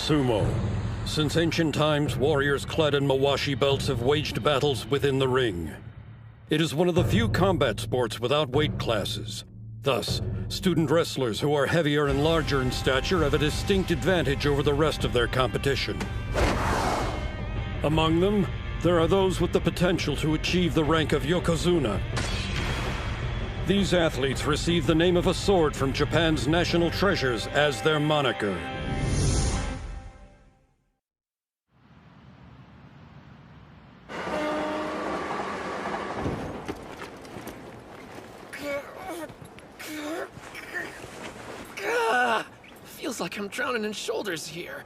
Sumo. Since ancient times, warriors clad in mawashi belts have waged battles within the ring. It is one of the few combat sports without weight classes. Thus, student wrestlers who are heavier and larger in stature have a distinct advantage over the rest of their competition. Among them, there are those with the potential to achieve the rank of Yokozuna. These athletes receive the name of a sword from Japan's national treasures as their moniker. Feels like I'm drowning in shoulders here.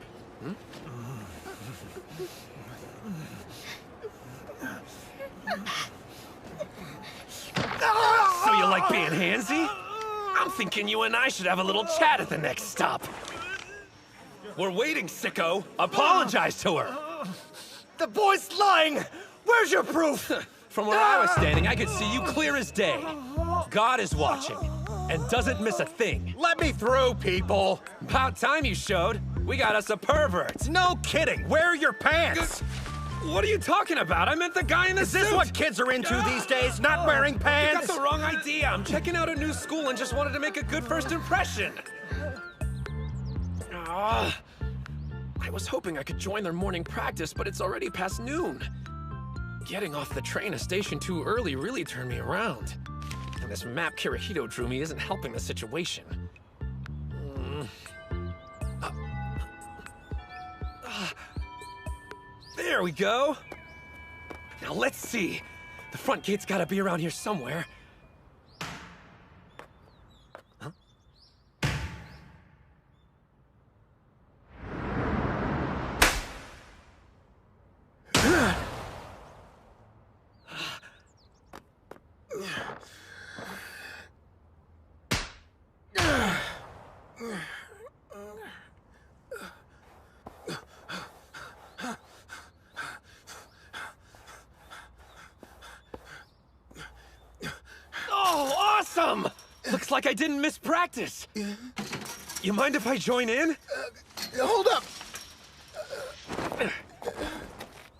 So you like being handsy? I'm thinking you and I should have a little chat at the next stop. We're waiting, sicko. Apologize to her. The boy's lying! Where's your proof? From where I was standing, I could see you clear as day. God is watching, and doesn't miss a thing. Let me through, people! About time you showed. We got us a pervert. No kidding! Where are your pants? What are you talking about? I meant the guy in the suit. Is this what kids are into these days? Not wearing You pants? got the wrong idea. I'm checking out a new school and just wanted to make a good first impression. I was hoping I could join their morning practice, but it's already past noon. Getting off the train a station too early really turned me around. And this map Kirihito drew me isn't helping the situation. There we go. Now let's see. The front gate's gotta be around here somewhere. Huh? Oh, awesome! Looks like I didn't miss practice. You mind if I join in? Hold up!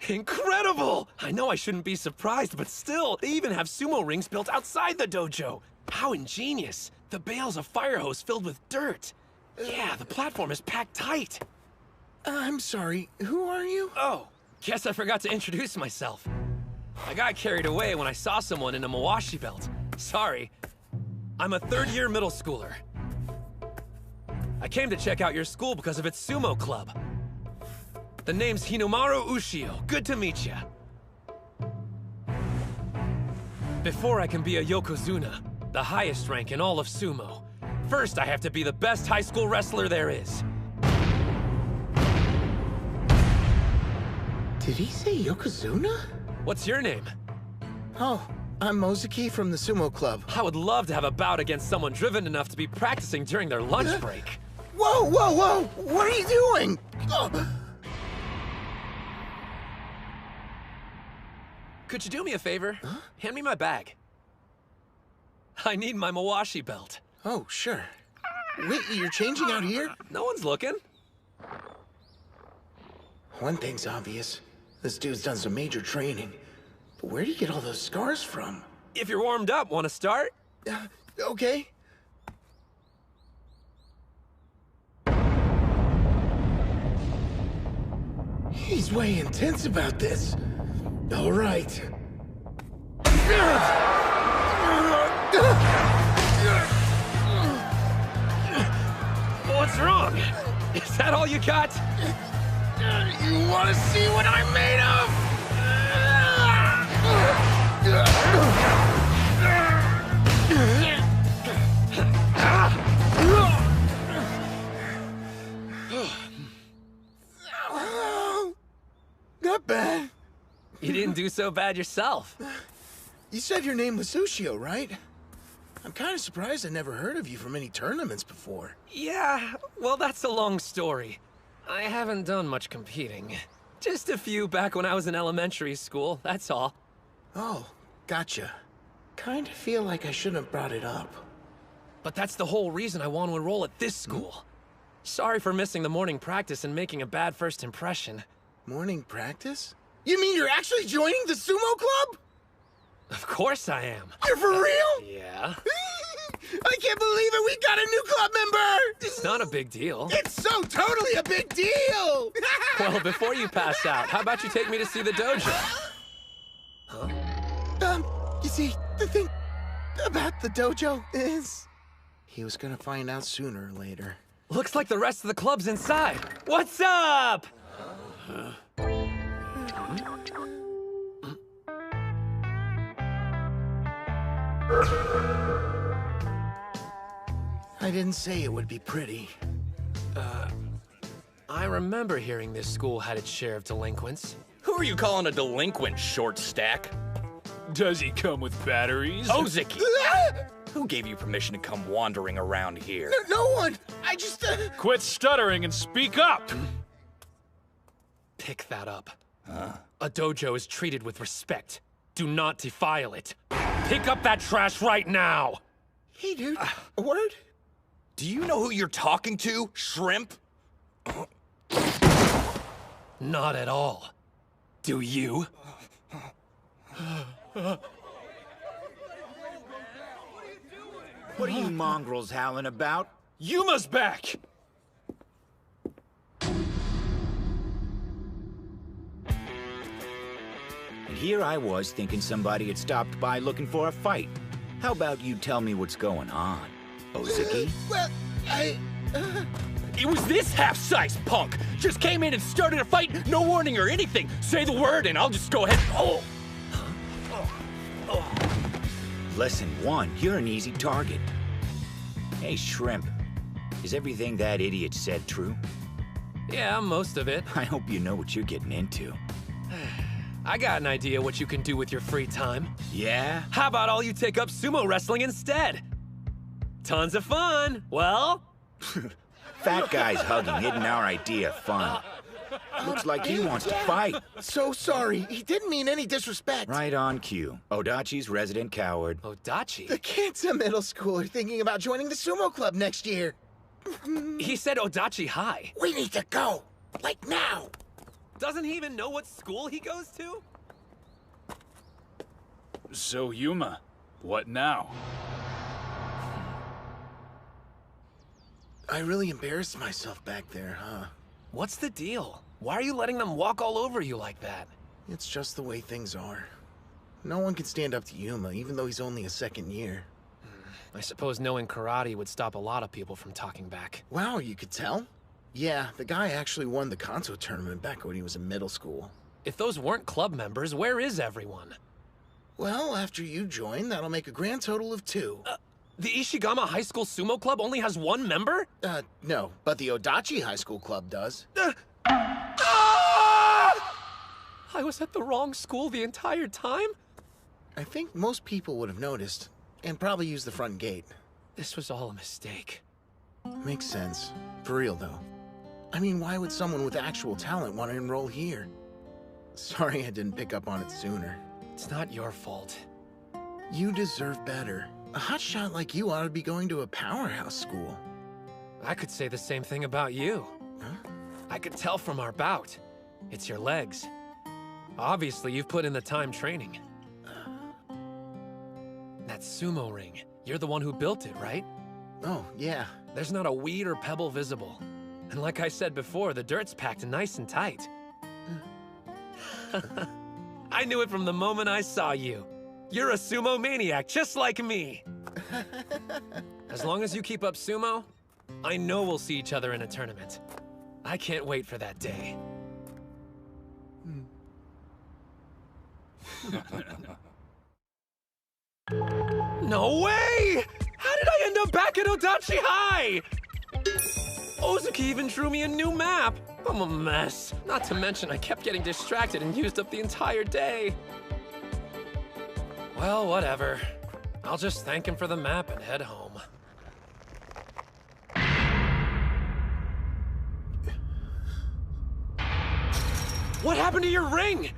Incredible! I know I shouldn't be surprised, but still, they even have sumo rings built outside the dojo. How ingenious. The bale's a fire hose filled with dirt. Yeah, the platform is packed tight. I'm sorry, who are you? Oh, guess I forgot to introduce myself. I got carried away when I saw someone in a mawashi belt. Sorry. I'm a third-year middle schooler. I came to check out your school because of its sumo club. The name's Hinomaru Ushio. Good to meet ya. Before I can be a Yokozuna, the highest rank in all of sumo, first I have to be the best high school wrestler there is. Did he say Yokozuna? What's your name? Oh, I'm Mozuki from the sumo club. I would love to have a bout against someone driven enough to be practicing during their lunch break. Whoa, whoa, whoa! What are you doing? Oh. Could you do me a favor? Huh? Hand me my bag. I need my mawashi belt. Oh, sure. Wait, you're changing out here? No one's looking. One thing's obvious. This dude's done some major training. But where do you get all those scars from? If you're warmed up, want to start? Okay. He's way intense about this. All right. What's wrong? Is that all you got? You want to see what I'm made of? Not bad. You didn't do so bad yourself. You said your name was Ushio, right? I'm kind of surprised I never heard of you from any tournaments before. Yeah, well, that's a long story. I haven't done much competing. Just a few back when I was in elementary school, that's all. Oh, gotcha. Kinda feel like I shouldn't have brought it up. But that's the whole reason I want to enroll at this school. Sorry for missing the morning practice and making a bad first impression. Morning practice? You mean you're actually joining the sumo club? Of course I am. You're for real? Yeah? I can't believe it! We got a new club member! It's not a big deal. It's so totally a big deal! Well, before you pass out, how about you take me to see the dojo? You see, the thing about the dojo is... He was gonna find out sooner or later. Looks like the rest of the club's inside. What's up? I didn't say it would be pretty. I remember hearing this school had its share of delinquents. Who are you calling a delinquent, short stack? Does he come with batteries? Ozeki! Who gave you permission to come wandering around here? No one! I just... Quit stuttering and speak up! Pick that up. A dojo is treated with respect. Do not defile it. Pick up that trash right now! Hey, dude. A word? Do you know who you're talking to, shrimp? Not at all. Do you? What are you mongrels howling about? Yuma's back! And here I was thinking somebody had stopped by looking for a fight. How about you tell me what's going on, Ozeki? Well, It was this half-sized punk! Just came in and started a fight, no warning or anything! Say the word and I'll just go ahead. Oh! Lesson 1, you're an easy target. Hey, Shrimp, is everything that idiot said true? Yeah, most of it. I hope you know what you're getting into. I got an idea what you can do with your free time. Yeah? How about all you take up sumo wrestling instead? Tons of fun. Well? Fat guy's hugging isn't our idea of fun. Looks like he wants to fight. so sorry. He didn't mean any disrespect. Right on cue. Odachi's resident coward. Odachi? The kids in middle school are thinking about joining the sumo club next year. He said Odachi High. We need to go. Like now. Doesn't he even know what school he goes to? So, Yuma, what now? I really embarrassed myself back there, huh? What's the deal? Why are you letting them walk all over you like that? It's just the way things are. No one can stand up to Yuma, even though he's only a second year. I suppose knowing karate would stop a lot of people from talking back. Wow, you could tell? Yeah, the guy actually won the Kanto tournament back when he was in middle school. If those weren't club members, where is everyone? Well, after you join, that'll make a grand total of 2. The Ishigama High School Sumo Club only has 1 member? No, but the Odachi High School Club does. I was at the wrong school the entire time? I think most people would have noticed, and probably used the front gate. This was all a mistake. Makes sense. For real, though. I mean, why would someone with actual talent want to enroll here? Sorry I didn't pick up on it sooner. It's not your fault. You deserve better. A hotshot like you ought to be going to a powerhouse school. I could say the same thing about you. Huh? I could tell from our bout. It's your legs. Obviously, you've put in the time training. That sumo ring, you're the one who built it, right? Oh, yeah. There's not a weed or pebble visible. And like I said before, the dirt's packed nice and tight. I knew it from the moment I saw you. You're a sumo maniac, just like me. As long as you keep up sumo, I know we'll see each other in a tournament. I can't wait for that day. No way! How did I end up back at Odachi High? Ozeki even drew me a new map. I'm a mess. Not to mention I kept getting distracted and used up the entire day. Well, whatever. I'll just thank him for the map and head home. What happened to your ring?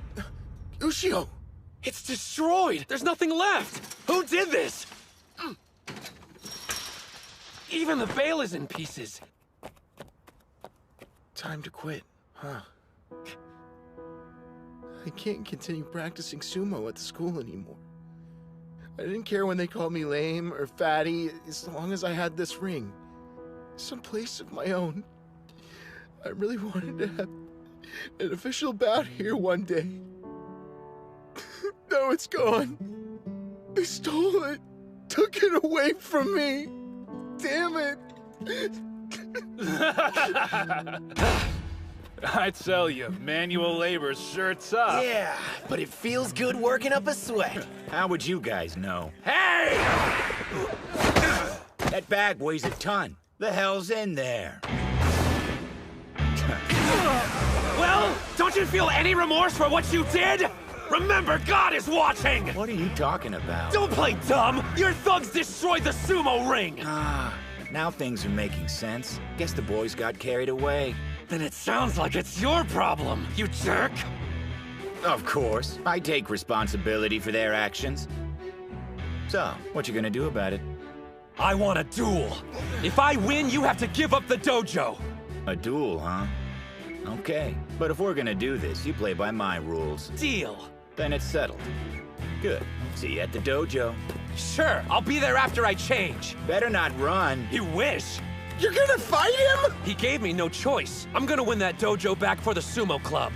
Ushio! It's destroyed! There's nothing left! Who did this? Even the veil is in pieces. Time to quit, huh? I can't continue practicing sumo at the school anymore. I didn't care when they called me lame or fatty, as long as I had this ring. Some place of my own. I really wanted to have an official bout here one day. Now it's gone. They stole it. Took it away from me. Damn it. I tell you, manual labor's sure tough. Yeah, but it feels good working up a sweat. How would you guys know? Hey! That bag weighs a ton. The hell's in there? Well, don't you feel any remorse for what you did? Remember, God is watching! What are you talking about? Don't play dumb! Your thugs destroyed the sumo ring! Ah, now things are making sense. Guess the boys got carried away. Then it sounds like it's your problem, you jerk! Of course. I take responsibility for their actions. So, what you gonna do about it? I want a duel! If I win, you have to give up the dojo! A duel, huh? Okay. But if we're gonna do this, you play by my rules. Deal! Then it's settled. Good. See you at the dojo. Sure, I'll be there after I change. Better not run. You wish! You're gonna fight him? He gave me no choice. I'm gonna win that dojo back for the sumo club.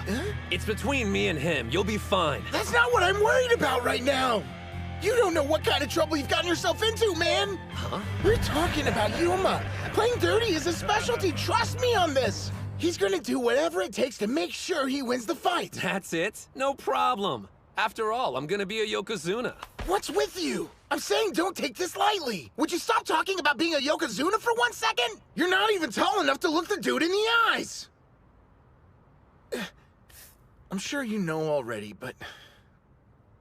It's between me and him. You'll be fine. That's not what I'm worried about right now. You don't know what kind of trouble you've gotten yourself into, man. Huh? We're talking about Yuma. Playing dirty is his specialty. Trust me on this. He's gonna do whatever it takes to make sure he wins the fight. That's it? No problem. After all, I'm gonna be a Yokozuna. What's with you? I'm saying don't take this lightly. Would you stop talking about being a Yokozuna for 1 second? You're not even tall enough to look the dude in the eyes. I'm sure you know already, but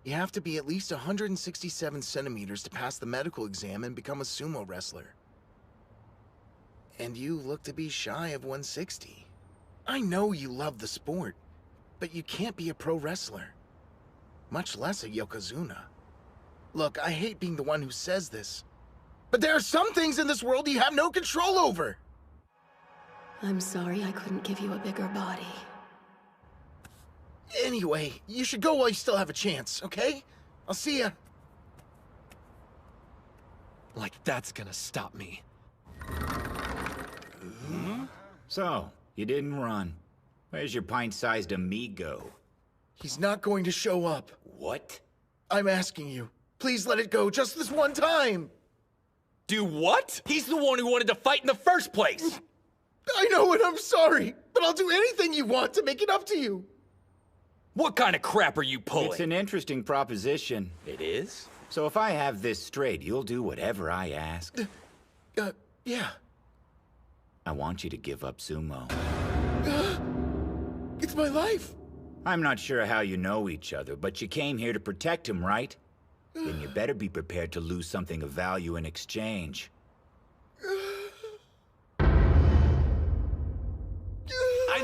you have to be at least 167 centimeters to pass the medical exam and become a sumo wrestler. And you look to be shy of 160. I know you love the sport, but you can't be a pro wrestler. Much less a Yokozuna. Look, I hate being the one who says this, but there are some things in this world you have no control over. I'm sorry I couldn't give you a bigger body. Anyway, you should go while you still have a chance, okay? I'll see ya. Like that's gonna stop me. So, you didn't run. Where's your pint-sized amigo? He's not going to show up. What? I'm asking you. Please let it go just this one time. Do what? He's the one who wanted to fight in the first place! I know and I'm sorry, but I'll do anything you want to make it up to you. What kind of crap are you pulling? It's an interesting proposition. It is? So if I have this straight, you'll do whatever I ask. Yeah. I want you to give up sumo. It's my life. I'm not sure how you know each other, but you came here to protect him, right? Then you better be prepared to lose something of value in exchange. I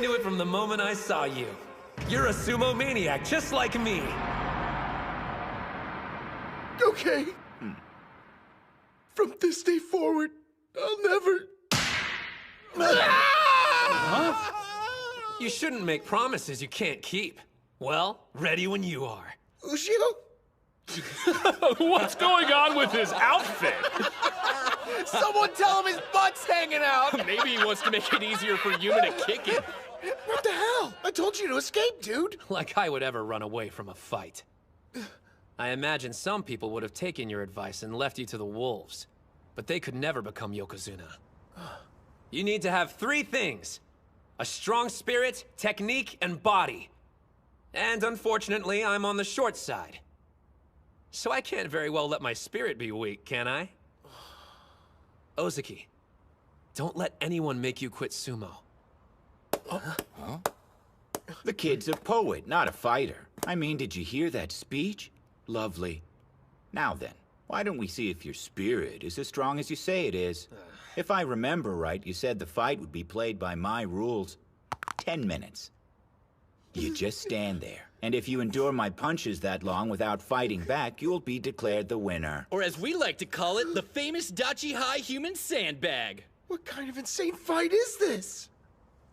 knew it from the moment I saw you. You're a sumo maniac, just like me. Okay. From this day forward, I'll never... You shouldn't make promises you can't keep. Well, ready when you are. Ushio? What's going on with his outfit? Someone tell him his butt's hanging out! Maybe he wants to make it easier for Yuma to kick it. What the hell? I told you to escape, dude. Like I would ever run away from a fight. I imagine some people would have taken your advice and left you to the wolves. But they could never become Yokozuna. You need to have 3 things. A strong spirit, technique, and body. And unfortunately, I'm on the short side. So I can't very well let my spirit be weak, can I? Ozaki, don't let anyone make you quit sumo. The kid's a poet, not a fighter. I mean, did you hear that speech? Lovely. Now then, why don't we see if your spirit is as strong as you say it is? If I remember right, you said the fight would be played by my rules. 10 minutes. You just stand there. And if you endure my punches that long without fighting back, you'll be declared the winner. Or as we like to call it, the famous Dachi High human sandbag. What kind of insane fight is this?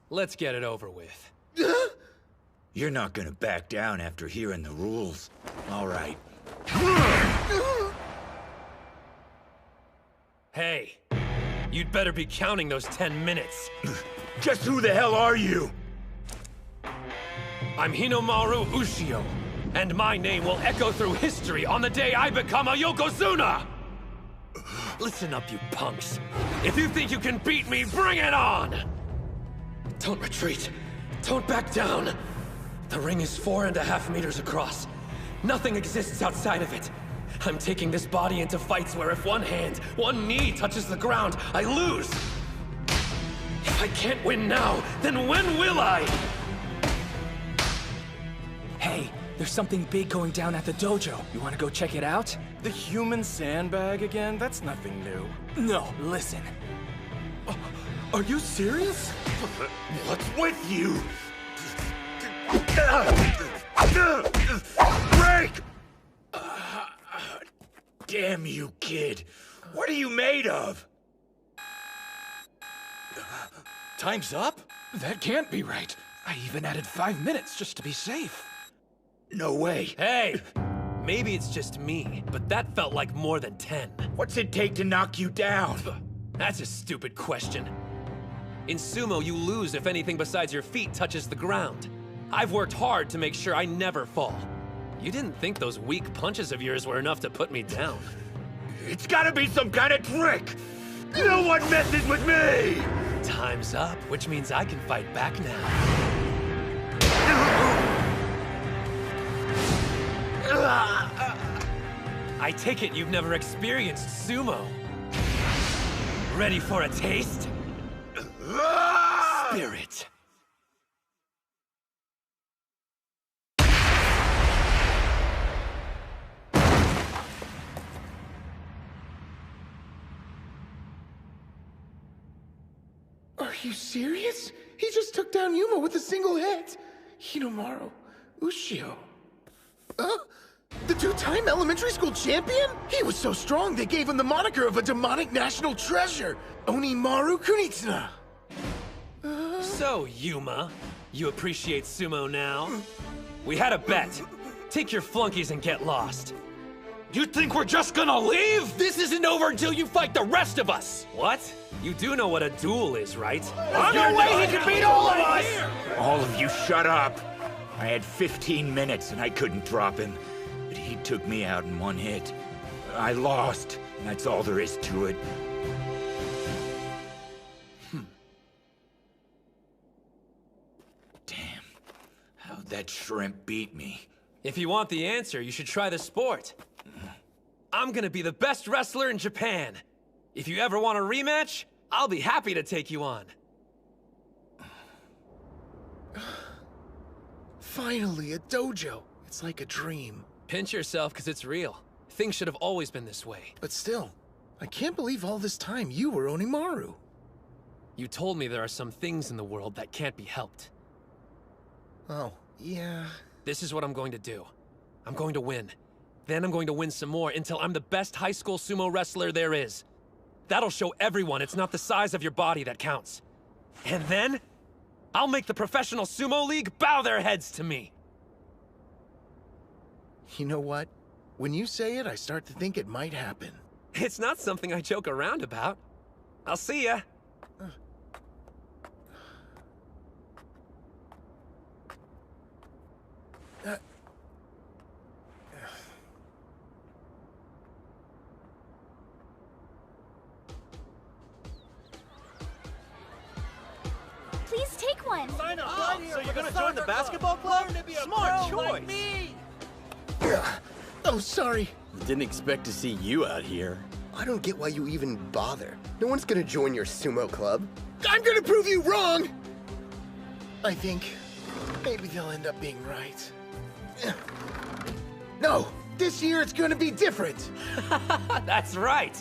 Let's get it over with. You're not gonna back down after hearing the rules. All right. Hey, you'd better be counting those 10 minutes. Just who the hell are you? I'm Hinomaru Ushio, and my name will echo through history on the day I become a Yokozuna! Listen up, you punks. If you think you can beat me, bring it on! Don't retreat. Don't back down. The ring is 4.5 meters across. Nothing exists outside of it. I'm taking this body into fights where if one hand, one knee touches the ground, I lose. If I can't win now, then when will I? Hey, there's something big going down at the dojo. You want to go check it out? The human sandbag again? That's nothing new. No, listen. Are you serious? What's with you? Break! Damn you, kid. What are you made of? Time's up? That can't be right. I even added 5 minutes just to be safe. No way. Hey! Maybe it's just me, but that felt like more than 10. What's it take to knock you down? That's a stupid question. In sumo, you lose if anything besides your feet touches the ground. I've worked hard to make sure I never fall. You didn't think those weak punches of yours were enough to put me down. It's gotta be some kind of trick! No one messes with me! Time's up, which means I can fight back now. I take it you've never experienced sumo. Ready for a taste? Spirit. Are you serious? He just took down Yuma with a single hit. Hinomaru Ushio. The two-time elementary school champion? He was so strong they gave him the moniker of a demonic national treasure, Onimaru Kunitsuna. So, Yuma, you appreciate sumo now? We had a bet. Take your flunkies and get lost. You think we're just gonna leave? This isn't over until you fight the rest of us! What? You do know what a duel is, right? There's no way he can beat all of us! All of you shut up! I had 15 minutes and I couldn't drop him. But he took me out in one hit. I lost, and that's all there is to it. Damn. How'd that shrimp beat me? If you want the answer, you should try the sport. I'm gonna be the best wrestler in Japan. If you ever want a rematch, I'll be happy to take you on. Finally, a dojo. It's like a dream. Pinch yourself, because it's real. Things should have always been this way. But still, I can't believe all this time you were Onimaru. You told me there are some things in the world that can't be helped. Oh, yeah. This is what I'm going to do. I'm going to win. Then I'm going to win some more until I'm the best high school sumo wrestler there is. That'll show everyone it's not the size of your body that counts. And then, I'll make the professional sumo league bow their heads to me. You know what? When you say it, I start to think it might happen. It's not something I joke around about. I'll see ya. Please take one. Sign up right here. So you're gonna join the basketball club? Smart choice. Like me. Oh, sorry. Didn't expect to see you out here. I don't get why you even bother. No one's gonna join your sumo club. I'm gonna prove you wrong! I think maybe they'll end up being right. No! This year it's gonna be different! That's right!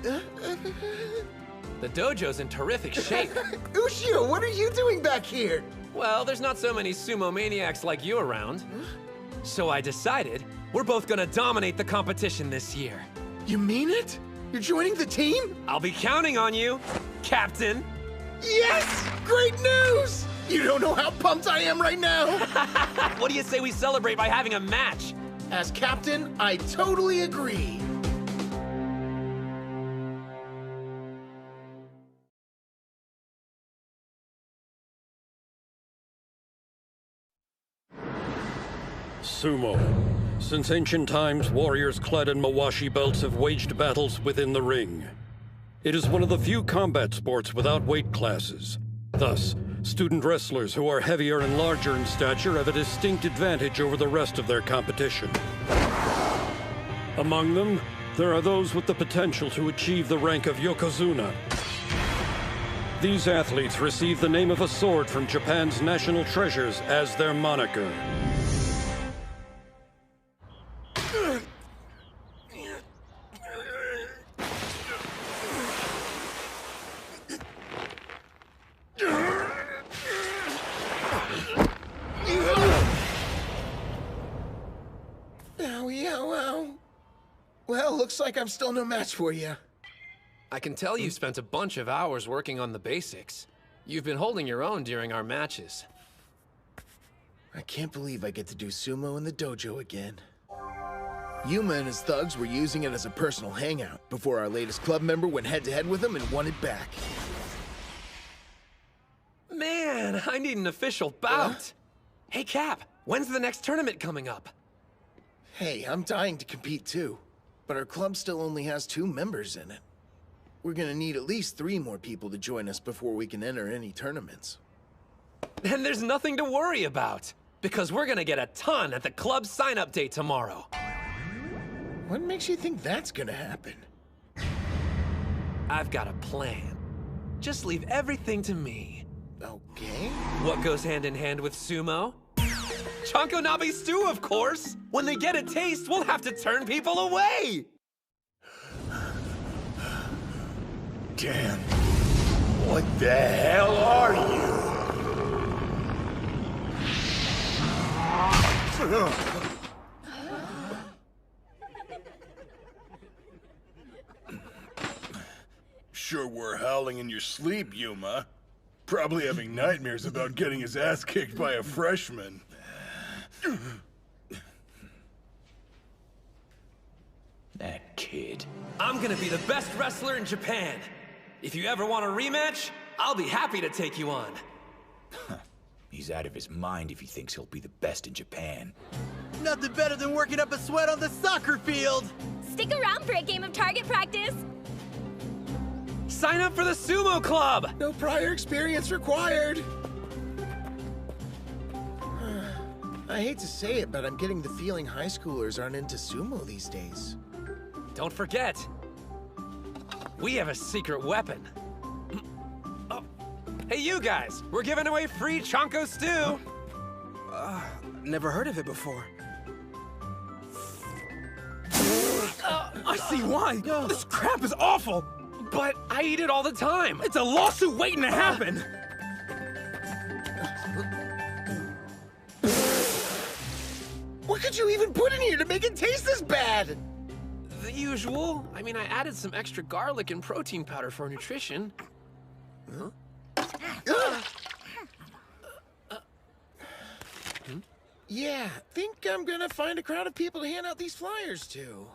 The dojo's in terrific shape. Ushio, what are you doing back here? Well, there's not so many sumo maniacs like you around. So I decided we're both gonna dominate the competition this year. You mean it? You're joining the team? I'll be counting on you, Captain. Yes! Great news! You don't know how pumped I am right now! What do you say we celebrate by having a match? As captain, I totally agree. Sumo. Since ancient times, warriors clad in Mawashi belts have waged battles within the ring. It is one of the few combat sports without weight classes. Thus, student wrestlers who are heavier and larger in stature have a distinct advantage over the rest of their competition. Among them, there are those with the potential to achieve the rank of Yokozuna. These athletes receive the name of a sword from Japan's national treasures as their moniker. Well, looks like I'm still no match for you. I can tell you spent a bunch of hours working on the basics. You've been holding your own during our matches. I can't believe I get to do sumo in the dojo again. Yuma and his thugs were using it as a personal hangout before our latest club member went head-to-head with him and won it back. Man, I need an official bout. Hey, Cap, when's the next tournament coming up? Hey, I'm dying to compete too, but our club still only has 2 members in it. We're gonna need at least 3 more people to join us before we can enter any tournaments. Then there's nothing to worry about, because we're gonna get a ton at the club sign-up day tomorrow. What makes you think that's gonna happen? I've got a plan. Just leave everything to me. Okay. What goes hand in hand with sumo? Chanko Nabe stew, of course! When they get a taste, we'll have to turn people away! Damn. What the hell are you? Sure were howling in your sleep, Yuma. Probably having nightmares about getting his ass kicked by a freshman. That kid. I'm gonna be the best wrestler in Japan. If you ever want a rematch, I'll be happy to take you on. He's out of his mind if he thinks he'll be the best in Japan. Nothing better than working up a sweat on the soccer field. Stick around for a game of target practice. Sign up for the sumo club! No prior experience required. I hate to say it, but I'm getting the feeling high schoolers aren't into sumo these days. Don't forget, we have a secret weapon. Oh. Hey, you guys, we're giving away free Chanko stew. Never heard of it before. I see why. This crap is awful. But I eat it all the time. It's a lawsuit waiting to happen. What could you even put in here to make it taste this bad? The usual. I mean, I added some extra garlic and protein powder for nutrition. Yeah, think I'm gonna find a crowd of people to hand out these flyers to.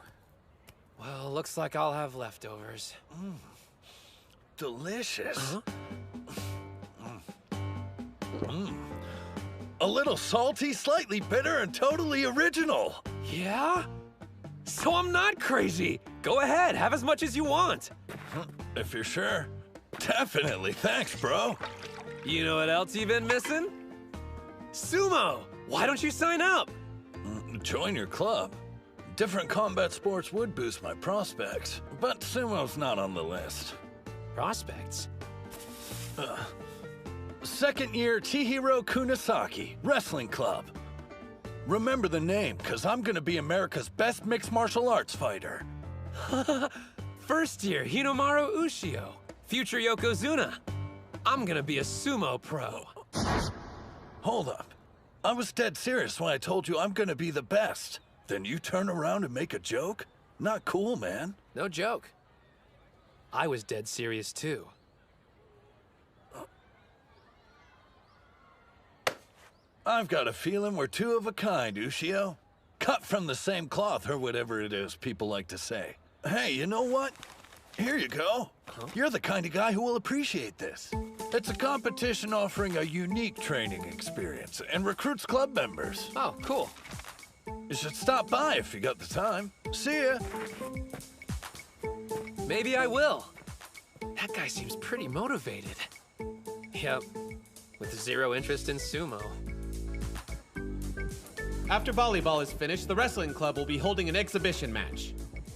Well, looks like I'll have leftovers. Delicious. A little salty, slightly bitter, and totally original. Yeah? So I'm not crazy. Go ahead, have as much as you want. If you're sure. Definitely. Thanks, bro. You know what else you've been missing? Sumo! Why don't you sign up? Join your club. Different combat sports would boost my prospects, but sumo's not on the list. Prospects? Second year Chihiro Kunisaki, Wrestling Club. Remember the name, because I'm going to be America's best mixed martial arts fighter. First year Hinomaru Ushio, future Yokozuna. I'm going to be a sumo pro. Hold up. I was dead serious when I told you I'm going to be the best. Then you turn around and make a joke? Not cool, man. No joke. I was dead serious too. I've got a feeling we're two of a kind, Ushio. Cut from the same cloth, or whatever it is people like to say. Hey, you know what? Here you go. You're the kind of guy who will appreciate this. It's a competition offering a unique training experience and recruits club members. Oh, cool. You should stop by if you got the time. See ya. Maybe I will. That guy seems pretty motivated. Yep, with zero interest in sumo. After volleyball is finished, the wrestling club will be holding an exhibition match.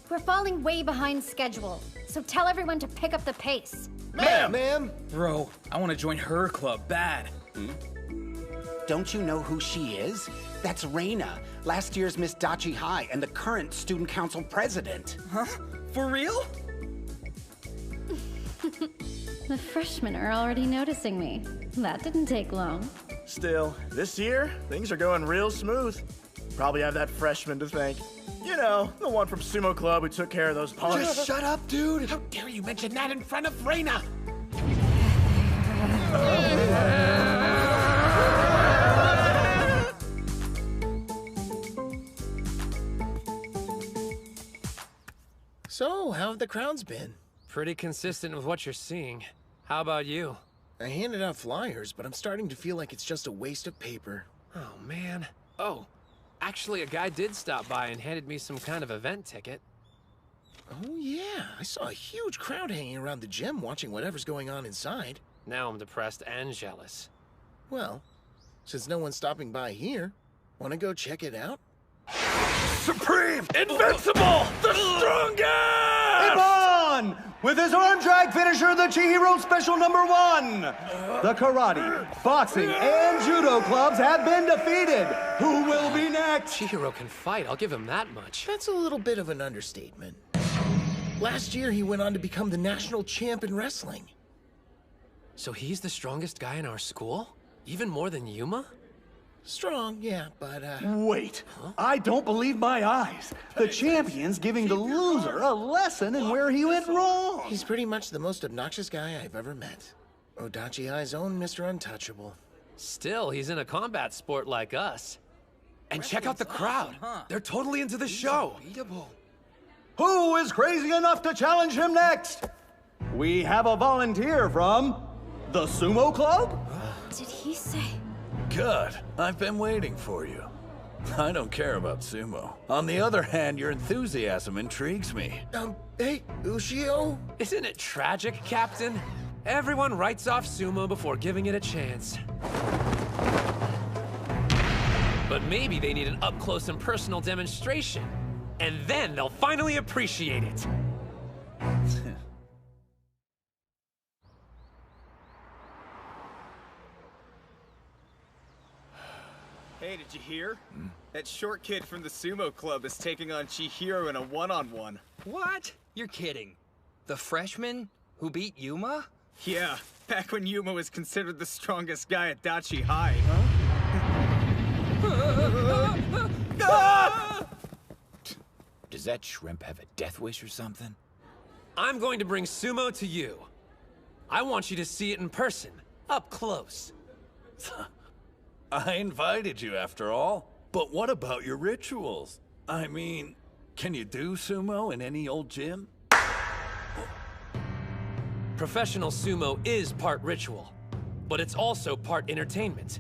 We're falling way behind schedule, so tell everyone to pick up the pace. Ma'am! Bro, I want to join her club bad. Don't you know who she is? That's Reina, last year's Miss Dachi High and the current student council president. Huh? For real? The freshmen are already noticing me. That didn't take long. Still, this year, things are going real smooth. Probably have that freshman to thank. You know, the one from Sumo Club who took care of those punks. Just shut up, dude! How dare you mention that in front of Reina? So, how have the crowds been? Pretty consistent with what you're seeing. How about you? I handed out flyers, but I'm starting to feel like it's just a waste of paper. Oh, man. Oh, actually, a guy did stop by and handed me some kind of event ticket. Oh, yeah. I saw a huge crowd hanging around the gym watching whatever's going on inside. Now I'm depressed and jealous. Well, since no one's stopping by here, want to go check it out? Supreme! Invincible! The strongest! Ippon! With his arm drag finisher, the Chihiro Special #1! The karate, boxing, and judo clubs have been defeated! Who will be next? Chihiro can fight, I'll give him that much. That's a little bit of an understatement. Last year, he went on to become the national champ in wrestling. So he's the strongest guy in our school? Even more than Yuma? Strong, yeah, but, Wait, I don't believe my eyes. The champion's giving the loser a lesson in where he went wrong. He's pretty much the most obnoxious guy I've ever met. Odachi High's own Mr. Untouchable. Still, he's in a combat sport like us. And check out the crowd. They're totally into the show. Who is crazy enough to challenge him next? We have a volunteer from the Sumo Club? Did he say? Good. I've been waiting for you. I don't care about sumo. On the other hand, your enthusiasm intrigues me. Hey, Ushio? Isn't it tragic, Captain? Everyone writes off sumo before giving it a chance. But maybe they need an up-close and personal demonstration. And then they'll finally appreciate it. Hey, did you hear? That short kid from the Sumo Club is taking on Chihiro in a one-on-one. What? You're kidding. The freshman who beat Yuma? Yeah, back when Yuma was considered the strongest guy at Dachi High. Does that shrimp have a death wish or something? I'm going to bring sumo to you. I want you to see it in person, up close. I invited you after all. But what about your rituals? I mean, can you do sumo in any old gym? Professional sumo is part ritual, but it's also part entertainment.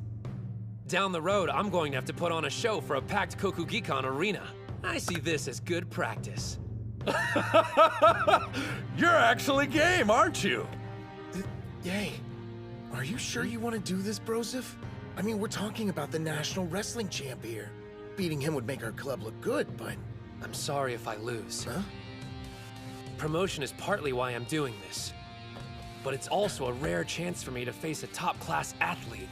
Down the road, I'm going to have to put on a show for a packed Kokugikan arena. I see this as good practice. You're actually game, aren't you? Hey, are you sure you want to do this, Broseph? I mean, we're talking about the national wrestling champ here. Beating him would make our club look good, but... I'm sorry if I lose. Huh? Promotion is partly why I'm doing this. But it's also a rare chance for me to face a top-class athlete.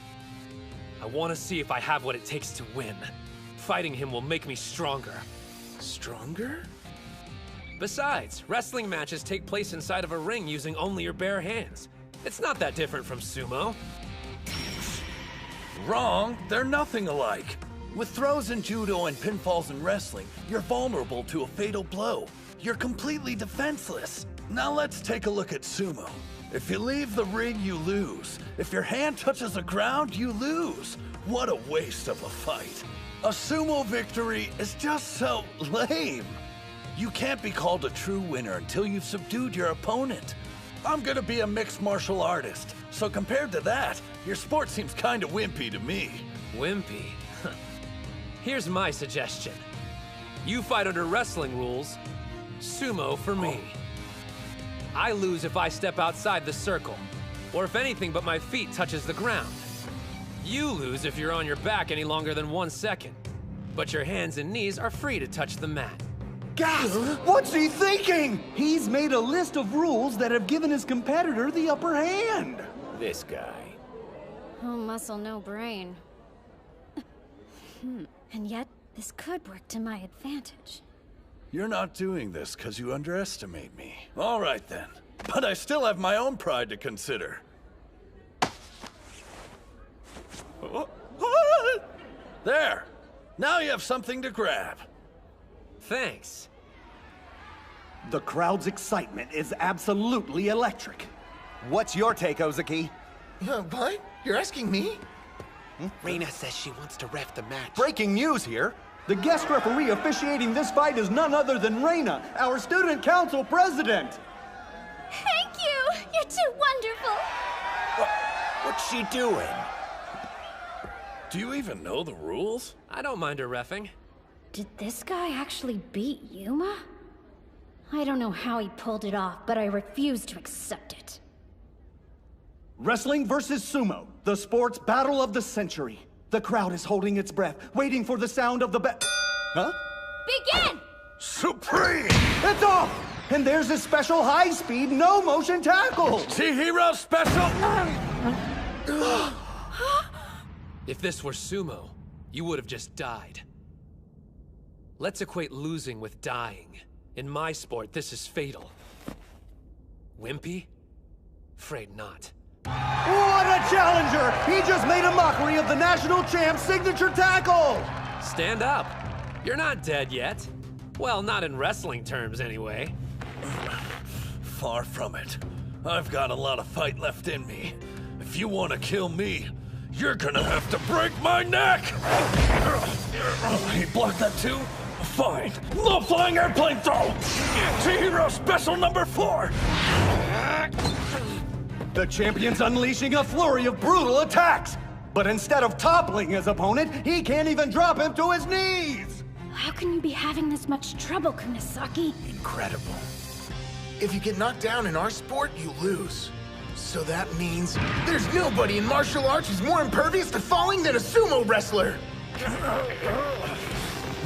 I want to see if I have what it takes to win. Fighting him will make me stronger. Stronger? Besides, wrestling matches take place inside of a ring using only your bare hands. It's not that different from sumo. Wrong. They're nothing alike. With throws in judo and pinfalls in wrestling, you're vulnerable to a fatal blow. You're completely defenseless. Now let's take a look at sumo. If you leave the ring, you lose. If your hand touches the ground, you lose. What a waste of a fight. A sumo victory is just so lame. You can't be called a true winner until you've subdued your opponent. I'm gonna be a mixed martial artist, so compared to that, your sport seems kinda wimpy to me. Wimpy? Here's my suggestion. You fight under wrestling rules, sumo for me. I lose if I step outside the circle, or if anything but my feet touches the ground. You lose if you're on your back any longer than 1 second, but your hands and knees are free to touch the mat. Gasp! What's he thinking? He's made a list of rules that have given his competitor the upper hand. This guy. Oh, muscle, no brain. And yet, this could work to my advantage. You're not doing this because you underestimate me. All right then. But I still have my own pride to consider. There! Now you have something to grab. Thanks. The crowd's excitement is absolutely electric. What's your take, Ozaki? What? You're asking me? Reina says she wants to ref the match. Breaking news here. The guest referee officiating this fight is none other than Reina, our student council president. Thank you! You're too wonderful! What's she doing? Do you even know the rules? I don't mind her reffing. Did this guy actually beat Yuma? I don't know how he pulled it off, but I refuse to accept it. Wrestling versus sumo, the sports battle of the century. The crowd is holding its breath, waiting for the sound of the Huh? Begin! Supreme! It's off! And there's a special high-speed, no-motion tackle! Chihiro special! If this were sumo, you would have just died. Let's equate losing with dying. In my sport, this is fatal. Wimpy? Afraid not. What a challenger! He just made a mockery of the national champ's signature tackle! Stand up. You're not dead yet. Well, not in wrestling terms, anyway. Far from it. I've got a lot of fight left in me. If you want to kill me, you're gonna have to break my neck! He blocked that too? Fine. Low flying airplane throw! Chihiro special number 4! The champion's unleashing a flurry of brutal attacks! But instead of toppling his opponent, he can't even drop him to his knees! How can you be having this much trouble, Kunisaki? Incredible. If you get knocked down in our sport, you lose. So that means there's nobody in martial arts who's more impervious to falling than a sumo wrestler!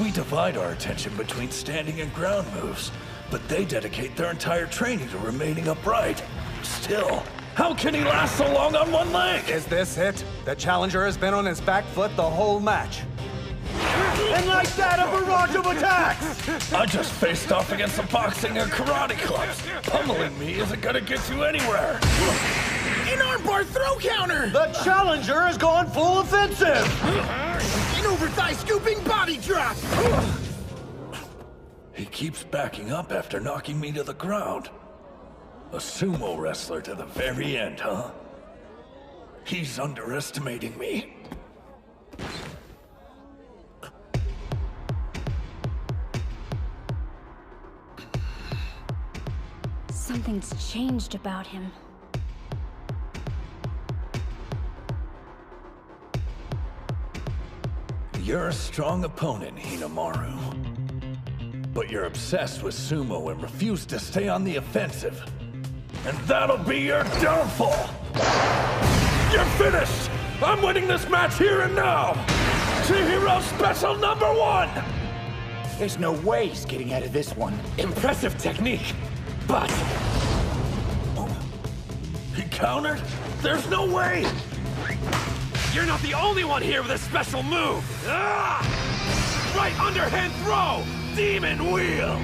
We divide our attention between standing and ground moves, but they dedicate their entire training to remaining upright. Still, how can he last so long on one leg? Is this it? The challenger has been on his back foot the whole match. And like that, a barrage of attacks! I just faced off against the boxing and karate clubs. Pummeling me isn't gonna get you anywhere. An armbar throw counter! The challenger has gone full offensive! An over-thigh scooping body drop! He keeps backing up after knocking me to the ground. A sumo wrestler to the very end, huh? He's underestimating me. Something's changed about him. You're a strong opponent, Hinamaru. But you're obsessed with sumo and refuse to stay on the offensive. And that'll be your downfall! You're finished! I'm winning this match here and now! Chihiro special number 1! There's no way he's getting out of this one. Impressive technique, but... He countered? There's no way! You're not the only one here with a special move! Ah! Right underhand throw! Demon wheel!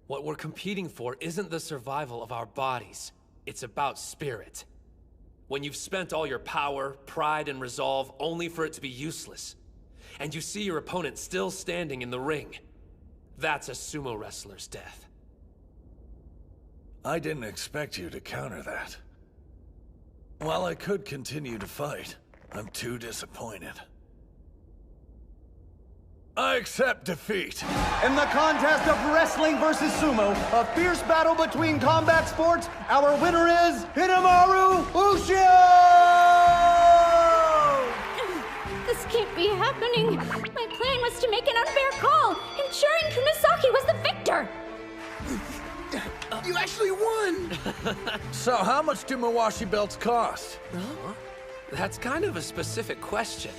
What we're competing for isn't the survival of our bodies. It's about spirit. When you've spent all your power, pride, and resolve only for it to be useless, and you see your opponent still standing in the ring. That's a sumo wrestler's death. I didn't expect you to counter that. While I could continue to fight, I'm too disappointed. I accept defeat. In the contest of wrestling versus sumo, a fierce battle between combat sports, our winner is Hinamaru Ushio! This can't be happening. My plan was to make an unfair call, ensuring Kunisaki was the victor. You actually won! So how much do Mawashi belts cost? Huh? That's kind of a specific question.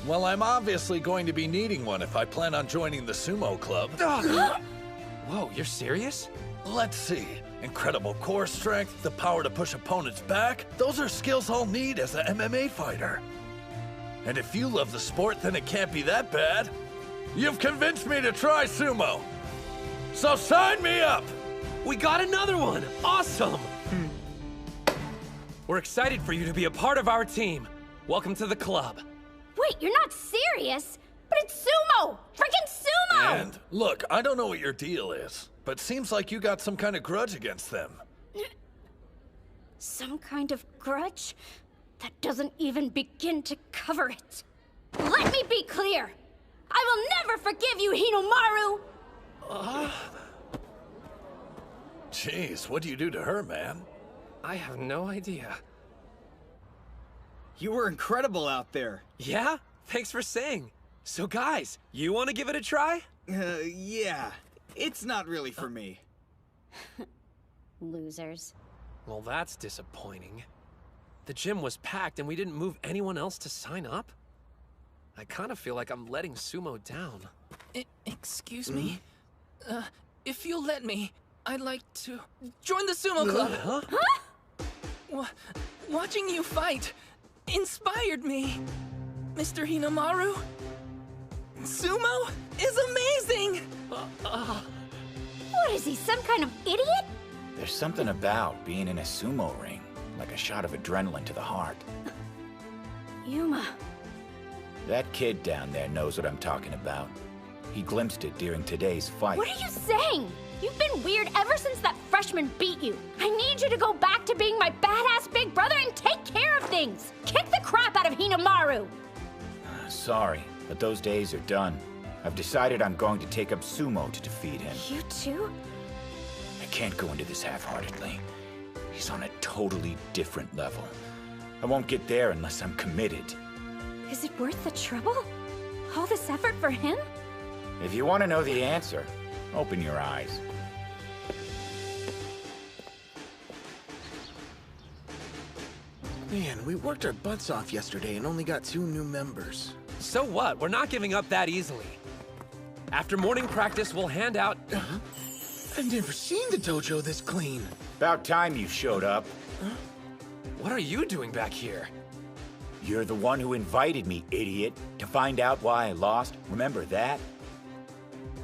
Well, I'm obviously going to be needing one if I plan on joining the sumo club. Whoa, you're serious? Let's see. Incredible core strength, the power to push opponents back. Those are skills I'll need as an MMA fighter. And if you love the sport, then it can't be that bad. You've convinced me to try sumo. So sign me up! We got another one! Awesome! We're excited for you to be a part of our team. Welcome to the club. Wait, you're not serious? But it's sumo! Freaking sumo! And look, I don't know what your deal is, but seems like you got some kind of grudge against them. Some kind of grudge? That doesn't even begin to cover it. Let me be clear! I will never forgive you, Hinomaru! Jeez, what do you do to her, man? I have no idea. You were incredible out there. Yeah? Thanks for saying. So guys, you want to give it a try? Yeah. It's not really for me. Losers. Well, that's disappointing. The gym was packed and we didn't move anyone else to sign up? I kind of feel like I'm letting sumo down. Excuse me? If you'll let me, I'd like to join the sumo club. Huh? Watching you fight inspired me. Mr. Hinamaru, sumo is amazing! What is he, some kind of idiot? There's something about being in a sumo ring, like a shot of adrenaline to the heart. Yuma. That kid down there knows what I'm talking about. He glimpsed it during today's fight. What are you saying? You've been weird ever since that freshman beat you. I need you to go back to being my badass big brother and take care of things. Kick the crap out of Hinamaru. Sorry, but those days are done. I've decided I'm going to take up sumo to defeat him. You too? I can't go into this half-heartedly. He's on a totally different level. I won't get there unless I'm committed. Is it worth the trouble? All this effort for him? If you want to know the answer, open your eyes. Man, we worked our butts off yesterday and only got 2 new members. So what? We're not giving up that easily. After morning practice, we'll hand out... I've never seen the dojo this clean. About time you showed up. What are you doing back here? You're the one who invited me, idiot, to find out why I lost. Remember that?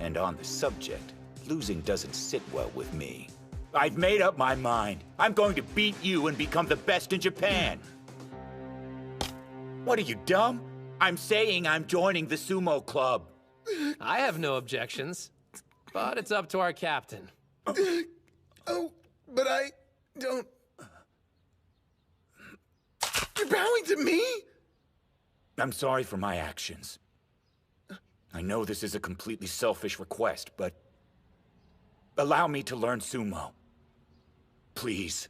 And on the subject, losing doesn't sit well with me. I've made up my mind. I'm going to beat you and become the best in Japan. What are you, dumb? I'm saying I'm joining the sumo club. I have no objections, but it's up to our captain. Oh, but I don't... You're bowing to me? I'm sorry for my actions. I know this is a completely selfish request, but allow me to learn sumo. Please.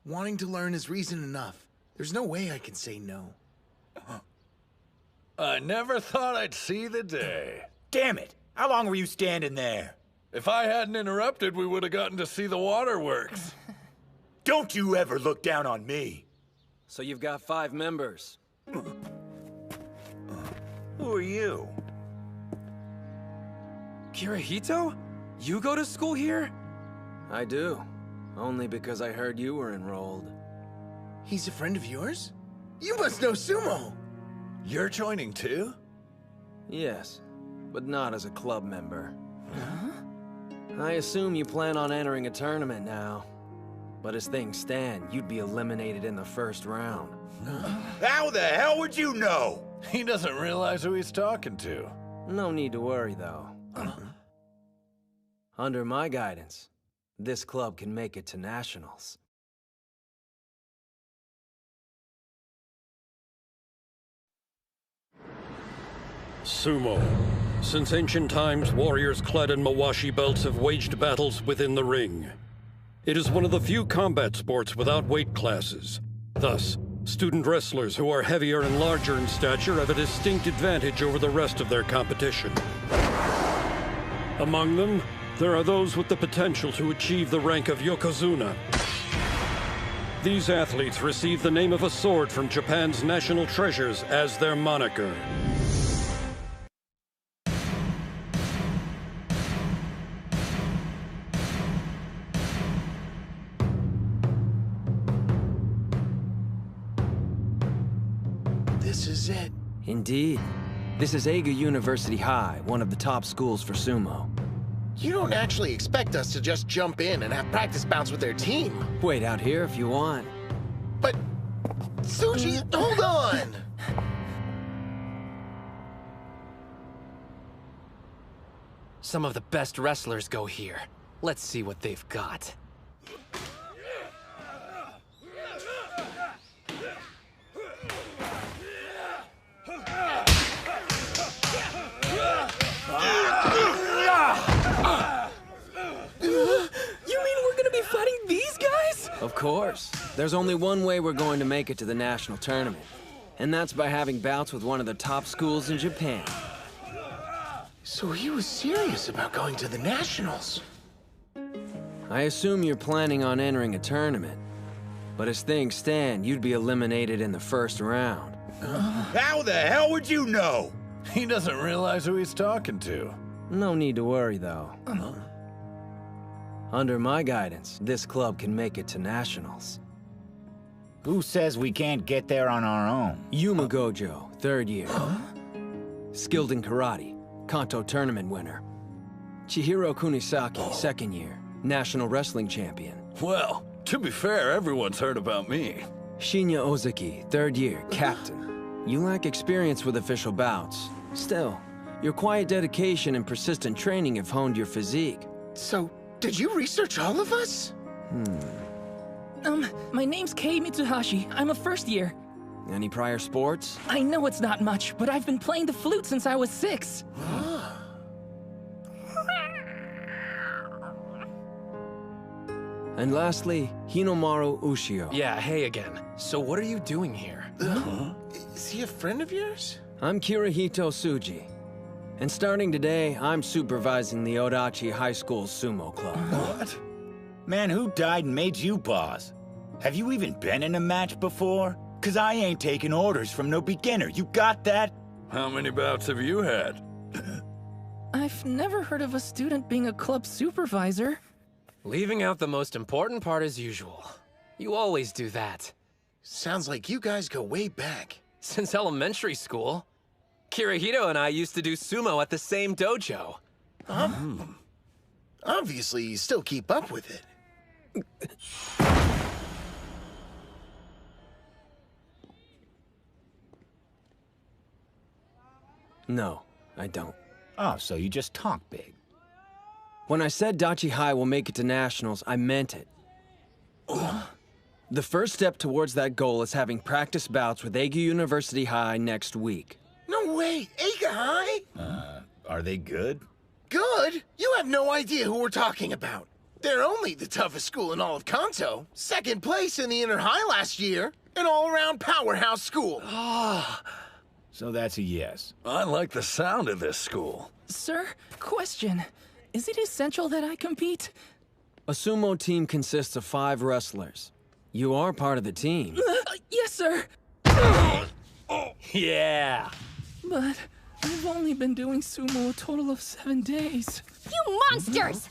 Wanting to learn is reason enough. There's no way I can say no. I never thought I'd see the day. Damn it! How long were you standing there? If I hadn't interrupted, we would have gotten to see the waterworks. Don't you ever look down on me. So you've got 5 members. Who are you? Kirihito? You go to school here? I do. Only because I heard you were enrolled. He's a friend of yours? You must know sumo! You're joining too? Yes, but not as a club member. I assume you plan on entering a tournament now. But as things stand, you'd be eliminated in the first round. How the hell would you know? He doesn't realize who he's talking to. No need to worry, though. Under my guidance, this club can make it to nationals. Sumo. Since ancient times, warriors clad in mawashi belts have waged battles within the ring. It is one of the few combat sports without weight classes. Thus, student wrestlers who are heavier and larger in stature have a distinct advantage over the rest of their competition. Among them, there are those with the potential to achieve the rank of Yokozuna. These athletes receive the name of a sword from Japan's national treasures as their moniker. This is it. Indeed. This is Eiga University High, one of the top schools for sumo. You don't actually expect us to just jump in and have practice bouts with their team. Wait out here if you want. But, Tsuji, hold on! Some of the best wrestlers go here. Let's see what they've got. You mean we're gonna be fighting these guys? Of course. There's only one way we're going to make it to the national tournament. And that's by having bouts with one of the top schools in Japan. So he was serious about going to the nationals. I assume you're planning on entering a tournament. But as things stand, you'd be eliminated in the first round. How the hell would you know? He doesn't realize who he's talking to. No need to worry, though. Under my guidance, this club can make it to nationals. Who says we can't get there on our own? Yuma Gojo, 3rd year. Skilled in karate, Kanto tournament winner. Chihiro Kunisaki, 2nd year, national wrestling champion. Well, to be fair, everyone's heard about me. Shinya Ozaki, 3rd year, captain. You lack experience with official bouts. Still, your quiet dedication and persistent training have honed your physique. So, did you research all of us? My name's Kei Mitsuhashi. I'm a 1st year. Any prior sports? I know it's not much, but I've been playing the flute since I was 6. And lastly, Hinomaru Ushio. Yeah, hey again. So what are you doing here? Is he a friend of yours? I'm Kirihito Tsuji. And starting today, I'm supervising the Odachi High School Sumo Club. What? Man, who died and made you boss? Have you even been in a match before? 'Cause I ain't taking orders from no beginner. You got that? How many bouts have you had? I've never heard of a student being a club supervisor. Leaving out the most important part as usual. You always do that. Sounds like you guys go way back. Since elementary school. Kirihito and I used to do sumo at the same dojo. Obviously, you still keep up with it. No, I don't. Oh, so you just talk big. When I said Dachi High will make it to nationals, I meant it. The first step towards that goal is having practice bouts with Eiga University High next week. No way! Eiga High? Are they good? Good? You have no idea who we're talking about. They're only the toughest school in all of Kanto. 2nd place in the Inner High last year. An all-around powerhouse school. So that's a yes. I like the sound of this school. Sir, question. Is it essential that I compete? A sumo team consists of 5 wrestlers. You are part of the team. Yes, sir. Yeah. But I've only been doing sumo a total of 7 days. You monsters!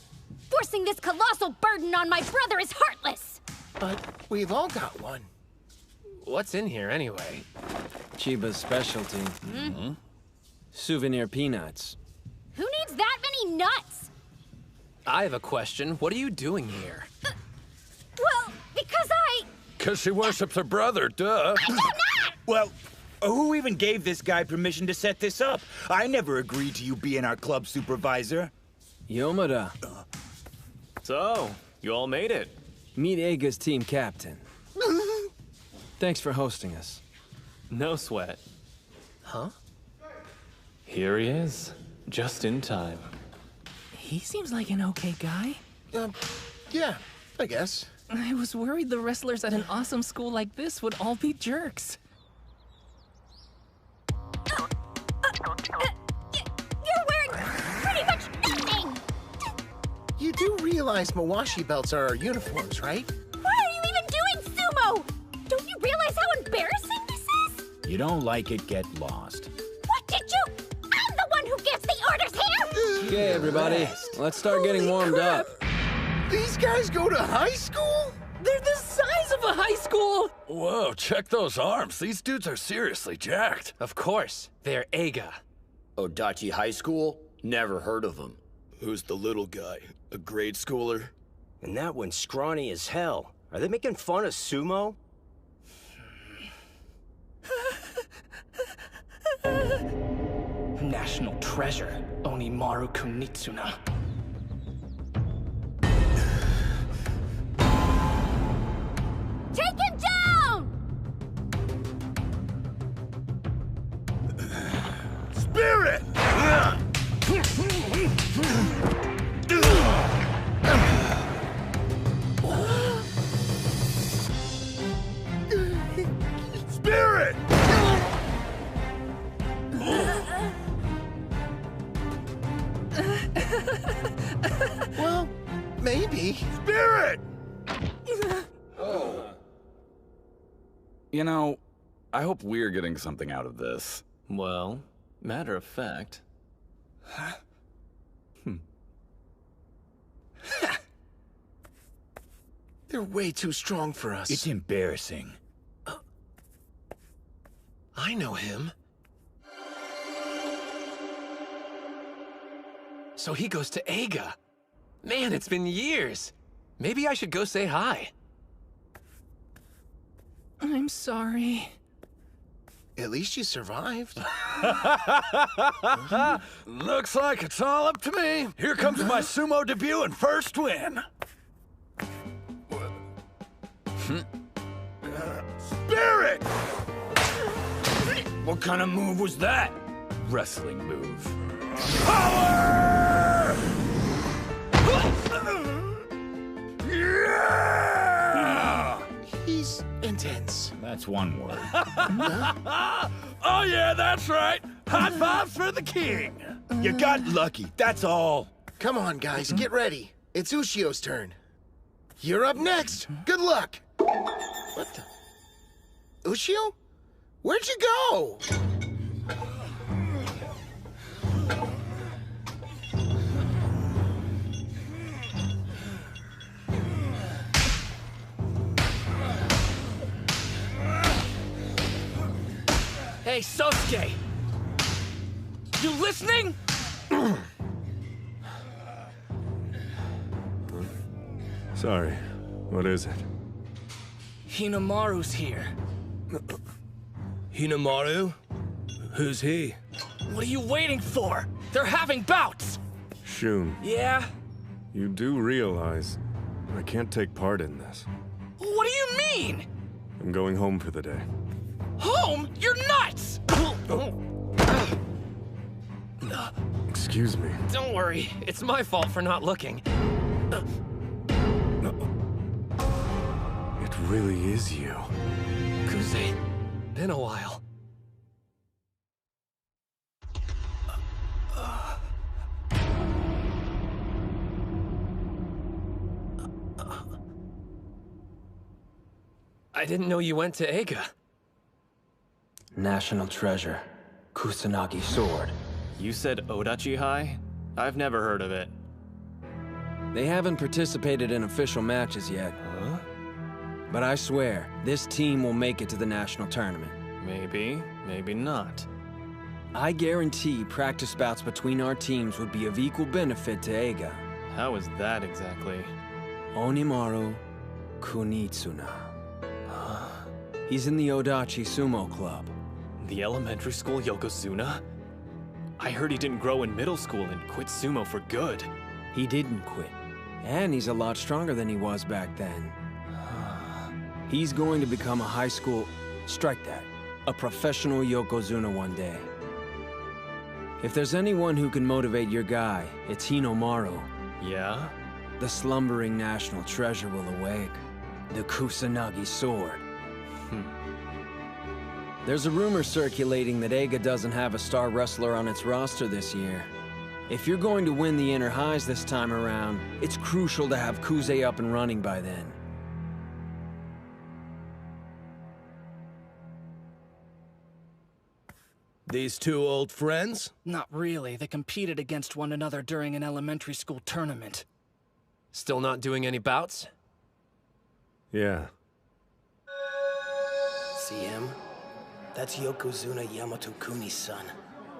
Forcing this colossal burden on my brother is heartless! But we've all got one. What's in here anyway? Chiba's specialty. Souvenir peanuts. Who needs that many nuts? I have a question. What are you doing here? Well, because she worships her brother, duh. Well, who even gave this guy permission to set this up? I never agreed to you being our club supervisor. Yomada. So, you all made it. Meet Eiga's team captain. Thanks for hosting us. No sweat. Huh? Here he is, just in time. He seems like an okay guy. Yeah, I guess. I was worried the wrestlers at an awesome school like this would all be jerks. You're wearing pretty much nothing! You do realize Mawashi belts are our uniforms, right? Why are you even doing sumo? Don't you realize how embarrassing this is? You don't like it, get lost. What did you? I'm the one who gives the orders here! Okay, everybody, let's start getting warmed up. These guys go to high school? They're the size of a high school! Whoa, check those arms. These dudes are seriously jacked. Of course, they're Eiga. Odachi High School? Never heard of them. Who's the little guy? A grade schooler? And that one's scrawny as hell. Are they making fun of sumo? National treasure, Onimaru Kunitsuna. Take him down! Spirit! Spirit! Well, maybe. Spirit! You know, I hope we're getting something out of this. Well, matter of fact. They're way too strong for us. It's embarrassing. I know him. So he goes to Eiga. Man, it's been years. Maybe I should go say hi. I'm sorry. At least you survived. Looks like it's all up to me. Here comes my sumo debut and first win. Spirit! What kind of move was that? Wrestling move. Power! Yeah! He's intense. That's one word. Oh yeah, that's right. High fives for the king. You got lucky, that's all. Come on, guys, get ready. It's Ushio's turn. You're up next. Good luck. What the? Ushio? Where'd you go? Hey, Sosuke! You listening? Sorry, what is it? Hinamaru's here. Hinamaru? Who's he? What are you waiting for? They're having bouts! Shun, Yeah? you do realize I can't take part in this. What do you mean? I'm going home for the day. Home? You're nuts! Excuse me. Don't worry, it's my fault for not looking. It really is you. Kuze, been a while. I didn't know you went to Eiga. National treasure. Kusanagi sword. You said Odachi High? I've never heard of it. They haven't participated in official matches yet. Huh? But I swear, this team will make it to the national tournament. Maybe, maybe not. I guarantee practice bouts between our teams would be of equal benefit to Eiga. How is that exactly? Onimaru Kunitsuna. He's in the Odachi Sumo Club. The elementary school Yokozuna? I heard he didn't grow in middle school and quit sumo for good. He didn't quit. And he's a lot stronger than he was back then. He's going to become a high school... strike that. A professional Yokozuna one day. If there's anyone who can motivate your guy, it's Hinomaru. Yeah? The slumbering national treasure will awake. The Kusanagi sword. There's a rumor circulating that Eiga doesn't have a star wrestler on its roster this year. If you're going to win the Inner Highs this time around, it's crucial to have Kuze up and running by then. These two old friends? Not really. They competed against one another during an elementary school tournament. Still not doing any bouts? Yeah. See him? That's Yokozuna Yamato Kuni's son.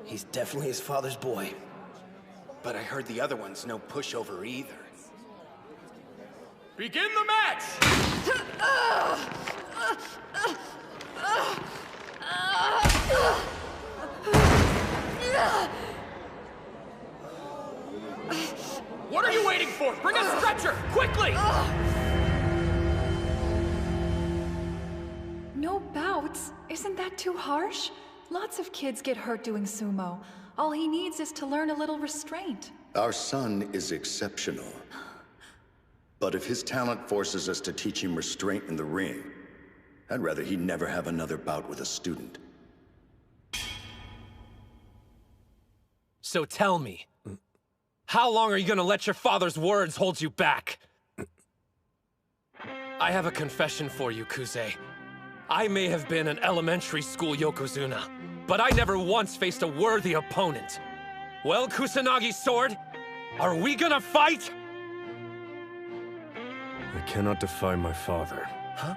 He's definitely his father's boy. But I heard the other one's no pushover either. Begin the match! What are you waiting for? Bring a stretcher, quickly! No bouts? Isn't that too harsh? Lots of kids get hurt doing sumo. All he needs is to learn a little restraint. Our son is exceptional. But if his talent forces us to teach him restraint in the ring, I'd rather he never have another bout with a student. So tell me, how long are you gonna let your father's words hold you back? I have a confession for you, Kuze. I may have been an elementary school Yokozuna, but I never once faced a worthy opponent. Well, Kusanagi Sword, are we gonna fight? I cannot defy my father. Huh?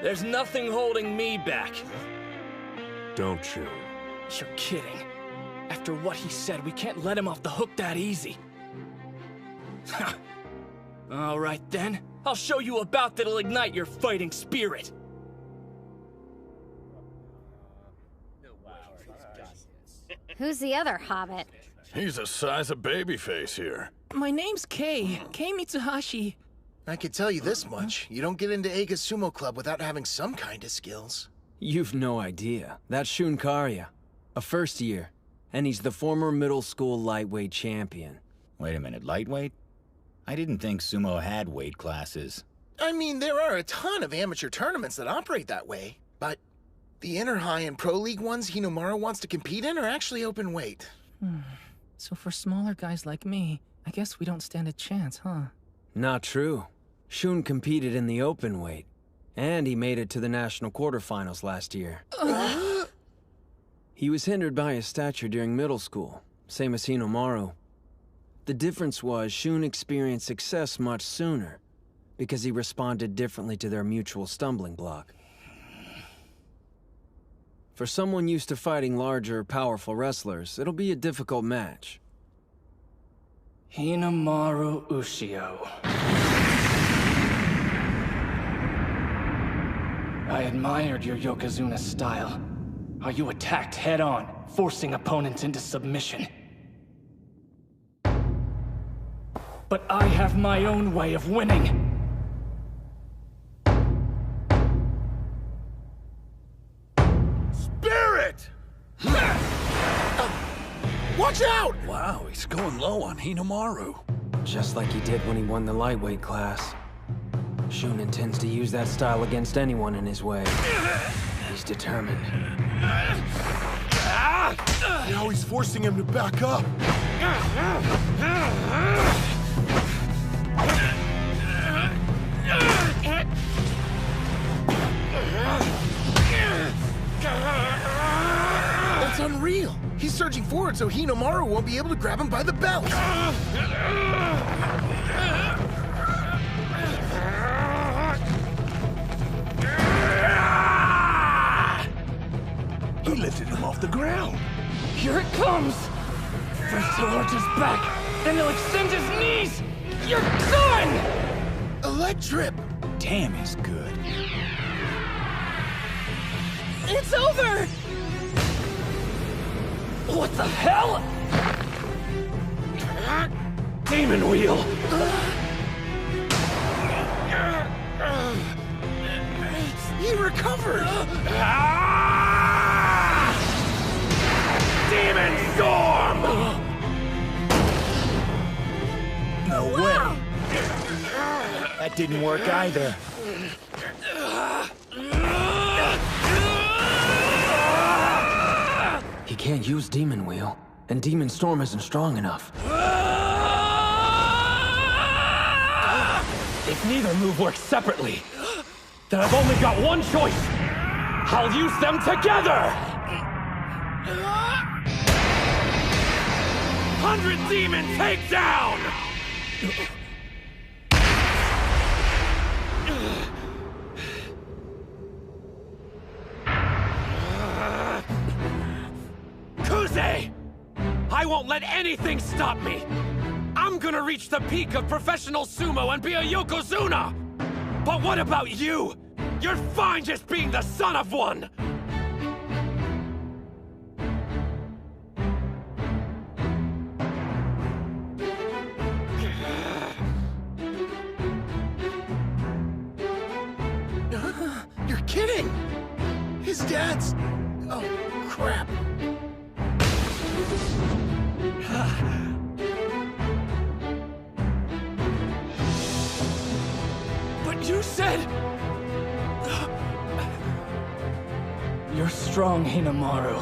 There's nothing holding me back. Don't you? You're kidding. After what he said, we can't let him off the hook that easy. All right then, I'll show you a bout that'll ignite your fighting spirit. Who's the other hobbit? He's the size of babyface here. My name's Kei Mitsuhashi. I could tell you this much. You don't get into Eiga's Sumo Club without having some kind of skills. You've no idea. That's Shun Karya, a first year, and he's the former middle school lightweight champion. Wait a minute, lightweight? I didn't think sumo had weight classes. I mean, there are a ton of amateur tournaments that operate that way, but the Inner High and Pro League ones Hinomaru wants to compete in are actually open weight. So for smaller guys like me, I guess we don't stand a chance, huh? Not true. Shun competed in the open weight, and he made it to the national quarterfinals last year. He was hindered by his stature during middle school, same as Hinomaru. The difference was Shun experienced success much sooner, because he responded differently to their mutual stumbling block. For someone used to fighting larger, powerful wrestlers, it'll be a difficult match. Hinomaru Ushio. I admired your Yokozuna style. How you attacked head-on, forcing opponents into submission. But I have my own way of winning. Spirit! Watch out! Wow, he's going low on Hinomaru. Just like he did when he won the lightweight class. Shun intends to use that style against anyone in his way. He's determined. Now he's forcing him to back up. That's unreal! He's surging forward so Hinomaru won't be able to grab him by the belt! He lifted him off the ground. Here it comes! First he'll arch his back, then he'll extend his knees! You're done! leg trip! Damn is good. It's over! What the hell? Demon Wheel! He recovered! Demon Storm! No way! That didn't work either. He can't use Demon Wheel, and Demon Storm isn't strong enough. If neither move works separately, then I've only got one choice. I'll use them together! 100 Demon Takedown! Kuze! I won't let anything stop me! I'm gonna reach the peak of professional sumo and be a Yokozuna! But what about you? You're fine just being the son of one! You're kidding! His dad's... Oh, crap. But you said... You're strong, Hinamaru.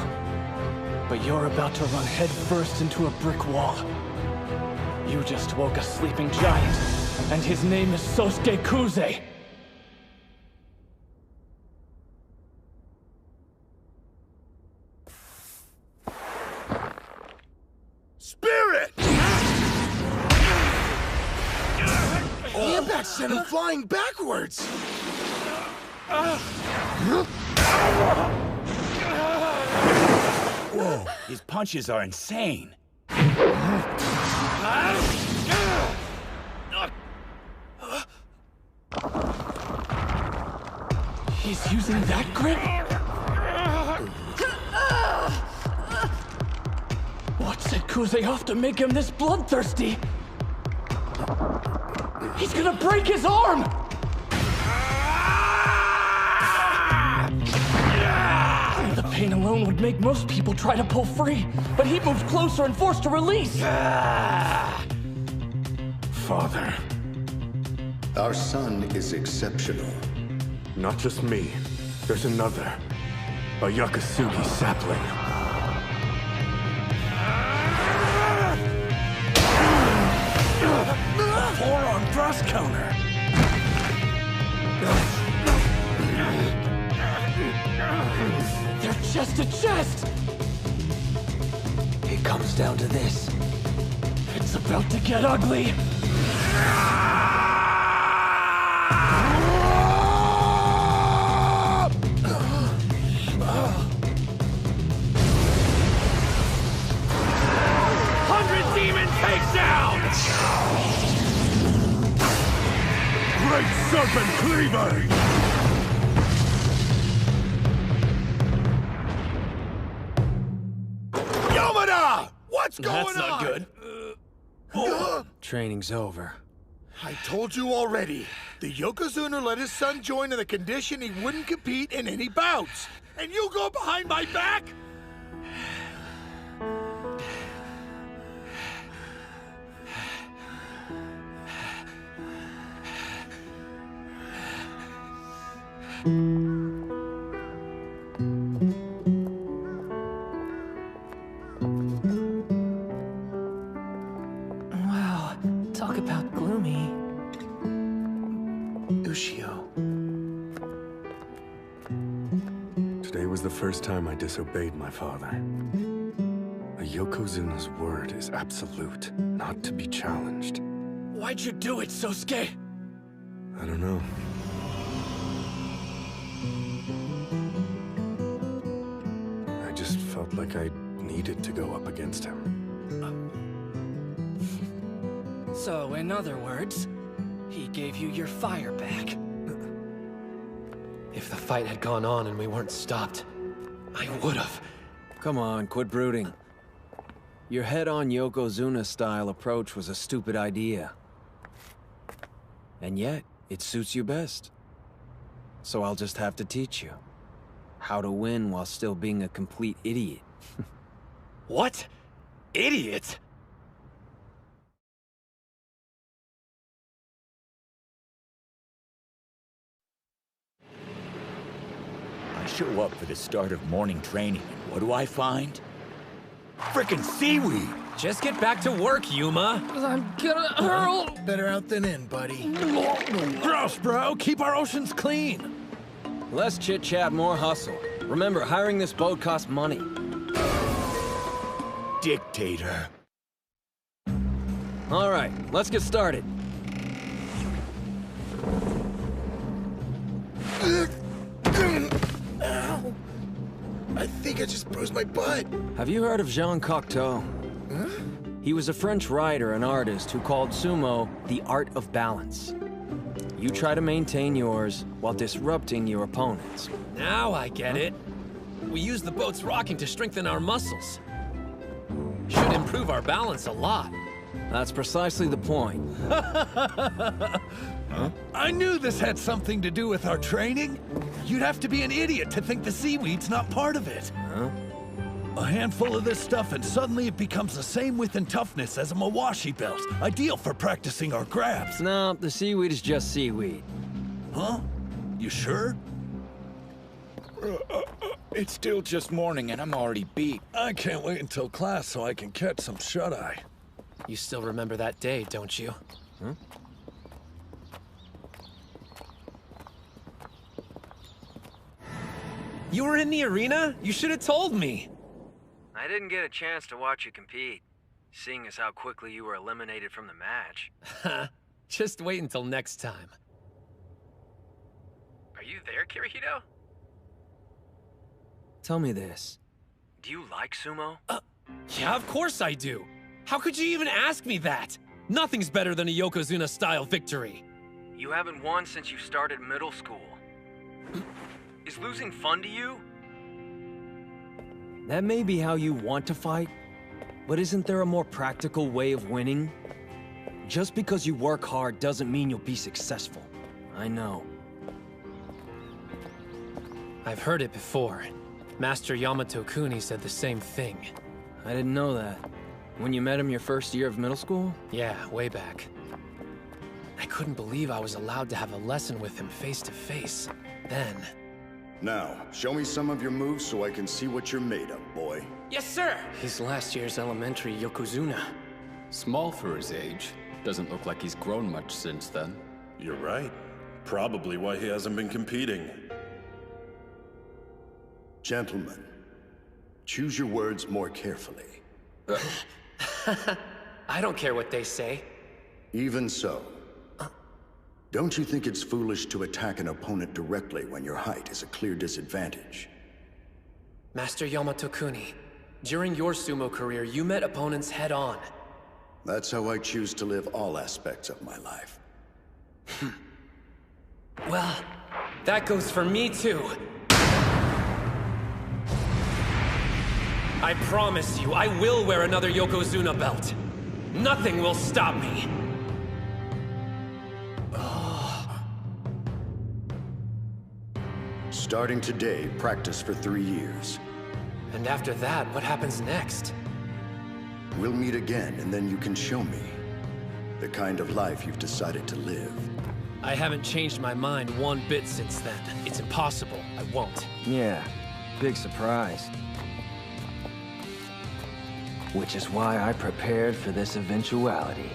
But you're about to run headfirst into a brick wall. You just woke a sleeping giant, and his name is Sosuke Kuze. Spirit! The impact sent him flying backwards! Whoa, his punches are insane. He's using that grip? What set Kuze off to make him this bloodthirsty? He's gonna break his arm! The pain alone would make most people try to pull free, but he moved closer and forced a release. Father. Our son is exceptional. Not just me. There's another. A Yakasugi sapling. Forearm thrust counter. They're chest to chest! It comes down to this. It's about to get ugly! Great Serpent Cleaver! Yamada! What's going on? That's not good. Training's over. I told you already. The Yokozuna let his son join on the condition he wouldn't compete in any bouts. And you go behind my back? Wow, talk about gloomy. Ushio. Today was the first time I disobeyed my father. A Yokozuna's word is absolute, not to be challenged. Why'd you do it, Sosuke? I don't know. I just felt like I needed to go up against him. So, in other words, He gave you your fire back. If the fight had gone on and we weren't stopped, I would've. Come on, quit brooding. Your head-on Yokozuna-style approach was a stupid idea. And yet, it suits you best. So I'll just have to teach you how to win while still being a complete idiot. What? Idiot? I show up for the start of morning training, and what do I find? Frickin' seaweed! Just get back to work, Yuma. I'm gonna hurl. Better out than in, buddy. Gross, bro. Keep our oceans clean. Less chit-chat, more hustle. Remember, hiring this boat costs money. Dictator. All right, let's get started. Ow! I think I just bruised my butt. Have you heard of Jean Cocteau? Huh? He was a French writer and artist who called sumo the art of balance. You try to maintain yours while disrupting your opponents. Now I get it. We use the boat's rocking to strengthen our muscles. Should improve our balance a lot. That's precisely the point. Huh? I knew this had something to do with our training. You'd have to be an idiot to think the seaweed's not part of it. Huh? A handful of this stuff and suddenly it becomes the same width and toughness as a Mawashi belt. Ideal for practicing our grabs. No, the seaweed is just seaweed. Huh? You sure? It's still just morning and I'm already beat. I can't wait until class so I can catch some shut-eye. You still remember that day, don't you? Huh? You were in the arena? You should have told me. I didn't get a chance to watch you compete, seeing as how quickly you were eliminated from the match. Just wait until next time. Are you there, Kirihito? Tell me this. Do you like sumo? Yeah, of course I do. How could you even ask me that? Nothing's better than a Yokozuna-style victory. You haven't won since you started middle school. Is losing fun to you? That may be how you want to fight, but isn't there a more practical way of winning? Just because you work hard doesn't mean you'll be successful. I know. I've heard it before. Master Yamato Kuni said the same thing. I didn't know that. When you met him your first year of middle school? Yeah, way back. I couldn't believe I was allowed to have a lesson with him face to face. Then... Now, show me some of your moves so I can see what you're made of, boy. Yes, sir! He's last year's elementary Yokozuna. Small for his age. Doesn't look like he's grown much since then. You're right. Probably why he hasn't been competing. Gentlemen, choose your words more carefully. I don't care what they say. Even so. Don't you think it's foolish to attack an opponent directly when your height is a clear disadvantage? Master Yamato Kuni, during your sumo career, you met opponents head-on. That's how I choose to live all aspects of my life. Well, that goes for me too. I promise you, I will wear another Yokozuna belt. Nothing will stop me. Starting today, practice for 3 years. And after that, what happens next? We'll meet again, and then you can show me the kind of life you've decided to live. I haven't changed my mind one bit since then. It's impossible. I won't. Yeah, big surprise. Which is why I prepared for this eventuality.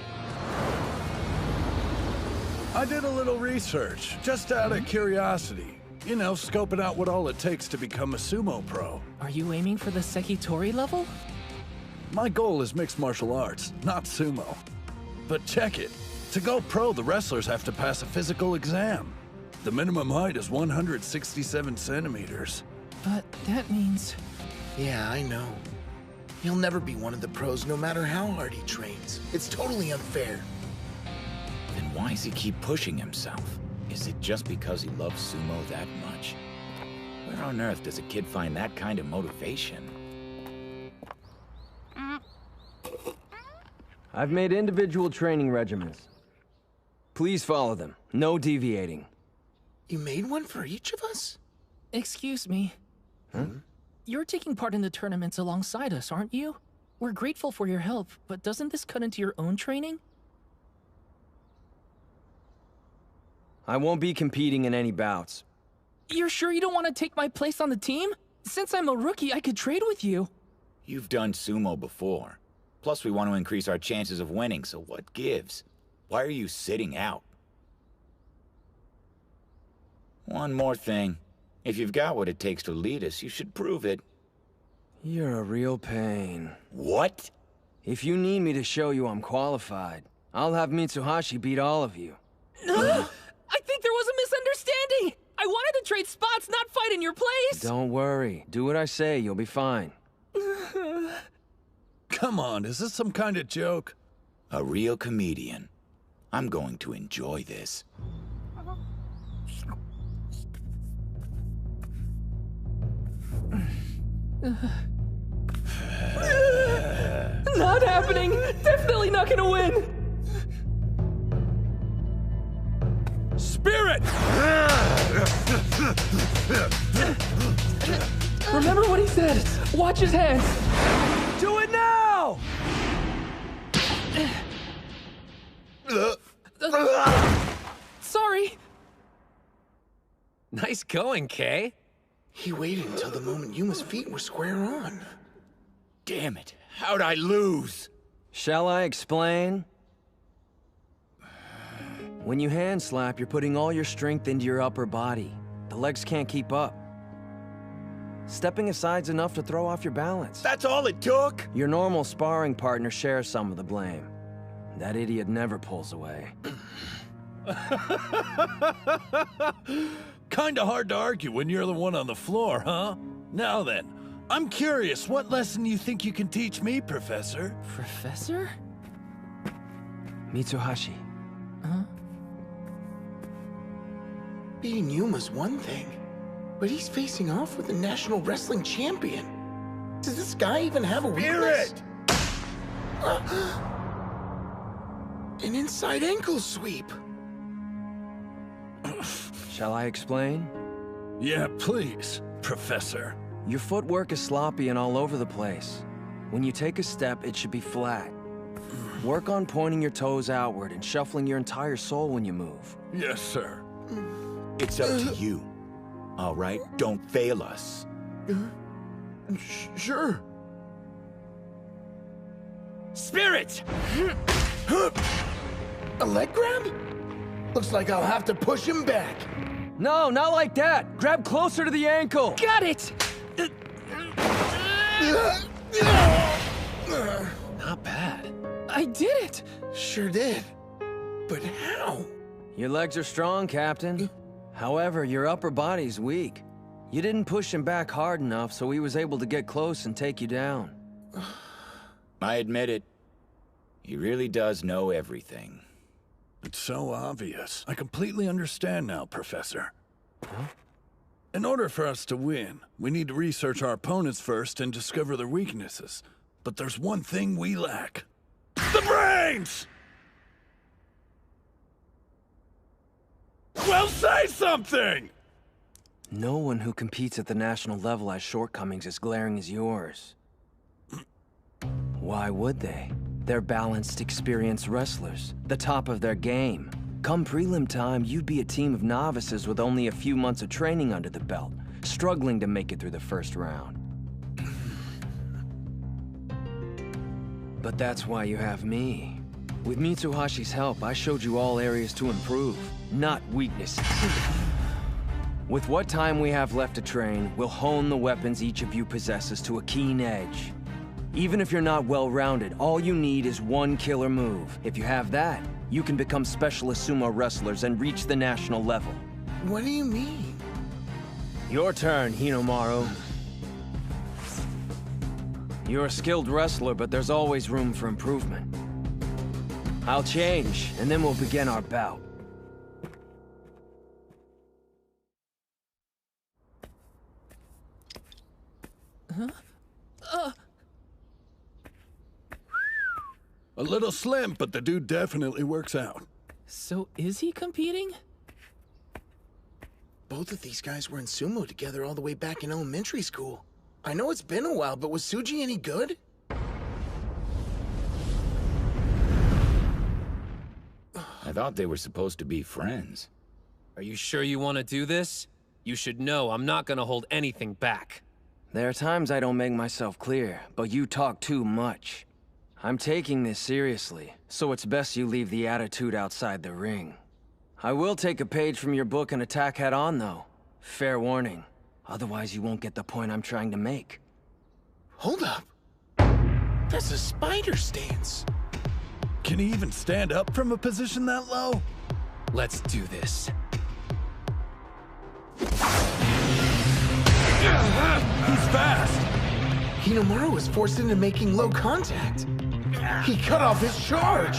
I did a little research, just out of curiosity. You know, scoping out what all it takes to become a sumo pro. Are you aiming for the Sekitori level? My goal is mixed martial arts, not sumo. But check it. To go pro, the wrestlers have to pass a physical exam. The minimum height is 167 centimeters. But that means... Yeah, I know. He'll never be one of the pros no matter how hard he trains. It's totally unfair. Then Why does he keep pushing himself? Is it just because he loves sumo that much? Where on earth does a kid find that kind of motivation? I've made individual training regimens. Please follow them. No deviating. You made one for each of us? Excuse me. You're taking part in the tournaments alongside us, aren't you? We're grateful for your help, but doesn't this cut into your own training? I won't be competing in any bouts. You're sure you don't want to take my place on the team? Since I'm a rookie, I could trade with you. You've done sumo before. Plus, we want to increase our chances of winning, so what gives? Why are you sitting out? One more thing. If you've got what it takes to lead us, you should prove it. You're a real pain. What? If you need me to show you I'm qualified, I'll have Mitsuhashi beat all of you. I think there was a misunderstanding! I wanted to trade spots, not fight in your place! Don't worry. Do what I say, you'll be fine. Come on, is this some kind of joke? A real comedian. I'm going to enjoy this. Not happening! Definitely not gonna win! Spirit! Remember what he said! Watch his hands! Do it now! Sorry. Nice going, Kay. He waited until the moment Yuma's feet were square on. Damn it. How'd I lose? Shall I explain? When you hand slap, you're putting all your strength into your upper body. The legs can't keep up. Stepping aside's enough to throw off your balance. That's all it took? Your normal sparring partner shares some of the blame. That idiot never pulls away. Kinda hard to argue when you're the one on the floor, huh? Now then, I'm curious, what lesson you think you can teach me, Professor? Professor? Mitsuhashi. Huh? Beating Yuma's one thing, but he's facing off with the National Wrestling Champion. Does this guy even have a weakness? An inside ankle sweep. Shall I explain? Yeah, please, Professor. Your footwork is sloppy and all over the place. When you take a step, it should be flat. Work on pointing your toes outward and shuffling your entire soul when you move. Yes, sir. It's up to you. All right, don't fail us. Sure. Spirit! A leg grab? Looks like I'll have to push him back. No, not like that. Grab closer to the ankle. Got it! Not bad. I did it! Sure did. But how? Your legs are strong, Captain. However, your upper body's weak. You didn't push him back hard enough, so he was able to get close and take you down. I admit it. He really does know everything. It's so obvious. I completely understand now, Professor. Huh? In order for us to win, we need to research our opponents first and discover their weaknesses. But there's one thing we lack. The brains! Well, say something! No one who competes at the national level has shortcomings as glaring as yours. Why would they? They're balanced, experienced wrestlers, the top of their game. Come prelim time, you'd be a team of novices with only a few months of training under the belt, struggling to make it through the first round. But that's why you have me. With Mitsuhashi's help, I showed you all areas to improve, not weaknesses. With what time we have left to train, we'll hone the weapons each of you possesses to a keen edge. Even if you're not well-rounded, all you need is one killer move. If you have that, you can become specialist sumo wrestlers and reach the national level. What do you mean? Your turn, Hinomaru. You're a skilled wrestler, but there's always room for improvement. I'll change, and then we'll begin our bout. Huh? A little slim, but the dude definitely works out. So is he competing? Both of these guys were in sumo together all the way back in elementary school. I know it's been a while, but was Suji any good? I thought they were supposed to be friends. Are you sure you want to do this? You should know I'm not gonna hold anything back. There are times I don't make myself clear, but you talk too much. I'm taking this seriously, so it's best you leave the attitude outside the ring. I will take a page from your book and attack head-on, though. Fair warning. Otherwise, you won't get the point I'm trying to make. Hold up. That's a spider stance. Can he even stand up from a position that low? Let's do this. He's fast! Hinomaru was forced into making low contact. He cut off his charge!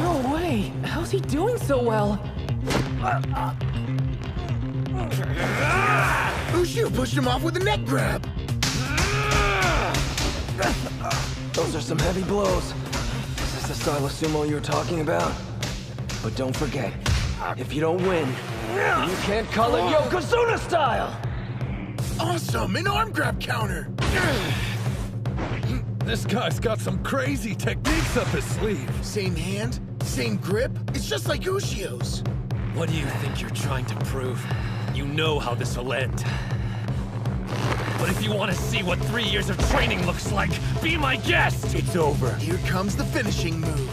No way! How's he doing so well? Ushio pushed him off with a neck grab! Those are some heavy blows. Is this the style of sumo you were talking about? But don't forget, if you don't win, you can't call it Yokozuna style! Awesome! An arm grab counter! This guy's got some crazy techniques up his sleeve. Same hand, same grip. It's just like Ushio's. What do you think you're trying to prove? You know how this will end. But if you want to see what 3 years of training looks like, be my guest! It's over. Here comes the finishing move.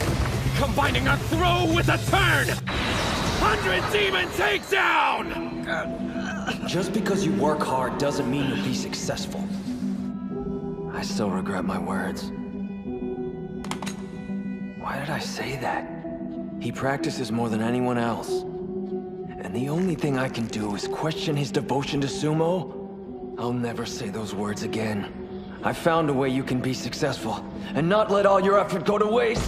Combining a throw with a turn! 100 Demon Takedown! Just because you work hard doesn't mean you'll be successful. I still regret my words. Why did I say that? He practices more than anyone else. And the only thing I can do is question his devotion to sumo. I'll never say those words again. I found a way you can be successful, and not let all your effort go to waste.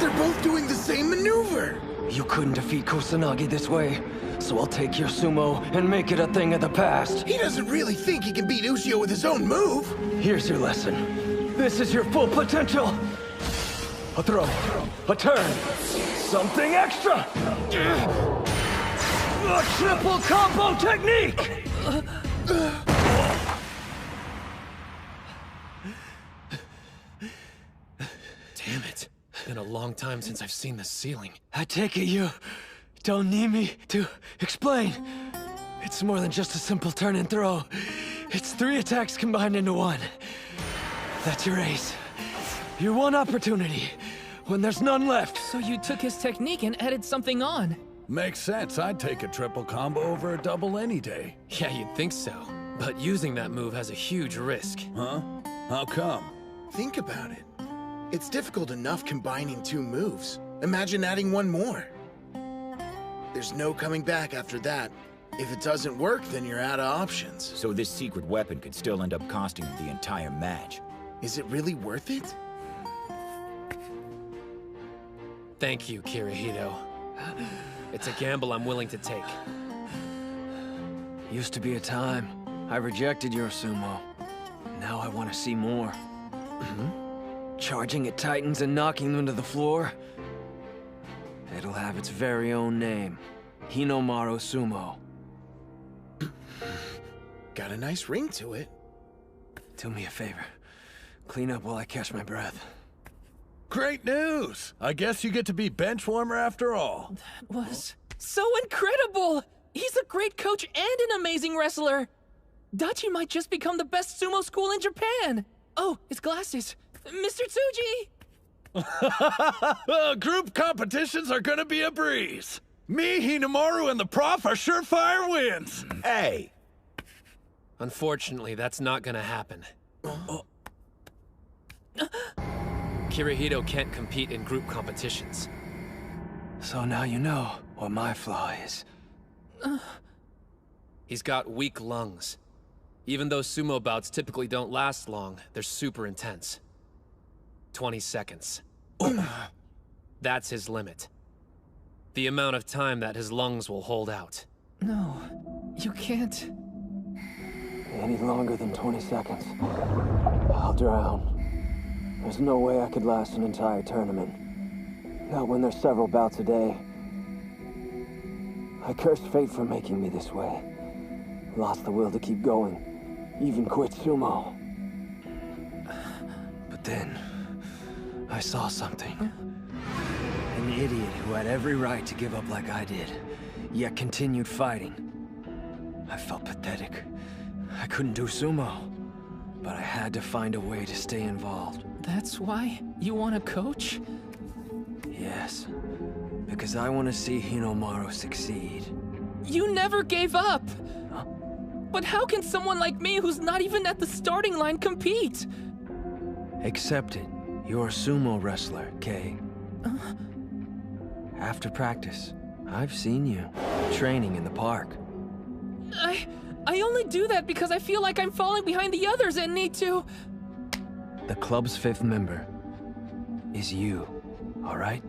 They're both doing the same maneuver! You couldn't defeat Kusanagi this way, so I'll take your sumo and make it a thing of the past. He doesn't really think he can beat Ushio with his own move! Here's your lesson. This is your full potential. A throw, a turn, something extra! A triple combo technique! Damn it. Been a long time since I've seen the ceiling. I take it you don't need me to explain. It's more than just a simple turn and throw. It's 3 attacks combined into one. That's your ace. Your one opportunity, when there's none left. So you took his technique and added something on. Makes sense. I'd take a triple combo over a double any day. Yeah, you'd think so. But using that move has a huge risk. Huh? How come? Think about it. It's difficult enough combining 2 moves. Imagine adding 1 more. There's no coming back after that. If it doesn't work, then you're out of options. So this secret weapon could still end up costing him the entire match. Is it really worth it? Thank you, Kirihito. It's a gamble I'm willing to take. Used to be a time I rejected your sumo. Now I want to see more. Charging at Titans and knocking them to the floor. It'll have its very own name. Hinomaru Sumo. Got a nice ring to it. Do me a favor. Clean up while I catch my breath. Great news! I guess you get to be bench warmer after all. That was so incredible! He's a great coach and an amazing wrestler! Dachi might just become the best sumo school in Japan! Oh, his glasses! Mr. Tsuji! Group competitions are gonna be a breeze. Me, Hinomaru, and the prof are surefire wins. Hey! Unfortunately, that's not gonna happen. Kirihito can't compete in group competitions. So now you know what my flaw is. He's got weak lungs. Even though sumo bouts typically don't last long, they're super intense. 20 seconds. That's his limit. The amount of time that his lungs will hold out. No, you can't. Any longer than 20 seconds, I'll drown. There's no way I could last an entire tournament. Not when there's several bouts a day. I cursed fate for making me this way. Lost the will to keep going. Even quit sumo. But then, I saw something. An idiot who had every right to give up like I did, yet continued fighting. I felt pathetic. I couldn't do sumo, but I had to find a way to stay involved. That's why you want to coach? Yes, because I want to see Hinomaru succeed. You never gave up! Huh? But how can someone like me who's not even at the starting line compete? Accept it. You're a sumo wrestler, Kay. After practice, I've seen you training in the park. I only do that because I feel like I'm falling behind the others and need to... The club's 5th member is you, all right?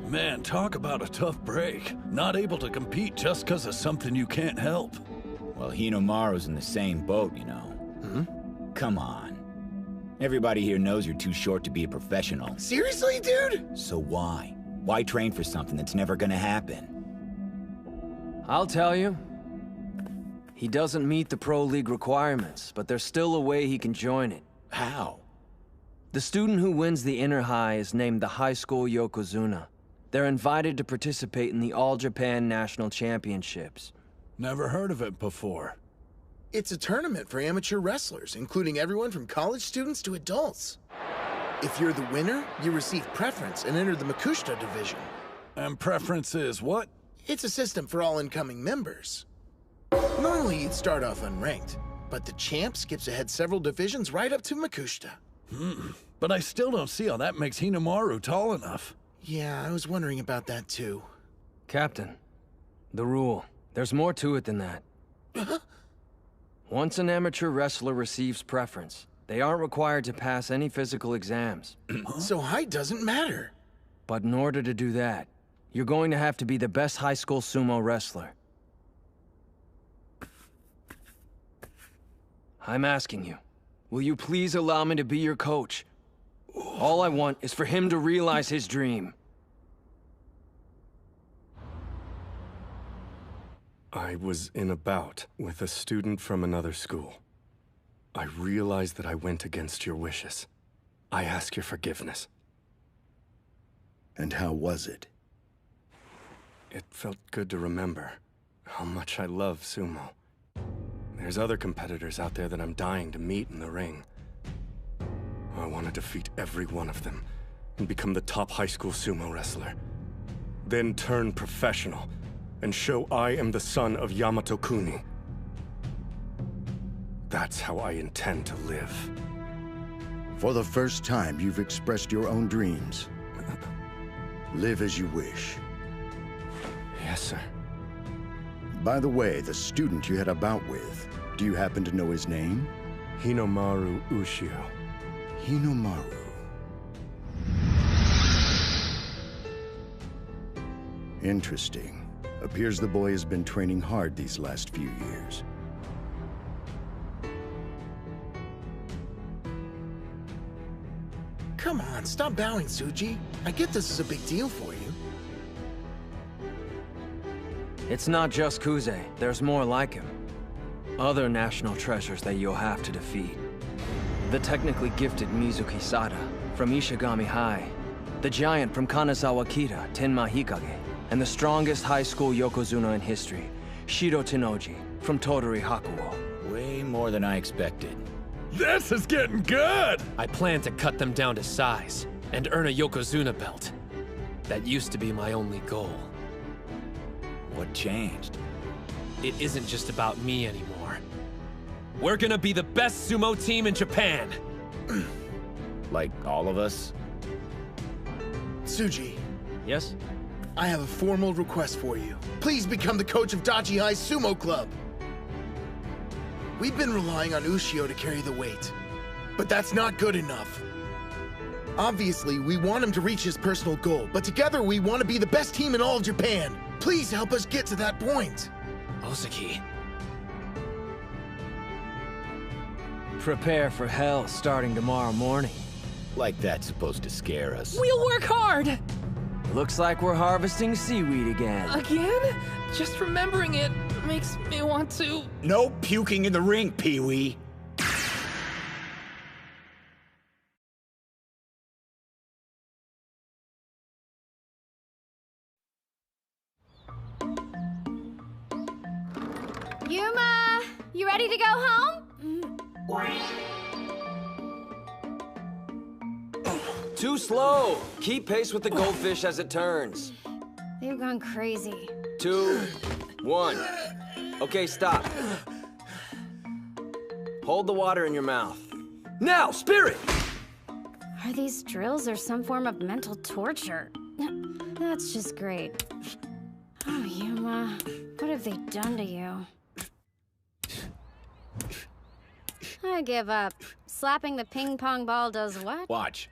Man, talk about a tough break. Not able to compete just because of something you can't help. Well, Hinomaru's in the same boat, you know. Come on. Everybody here knows you're too short to be a professional. Seriously, dude? So why? Why train for something that's never gonna happen? I'll tell you. He doesn't meet the Pro League requirements, but there's still a way he can join it. How? The student who wins the Inner High is named the High School Yokozuna. They're invited to participate in the All Japan National Championships. Never heard of it before. It's a tournament for amateur wrestlers, including everyone from college students to adults. If you're the winner, you receive preference and enter the Makushita division. And preference is what? It's a system for all incoming members. Normally, you'd start off unranked, but the champ skips ahead several divisions right up to Makushita. But I still don't see how that makes Hinomaru tall enough. Yeah, I was wondering about that too. Captain, the rule. There's more to it than that. Once an amateur wrestler receives preference, they aren't required to pass any physical exams. So height doesn't matter. But in order to do that, you're going to have to be the best high school sumo wrestler. I'm asking you, will you please allow me to be your coach? All I want is for him to realize his dream. I was in a bout with a student from another school. I realize that I went against your wishes. I ask your forgiveness. And how was it? It felt good to remember how much I love sumo. There's other competitors out there that I'm dying to meet in the ring. I want to defeat every one of them and become the top high school sumo wrestler. Then turn professional and show I am the son of Yamato Kuni. That's how I intend to live. For the first time, you've expressed your own dreams. Live as you wish. Yes, sir. By the way, the student you had a bout with, do you happen to know his name? Hinomaru Ushio. Hinomaru. Interesting. Appears the boy has been training hard these last few years. Come on, stop bowing, Tsuji. I get this is a big deal for you. It's not just Kuze. There's more like him. Other national treasures that you'll have to defeat. The technically gifted Mizuki Sada from Ishigami High. The giant from Kanazawa Kita, Tenma Hikage. And the strongest high school Yokozuna in history, Shiro Tennoji from Tottori Hakuo. Way more than I expected. This is getting good! I plan to cut them down to size and earn a Yokozuna belt. That used to be my only goal. What changed? It isn't just about me anymore. We're gonna be the best sumo team in Japan! Like all of us? Tsuji. Yes? I have a formal request for you. Please become the coach of Dachi High Sumo Club. We've been relying on Ushio to carry the weight, but that's not good enough. Obviously, we want him to reach his personal goal, but together we want to be the best team in all of Japan. Please help us get to that point. Ozaki. Prepare for hell starting tomorrow morning. Like that's supposed to scare us. We'll work hard! Looks like we're harvesting seaweed again. Again? Just remembering it makes me want to... No puking in the ring, Pee-wee. Yuma, you ready to go home? Too slow! Keep pace with the goldfish as it turns. They've gone crazy. 2, 1. Okay, stop. Hold the water in your mouth. Now, Spirit! Are these drills or some form of mental torture? That's just great. Oh, Yuma, what have they done to you? I give up. Slapping the ping pong ball does what? Watch.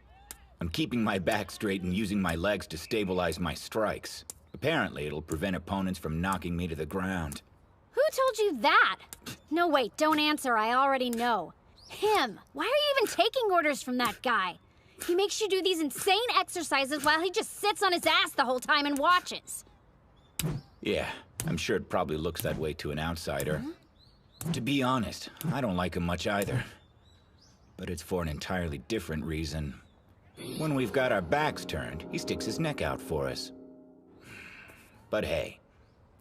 I'm keeping my back straight and using my legs to stabilize my strikes. Apparently, it'll prevent opponents from knocking me to the ground. Who told you that? No, wait, don't answer. I already know. Him. Why are you even taking orders from that guy? He makes you do these insane exercises while he just sits on his ass the whole time and watches. Yeah, I'm sure it probably looks that way to an outsider. To be honest, I don't like him much either. But it's for an entirely different reason. When we've got our backs turned, he sticks his neck out for us. But hey,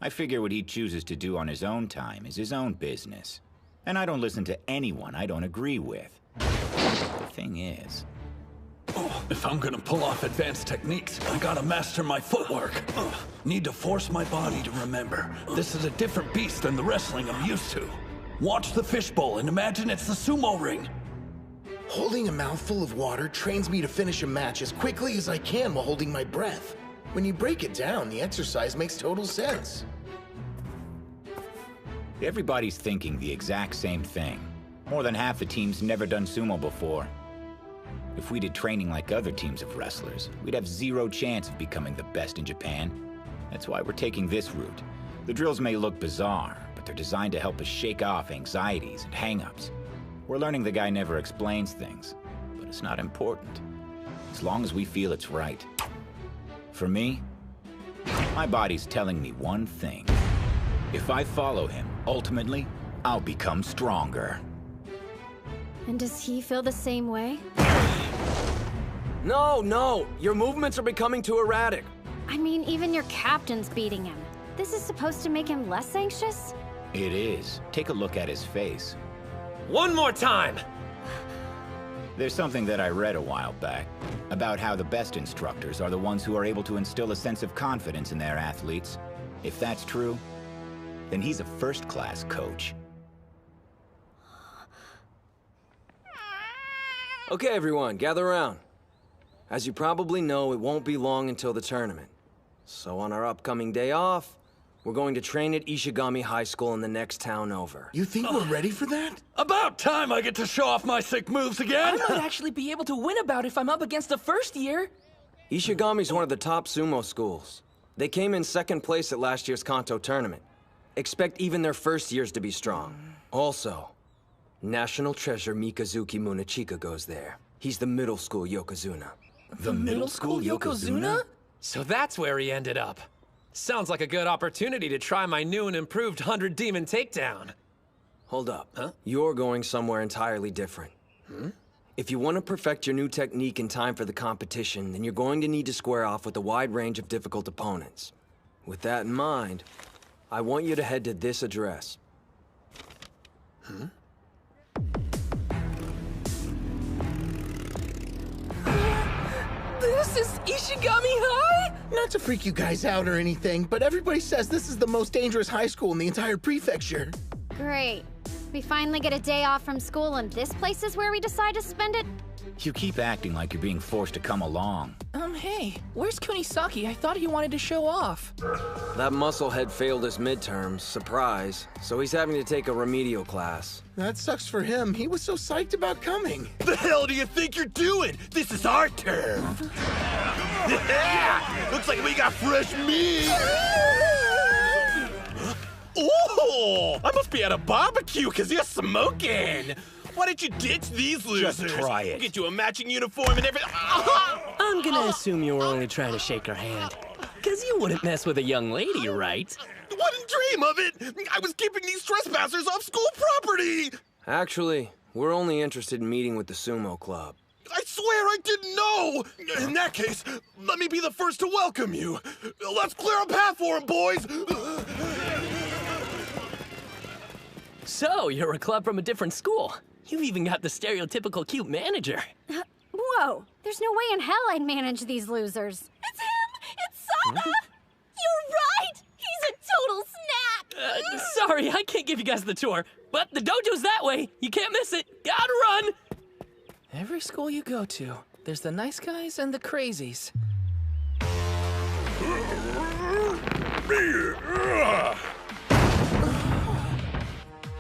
I figure what he chooses to do on his own time is his own business. And I don't listen to anyone I don't agree with. The thing is... If I'm gonna pull off advanced techniques, I gotta master my footwork. Need to force my body to remember. This is a different beast than the wrestling I'm used to. Watch the fishbowl and imagine it's the sumo ring. Holding a mouthful of water trains me to finish a match as quickly as I can while holding my breath. When you break it down, the exercise makes total sense. Everybody's thinking the exact same thing. More than half the team's never done sumo before. If we did training like other teams of wrestlers, we'd have zero chance of becoming the best in Japan. That's why we're taking this route. The drills may look bizarre, but they're designed to help us shake off anxieties and hang-ups. We're learning the guy never explains things, but it's not important, as long as we feel it's right. For me, my body's telling me one thing. If I follow him, ultimately, I'll become stronger. And does he feel the same way? No! Your movements are becoming too erratic. I mean, even your captain's beating him. This is supposed to make him less anxious? It is. Take a look at his face. One more time! There's something that I read a while back about how the best instructors are the ones who are able to instill a sense of confidence in their athletes. If that's true, then he's a first-class coach. Okay, everyone, gather around. As you probably know, it won't be long until the tournament. So on our upcoming day off, we're going to train at Ishigami High School in the next town over. You think we're ready for that? About time I get to show off my sick moves again! I might actually be able to win a bout if I'm up against the first year. Ishigami's one of the top sumo schools. They came in second place at last year's Kanto tournament. Expect even their first years to be strong. Also, National Treasure Mikazuki Munechika goes there. He's the middle school Yokozuna. The middle school Yokozuna? So that's where he ended up. Sounds like a good opportunity to try my new and improved 100 Demon Takedown. Hold up. Huh? You're going somewhere entirely different. If you want to perfect your new technique in time for the competition, then you're going to need to square off with a wide range of difficult opponents. With that in mind, I want you to head to this address. This is Ishigami High? Not to freak you guys out or anything, but everybody says this is the most dangerous high school in the entire prefecture. Great. We finally get a day off from school and this place is where we decide to spend it? You keep acting like you're being forced to come along. Hey, where's Kunisaki? I thought he wanted to show off. That musclehead failed his midterms, surprise, so he's having to take a remedial class. That sucks for him. He was so psyched about coming. The hell do you think you're doing? This is our turf. Yeah! Looks like we got fresh meat. Oh! I must be at a barbecue because you're smoking. Why don't you ditch these losers? Just try it. Get you a matching uniform and everything. I'm gonna assume you were only trying to shake her hand. Because you wouldn't mess with a young lady, right? Wouldn't dream of it! I was keeping these trespassers off school property! Actually, we're only interested in meeting with the sumo club. I swear I didn't know! In that case, let me be the first to welcome you. Let's clear a path for him, boys! So, you're a club from a different school. You've even got the stereotypical cute manager. Whoa, there's no way in hell I'd manage these losers. It's him! It's Sana! You're right! He's a total snack! Sorry, I can't give you guys the tour, but the dojo's that way. You can't miss it. Gotta run! Every school you go to, there's the nice guys and the crazies.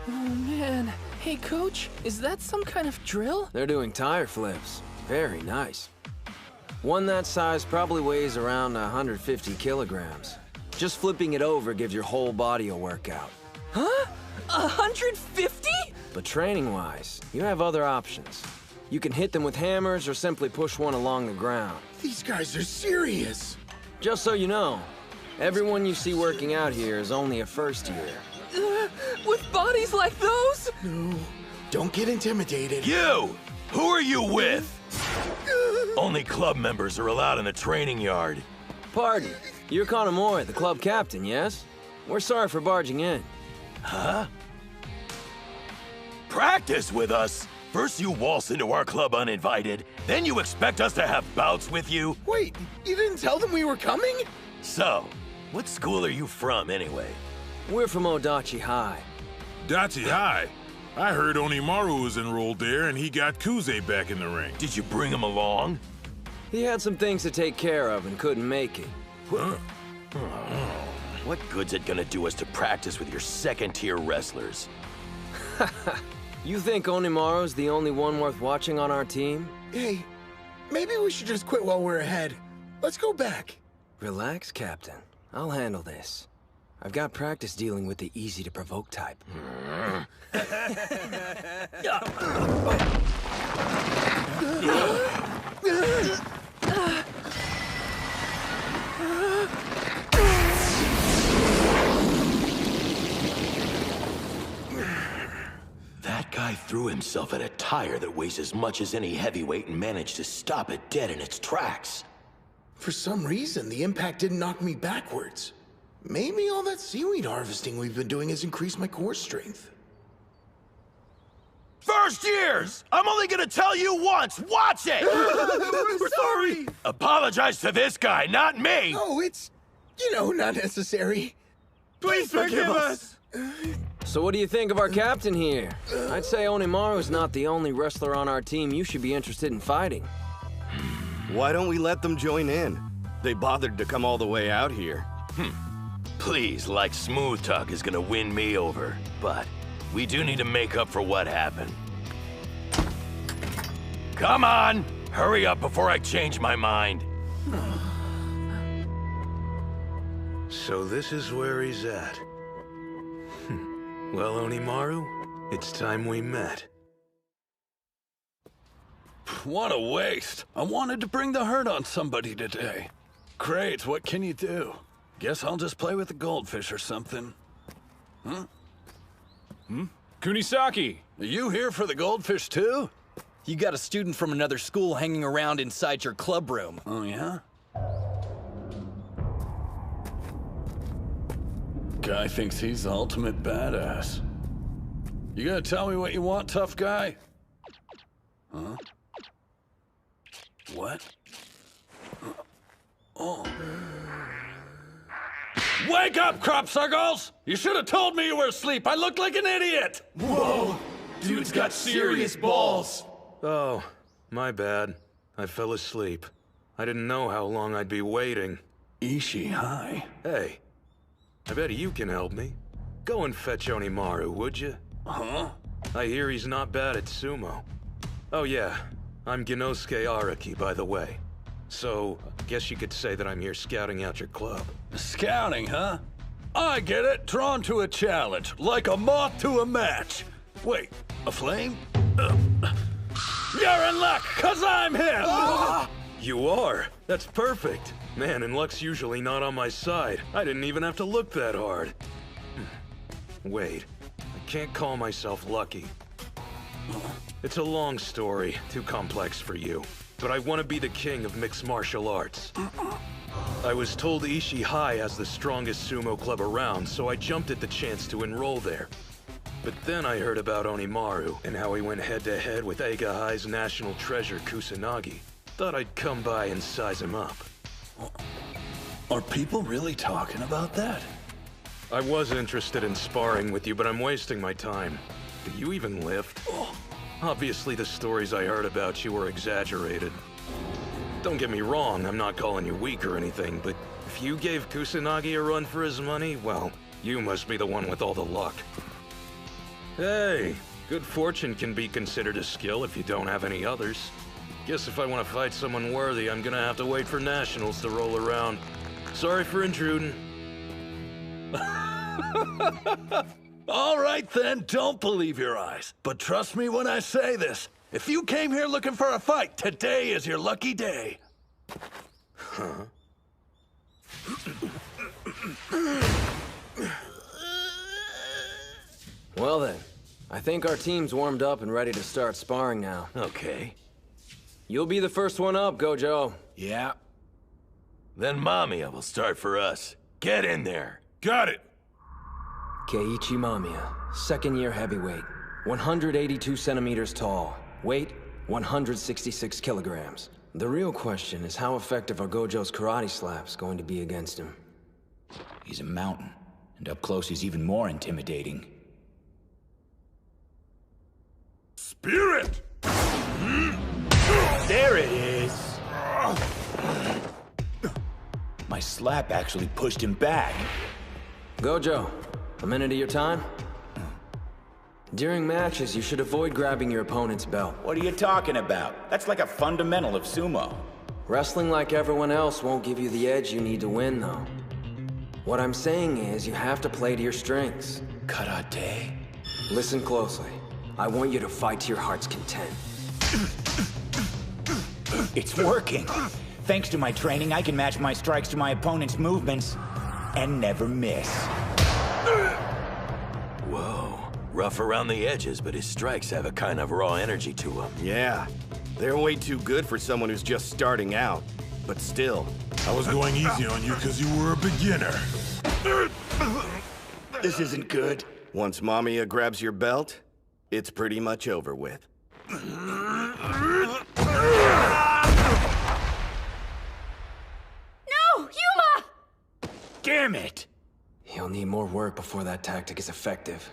Oh, man. Hey, Coach, is that some kind of drill? They're doing tire flips. Very nice. One that size probably weighs around 150 kilograms. Just flipping it over gives your whole body a workout. Huh? 150? But training-wise, you have other options. You can hit them with hammers or simply push one along the ground. These guys are serious. Just so you know, everyone you see working out here is only a first year. With bodies like those? No, don't get intimidated. You! Who are you with? Only club members are allowed in the training yard. Pardon, you're Kanamori, the club captain, yes? We're sorry for barging in. Huh? Practice with us? First you waltz into our club uninvited, then you expect us to have bouts with you? Wait, you didn't tell them we were coming? So, what school are you from anyway? We're from Odachi High. Dachi High? I heard Onimaru was enrolled there and he got Kuze back in the ring. Did you bring him along? He had some things to take care of and couldn't make it. Huh? What good's it gonna do us to practice with your second-tier wrestlers? You think Onimaru's the only one worth watching on our team? Hey, maybe we should just quit while we're ahead. Let's go back. Relax, Captain. I'll handle this. I've got practice dealing with the easy-to-provoke type. That guy threw himself at a tire that weighs as much as any heavyweight and managed to stop it dead in its tracks. For some reason, the impact didn't knock me backwards. Maybe all that seaweed harvesting we've been doing has increased my core strength. First years! I'm only gonna tell you once! Watch it! We're sorry! Apologize to this guy, not me! No, it's, not necessary. Please forgive us! So what do you think of our captain here? I'd say Onimaru's not the only wrestler on our team you should be interested in fighting. Why don't we let them join in? They bothered to come all the way out here. Please, like Smooth Talk is gonna win me over, but we do need to make up for what happened. Come on! Hurry up before I change my mind. So this is where he's at. Well, Onimaru, it's time we met. What a waste. I wanted to bring the hurt on somebody today. Great, what can you do? Guess I'll just play with the goldfish or something. Huh? Kunisaki! Are you here for the goldfish too? You got a student from another school hanging around inside your club room. Oh, yeah? Guy thinks he's the ultimate badass. You gonna tell me what you want, tough guy? Huh? What? Oh. Wake up, crop circles! You should have told me you were asleep. I looked like an idiot! Whoa! Dude's got serious balls. Oh, my bad. I fell asleep. I didn't know how long I'd be waiting. Ishii, hi. Hey, I bet you can help me. Go and fetch Onimaru, would you? Huh? I hear he's not bad at sumo. Oh yeah, I'm Genosuke Araki, by the way. So, I guess you could say that I'm here scouting out your club. Scouting, huh? I get it. Drawn to a challenge, like a moth to a match. Wait, a flame? You're in luck, 'cause I'm him! You are? That's perfect. Man, and luck's usually not on my side. I didn't even have to look that hard. Wait, I can't call myself lucky. It's a long story, too complex for you. But I want to be the king of mixed martial arts. I was told Ishii High has the strongest sumo club around, so I jumped at the chance to enroll there. But then I heard about Onimaru, and how he went head-to-head with Eiga High's national treasure, Kusanagi. Thought I'd come by and size him up. Are people really talking about that? I was interested in sparring with you, but I'm wasting my time. Do you even lift? Obviously the stories I heard about you were exaggerated. Don't get me wrong, I'm not calling you weak or anything, but if you gave Kusanagi a run for his money, well, you must be the one with all the luck. Hey, good fortune can be considered a skill if you don't have any others. Guess if I want to fight someone worthy, I'm gonna have to wait for nationals to roll around. Sorry for intruding. All right then, don't believe your eyes. But trust me when I say this. If you came here looking for a fight, today is your lucky day. Huh? Well then, I think our team's warmed up and ready to start sparring now. Okay. You'll be the first one up, Gojo. Yeah. Then Mamiya will start for us. Get in there. Got it. Keiichi Mamiya, second-year heavyweight, 182 centimeters tall, weight 166 kilograms. The real question is how effective are Gojo's karate slaps going to be against him? He's a mountain, and up close he's even more intimidating. Spirit! There it is! My slap actually pushed him back. Gojo, a minute of your time? During matches, you should avoid grabbing your opponent's belt. What are you talking about? That's like a fundamental of sumo. Wrestling like everyone else won't give you the edge you need to win, though. What I'm saying is, you have to play to your strengths. Karate? Listen closely. I want you to fight to your heart's content. It's working. Thanks to my training, I can match my strikes to my opponent's movements and never miss. Whoa. Rough around the edges, but his strikes have a kind of raw energy to them. Yeah. They're way too good for someone who's just starting out. But still. I was going easy on you because you were a beginner. This isn't good. Once Mamiya grabs your belt, it's pretty much over with. No! Yuma! Damn it! He'll need more work before that tactic is effective.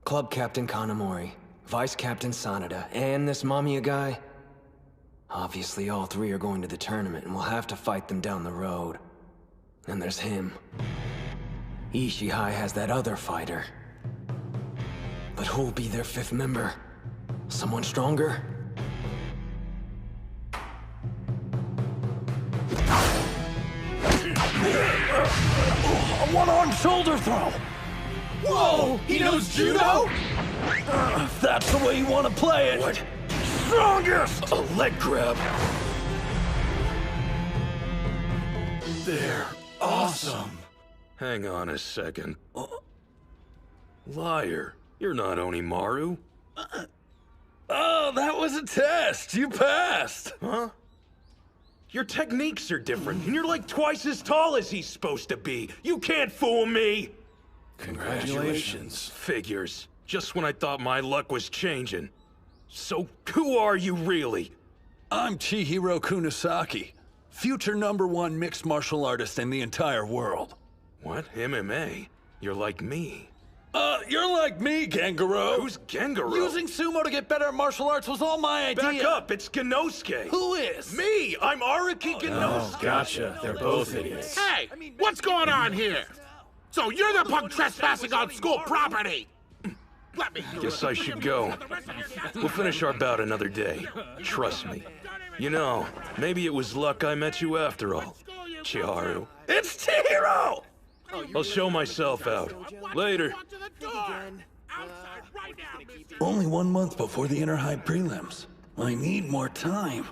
Club Captain Kanamori, Vice Captain Sanada, and this Mamiya guy. Obviously, all three are going to the tournament, and we'll have to fight them down the road. And there's him. Ishii High has that other fighter. But who'll be their fifth member? Someone stronger? A one-arm shoulder throw! Whoa! He knows judo? If that's the way you want to play it. What? Strongest! A leg grab. They're awesome. Hang on a second. Liar. You're not Onimaru. Oh, that was a test. You passed. Huh? Your techniques are different, and you're like twice as tall as he's supposed to be. You can't fool me! Congratulations. Figures. Just when I thought my luck was changing. So, who are you really? I'm Chihiro Kunisaki, future #1 mixed martial artist in the entire world. What? MMA? You're like me. You're like me, Gengaro. Who's Gengaro? Using sumo to get better at martial arts was all my idea. Back up, it's Genosuke. Who is? Me! I'm Araki Genosuke. Oh, gotcha. They're both idiots. Hey, what's going on here? So you're the punk trespassing on school property! Let me... Guess I should go. We'll finish our bout another day. Trust me. You know, maybe it was luck I met you after all, Chiharu. It's Chihiro! I'll show myself out. Later. Only 1 month before the Inter-High prelims. I need more time.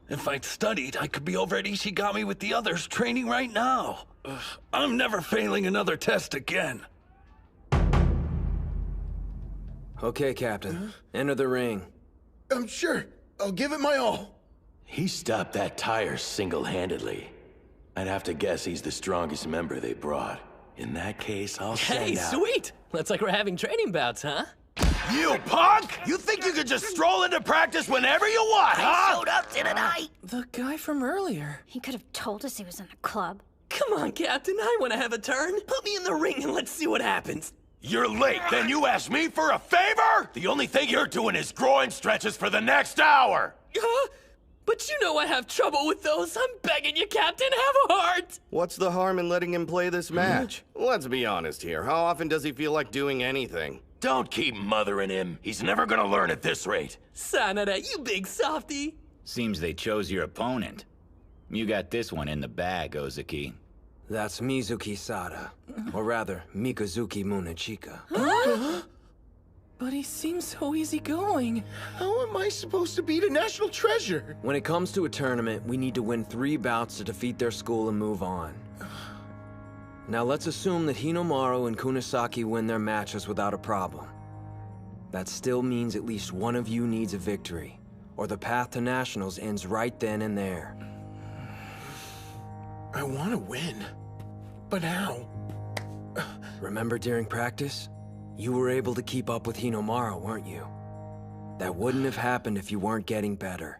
If I'd studied, I could be over at Ishigami with the others training right now. I'm never failing another test again. Okay, Captain. Enter the ring. I'm sure. I'll give it my all. He stopped that tire single-handedly. I'd have to guess he's the strongest member they brought. In that case, I'll Hey, send out... sweet! Looks like we're having training bouts, huh? You punk! You think you could just stroll into practice whenever you want, huh? I showed up tonight. The guy from earlier. He could have told us he was in the club. Come on, Captain, I want to have a turn. Put me in the ring and let's see what happens. You're late, then you ask me for a favor? The only thing you're doing is groin stretches for the next hour! But you know I have trouble with those. I'm begging you, Captain, have a heart! What's the harm in letting him play this match? Let's be honest here. How often does he feel like doing anything? Don't keep mothering him. He's never gonna learn at this rate. Sanada, you big softy. Seems they chose your opponent. You got this one in the bag, Ozaki. That's Mizuki Sada. Or rather, Mikazuki Munechika. But he seems so easygoing. How am I supposed to beat a national treasure? When it comes to a tournament, we need to win 3 bouts to defeat their school and move on. Now let's assume that Hinomaru and Kunisaki win their matches without a problem. That still means at least one of you needs a victory, or the path to nationals ends right then and there. I want to win, but how? Remember during practice? You were able to keep up with Hinomaru, weren't you? That wouldn't have happened if you weren't getting better.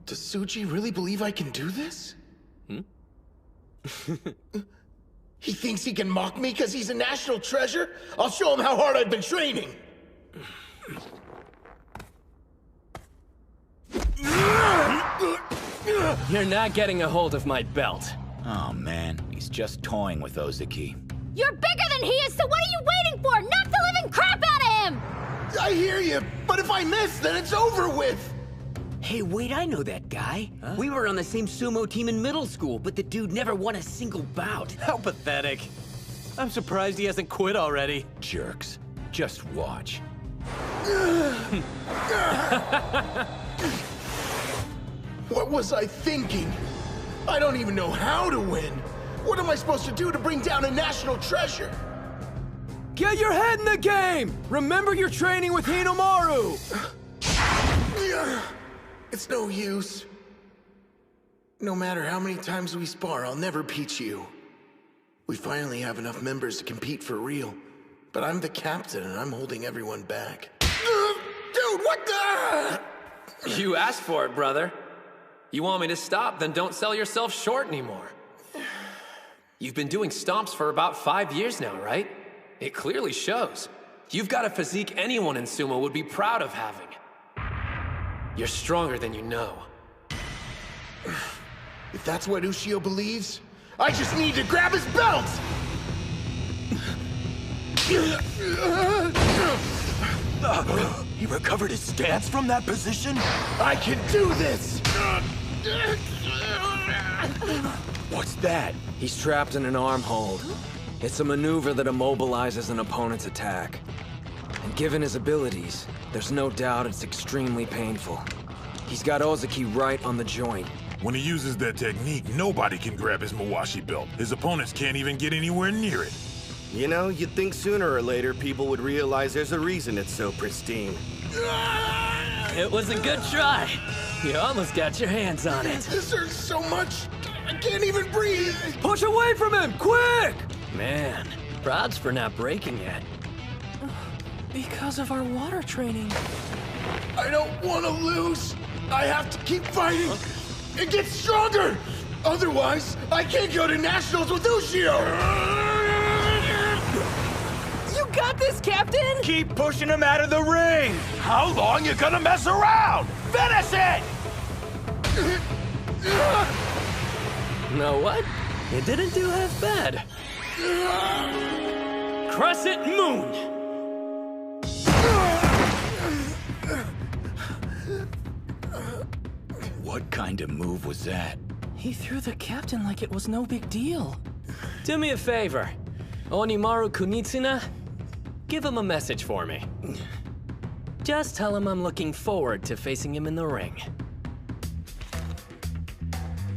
Does Tsuji really believe I can do this? He thinks he can mock me because he's a national treasure? I'll show him how hard I've been training! You're not getting a hold of my belt. Oh man, he's just toying with Ozaki. You're bigger than he is, so what are you waiting for? Knock the living crap out of him! I hear you, but if I miss, then it's over with! Hey, wait, I know that guy. Huh? We were on the same sumo team in middle school, but the dude never won a single bout. How pathetic. I'm surprised he hasn't quit already. Jerks. Just watch. What was I thinking? I don't even know how to win. What am I supposed to do to bring down a national treasure? Get your head in the game! Remember you're training with Hinomaru! It's no use. No matter how many times we spar, I'll never beat you. We finally have enough members to compete for real. But I'm the captain and I'm holding everyone back. Dude, what the? You asked for it, brother. You want me to stop, then don't sell yourself short anymore. You've been doing stomps for about 5 years now, right? It clearly shows. You've got a physique anyone in sumo would be proud of having. You're stronger than you know. If that's what Ushio believes, I just need to grab his belt! He recovered his stance from that position? I can do this! What's that? He's trapped in an arm hold. It's a maneuver that immobilizes an opponent's attack. And given his abilities, there's no doubt it's extremely painful. He's got Ozaki right on the joint. When he uses that technique, nobody can grab his Mawashi belt. His opponents can't even get anywhere near it. You know, you'd think sooner or later people would realize there's a reason it's so pristine. It was a good try. You almost got your hands on it. This hurts so much, I can't even breathe! Push away from him, quick! Man, props for not breaking yet. Because of our water training. I don't want to lose! I have to keep fighting! It gets stronger! Otherwise, I can't go to nationals with Ushio! You got this, Captain! Keep pushing him out of the ring! How long you gonna mess around? Finish it! Know what? You didn't do half bad. Crescent Moon! What kind of move was that? He threw the captain like it was no big deal. Do me a favor. Onimaru Kunitsuna, give him a message for me. Just tell him I'm looking forward to facing him in the ring.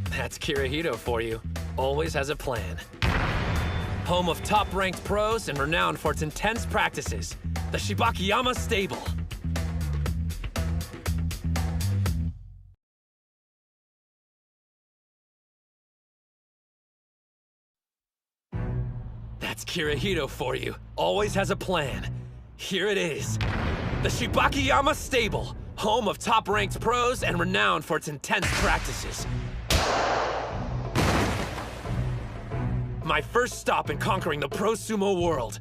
That's Kirihito for you. Always has a plan. Home of top-ranked pros and renowned for its intense practices, the Shibakiyama Stable. That's Kirihito for you. Always has a plan. Here it is. The Shibakiyama Stable, home of top-ranked pros and renowned for its intense practices. My first stop in conquering the pro sumo world.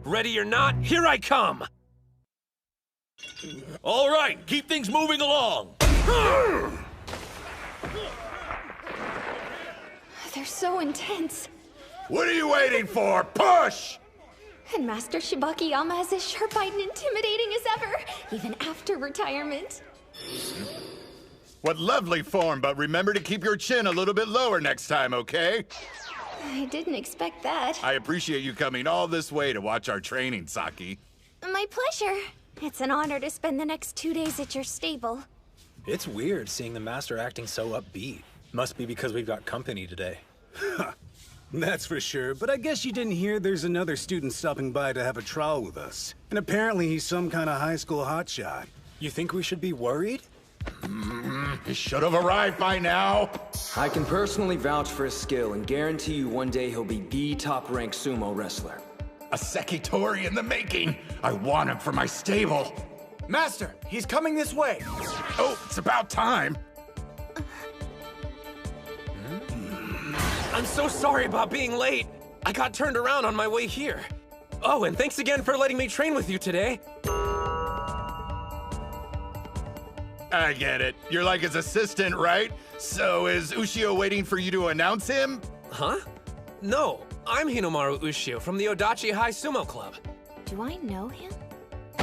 Ready or not, here I come! All right, keep things moving along. They're so intense. What are you waiting for? Push! And Master Shibakiyama is as sharp-eyed and intimidating as ever, even after retirement. What lovely form, but remember to keep your chin a little bit lower next time, okay? I didn't expect that. I appreciate you coming all this way to watch our training, Saki. My pleasure. It's an honor to spend the next 2 days at your stable. It's weird seeing the master acting so upbeat. Must be because we've got company today. That's for sure, but I guess you didn't hear there's another student stopping by to have a trial with us. And apparently he's some kind of high school hotshot. You think we should be worried? He should have arrived by now. I can personally vouch for his skill and guarantee you one day he'll be the top-ranked sumo wrestler. A Sekitori in the making. I want him for my stable. Master, he's coming this way. Oh, it's about time. I'm so sorry about being late. I got turned around on my way here. Oh, and thanks again for letting me train with you today. I get it. You're like his assistant, right? So is Ushio waiting for you to announce him? Huh? No, I'm Hinomaru Ushio from the Odachi High Sumo Club. Do I know him?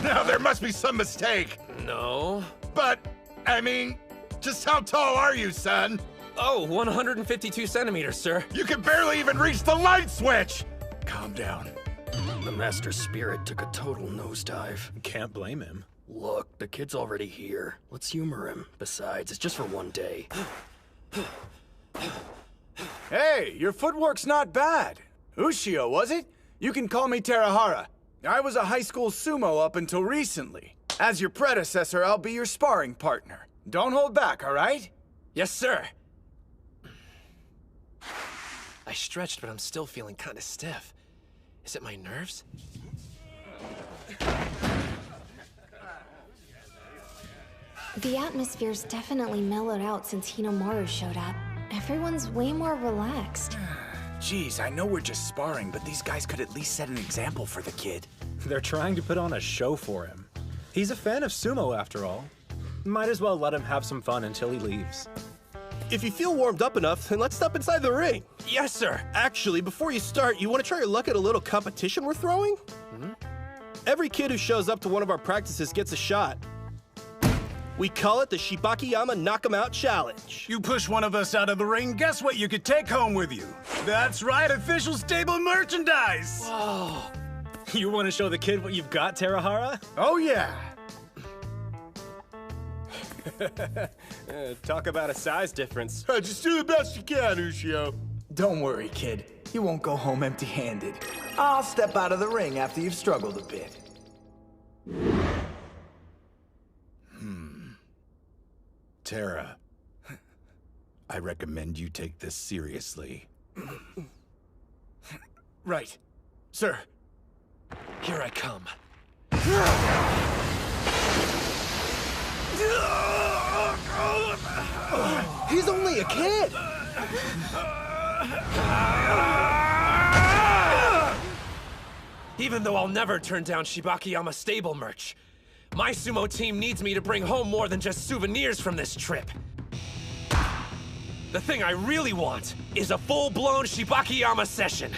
Now, there must be some mistake. No. But, I mean, just how tall are you, son? Oh, 152 centimeters, sir. You can barely even reach the light switch! Calm down. The Master Spirit took a total nosedive. Can't blame him. Look, the kid's already here. Let's humor him. Besides, it's just for one day. Hey, your footwork's not bad. Ushio, was it? You can call me Terahara. I was a high school sumo up until recently. As your predecessor, I'll be your sparring partner. Don't hold back, all right? Yes, sir. I stretched, but I'm still feeling kind of stiff. Is it my nerves? The atmosphere's definitely mellowed out since Hinomaru showed up. Everyone's way more relaxed. Geez, I know we're just sparring, but these guys could at least set an example for the kid. They're trying to put on a show for him. He's a fan of sumo, after all. Might as well let him have some fun until he leaves. If you feel warmed up enough, then let's step inside the ring. Yes, sir. Actually, before you start, you want to try your luck at a little competition we're throwing? Every kid who shows up to one of our practices gets a shot. We call it the Shibakiyama Knock 'em Out Challenge. You push one of us out of the ring, guess what you could take home with you? That's right, official stable merchandise! Whoa. You want to show the kid what you've got, Terahara? Oh, yeah. Talk about a size difference. Just do the best you can, Ushio. Don't worry, kid. You won't go home empty-handed. I'll step out of the ring after you've struggled a bit. Tara, I recommend you take this seriously. Right. Sir. Here I come. He's only a kid! Even though I'll never turn down Shibakiyama stable merch, my sumo team needs me to bring home more than just souvenirs from this trip. The thing I really want is a full-blown Shibakiyama session.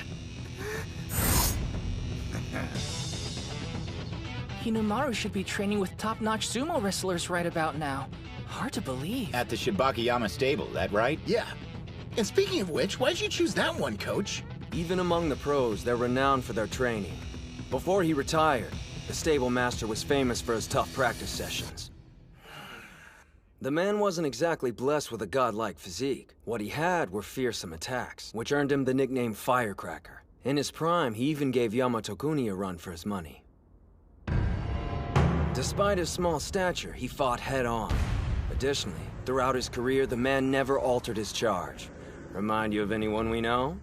Hinamaru should be training with top-notch sumo wrestlers right about now. Hard to believe. At the Shibakiyama stable, that right? Yeah. And speaking of which, why'd you choose that one, Coach? Even among the pros, they're renowned for their training. Before he retired, the stable master was famous for his tough practice sessions. The man wasn't exactly blessed with a godlike physique. What he had were fearsome attacks, which earned him the nickname Firecracker. In his prime, he even gave Yamato Kuni a run for his money. Despite his small stature, he fought head-on. Additionally, throughout his career, the man never altered his charge. Remind you of anyone we know?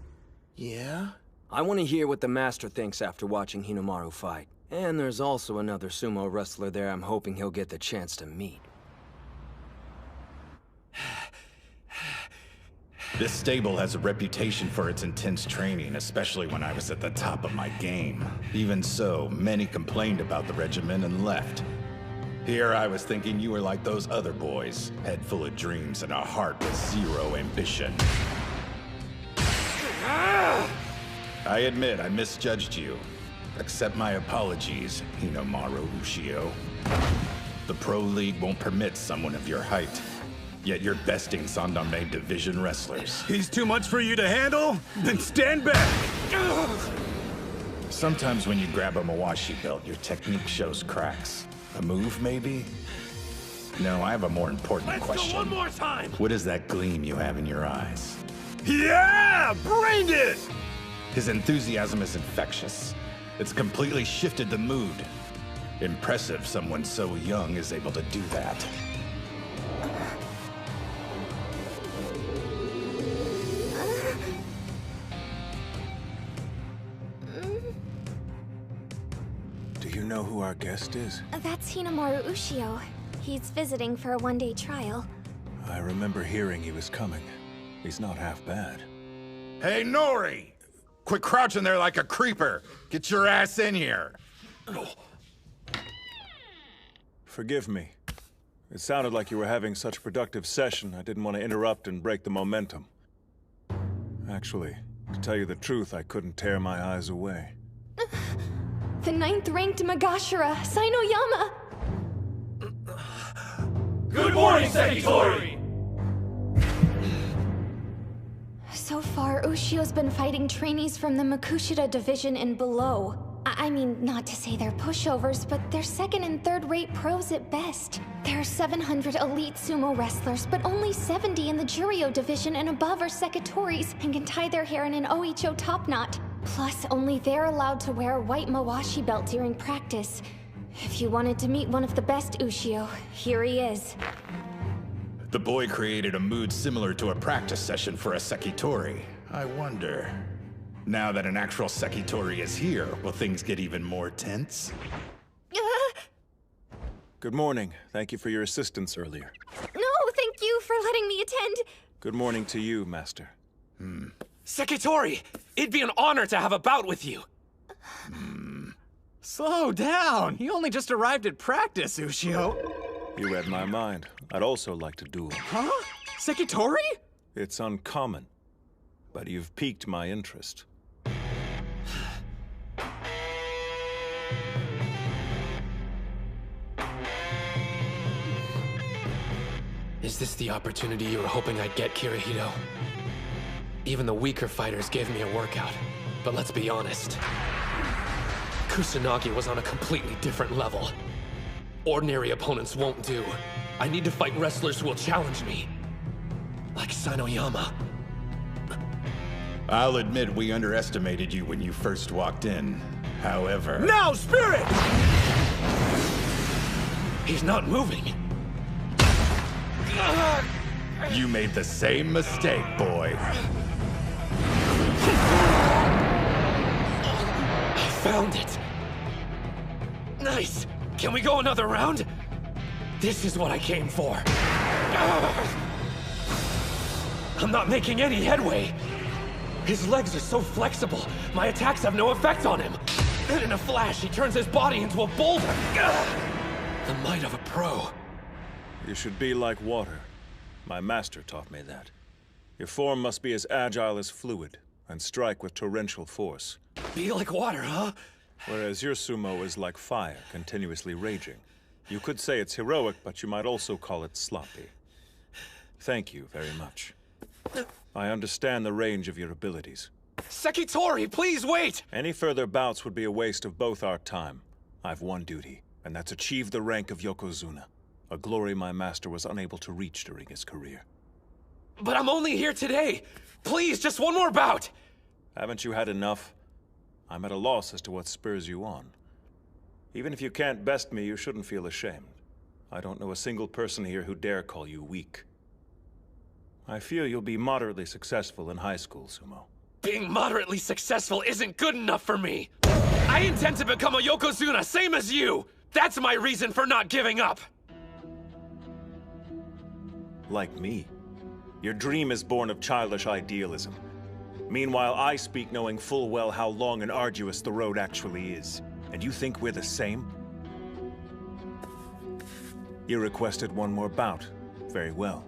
Yeah? I want to hear what the master thinks after watching Hinamaru fight. And there's also another sumo wrestler there I'm hoping he'll get the chance to meet. This stable has a reputation for its intense training, especially when I was at the top of my game. Even so, many complained about the regimen and left. Here I was thinking you were like those other boys, head full of dreams and a heart with zero ambition. I admit I misjudged you. Accept my apologies, Hinamaru Ushio. The Pro League won't permit someone of your height. Yet you're besting Sandame Division wrestlers. He's too much for you to handle? Then stand back! Sometimes when you grab a Mawashi belt, your technique shows cracks. A move, maybe? No, I have a more important question. Let's go one more time! What is that gleam you have in your eyes? Yeah! Bring it! His enthusiasm is infectious. It's completely shifted the mood. Impressive someone so young is able to do that. Do you know who our guest is? That's Hinamaru Ushio. He's visiting for a one-day trial. I remember hearing he was coming. He's not half bad. Hey, Nori! Quit crouching there like a creeper! Get your ass in here! Forgive me. It sounded like you were having such a productive session, I didn't want to interrupt and break the momentum. Actually, to tell you the truth, I couldn't tear my eyes away. The 9th-ranked Magashira, Sainoyama! Good morning, Sekitori! So far, Ushio's been fighting trainees from the Makushita division and below. I mean, not to say they're pushovers, but they're second and third-rate pros at best. There are 700 elite sumo wrestlers, but only 70 in the Juryo division and above are Sekitoris and can tie their hair in an Oicho top knot. Plus, only they're allowed to wear a white Mawashi belt during practice. If you wanted to meet one of the best Ushio, here he is. The boy created a mood similar to a practice session for a Sekitori. I wonder... Now that an actual Sekitori is here, will things get even more tense? Good morning. Thank you for your assistance earlier. No, thank you for letting me attend. Good morning to you, Master. Sekitori! It'd be an honor to have a bout with you! Slow down! He only just arrived at practice, Ushio. You read my mind. I'd also like to duel. Huh? Sekitori? It's uncommon, but you've piqued my interest. Is this the opportunity you were hoping I'd get, Kirihito? Even the weaker fighters gave me a workout, but let's be honest. Kusanagi was on a completely different level. Ordinary opponents won't do. I need to fight wrestlers who will challenge me. Like Sainoyama. I'll admit we underestimated you when you first walked in. However... Now, Spirit! He's not moving. You made the same mistake, boy. I found it. Nice. Can we go another round? This is what I came for. I'm not making any headway. His legs are so flexible, my attacks have no effect on him. Then in a flash, he turns his body into a boulder. The might of a pro. You should be like water. My master taught me that. Your form must be as agile as fluid, and strike with torrential force. Be like water, huh? Whereas your sumo is like fire, continuously raging. You could say it's heroic, but you might also call it sloppy. Thank you very much. I understand the range of your abilities. Sekitori, please wait! Any further bouts would be a waste of both our time. I've one duty, and that's achieve the rank of Yokozuna, a glory my master was unable to reach during his career. But I'm only here today. Please, just one more bout! Haven't you had enough? I'm at a loss as to what spurs you on. Even if you can't best me, you shouldn't feel ashamed. I don't know a single person here who dare call you weak. I fear you'll be moderately successful in high school, Sumo. Being moderately successful isn't good enough for me. I intend to become a Yokozuna, same as you! That's my reason for not giving up! Like me. Your dream is born of childish idealism. Meanwhile, I speak knowing full well how long and arduous the road actually is. And you think we're the same? You requested one more bout. Very well.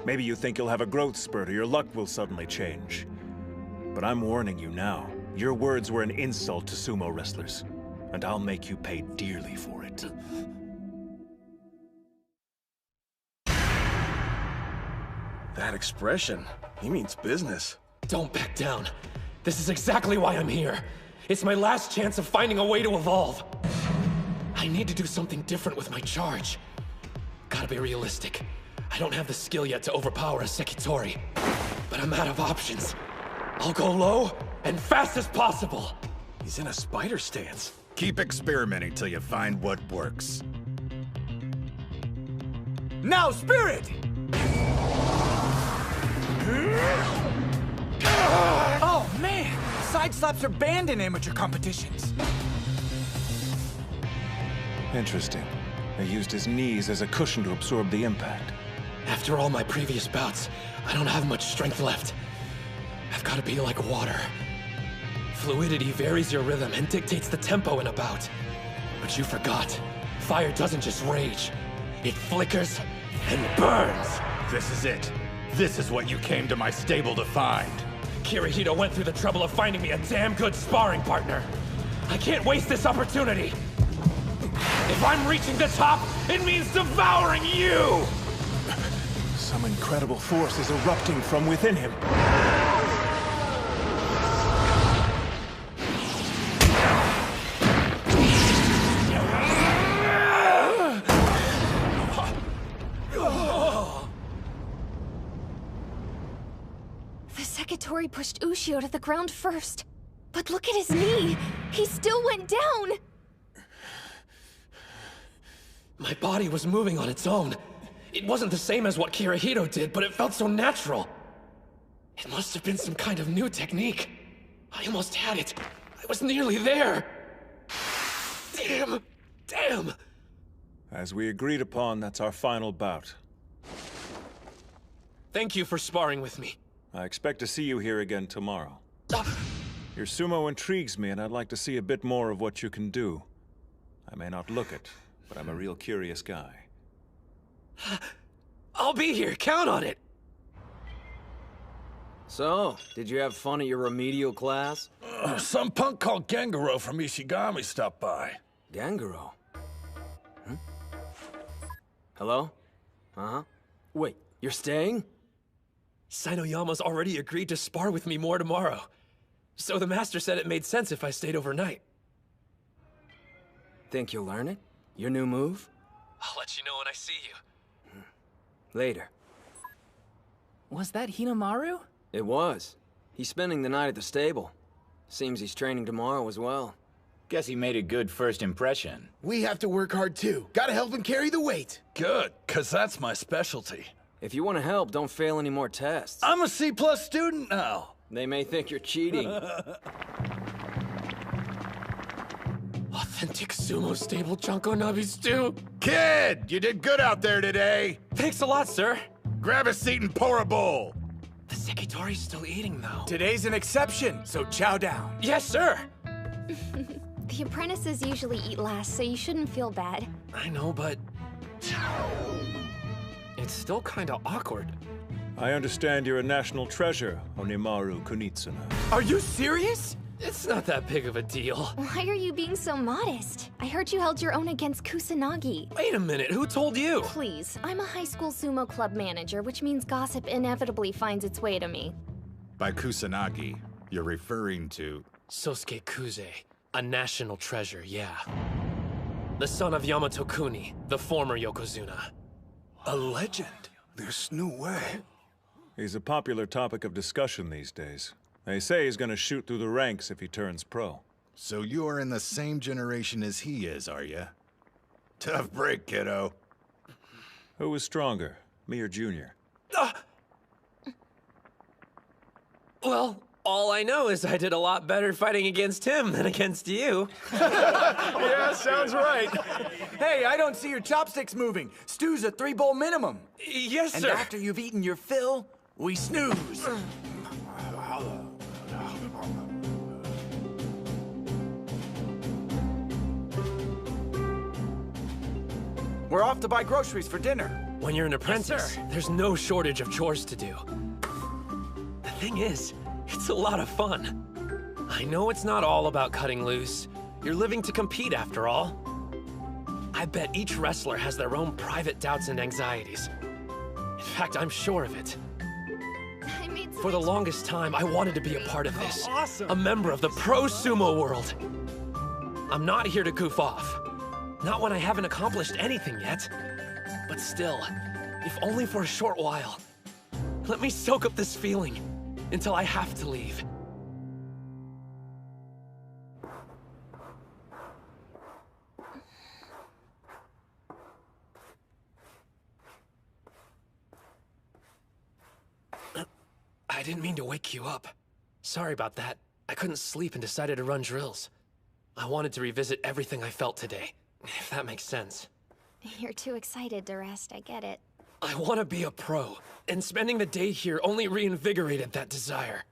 Maybe you think you'll have a growth spurt or your luck will suddenly change. But I'm warning you now. Your words were an insult to sumo wrestlers. And I'll make you pay dearly for it. That expression, he means business. Don't back down. This is exactly why I'm here. It's my last chance of finding a way to evolve. I need to do something different with my charge. Gotta be realistic. I don't have the skill yet to overpower a Sekitori. But I'm out of options. I'll go low and fast as possible. He's in a spider stance. Keep experimenting till you find what works. Now, Spirit! Oh, man! Side slaps are banned in amateur competitions. Interesting. He used his knees as a cushion to absorb the impact. After all my previous bouts, I don't have much strength left. I've got to be like water. Fluidity varies your rhythm and dictates the tempo in a bout. But you forgot. Fire doesn't just rage. It flickers and burns. This is it. This is what you came to my stable to find. Kirihito went through the trouble of finding me a damn good sparring partner. I can't waste this opportunity. If I'm reaching the top, it means devouring you! Some incredible force is erupting from within him. The Sekitori pushed Ushio to the ground first. But look at his knee! He still went down! My body was moving on its own. It wasn't the same as what Kirihito did, but it felt so natural. It must have been some kind of new technique. I almost had it. I was nearly there. Damn! Damn! As we agreed upon, that's our final bout. Thank you for sparring with me. I expect to see you here again tomorrow. Your sumo intrigues me, and I'd like to see a bit more of what you can do. I may not look it, but I'm a real curious guy. I'll be here, count on it! So, did you have fun at your remedial class? Some punk called Gengaro from Ishigami stopped by. Gengaro? Hmm? Hello? Uh-huh. Wait, you're staying? Sainoyama's already agreed to spar with me more tomorrow. So the master said it made sense if I stayed overnight. Think you'll learn it? Your new move? I'll let you know when I see you. Later. Was that Hinamaru? It was. He's spending the night at the stable. Seems he's training tomorrow as well. Guess he made a good first impression. We have to work hard too. Gotta help him carry the weight. Good, cause that's my specialty. If you want to help, don't fail any more tests. I'm a C+ student now. They may think you're cheating. Authentic sumo stable Junko Nabi stew. Kid, you did good out there today. Thanks a lot, sir. Grab a seat and pour a bowl. The Sekitori's still eating, though. Today's an exception, so chow down. Yes, sir! The apprentices usually eat last, so you shouldn't feel bad. I know, but... it's still kinda awkward. I understand you're a national treasure, Onimaru Kunitsuna. Are you serious? It's not that big of a deal. Why are you being so modest? I heard you held your own against Kusanagi. Wait a minute, who told you? Please, I'm a high school sumo club manager, which means gossip inevitably finds its way to me. By Kusanagi, you're referring to... Sosuke Kuze, a national treasure, yeah. The son of Yamato Kuni, the former Yokozuna. A legend? There's no way. He's a popular topic of discussion these days. They say he's gonna shoot through the ranks if he turns pro. So you're in the same generation as he is, are you? Tough break, kiddo. Who was stronger, me or Junior? Well, all I know is I did a lot better fighting against him than against you. Yeah, sounds right. Hey, I don't see your chopsticks moving. Stew's a 3-bowl minimum. Yes, and sir. And after you've eaten your fill, we snooze. We're off to buy groceries for dinner. When you're an apprentice, there's no shortage of chores to do. The thing is, it's a lot of fun. I know it's not all about cutting loose. You're living to compete after all. I bet each wrestler has their own private doubts and anxieties. In fact, I'm sure of it. For the longest time, I wanted to be a part of this. Awesome. A member of the pro sumo world. I'm not here to goof off. Not when I haven't accomplished anything yet. But still, if only for a short while. Let me soak up this feeling until I have to leave. I didn't mean to wake you up. Sorry about that. I couldn't sleep and decided to run drills. I wanted to revisit everything I felt today, if that makes sense. You're too excited to rest, I get it. I want to be a pro, and spending the day here only reinvigorated that desire.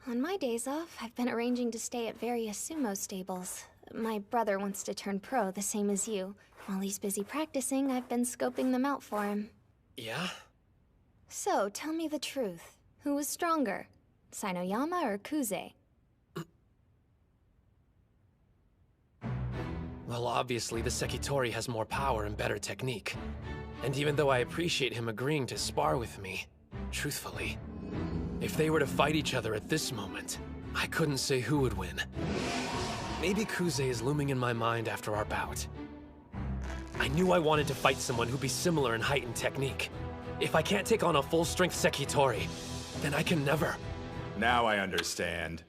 On my days off, I've been arranging to stay at various sumo stables. My brother wants to turn pro, the same as you. While he's busy practicing, I've been scoping them out for him. Yeah? So, tell me the truth. Who was stronger? Sainoyama or Kuze? Well, obviously, the Sekitori has more power and better technique. And even though I appreciate him agreeing to spar with me, truthfully, if they were to fight each other at this moment, I couldn't say who would win. Maybe Kuze is looming in my mind after our bout. I knew I wanted to fight someone who'd be similar in height and technique. If I can't take on a full-strength Sekitori, then I can never. Now I understand.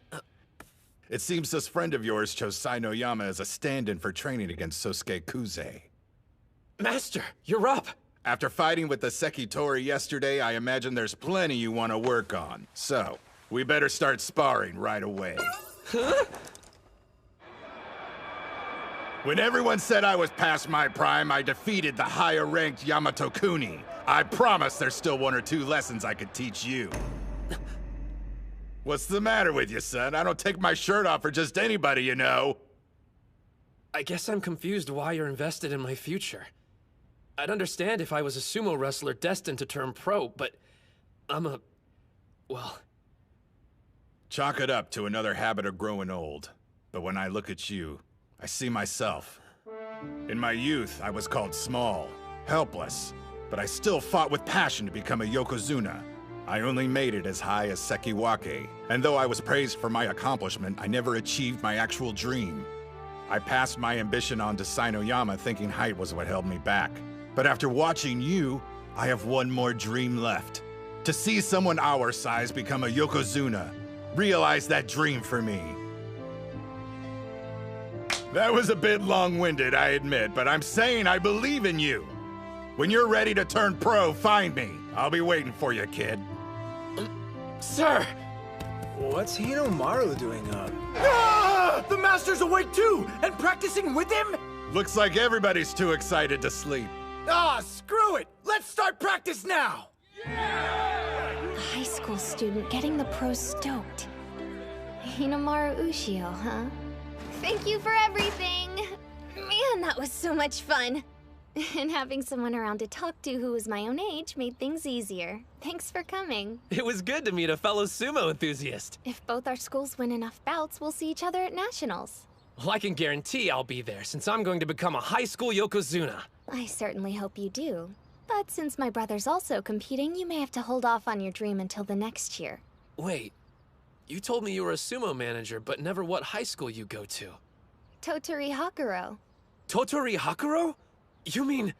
It seems this friend of yours chose Sainoyama as a stand-in for training against Sosuke Kuze. Master, you're up! After fighting with the Sekitori yesterday, I imagine there's plenty you want to work on. So, we better start sparring right away. Huh? When everyone said I was past my prime, I defeated the higher-ranked Yamato Kuni. I promise there's still 1 or 2 lessons I could teach you. What's the matter with you, son? I don't take my shirt off for just anybody, you know. I guess I'm confused why you're invested in my future. I'd understand if I was a sumo wrestler destined to turn pro, but well... Chalk it up to another habit of growing old. But when I look at you, I see myself. In my youth, I was called small, helpless, but I still fought with passion to become a Yokozuna. I only made it as high as Sekiwake, and though I was praised for my accomplishment, I never achieved my actual dream. I passed my ambition on to Sainoyama thinking height was what held me back. But after watching you, I have one more dream left. To see someone our size become a Yokozuna. Realize that dream for me. That was a bit long-winded, I admit, but I'm saying I believe in you. When you're ready to turn pro, find me. I'll be waiting for you, kid. Sir! What's Hinomaru doing up? Ah! The Master's awake too, and practicing with him? Looks like everybody's too excited to sleep. Ah, screw it! Let's start practice now! The high school school student getting the pros stoked. Hinomaru Ushio, huh? Thank you for everything! Man, that was so much fun! And having someone around to talk to who was my own age made things easier. Thanks for coming. It was good to meet a fellow sumo enthusiast. If both our schools win enough bouts, we'll see each other at Nationals. Well, I can guarantee I'll be there, since I'm going to become a high school Yokozuna. I certainly hope you do. But since my brother's also competing, you may have to hold off on your dream until the next year. Wait, you told me you were a sumo manager, but never what high school you go to. Totori Hakuro. Totori Hakuro? You mean...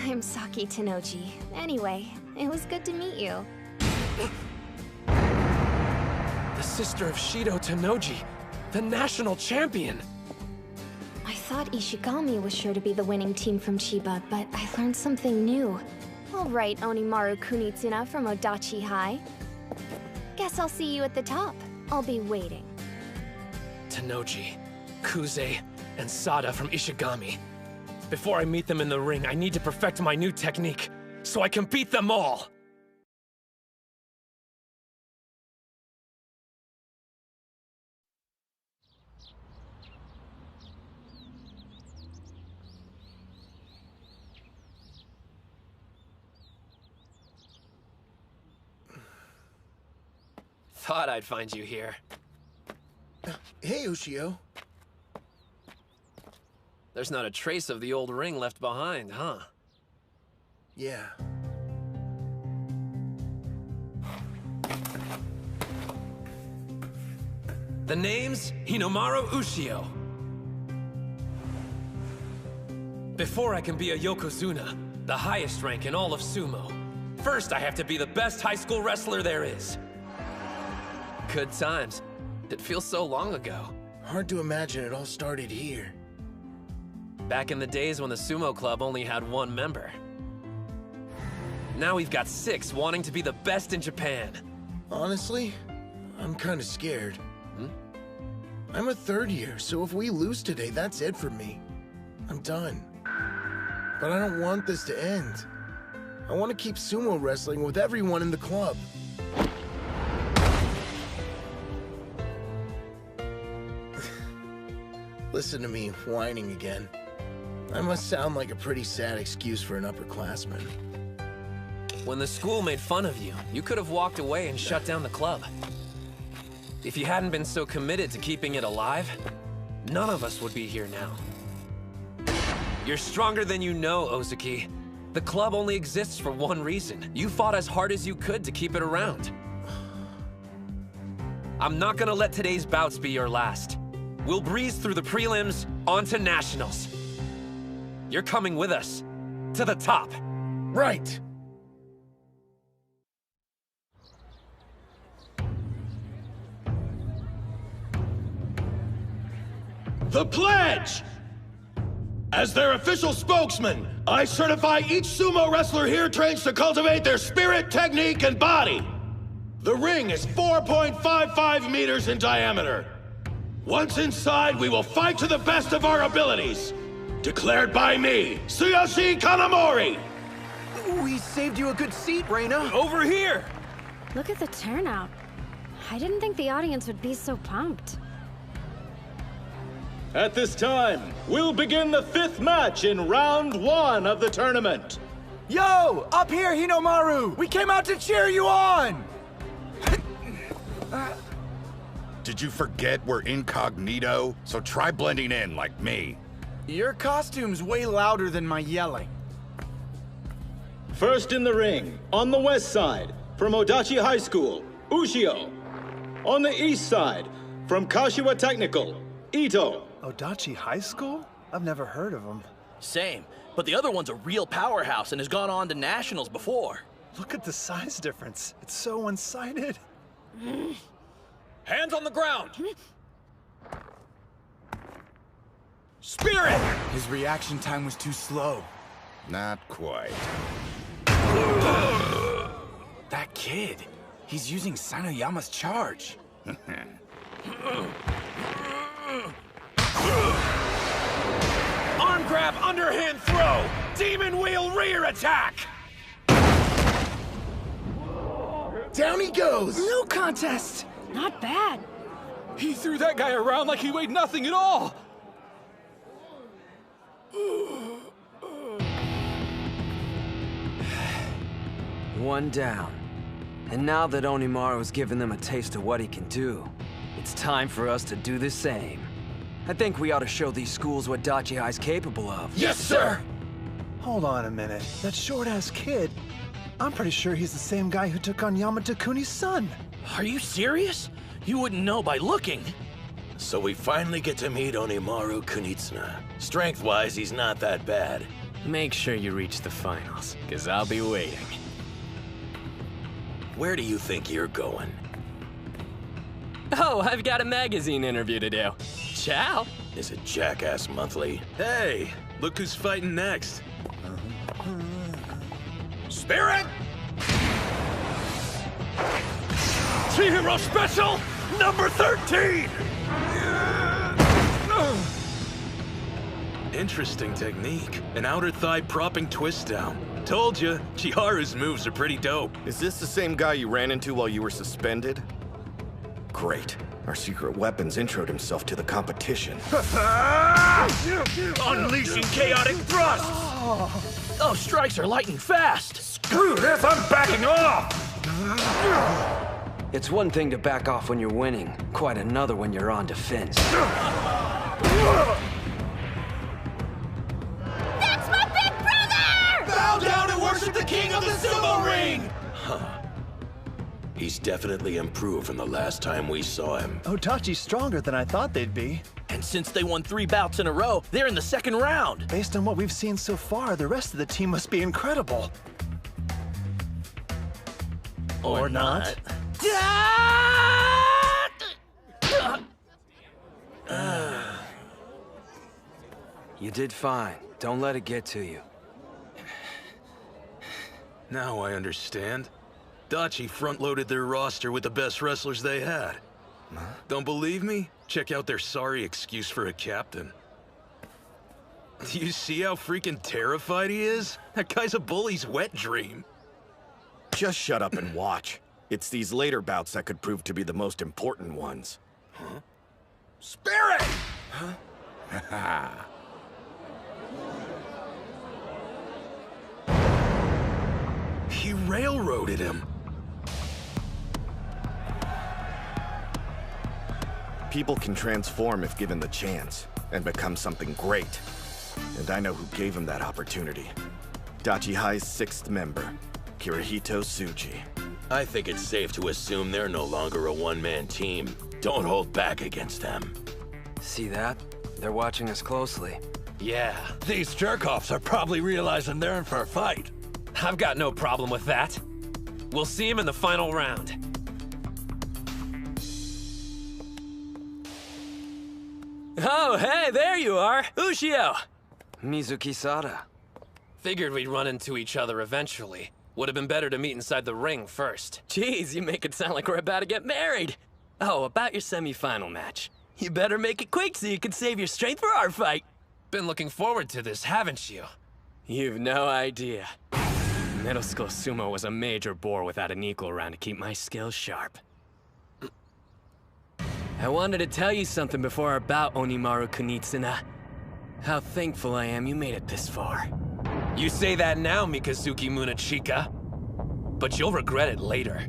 I'm Saki Tenoji. Anyway, it was good to meet you. The sister of Shido Tenoji, the national champion! I thought Ishigami was sure to be the winning team from Chiba, but I learned something new. All right, Onimaru Kunitsuna from Odachi High. Guess I'll see you at the top. I'll be waiting. Tenoji, Kuze, and Sada from Ishigami. Before I meet them in the ring, I need to perfect my new technique, so I can beat them all! Thought I'd find you here. Hey, Ushio. There's not a trace of the old ring left behind, huh? Yeah. The name's Hinomaru Ushio. Before I can be a Yokozuna, the highest rank in all of sumo, first I have to be the best high school wrestler there is. Good times. It feels so long ago. Hard to imagine it all started here. Back in the days when the sumo club only had one member. Now we've got 6 wanting to be the best in Japan. Honestly, I'm kind of scared. I'm a 3rd year, so if we lose today, that's it for me. I'm done. But I don't want this to end. I want to keep sumo wrestling with everyone in the club. Listen to me whining again. I must sound like a pretty sad excuse for an upperclassman. When the school made fun of you, you could have walked away and shut down the club. If you hadn't been so committed to keeping it alive, none of us would be here now. You're stronger than you know, Ozaki. The club only exists for one reason. You fought as hard as you could to keep it around. I'm not gonna let today's bouts be your last. We'll breeze through the prelims, on to Nationals. You're coming with us. To the top. Right! The pledge! As their official spokesman, I certify each sumo wrestler here trains to cultivate their spirit, technique, and body. The ring is 4.55 meters in diameter. Once inside, we will fight to the best of our abilities. Declared by me, Tsuyoshi Kanamori! We saved you a good seat, Reina. Over here! Look at the turnout. I didn't think the audience would be so pumped. At this time, we'll begin the 5th match in round 1 of the tournament. Yo! Up here, Hinomaru! We came out to cheer you on! Did you forget we're incognito? So try blending in like me. Your costume's way louder than my yelling. First in the ring, on the west side, from Odachi High School, Ushio. On the east side, from Kashiwa Technical, Ito. Odachi High School? I've never heard of him. Same, but the other one's a real powerhouse and has gone on to Nationals before. Look at the size difference. It's so one-sided. Hands on the ground! Spirit! His reaction time was too slow. Not quite. That kid, he's using Sanoyama's charge. Arm grab, underhand throw! Demon wheel rear attack! Down he goes! No contest! Not bad. He threw that guy around like he weighed nothing at all! One down. And now that Onimaru's given them a taste of what he can do, it's time for us to do the same. I think we ought to show these schools what Dachi High's capable of. Yes, sir! Hold on a minute. That short-ass kid, I'm pretty sure he's the same guy who took on Yamata Kuni's son. Are you serious? You wouldn't know by looking. So we finally get to meet Onimaru Kunitsuna. Strength-wise, he's not that bad. Make sure you reach the finals, because I'll be waiting. Where do you think you're going? Oh, I've got a magazine interview to do. Ciao. Is it Jackass Monthly? Hey, look who's fighting next. Spirit! Chihiro Special, number 13! Interesting technique. An outer thigh propping twist down. Told you, Chiharu's moves are pretty dope. Is this the same guy you ran into while you were suspended? Great. Our secret weapons introed himself to the competition. Unleashing chaotic thrust! Oh, strikes are light and fast! Screw this, I'm backing off! It's one thing to back off when you're winning, quite another when you're on defense. That's my big brother! Bow down and worship the king of the sumo ring! Huh. He's definitely improved from the last time we saw him. Odachi's stronger than I thought they'd be. And since they won 3 bouts in a row, they're in the second round. Based on what we've seen so far, the rest of the team must be incredible. Or not. You did fine. Don't let it get to you. Now I understand. Dachi front-loaded their roster with the best wrestlers they had. Don't believe me? Check out their sorry excuse for a captain. Do you see how freaking terrified he is? That guy's a bully's wet dream. Just shut up and watch. It's these later bouts that could prove to be the most important ones. Huh? Spirit! Huh? He railroaded him. People can transform if given the chance, and become something great. And I know who gave him that opportunity. Dachi High's 6th member, Kirihito Tsuji. I think it's safe to assume they're no longer a one-man team. Don't hold back against them. See that? They're watching us closely. Yeah, these jerk-offs are probably realizing they're in for a fight. I've got no problem with that. We'll see him in the final round. Oh, hey, there you are! Ushio! Mizuki Sada. Figured we'd run into each other eventually. Would have been better to meet inside the ring first. Jeez, you make it sound like we're about to get married. Oh, about your semi-final match. You better make it quick so you can save your strength for our fight. Been looking forward to this, haven't you? You've no idea. Middle school sumo was a major bore without an equal around to keep my skills sharp. I wanted to tell you something before our bout, Onimaru Kunitsuna. How thankful I am you made it this far. You say that now, Mikazuki Munachika. But you'll regret it later.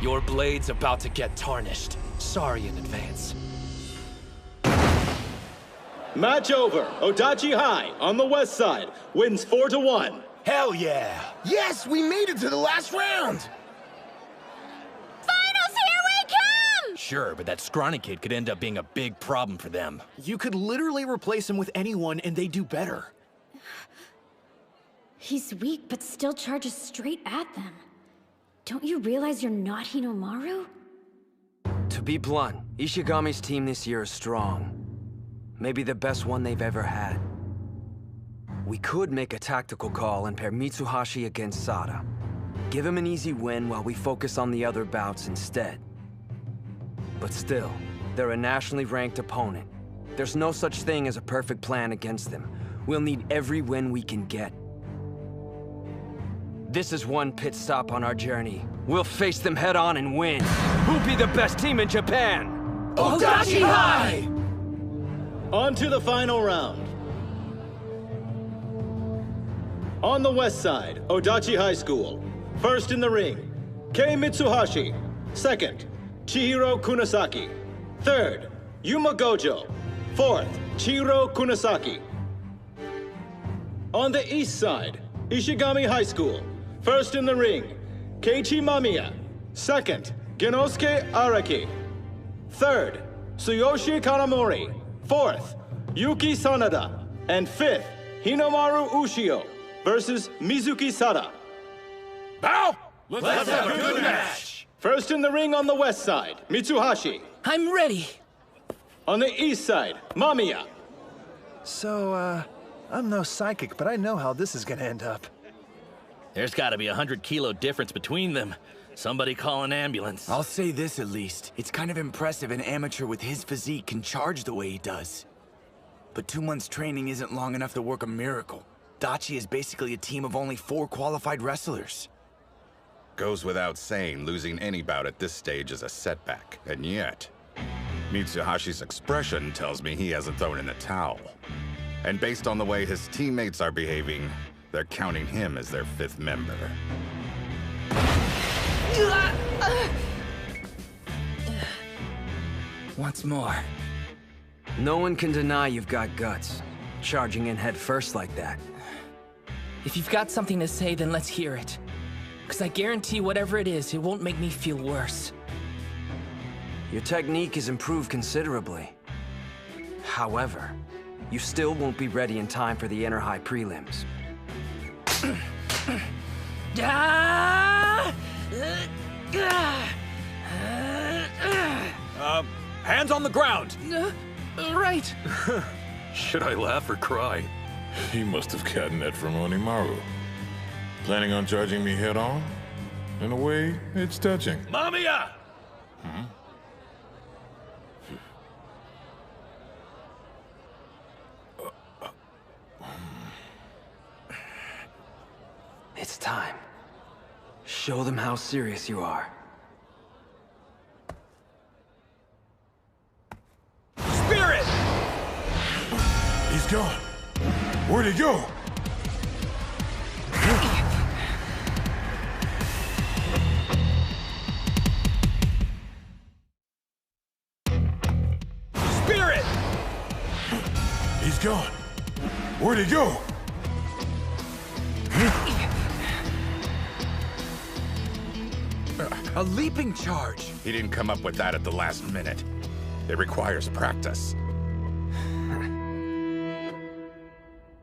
Your blade's about to get tarnished. Sorry in advance. Match over. Odachi High, on the west side, wins 4-1. Hell yeah! Yes, we made it to the last round! Finals, here we come! Sure, but that scrawny kid could end up being a big problem for them. You could literally replace him with anyone and they do better. He's weak, but still charges straight at them. Don't you realize you're not Hinomaru? To be blunt, Ishigami's team this year is strong. Maybe the best one they've ever had. We could make a tactical call and pair Mitsuhashi against Sada. Give him an easy win while we focus on the other bouts instead. But still, they're a nationally ranked opponent. There's no such thing as a perfect plan against them. We'll need every win we can get. This is one pit stop on our journey. We'll face them head on and win. Who'll be the best team in Japan? Odachi High! On to the final round. On the west side, Odachi High School. First in the ring, Kei Mitsuhashi. Second, Chihiro Kunisaki. Third, Yuma Gojo. Fourth, Chihiro Kunisaki. On the east side, Ishigami High School. First in the ring, Keiichi Mamiya. Second, Genosuke Araki. Third, Tsuyoshi Kanamori. Fourth, Yuki Sanada. And fifth, Hinomaru Ushio versus Mizuki Sada. Bow! Let's have a good match! First in the ring on the west side, Mitsuhashi. I'm ready. On the east side, Mamiya. So, I'm no psychic, but I know how this is gonna end up. There's gotta be 100-kilo difference between them. Somebody call an ambulance. I'll say this at least. It's kind of impressive an amateur with his physique can charge the way he does. But 2 months training isn't long enough to work a miracle. Dachi is basically a team of only 4 qualified wrestlers. Goes without saying, losing any bout at this stage is a setback. And yet, Mitsuhashi's expression tells me he hasn't thrown in the towel. And based on the way his teammates are behaving, they're counting him as their 5th member. Once more. No one can deny you've got guts. Charging in head first like that. If you've got something to say, then let's hear it. Because I guarantee whatever it is, it won't make me feel worse. Your technique has improved considerably. However, you still won't be ready in time for the Inner High prelims. Hands on the ground! Right. Should I laugh or cry? He must have gotten that from Onimaru. Planning on charging me head on? In a way, it's touching. Mamiya! It's time. Show them how serious you are. Spirit! He's gone. Where'd he go? Spirit! He's gone. Where'd he go? A leaping charge! He didn't come up with that at the last minute. It requires practice.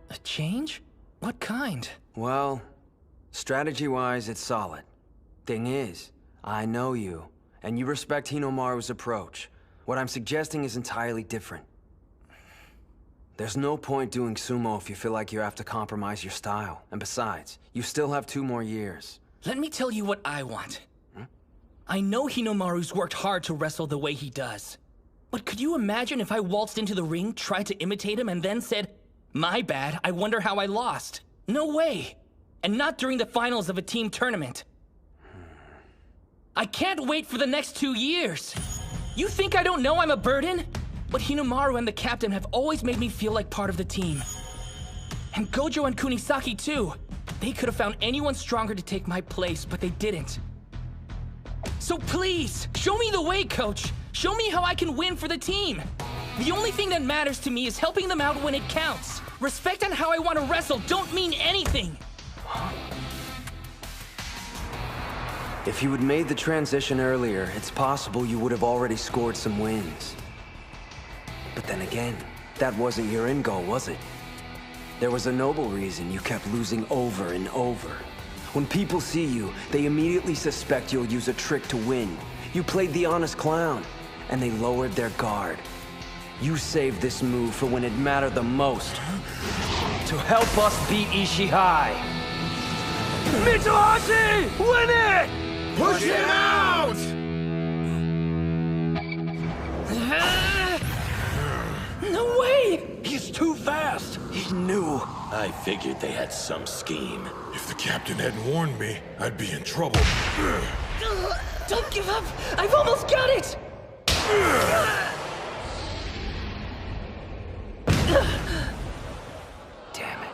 A change? What kind? Well, strategy-wise, it's solid. Thing is, I know you, and you respect Hinomaru's approach. What I'm suggesting is entirely different. There's no point doing sumo if you feel like you have to compromise your style. And besides, you still have 2 more years. Let me tell you what I want. I know Hinomaru's worked hard to wrestle the way he does. But could you imagine if I waltzed into the ring, tried to imitate him, and then said, "My bad, I wonder how I lost"? No way! And not during the finals of a team tournament. I can't wait for the next 2 years! You think I don't know I'm a burden? But Hinomaru and the captain have always made me feel like part of the team. And Gojo and Kunisaki too. They could have found anyone stronger to take my place, but they didn't. So please, show me the way, coach! Show me how I can win for the team! The only thing that matters to me is helping them out when it counts. Respect and how I want to wrestle don't mean anything! If you had made the transition earlier, it's possible you would have already scored some wins. But then again, that wasn't your end goal, was it? There was a noble reason you kept losing over and over. When people see you, they immediately suspect you'll use a trick to win. You played the honest clown, and they lowered their guard. You saved this move for when it mattered the most. To help us beat Ishihai. Mitsuhashi! Win it! Push him out! No way! He's changed too fast. He knew. I figured they had some scheme. If the captain hadn't warned me, I'd be in trouble. Don't give up! I've almost got it! Damn it.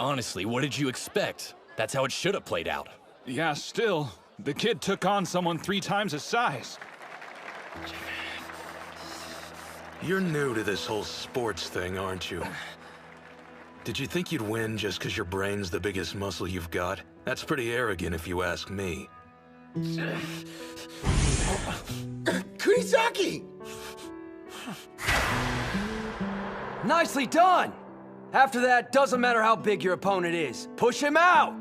Honestly, what did you expect? That's how it should have played out. Yeah, still. The kid took on someone 3 times his size. You're new to this whole sports thing, aren't you? Did you think you'd win just because your brain's the biggest muscle you've got? That's pretty arrogant if you ask me. Kunisaki! Nicely done! After that, doesn't matter how big your opponent is. Push him out!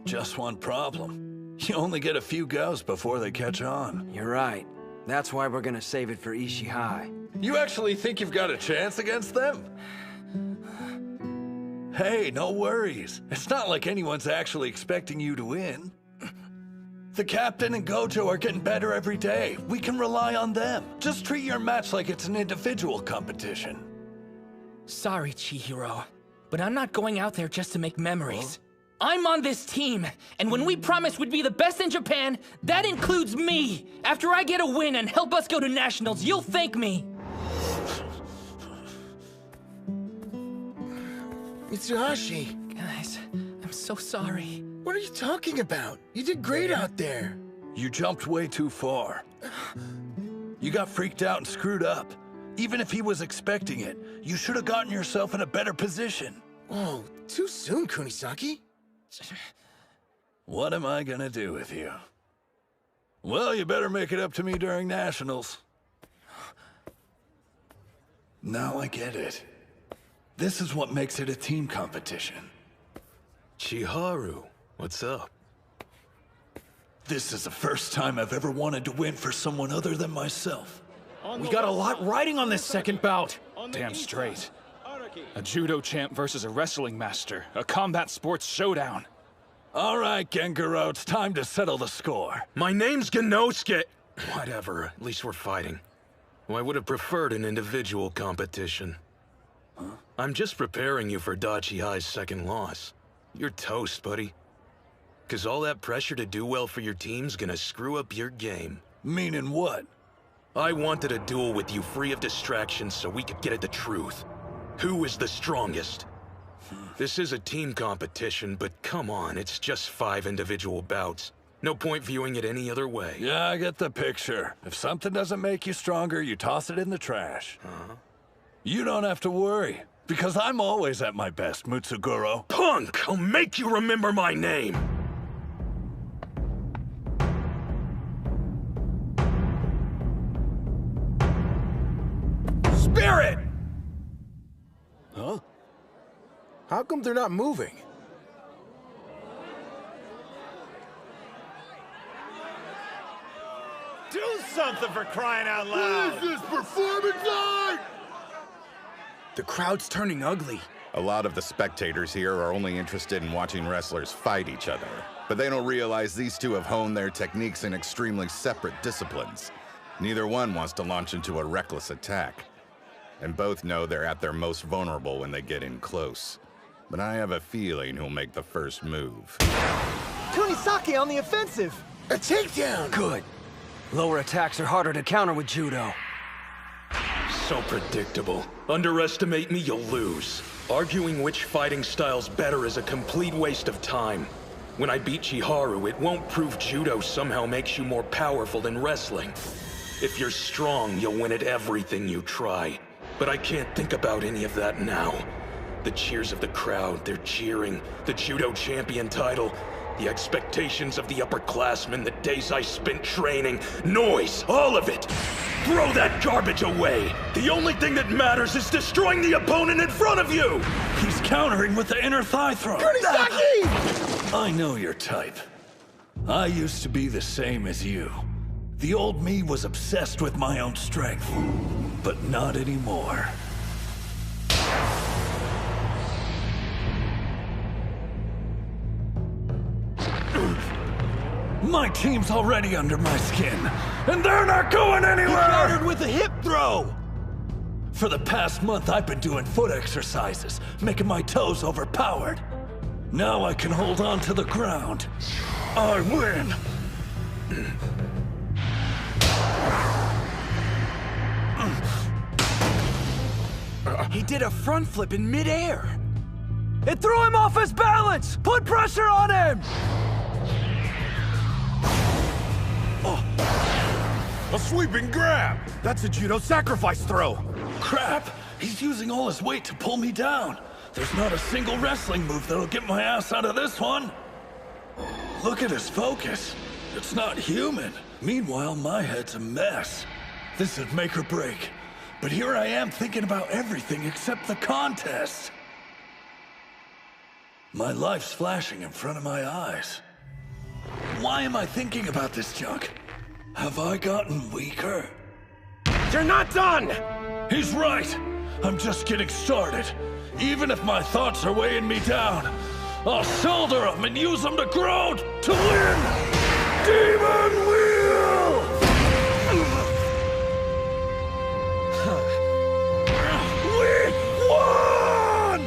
Just one problem. You only get a few goes before they catch on. You're right. That's why we're gonna save it for Ishii High. You actually think you've got a chance against them? Hey, no worries. It's not like anyone's actually expecting you to win. The captain and Gojo are getting better every day. We can rely on them. Just treat your match like it's an individual competition. Sorry, Chihiro, but I'm not going out there just to make memories. I'm on this team, and when we promised we'd be the best in Japan, that includes me. After I get a win and help us go to nationals, you'll thank me. Mitsuhashi. Guys, I'm so sorry. What are you talking about? You did great out there. You jumped way too far. You got freaked out and screwed up. Even if he was expecting it, you should have gotten yourself in a better position. Whoa, too soon, Kunisaki. What am I gonna do with you? Well, you better make it up to me during nationals. Now I get it. This is what makes it a team competition. Chiharu, what's up? This is the first time I've ever wanted to win for someone other than myself. We got a lot riding on this second bout. Damn straight. A judo champ versus a wrestling master. A combat sports showdown. All right, Gengaro, it's time to settle the score. My name's Genosuke. Whatever, at least we're fighting. Well, I would have preferred an individual competition. I'm just preparing you for Dachi High's second loss. You're toast, buddy. Cause all that pressure to do well for your team's gonna screw up your game. Meaning what? I wanted a duel with you free of distractions so we could get at the truth. Who is the strongest? This is a team competition, but come on, it's just 5 individual bouts. No point viewing it any other way. Yeah, I get the picture. If something doesn't make you stronger, you toss it in the trash. You don't have to worry, because I'm always at my best, Mutsuguro. Punk! I'll make you remember my name! Spirit! Huh? How come they're not moving? Do something for crying out loud! What is this, performance art? The crowd's turning ugly. A lot of the spectators here are only interested in watching wrestlers fight each other, but they don't realize these two have honed their techniques in extremely separate disciplines. Neither one wants to launch into a reckless attack, and both know they're at their most vulnerable when they get in close. But I have a feeling who'll make the first move. Kunisaki on the offensive! A takedown! Good. Lower attacks are harder to counter with judo. So predictable. Underestimate me, you'll lose. Arguing which fighting style's better is a complete waste of time. When I beat Chiharu, it won't prove judo somehow makes you more powerful than wrestling. If you're strong, you'll win at everything you try. But I can't think about any of that now. The cheers of the crowd, they're cheering. The judo champion title. The expectations of the upperclassmen, the days I spent training. Noise, all of it! Throw that garbage away! The only thing that matters is destroying the opponent in front of you! He's countering with the inner thigh throw. Kunisaki! I know your type. I used to be the same as you. The old me was obsessed with my own strength, but not anymore. My team's already under my skin, and they're not going anywhere! He countered with a hip throw! For the past month, I've been doing foot exercises, making my toes overpowered. Now I can hold on to the ground. I win! He did a front flip in midair. It threw him off his balance! Put pressure on him! A sweeping grab! That's a judo sacrifice throw! Crap! He's using all his weight to pull me down. There's not a single wrestling move that'll get my ass out of this one. Look at his focus. It's not human. Meanwhile, my head's a mess. This is make or break. But here I am thinking about everything except the contest. My life's flashing in front of my eyes. Why am I thinking about this junk? Have I gotten weaker? You're not done! He's right! I'm just getting started. Even if my thoughts are weighing me down, I'll shoulder them and use them to grow to win! Demon Wheel! We won!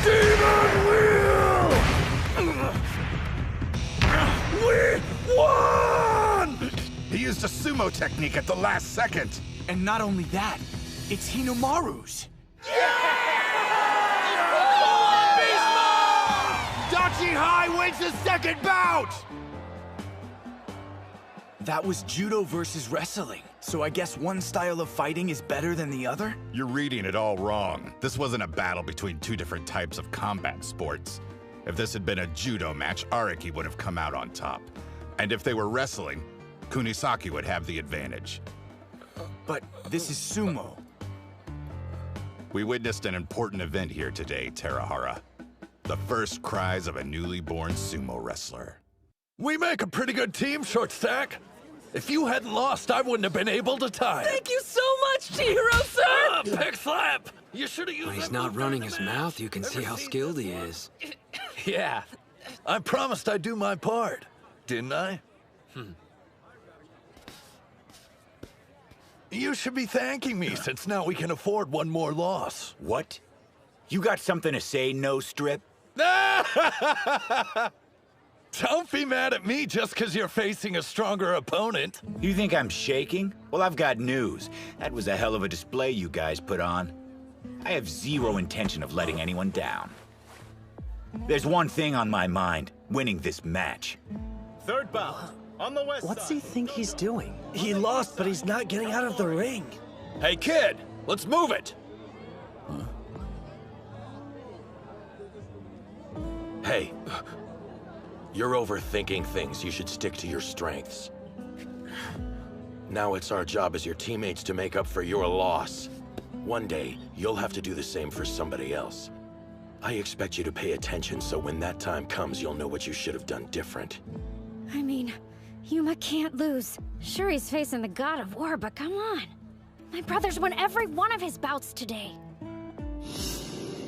Demon Wheel! We won! He used a sumo technique at the last second. And not only that, it's Hinomaru's. Dachi Hai wins the second bout! That was judo versus wrestling. So I guess one style of fighting is better than the other? You're reading it all wrong. This wasn't a battle between two different types of combat sports. If this had been a judo match, Araki would have come out on top. And if they were wrestling, Kunisaki would have the advantage. But this is sumo. We witnessed an important event here today, Terahara. The first cries of a newly born sumo wrestler. We make a pretty good team, Short Stack. If you hadn't lost, I wouldn't have been able to tie. Thank you so much, Chihiro, sir! Pick slap! You should have used When he's that not move running in his the match. mouth, you can see how skilled he is. Yeah. I promised I'd do my part, didn't I? You should be thanking me, since now we can afford one more loss. What? You got something to say, No Strip? Don't be mad at me just because you're facing a stronger opponent. You think I'm shaking? Well, I've got news. That was a hell of a display you guys put on. I have zero intention of letting anyone down. There's one thing on my mind, winning this match. Third bout, on the west What's side. he think he's doing? He lost, but he's not getting out of the ring. Hey kid, let's move it! Hey, you're overthinking things. You should stick to your strengths. Now it's our job as your teammates to make up for your loss. One day, you'll have to do the same for somebody else. I expect you to pay attention so when that time comes, you'll know what you should have done different. I mean, Yuma can't lose. Sure, he's facing the god of war, but come on. My brother's won every one of his bouts today.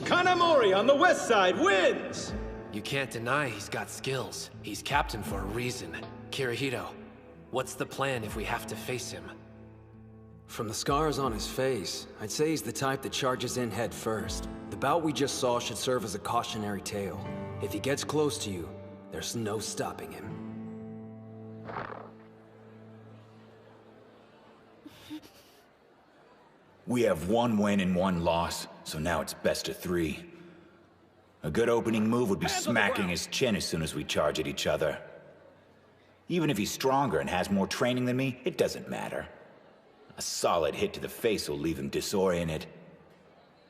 Kanamori on the west side wins! You can't deny he's got skills. He's captain for a reason. Kirihito, what's the plan if we have to face him? From the scars on his face, I'd say he's the type that charges in head first. The bout we just saw should serve as a cautionary tale. If he gets close to you, there's no stopping him. We have one win and one loss, so now it's best of 3. A good opening move would be smacking his chin as soon as we charge at each other. Even if he's stronger and has more training than me, it doesn't matter. A solid hit to the face will leave him disoriented.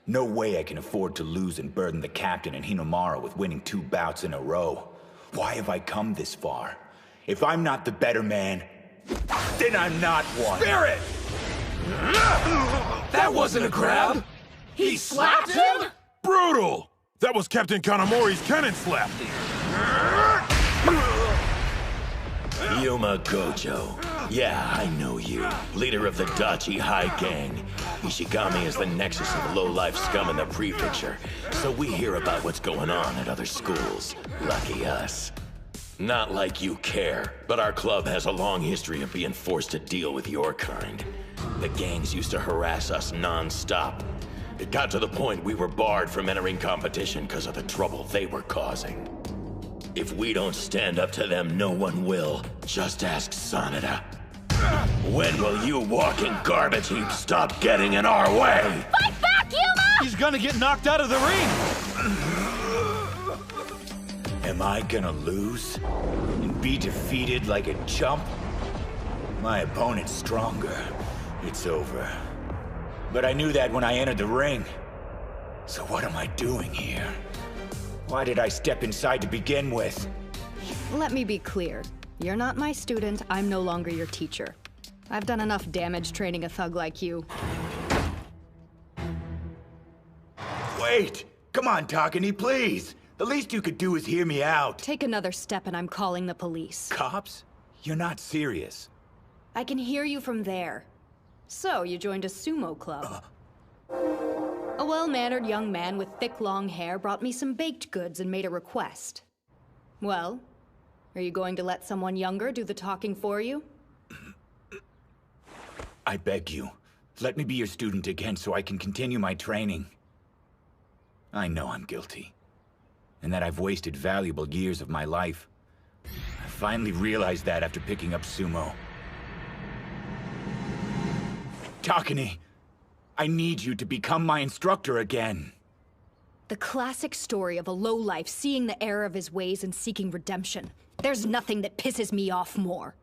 No way I can afford to lose and burden the captain and Hinomaru with winning 2 bouts in a row. Why have I come this far? If I'm not the better man, then I'm not one. Spirit! That wasn't a grab! He slapped him?! Brutal! That was Captain Kanamori's cannon slap. Yuma Gojo. Yeah, I know you. Leader of the Dachi High Gang. Ishigami is the nexus of low-life scum in the prefecture, so we hear about what's going on at other schools. Lucky us. Not like you care, but our club has a long history of being forced to deal with your kind. The gangs used to harass us non-stop. It got to the point we were barred from entering competition because of the trouble they were causing. If we don't stand up to them, no one will. Just ask Sanada. When will you walking garbage heap stop getting in our way? Fight back, Yuma! He's gonna get knocked out of the ring! Am I gonna lose? And be defeated like a chump? My opponent's stronger. It's over. But I knew that when I entered the ring. So what am I doing here? Why did I step inside to begin with? Let me be clear. You're not my student, I'm no longer your teacher. I've done enough damage training a thug like you. Wait! Come on, Takane, please! The least you could do is hear me out. Take another step and I'm calling the police. Cops? You're not serious. I can hear you from there. So, you joined a sumo club. A well-mannered young man with thick, long hair brought me some baked goods and made a request. Well, are you going to let someone younger do the talking for you? I beg you, let me be your student again so I can continue my training. I know I'm guilty, and that I've wasted valuable years of my life. I finally realized that after picking up sumo. Takane, I need you to become my instructor again. The classic story of a lowlife seeing the error of his ways and seeking redemption. There's nothing that pisses me off more.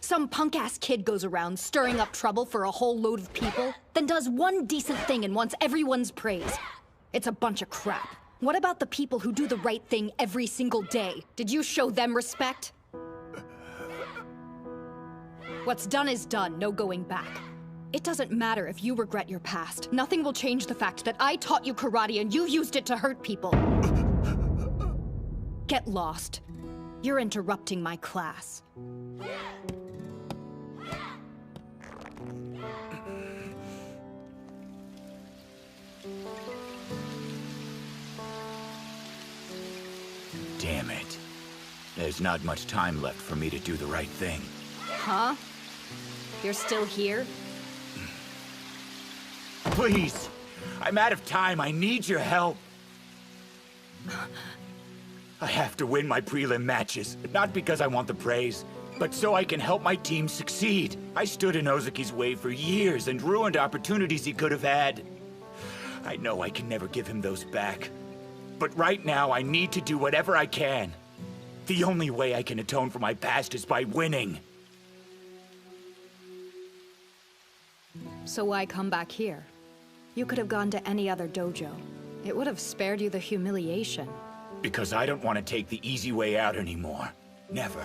Some punk-ass kid goes around stirring up trouble for a whole load of people, then does one decent thing and wants everyone's praise. It's a bunch of crap. What about the people who do the right thing every single day? Did you show them respect? What's done is done, no going back. It doesn't matter if you regret your past. Nothing will change the fact that I taught you karate and you used it to hurt people. Get lost. You're interrupting my class. Damn it. There's not much time left for me to do the right thing. Huh? You're still here? Please! I'm out of time. I need your help. I have to win my prelim matches, not because I want the praise, but so I can help my team succeed. I stood in Ozuki's way for years and ruined opportunities he could have had. I know I can never give him those back. But right now, I need to do whatever I can. The only way I can atone for my past is by winning. So why come back here? You could have gone to any other dojo. It would have spared you the humiliation. Because I don't want to take the easy way out anymore. Never.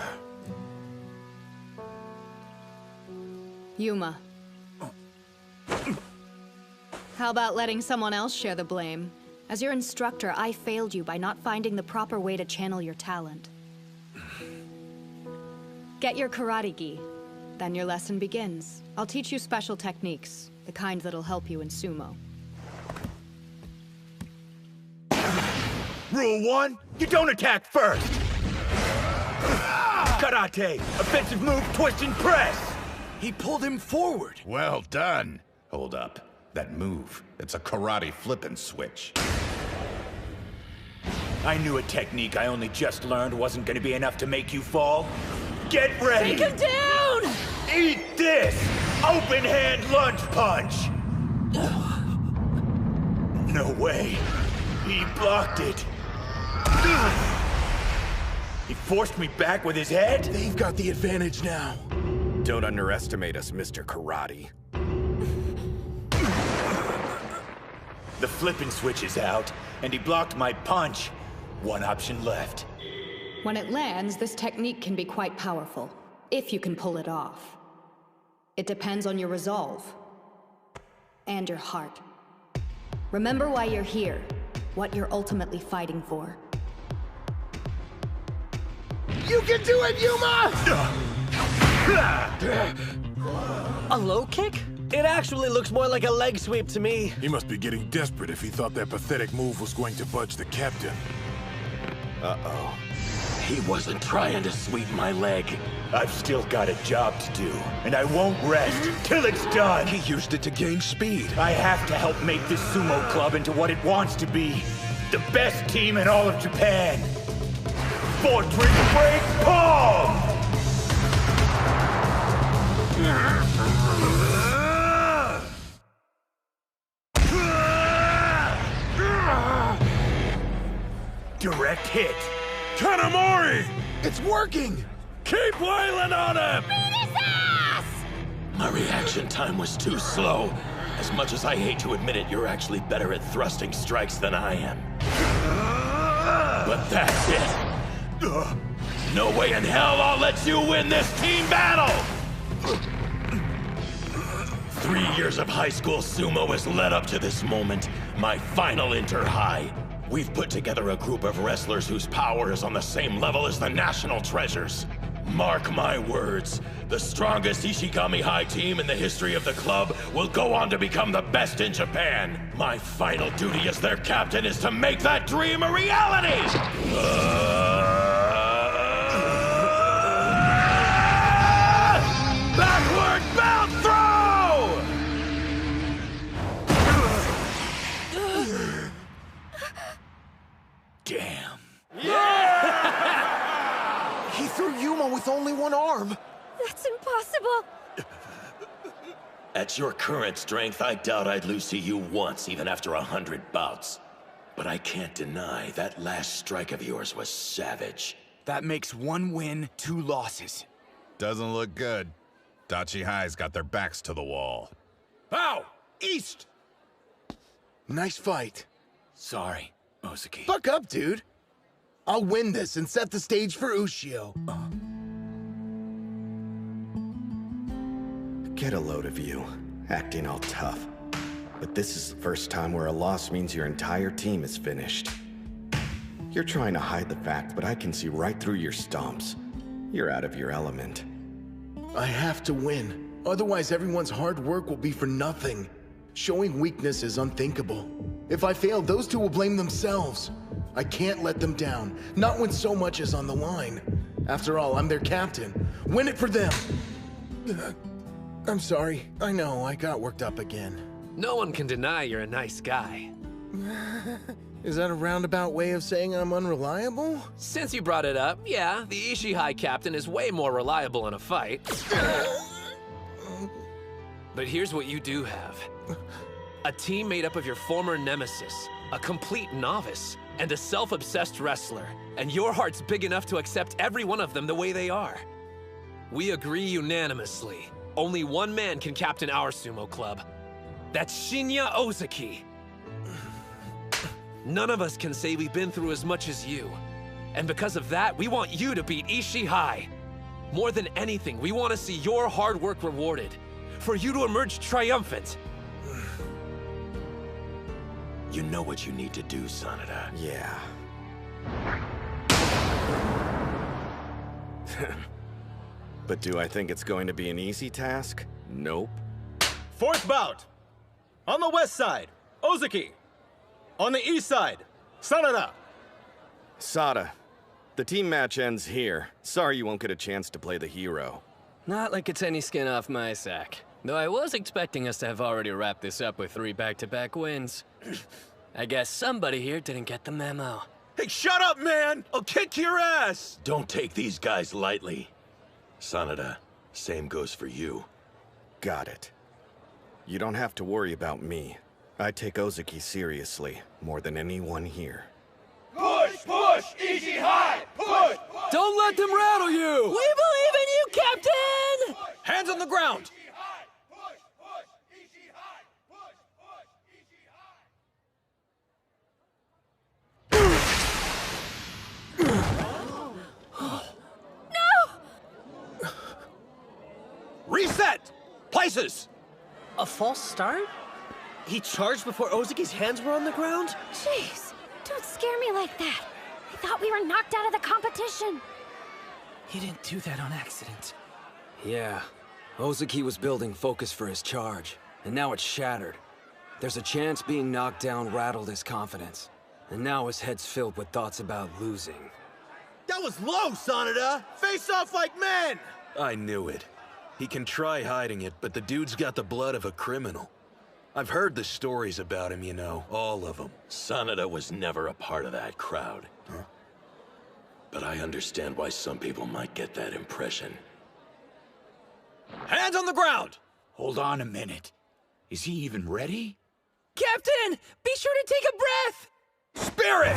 Yuma. How about letting someone else share the blame? As your instructor, I failed you by not finding the proper way to channel your talent. Get your karate gi. Then your lesson begins. I'll teach you special techniques, the kind that'll help you in sumo. Rule 1, you don't attack first! Karate, offensive move, twist and press! He pulled him forward. Well done. Hold up. That move, it's a karate flip and switch. I knew a technique I only just learned wasn't gonna be enough to make you fall. Get ready! Take him down! Eat this! Open hand lunge punch! No way. He blocked it. He forced me back with his head? They've got the advantage now. Don't underestimate us, Mr. Karate. The flippin' switch is out, and he blocked my punch. One option left. When it lands, this technique can be quite powerful, if you can pull it off. It depends on your resolve. And your heart. Remember why you're here, what you're ultimately fighting for. You can do it, Yuma! A low kick? It actually looks more like a leg sweep to me. He must be getting desperate if he thought that pathetic move was going to budge the captain. Uh-oh. He wasn't trying to sweep my leg. I've still got a job to do, and I won't rest till it's done. He used it to gain speed. I have to help make this sumo club into what it wants to be. The best team in all of Japan. Fortress Break Palm! Direct hit. Kanamori! It's working! Keep wailing on him! Beat his ass! My reaction time was too slow. As much as I hate to admit it, you're actually better at thrusting strikes than I am. But that's it. No way in hell I'll let you win this team battle! 3 years of high school sumo has led up to this moment, my final inter-high. We've put together a group of wrestlers whose power is on the same level as the national treasures. Mark my words, the strongest Ishigami High team in the history of the club will go on to become the best in Japan. My final duty as their captain is to make that dream a reality! Backward belt throw! Damn. He threw Yuma with only one arm. That's impossible. At your current strength, I doubt I'd lose to you once, even after 100 bouts. But I can't deny that last strike of yours was savage. That makes 1 win, 2 losses. Doesn't look good. Dachi High's got their backs to the wall. Pow! East! Nice fight. Sorry, Ozaki. Buck up, dude. I'll win this and set the stage for Ushio. Get a load of you, acting all tough. But this is the first time where a loss means your entire team is finished. You're trying to hide the fact, but I can see right through your stomps. You're out of your element. I have to win. Otherwise, everyone's hard work will be for nothing. Showing weakness is unthinkable. If I fail, those two will blame themselves. I can't let them down, not when so much is on the line. After all, I'm their captain. Win it for them! I'm sorry. I know, I got worked up again. No one can deny you're a nice guy. Is that a roundabout way of saying I'm unreliable? Since you brought it up, yeah, the Ishii High captain is way more reliable in a fight. But here's what you do have. A team made up of your former nemesis, a complete novice, and a self-obsessed wrestler. And your heart's big enough to accept every one of them the way they are. We agree unanimously. Only one man can captain our sumo club. That's Shinya Ozaki. None of us can say we've been through as much as you. And because of that, we want you to beat Ishii High. More than anything, we want to see your hard work rewarded. For you to emerge triumphant. You know what you need to do, Sanada. Yeah. But do I think it's going to be an easy task? Nope. 4th bout. On the west side, Ozaki. On the east side, Sanada. Sada, the team match ends here. Sorry you won't get a chance to play the hero. Not like it's any skin off my sack. Though I was expecting us to have already wrapped this up with 3 back-to-back wins. I guess somebody here didn't get the memo. Hey, shut up, man! I'll kick your ass! Don't take these guys lightly. Sanada, same goes for you. Got it. You don't have to worry about me. I take Ozaki seriously, more than anyone here. Push! Push! Ishii High! Push! Don't let them rattle you! We believe in you, Captain! Hands on the ground! Reset! Places! A false start? He charged before Ozaki's hands were on the ground? Jeez, don't scare me like that. I thought we were knocked out of the competition. He didn't do that on accident. Yeah. Ozaki was building focus for his charge, and now it's shattered. There's a chance being knocked down rattled his confidence, and now his head's filled with thoughts about losing. That was low, Sanada! Face off like men! I knew it. He can try hiding it, but the dude's got the blood of a criminal. I've heard the stories about him, you know, all of them. Sanada was never a part of that crowd. Huh? But I understand why some people might get that impression. Hands on the ground! Hold on a minute. Is he even ready? Captain! Be sure to take a breath! Spirit!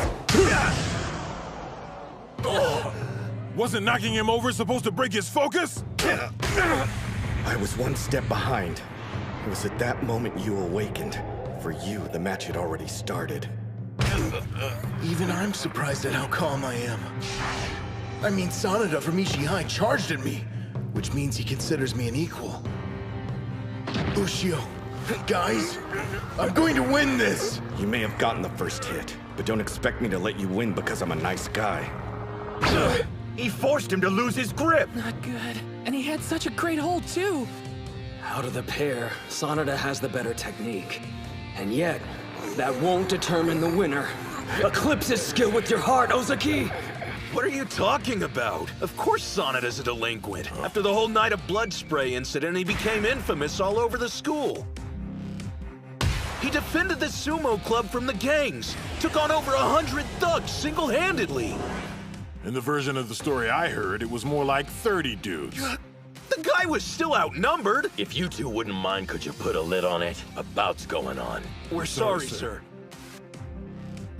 Oh. Wasn't knocking him over supposed to break his focus? I was one step behind. It was at that moment you awakened. For you, the match had already started. Even I'm surprised at how calm I am. I mean, Sanada from Ishihai charged at me, which means he considers me an equal. Ushio, guys, I'm going to win this! You may have gotten the first hit, but don't expect me to let you win because I'm a nice guy. He forced him to lose his grip! Not good. And he had such a great hold, too. Out of the pair, Sanada has the better technique. And yet, that won't determine the winner. Eclipse his skill with your heart, Ozaki! What are you talking about? Of course Sanada's a delinquent. After the whole night of blood spray incident, he became infamous all over the school. He defended the sumo club from the gangs, took on over 100 thugs single-handedly. In the version of the story I heard, it was more like 30 dudes. The guy was still outnumbered. If you two wouldn't mind, could you put a lid on it? A bout's going on. We're sorry, sir.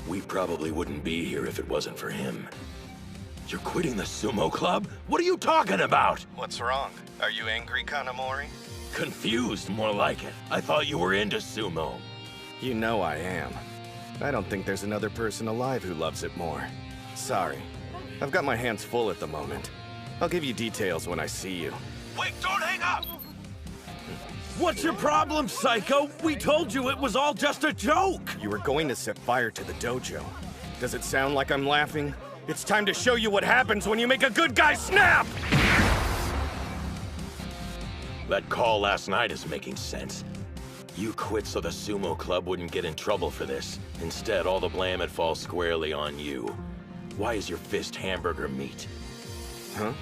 We probably wouldn't be here if it wasn't for him. You're quitting the sumo club? What are you talking about? What's wrong? Are you angry, Kanamori? Confused, more like it. I thought you were into sumo. You know I am. I don't think there's another person alive who loves it more. Sorry. I've got my hands full at the moment. I'll give you details when I see you. Wait, don't hang up! What's your problem, Psycho? We told you it was all just a joke! You were going to set fire to the dojo. Does it sound like I'm laughing? It's time to show you what happens when you make a good guy snap! That call last night is making sense. You quit so the sumo club wouldn't get in trouble for this. Instead, all the blame had falls squarely on you. Why is your fist hamburger meat? Huh?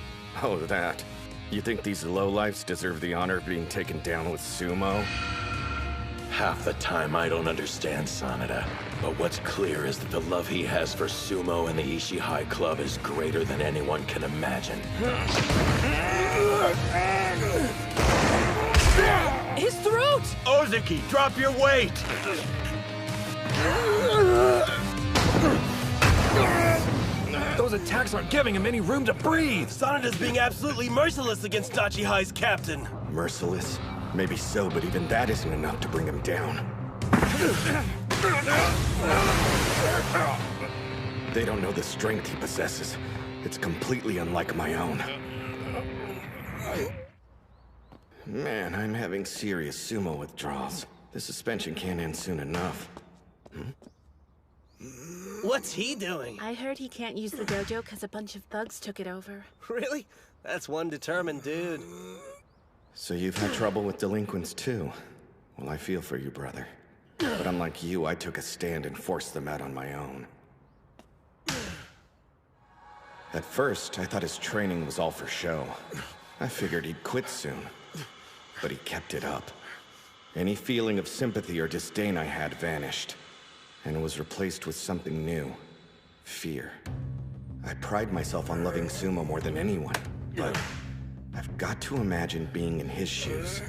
Oh, that. You think these lowlifes deserve the honor of being taken down with sumo? Half the time I don't understand Sanada, but what's clear is that the love he has for sumo and the Ishihai Club is greater than anyone can imagine. His throat! Ozaki, drop your weight! Those attacks aren't giving him any room to breathe! Sanada's being absolutely merciless against Dachihai's captain! Merciless? Maybe so, but even that isn't enough to bring him down. They don't know the strength he possesses. It's completely unlike my own. Man, I'm having serious sumo withdrawals. The suspension can't end soon enough. What's he doing? I heard he can't use the dojo because a bunch of thugs took it over. Really? That's one determined dude. So you've had trouble with delinquents too? Well, I feel for you, brother. But unlike you, I took a stand and forced them out on my own. At first, I thought his training was all for show. I figured he'd quit soon. But he kept it up. Any feeling of sympathy or disdain I had vanished, and was replaced with something new. Fear. I pride myself on loving sumo more than anyone, but I've got to imagine being in his shoes.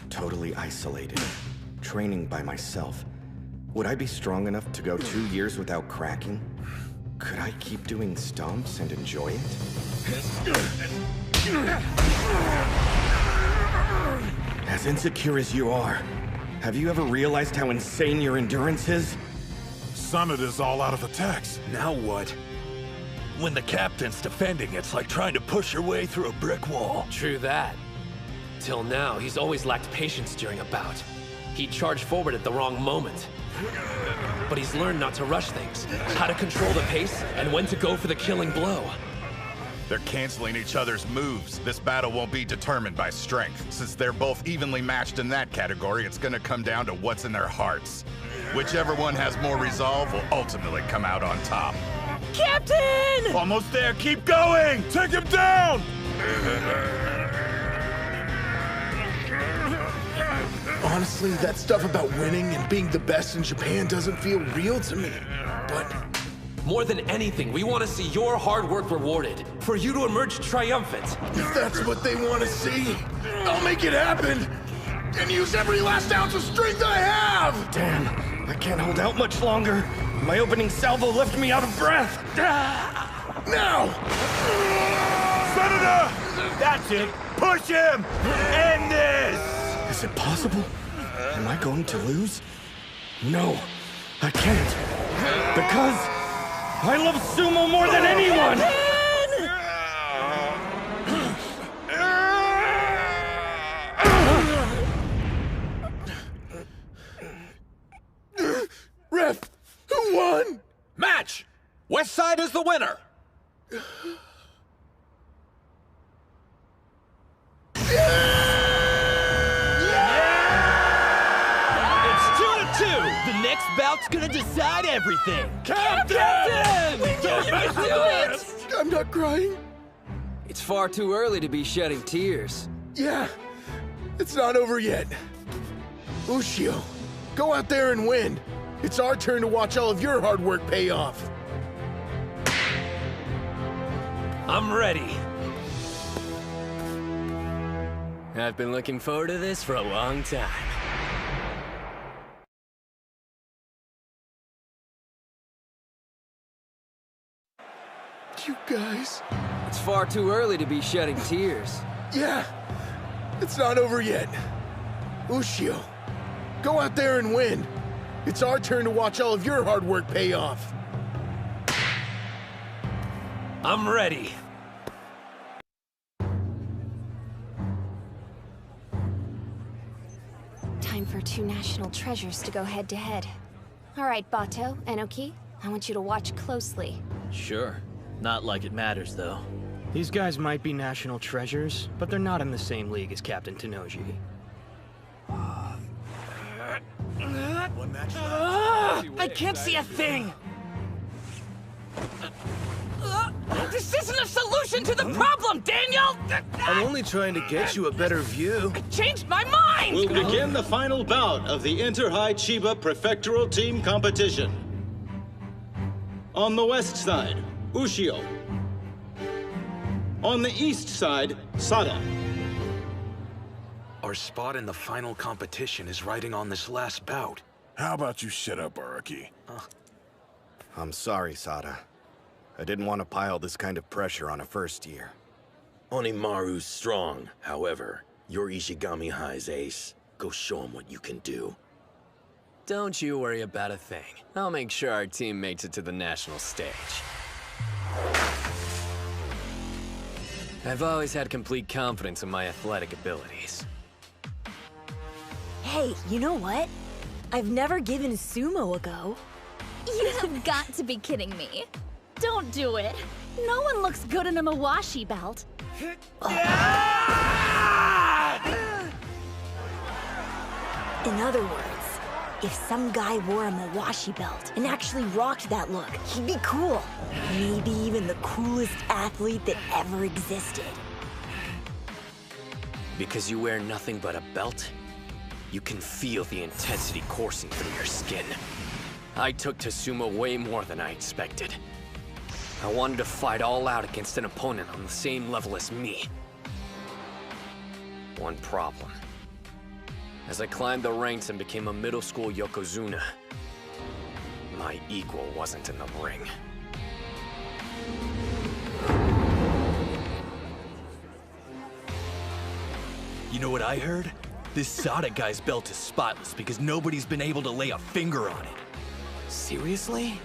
Totally isolated, training by myself. Would I be strong enough to go 2 years without cracking? Could I keep doing stomps and enjoy it? As insecure as you are, have you ever realized how insane your endurance is? Sanada's all out of attacks. Now what? When the captain's defending, it's like trying to push your way through a brick wall. True that. Till now, he's always lacked patience during a bout. He'd charge forward at the wrong moment. But he's learned not to rush things, how to control the pace, and when to go for the killing blow. They're canceling each other's moves. This battle won't be determined by strength. Since they're both evenly matched in that category, it's gonna come down to what's in their hearts. Whichever one has more resolve will ultimately come out on top. Captain! Almost there, keep going! Take him down! Honestly, that stuff about winning and being the best in Japan doesn't feel real to me. But more than anything, we want to see your hard work rewarded, for you to emerge triumphant. If that's what they want to see, I'll make it happen! And use every last ounce of strength I have! Damn, I can't hold out much longer. My opening salvo left me out of breath. Now! Senator! That's it! Push him! End this! Is it possible? Am I going to lose? No, I can't. Because I love sumo more than anyone! Ref, who won? Match! West Side is the winner! The next bout's gonna decide everything! Captain! We knew you could do it! I'm not crying. It's far too early to be shedding tears. Yeah, it's not over yet. Ushio, go out there and win. It's our turn to watch all of your hard work pay off. I'm ready. I've been looking forward to this for a long time. You guys. It's far too early to be shedding tears. Yeah, it's not over yet. Ushio, go out there and win. It's our turn to watch all of your hard work pay off. I'm ready. Time for two national treasures to go head-to-head. All right, Bato, Enoki, I want you to watch closely. Sure. Not like it matters, though. These guys might be national treasures, but they're not in the same league as Captain Tennoji. I can't see a thing! This isn't a solution to the problem, Daniel! I'm only trying to get you a better view. I changed my mind! We'll begin the final bout of the Inter-High Chiba Prefectural Team Competition. On the west side, Ushio. On the east side, Sada. Our spot in the final competition is riding on this last bout. How about you shut up, Araki? I'm sorry, Sada. I didn't want to pile this kind of pressure on a first year. Onimaru's strong, however. You're Ishigami High's ace. Go show him what you can do. Don't you worry about a thing. I'll make sure our team makes it to the national stage. I've always had complete confidence in my athletic abilities. Hey, you know what? I've never given sumo a go. You have got to be kidding me. Don't do it. No one looks good in a Mawashi belt. In other words, if some guy wore a Mawashi belt and actually rocked that look, he'd be cool. Maybe even the coolest athlete that ever existed. Because you wear nothing but a belt, you can feel the intensity coursing through your skin. I took to sumo way more than I expected. I wanted to fight all out against an opponent on the same level as me. One problem. As I climbed the ranks and became a middle school Yokozuna, my equal wasn't in the ring. You know what I heard? This Sada guy's belt is spotless because nobody's been able to lay a finger on it. Seriously?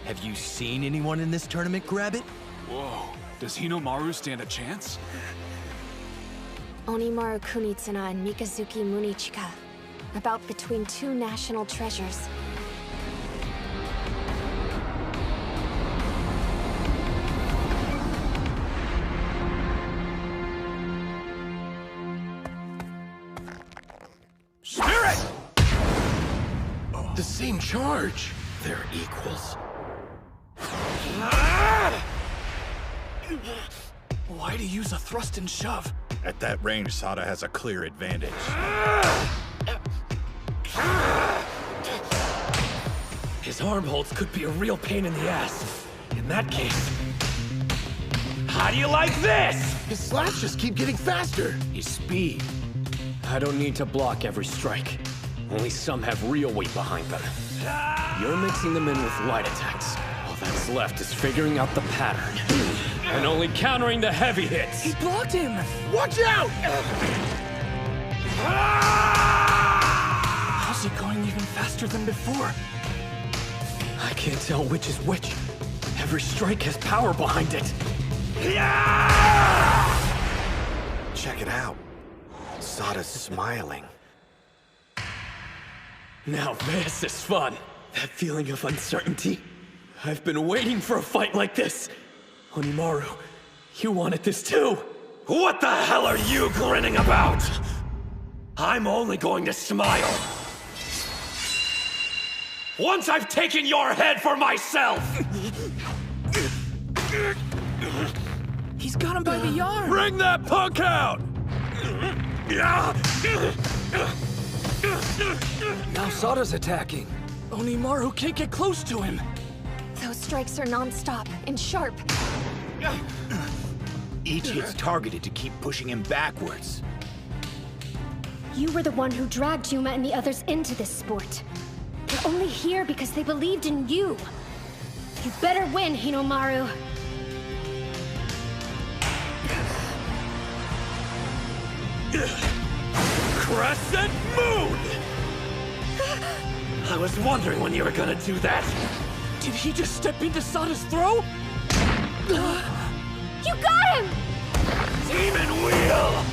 Have you seen anyone in this tournament grab it? Whoa, does Hinomaru stand a chance? Onimaru Kunitsuna and Mikazuki Munichika. About between two national treasures. the same charge. They're equals. Why'd he use a thrust and shove? At that range, Sada has a clear advantage. His arm holds could be a real pain in the ass. In that case, how do you like this? His slaps just keep getting faster. His speed. I don't need to block every strike. Only some have real weight behind them. You're mixing them in with light attacks. All that's left is figuring out the pattern. And only countering the heavy hits. He blocked him! Watch out! How's he going even faster than before? I can't tell which is which. Every strike has power behind it. Check it out. Sada's smiling. Now this is fun. That feeling of uncertainty. I've been waiting for a fight like this. Onimaru, you wanted this too. What the hell are you grinning about? I'm only going to smile once I've taken your head for myself! He's got him by the arm! Bring that punk out! Now Sada's attacking. Onimaru can't get close to him. Those strikes are non-stop and sharp. Each hit's targeted to keep pushing him backwards. You were the one who dragged Yuma and the others into this sport. They're only here because they believed in you. You better win, Hinomaru. Crescent Moon! I was wondering when you were gonna do that. Did he just step into Sada's throat? You got him! Demon Wheel!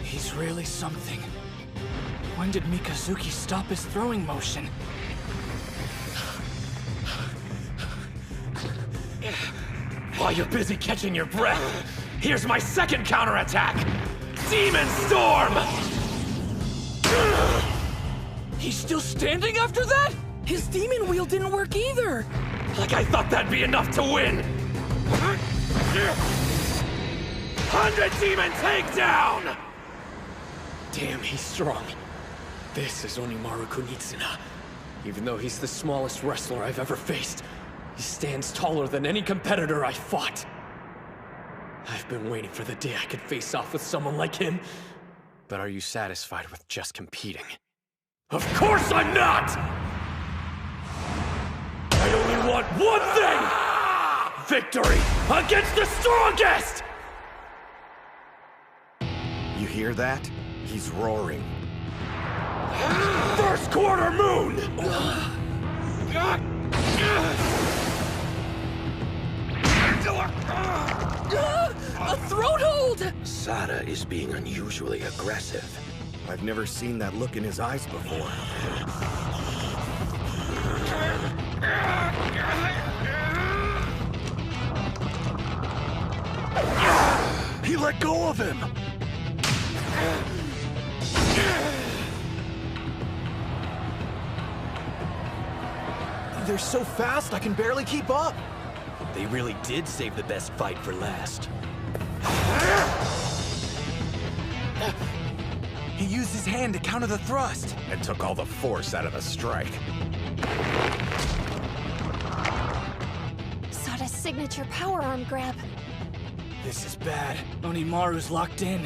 He's really something. When did Mikazuki stop his throwing motion? While you're busy catching your breath, here's my second counterattack! Demon Storm! He's still standing after that? His demon wheel didn't work either! Like I thought that'd be enough to win! 100 Demon Takedown! Damn, he's strong. This is Onimaru Kunitsuna. Even though he's the smallest wrestler I've ever faced, he stands taller than any competitor I fought. I've been waiting for the day I could face off with someone like him. But are you satisfied with just competing? Of course I'm not! I only want one thing! Victory against the strongest! You hear that? He's roaring. First quarter moon! A throat hold! Sada is being unusually aggressive. I've never seen that look in his eyes before. He let go of him! They're so fast, I can barely keep up. They really did save the best fight for last. He used his hand to counter the thrust. And took all the force out of the strike. Sada's signature power arm grab. This is bad. Onimaru's locked in.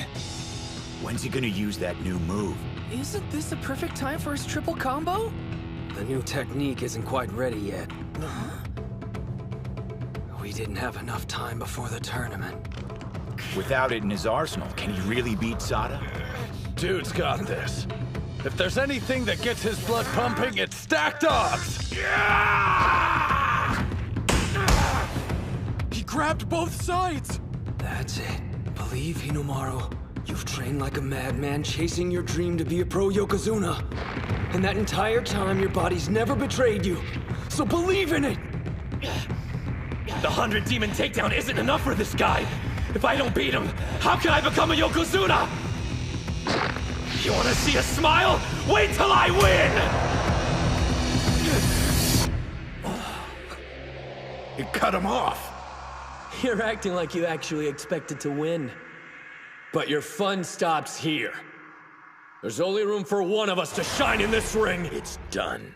When's he gonna use that new move? Isn't this a perfect time for his triple combo? The new technique isn't quite ready yet. We didn't have enough time before the tournament. Without it in his arsenal, can he really beat Sada? Dude's got this. If there's anything that gets his blood pumping, it's stacked odds! He grabbed both sides! That's it. Believe, Hinomaru. You've trained like a madman chasing your dream to be a pro Yokozuna. And that entire time, your body's never betrayed you. So believe in it! The 100 Demon Takedown isn't enough for this guy! If I don't beat him, how can I become a Yokozuna? You wanna see a smile? Wait till I win! You cut him off. You're acting like you actually expected to win. But your fun stops here. There's only room for one of us to shine in this ring. It's done.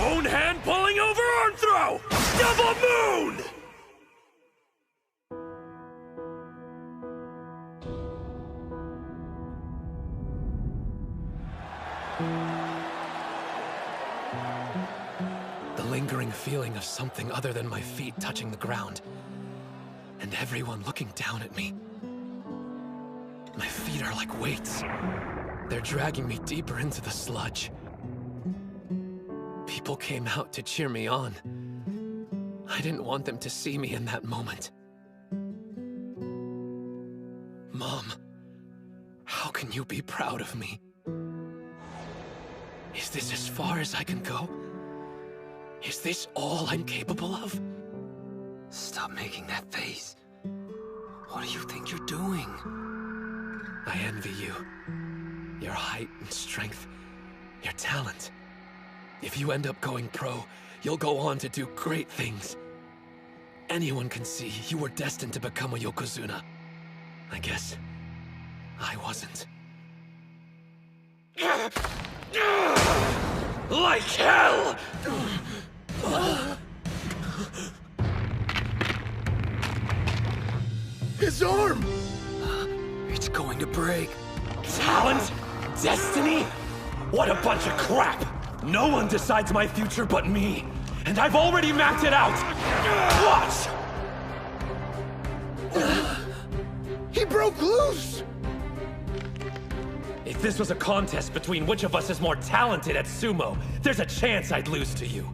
Own hand pulling over arm throw! Double moon! The lingering feeling of something other than my feet touching the ground. And everyone looking down at me. My feet are like weights. They're dragging me deeper into the sludge. People came out to cheer me on. I didn't want them to see me in that moment. Mom, how can you be proud of me? Is this as far as I can go? Is this all I'm capable of? Stop making that face. What do you think you're doing? I envy you. Your height and strength. Your talent. If you end up going pro, you'll go on to do great things. Anyone can see you were destined to become a Yokozuna. I guess I wasn't. Like hell! His arm! It's going to break. Talent? Destiny? What a bunch of crap! No one decides my future but me. And I've already mapped it out! Watch! He broke loose! If this was a contest between which of us is more talented at sumo, there's a chance I'd lose to you.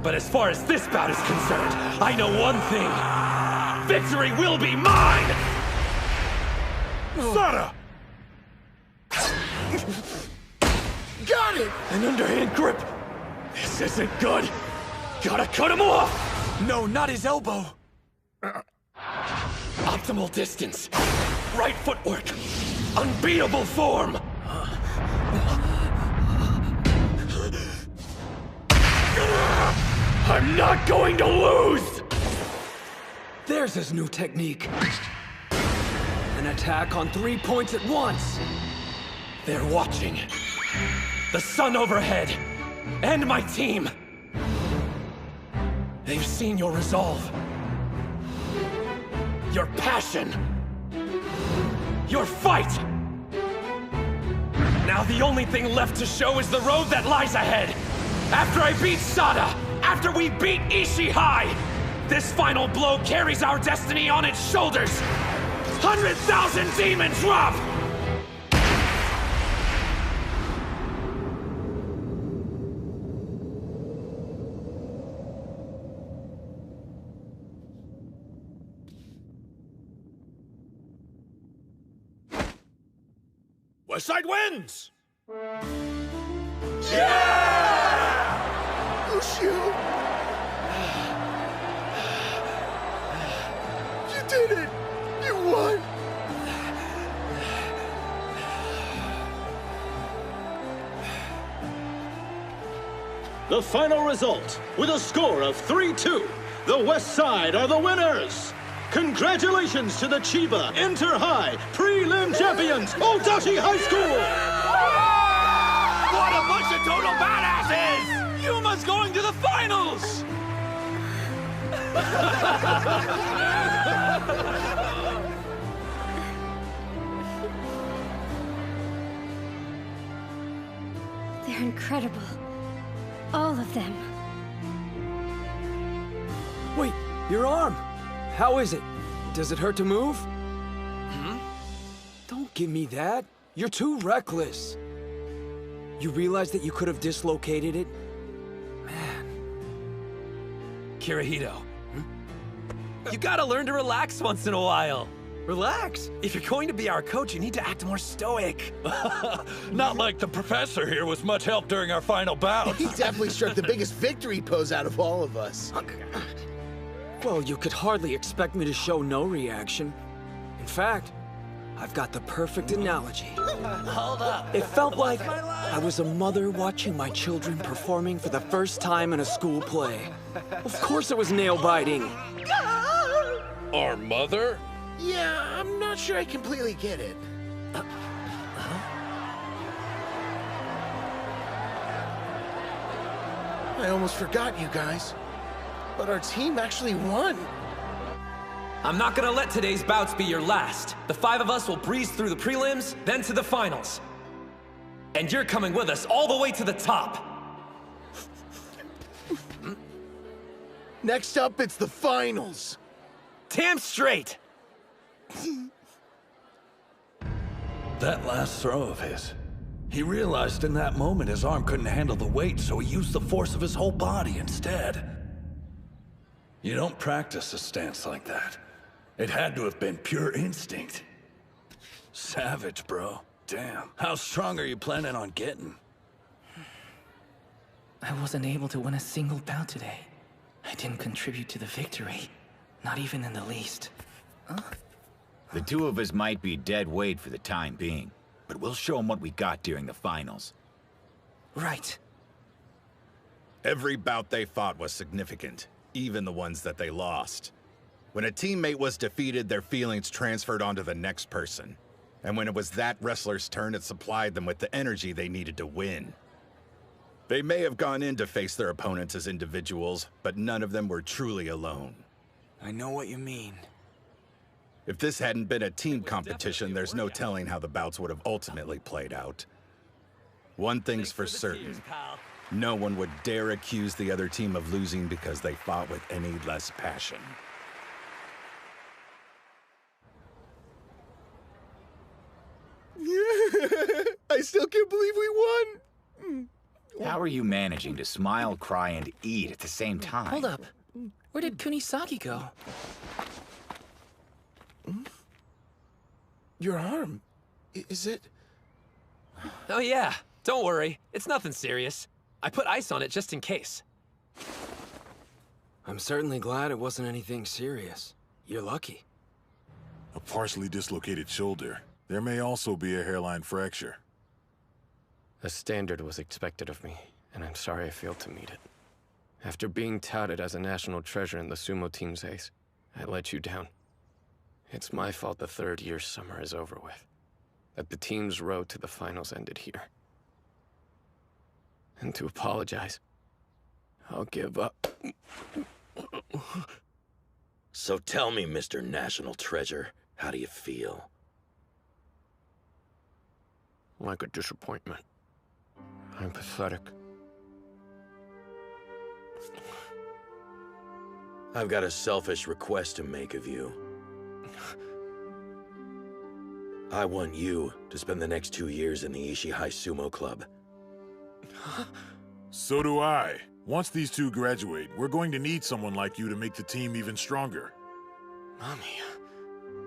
But as far as this bout is concerned, I know one thing. Victory will be mine! Sada! Got it! An underhand grip! This isn't good! Gotta cut him off! No, not his elbow! Optimal distance. Right footwork. Unbeatable form! I'm not going to lose! There's his new technique. An attack on 3 points at once. They're watching. The sun overhead. And my team. They've seen your resolve. Your passion. Your fight. Now the only thing left to show is the road that lies ahead. After I beat Sada, after we beat Ishii High, this final blow carries our destiny on its shoulders. 100,000 demons drop! Westside wins! Yeah! Lucio! You did it! You won! The final result, with a score of 3-2, the West Side are the winners! Congratulations to the Chiba Inter-High Prelim Champions, Odachi High School! What a bunch of total badasses! Yuma's going to the finals! They're incredible. All of them. Wait, your arm! How is it? Does it hurt to move? Don't give me that. You're too reckless. You realize that you could have dislocated it? Kirihito. You gotta learn to relax once in a while. Relax? If you're going to be our coach, you need to act more stoic. Not like the professor here was much help during our final bout. He definitely struck the biggest victory pose out of all of us. Well, you could hardly expect me to show no reaction. In fact, I've got the perfect analogy. Hold up. It felt like I was a mother watching my children performing for the first time in a school play. Of course it was nail-biting. Our mother? Yeah, I'm not sure I completely get it. I almost forgot, you guys. But our team actually won. I'm not gonna let today's bouts be your last. The 5 of us will breeze through the prelims, then to the finals. And you're coming with us all the way to the top. Next up, it's the finals. Damn straight. That last throw of his. He realized in that moment his arm couldn't handle the weight, so he used the force of his whole body instead. You don't practice a stance like that. It had to have been pure instinct. Savage, bro. Damn. How strong are you planning on getting? I wasn't able to win a single bout today. I didn't contribute to the victory. Not even in the least. The 2 of us might be dead weight for the time being, but we'll show them what we got during the finals. Right. Every bout they fought was significant, even the ones that they lost. When a teammate was defeated, their feelings transferred onto the next person. And when it was that wrestler's turn, it supplied them with the energy they needed to win. They may have gone in to face their opponents as individuals, but none of them were truly alone. I know what you mean. If this hadn't been a team competition, there's no telling how the bouts would have ultimately played out. One thing's for certain. No one would dare accuse the other team of losing because they fought with any less passion. I still can't believe we won! How are you managing to smile, cry, and eat at the same time? Hold up. Where did Kunisaki go? Your arm. Is it? Oh yeah, don't worry. It's nothing serious. I put ice on it just in case. I'm certainly glad it wasn't anything serious. You're lucky. A partially dislocated shoulder. There may also be a hairline fracture. A standard was expected of me, and I'm sorry I failed to meet it. After being touted as a national treasure in the sumo team's ace, I let you down. It's my fault the 3rd-year summer is over with. That the team's road to the finals ended here. And to apologize, I'll give up. So tell me, Mr. National Treasure, how do you feel? Like a disappointment. I'm pathetic. I've got a selfish request to make of you. I want you to spend the next 2 years in the Ishihai Sumo Club. So do I. Once these 2 graduate, we're going to need someone like you to make the team even stronger. Mommy.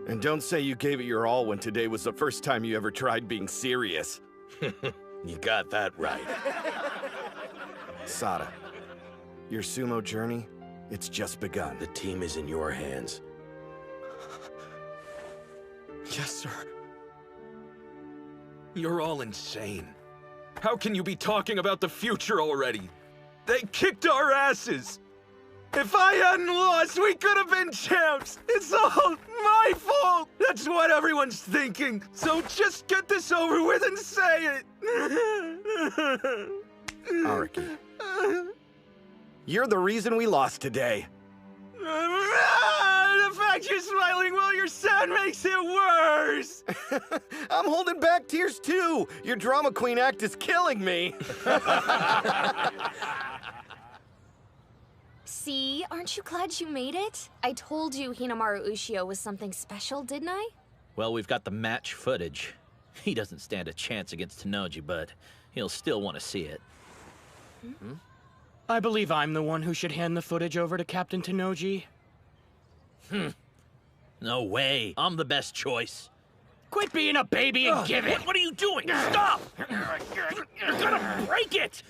And don't say you gave it your all when today was the first time you ever tried being serious. You got that right. Sada, your sumo journey, it's just begun. The team is in your hands. Yes, sir. You're all insane. How can you be talking about the future already? They kicked our asses! If I hadn't lost, we could have been champs! It's all my fault! That's what everyone's thinking! So just get this over with and say it! Araki, you're the reason we lost today. The fact you're smiling while you're sad makes it worse! I'm holding back tears too! Your drama queen act is killing me! See? Aren't you glad you made it? I told you Hinamaru Ushio was something special, didn't I? Well, we've got the match footage. He doesn't stand a chance against Tennoji, but he'll still want to see it. I believe I'm the one who should hand the footage over to Captain Tennoji. No way. I'm the best choice. Quit being a baby and give it! What are you doing? Stop! You're gonna break it!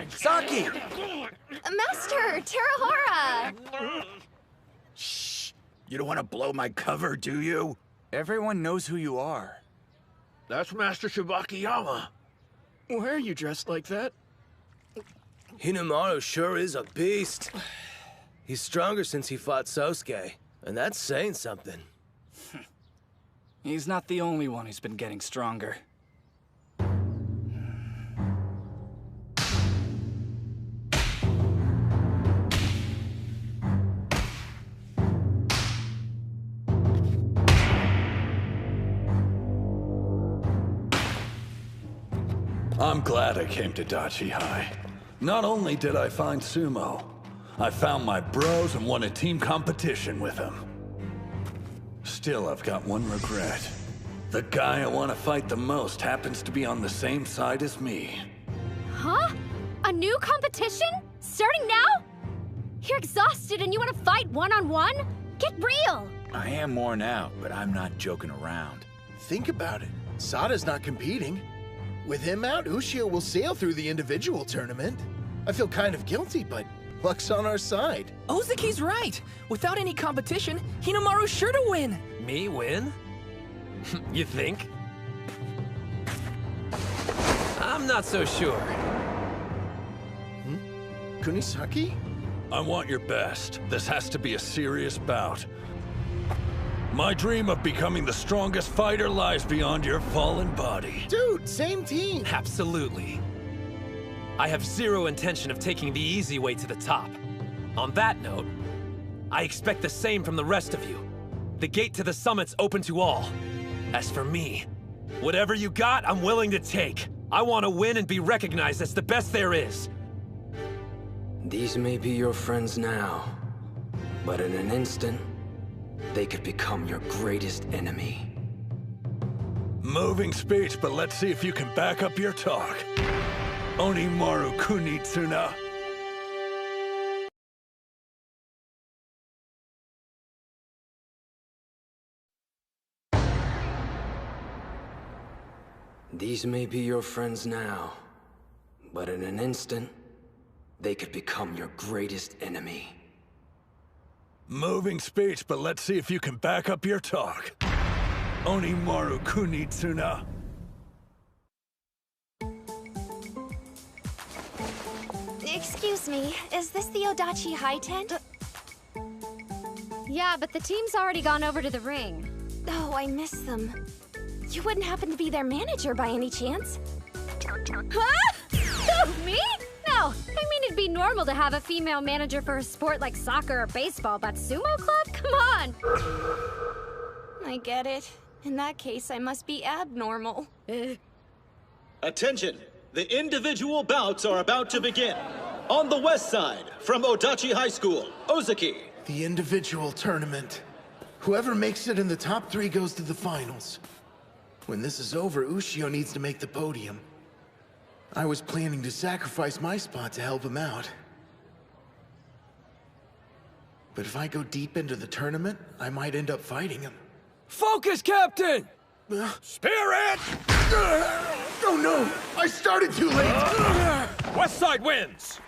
Saki! Master, Terahara! Shh! You don't want to blow my cover, do you? Everyone knows who you are. That's Master Shibakiyama. Why are you dressed like that? Hinamaru sure is a beast. He's stronger since he fought Sosuke, and that's saying something. He's not the only one who's been getting stronger. I'm glad I came to Dachi High. Not only did I find sumo, I found my bros and won a team competition with them. Still, I've got one regret. The guy I want to fight the most happens to be on the same side as me. Huh? A new competition? Starting now? You're exhausted and you want to fight one-on-one? Get real! I am worn out, but I'm not joking around. Think about it. Sada's not competing. With him out, Ushio will sail through the individual tournament. I feel kind of guilty, but luck's on our side. Ozuki's right. Without any competition, Hinamaru's sure to win. Me win? You think? I'm not so sure. Kunisaki? I want your best. This has to be a serious bout. My dream of becoming the strongest fighter lies beyond your fallen body. Dude, same team. Absolutely. I have zero intention of taking the easy way to the top. On that note, I expect the same from the rest of you. The gate to the summit's open to all. As for me, whatever you got, I'm willing to take. I want to win and be recognized as the best there is. These may be your friends now, but in an instant, they could become your greatest enemy. Moving speech, but let's see if you can back up your talk. Onimaru Kunitsuna. These may be your friends now, but in an instant, they could become your greatest enemy. Moving speech, but let's see if you can back up your talk. Onimaru Kunitsuna. Excuse me, is this the Odachi High tent? Yeah, but the team's already gone over to the ring. Oh, I miss them. You wouldn't happen to be their manager by any chance? Huh? Who, me? No, I mean it'd be normal to have a female manager for a sport like soccer or baseball, but sumo club? Come on! I get it. In that case, I must be abnormal. Attention! The individual bouts are about to begin. On the west side, from Odachi High School, Ozuki. The individual tournament. Whoever makes it in the top 3 goes to the finals. When this is over, Ushio needs to make the podium. I was planning to sacrifice my spot to help him out. But if I go deep into the tournament, I might end up fighting him. Focus, Captain! Spirit! Oh no! I started too late! West side wins!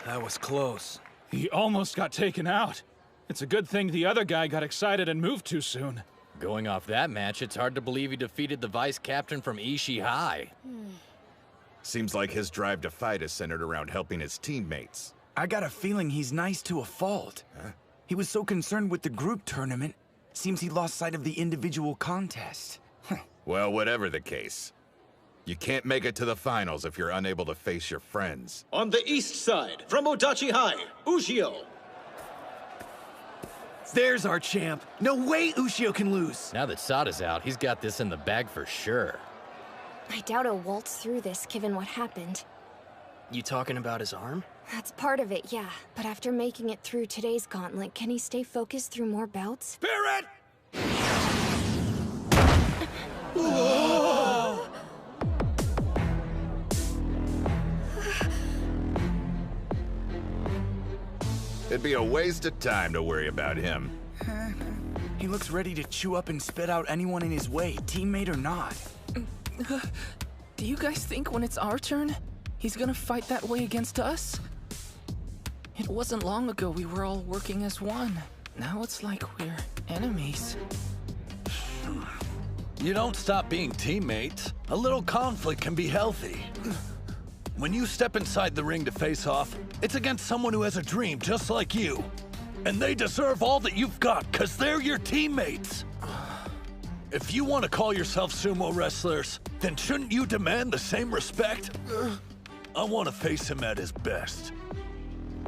That was close. He almost got taken out. It's a good thing the other guy got excited and moved too soon. Going off that match, it's hard to believe he defeated the vice captain from Ishii High. Seems like his drive to fight is centered around helping his teammates. I got a feeling he's nice to a fault. Huh? He was so concerned with the group tournament, seems he lost sight of the individual contest. Well, whatever the case, you can't make it to the finals if you're unable to face your friends. On the east side, from Odachi High, Ushio. There's our champ. No way Ushio can lose. Now that Sada's out, he's got this in the bag for sure. I doubt he'll waltz through this, given what happened. You talking about his arm? That's part of it, yeah. But after making it through today's gauntlet, can he stay focused through more bouts? Spirit! It'd be a waste of time to worry about him. He looks ready to chew up and spit out anyone in his way, teammate or not. Do you guys think when it's our turn, he's gonna fight that way against us? It wasn't long ago we were all working as one. Now it's like we're enemies. You don't stop being teammates. A little conflict can be healthy. When you step inside the ring to face off, it's against someone who has a dream just like you. And they deserve all that you've got, because they're your teammates. If you want to call yourself sumo wrestlers, then shouldn't you demand the same respect? I want to face him at his best.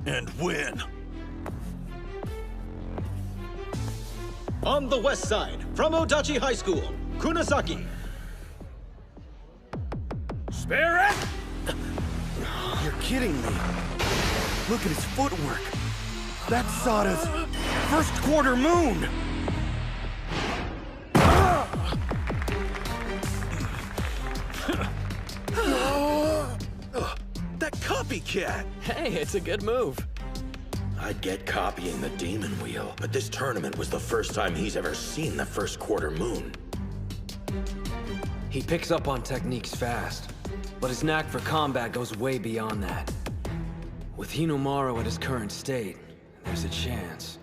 And win. On the west side, from Odachi High School, Kunisaki. Spirit! You're kidding me. Look at his footwork. That's Sada's first quarter moon. That copycat! Hey, it's a good move. I'd get copying the Demon Wheel, but this tournament was the first time he's ever seen the first quarter moon. He picks up on techniques fast, but his knack for combat goes way beyond that. With Hinomaru at his current state, there's a chance.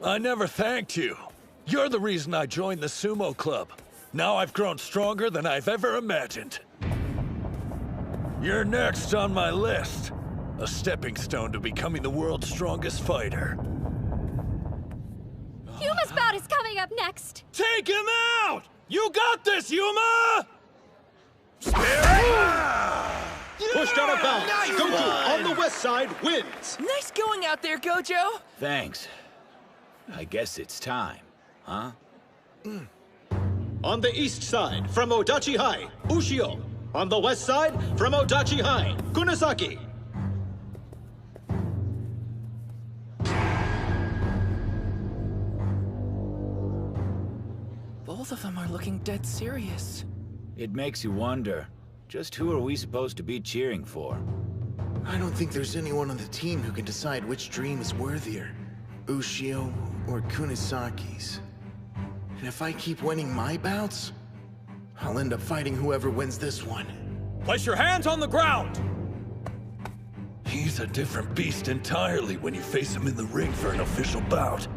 I never thanked you. You're the reason I joined the sumo club. Now I've grown stronger than I've ever imagined. You're next on my list. A stepping stone to becoming the world's strongest fighter. Yuma's bout is coming up next. Take him out! You got this, Yuma! Pushed out of bounds. Gojo on the west side wins. Nice going out there, Gojo. Thanks. I guess it's time, huh? On the east side, from Odachi High, Ushio. On the west side, from Odachi High, Kunisaki. Both of them are looking dead serious. It makes you wonder, just who are we supposed to be cheering for? I don't think there's anyone on the team who can decide which dream is worthier. Ushio or Kunisaki's. And if I keep winning my bouts, I'll end up fighting whoever wins this one. Place your hands on the ground! He's a different beast entirely when you face him in the ring for an official bout.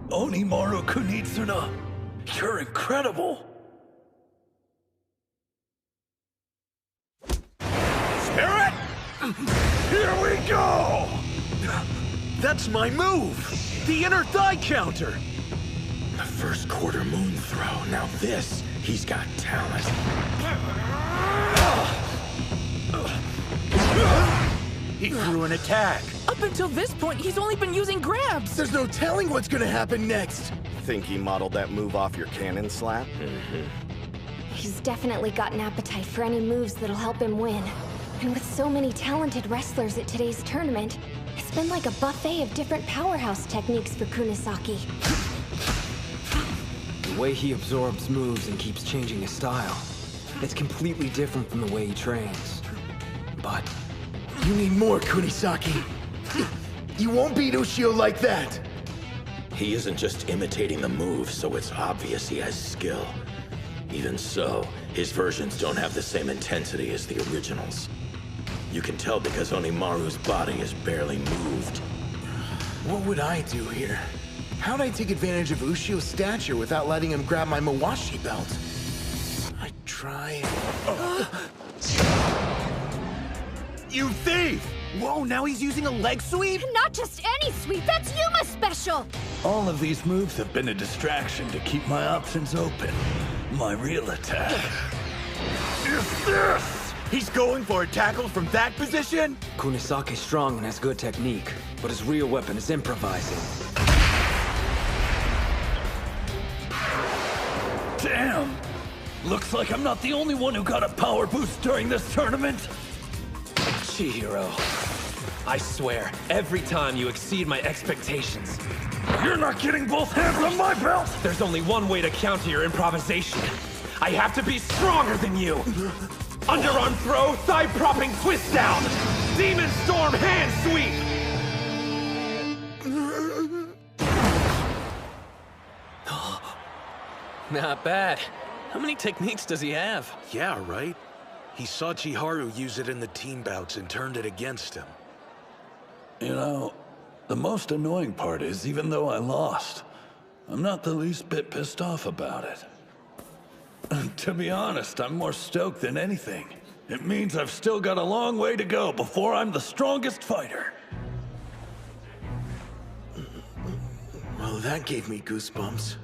Onimaru Kunitsuna, you're incredible! Spirit! Here we go! That's my move! The inner thigh counter! The first quarter moon throw. Now this, he's got talent. He threw an attack. Up until this point, he's only been using grabs. There's no telling what's gonna happen next. Think he modeled that move off your cannon slap? He's definitely got an appetite for any moves that'll help him win. And with so many talented wrestlers at today's tournament, it's been like a buffet of different powerhouse techniques for Kunisaki. The way he absorbs moves and keeps changing his style, it's completely different from the way he trains. But you need more, Kunisaki. You won't beat Ushio like that. He isn't just imitating the moves, so it's obvious he has skill. Even so, his versions don't have the same intensity as the originals. You can tell because Onimaru's body is barely moved. What would I do here? How'd I take advantage of Ushio's stature without letting him grab my Mawashi belt? I'd try... You thief! Whoa, now he's using a leg sweep? Not just any sweep, that's Yuma's special! All of these moves have been a distraction to keep my options open. My real attack is this! He's going for a tackle from that position? Kunisaki's strong and has good technique, but his real weapon is improvising. Damn! Looks like I'm not the only one who got a power boost during this tournament. Chihiro, I swear, every time you exceed my expectations. You're not getting both hands on my belt! There's only one way to counter your improvisation. I have to be stronger than you! Underarm throw, thigh propping twist down! Demon Storm hand sweep! Not bad. How many techniques does he have? Yeah, right. He saw Chiharu use it in the team bouts and turned it against him. You know, the most annoying part is, even though I lost, I'm not the least bit pissed off about it. To be honest, I'm more stoked than anything. It means I've still got a long way to go before I'm the strongest fighter. Well, that gave me goosebumps.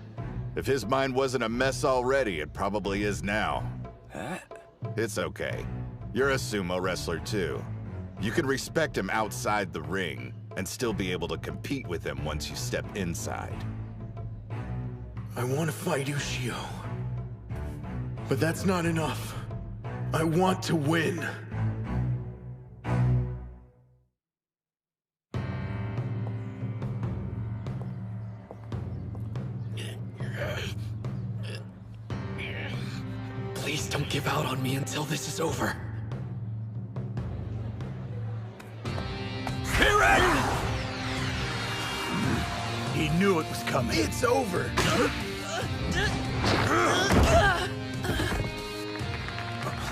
If his mind wasn't a mess already, it probably is now. Huh? It's okay. You're a sumo wrestler too. You can respect him outside the ring and still be able to compete with him once you step inside. I want to fight Ushio. But that's not enough. I want to win. Please don't give out on me until this is over. Spirit! He knew it was coming. It's over.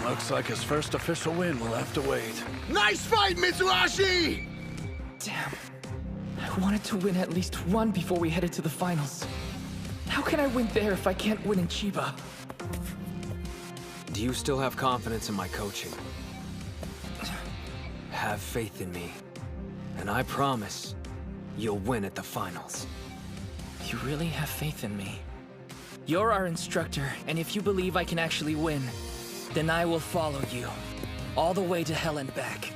Looks like his first official win will have to wait. Nice fight, Mitsuhashi! Damn. I wanted to win at least one before we headed to the finals. How can I win there if I can't win in Chiba? Do you still have confidence in my coaching? Have faith in me. And I promise, you'll win at the finals. You really have faith in me? You're our instructor, and if you believe I can actually win, then I will follow you. All the way to hell and back.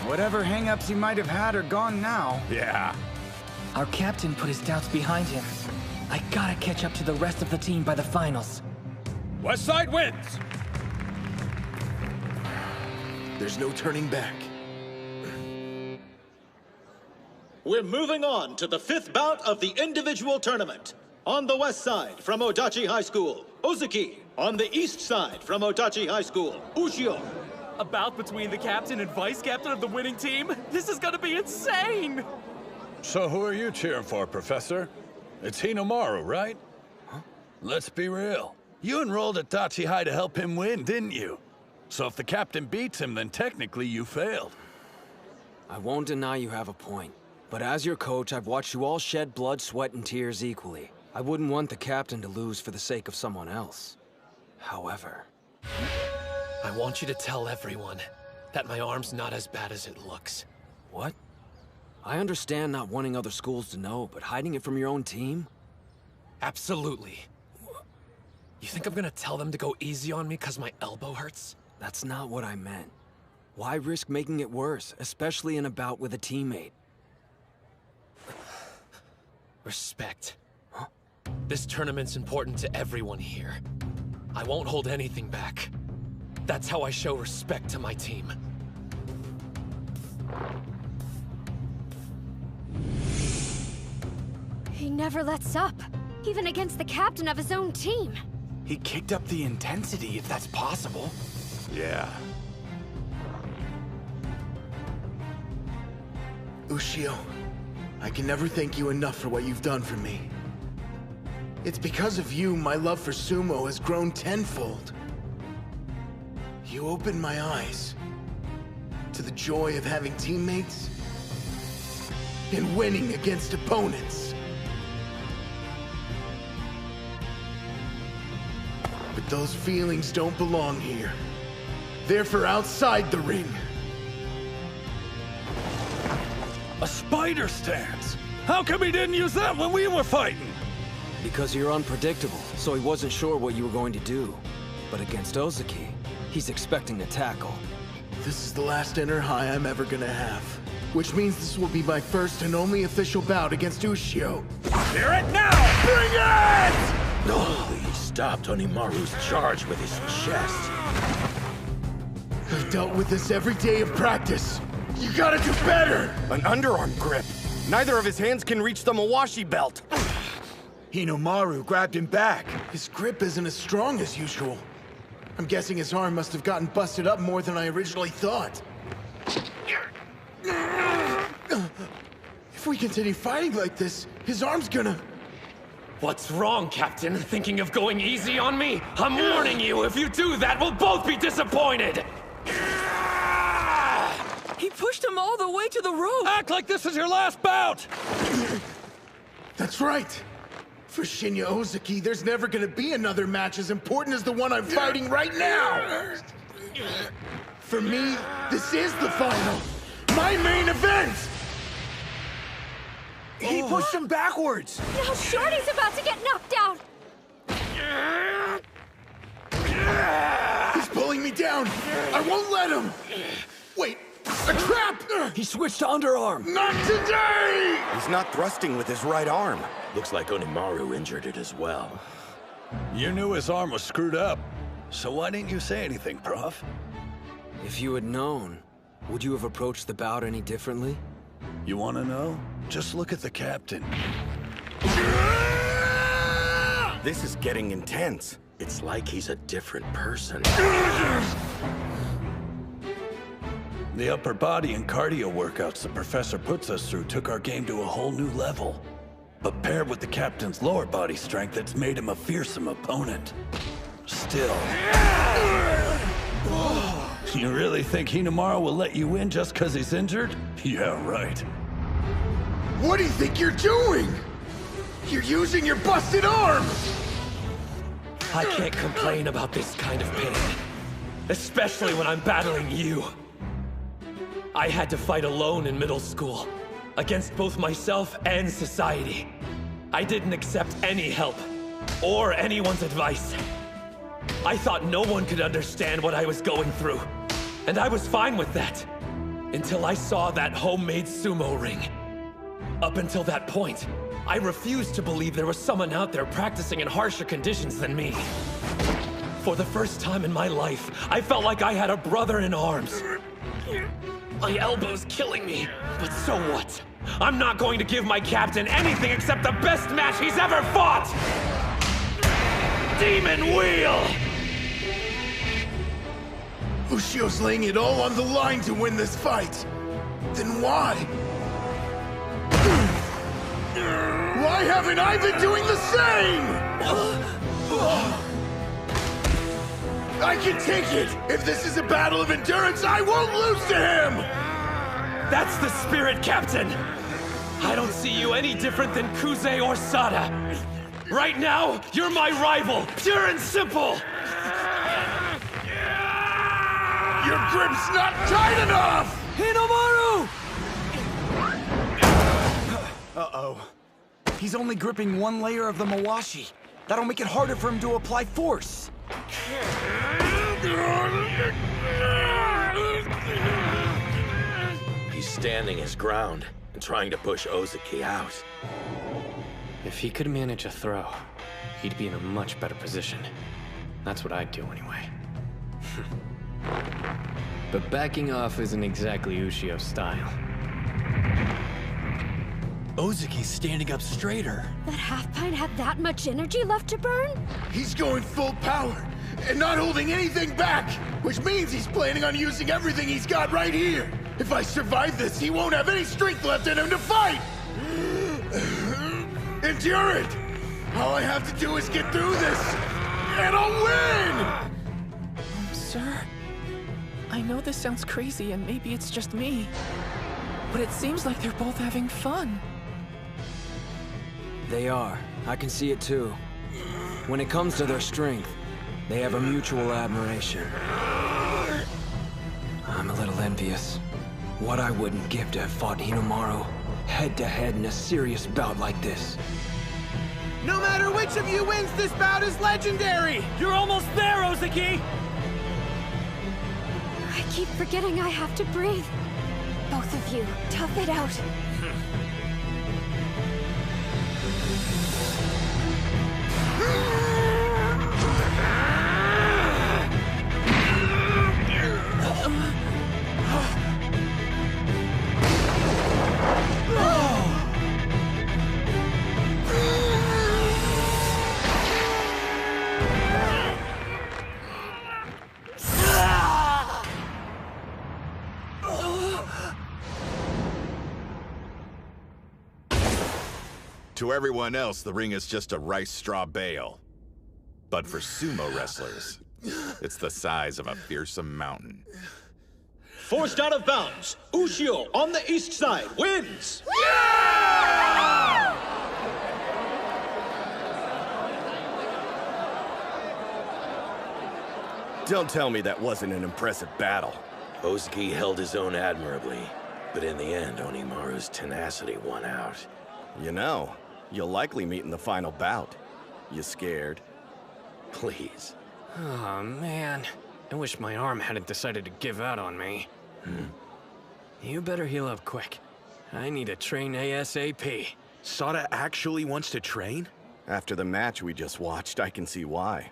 Whatever hang-ups he might have had are gone now. Yeah. Our captain put his doubts behind him. I gotta catch up to the rest of the team by the finals. West Side wins! There's no turning back. We're moving on to the 5th bout of the individual tournament. On the west side from Odachi High School, Ozuki. On the east side from Odachi High School, Ushio. A bout between the captain and vice-captain of the winning team? This is gonna be insane! So who are you cheering for, Professor? It's Hinomaru, right? Huh? Let's be real. You enrolled at Dachi High to help him win, didn't you? So if the captain beats him, then technically you failed. I won't deny you have a point. But as your coach, I've watched you all shed blood, sweat, and tears equally. I wouldn't want the captain to lose for the sake of someone else. However... I want you to tell everyone that my arm's not as bad as it looks. What? I understand not wanting other schools to know, but hiding it from your own team? Absolutely. You think I'm gonna tell them to go easy on me because my elbow hurts? That's not what I meant. Why risk making it worse, especially in a bout with a teammate? Respect. Huh? This tournament's important to everyone here. I won't hold anything back. That's how I show respect to my team. He never lets up, even against the captain of his own team. He kicked up the intensity, if that's possible. Yeah. Ushio, I can never thank you enough for what you've done for me. It's because of you my love for sumo has grown tenfold. You opened my eyes to the joy of having teammates and winning against opponents. But those feelings don't belong here. They're for outside the ring. A spider stance! How come he didn't use that when we were fighting? Because you're unpredictable, so he wasn't sure what you were going to do. But against Ozuki, he's expecting a tackle. This is the last inner high I'm ever gonna have. Which means this will be my first and only official bout against Ushio. Hear it now! Bring it! Oh, he stopped Onimaru's charge with his chest. I've dealt with this every day of practice. You gotta do better! An underarm grip. Neither of his hands can reach the Mawashi belt. Hinomaru grabbed him back. His grip isn't as strong as usual. I'm guessing his arm must have gotten busted up more than I originally thought. If we continue fighting like this, his arm's gonna... What's wrong, Captain? Thinking of going easy on me? I'm warning you, if you do that, we'll both be disappointed! He pushed him all the way to the rope! Act like this is your last bout! That's right! For Shinya Ozaki, there's never gonna be another match as important as the one I'm fighting right now! For me, this is the final! My main event! He pushed him backwards! Now Shorty's about to get knocked out! He's pulling me down! I won't let him! Wait, a trap! He switched to underarm! Not today! He's not thrusting with his right arm. Looks like Onimaru injured it as well. You knew his arm was screwed up. So why didn't you say anything, Prof? If you had known, would you have approached the bout any differently? You want to know? Just look at the captain. This is getting intense. It's like he's a different person. The upper body and cardio workouts the professor puts us through took our game to a whole new level. But paired with the captain's lower body strength, it's made him a fearsome opponent. Still... You really think Hinamaru will let you win just because he's injured? Yeah, right. What do you think you're doing? You're using your busted arm! I can't complain about this kind of pain. Especially when I'm battling you. I had to fight alone in middle school. Against both myself and society. I didn't accept any help. Or anyone's advice. I thought no one could understand what I was going through. And I was fine with that. Until I saw that homemade sumo ring. Up until that point, I refused to believe there was someone out there practicing in harsher conditions than me. For the first time in my life, I felt like I had a brother in arms. My elbow's killing me, but so what? I'm not going to give my captain anything except the best match he's ever fought! Demon Wheel! Ushio's laying it all on the line to win this fight. Then why? Why haven't I been doing the same? I can take it! If this is a battle of endurance, I won't lose to him! That's the spirit, Captain! I don't see you any different than Kuze or Sada. Right now, you're my rival, pure and simple! Your grip's not tight enough! Hinamaru! Uh-oh. He's only gripping one layer of the Mawashi. That'll make it harder for him to apply force. He's standing his ground and trying to push Ozaki out. If he could manage a throw, he'd be in a much better position. That's what I'd do anyway. But backing off isn't exactly Ushio's style. Ozaki's standing up straighter. That half-pint had that much energy left to burn? He's going full power, and not holding anything back, which means he's planning on using everything he's got right here. If I survive this, he won't have any strength left in him to fight! Endure it! All I have to do is get through this, and I'll win! Sir, I know this sounds crazy and maybe it's just me, but it seems like they're both having fun. They are. I can see it too. When it comes to their strength, they have a mutual admiration. I'm a little envious. What I wouldn't give to have fought Hinamaru head-to-head in a serious bout like this. No matter which of you wins, this bout is legendary! You're almost there, Ozaki! I keep forgetting I have to breathe. Both of you, tough it out. To everyone else, the ring is just a rice straw bale. But for sumo wrestlers, it's the size of a fearsome mountain. Forced out of bounds, Ushio on the east side wins! Don't tell me that wasn't an impressive battle. Ozuki held his own admirably, but in the end, Onimaru's tenacity won out. You know, you'll likely meet in the final bout. You scared? Please. Oh, man. I wish my arm hadn't decided to give out on me. You better heal up quick. I need to train ASAP. Sada actually wants to train? After the match we just watched, I can see why.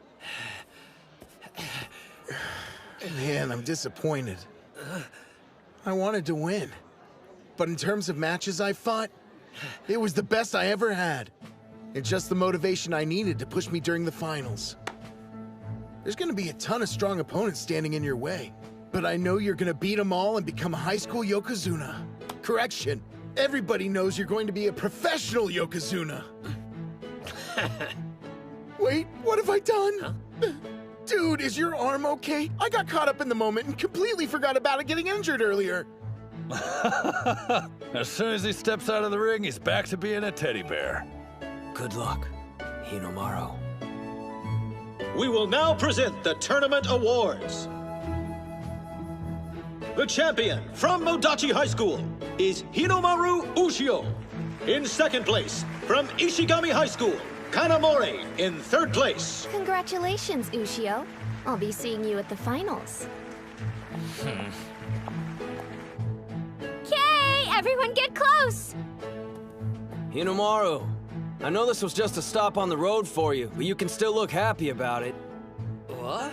Man, I'm disappointed. I wanted to win. But in terms of matches I fought, it was the best I ever had. It's just the motivation I needed to push me during the finals. There's gonna be a ton of strong opponents standing in your way. But I know you're gonna beat them all and become a high school Yokozuna. Correction, everybody knows you're going to be a professional Yokozuna. Wait, what have I done? Huh? Dude, is your arm okay? I got caught up in the moment and completely forgot about it getting injured earlier. As soon as he steps out of the ring, he's back to being a teddy bear. Good luck, Hinomaru. We will now present the tournament awards. The champion from Modachi High School is Hinomaru Ushio. In second place, from Ishigami High School, Kanamori in third place. Congratulations, Ushio. I'll be seeing you at the finals. Okay, everyone get close! Hinomaru, I know this was just a stop on the road for you, but you can still look happy about it. What?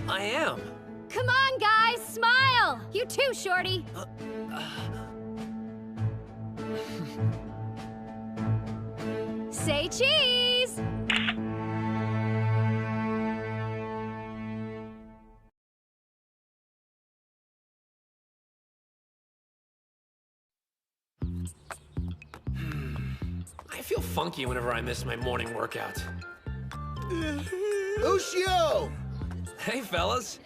I am. Come on, guys, smile! You too, Shorty. Say cheese! I feel funky whenever I miss my morning workout. Ushio! Hey, fellas.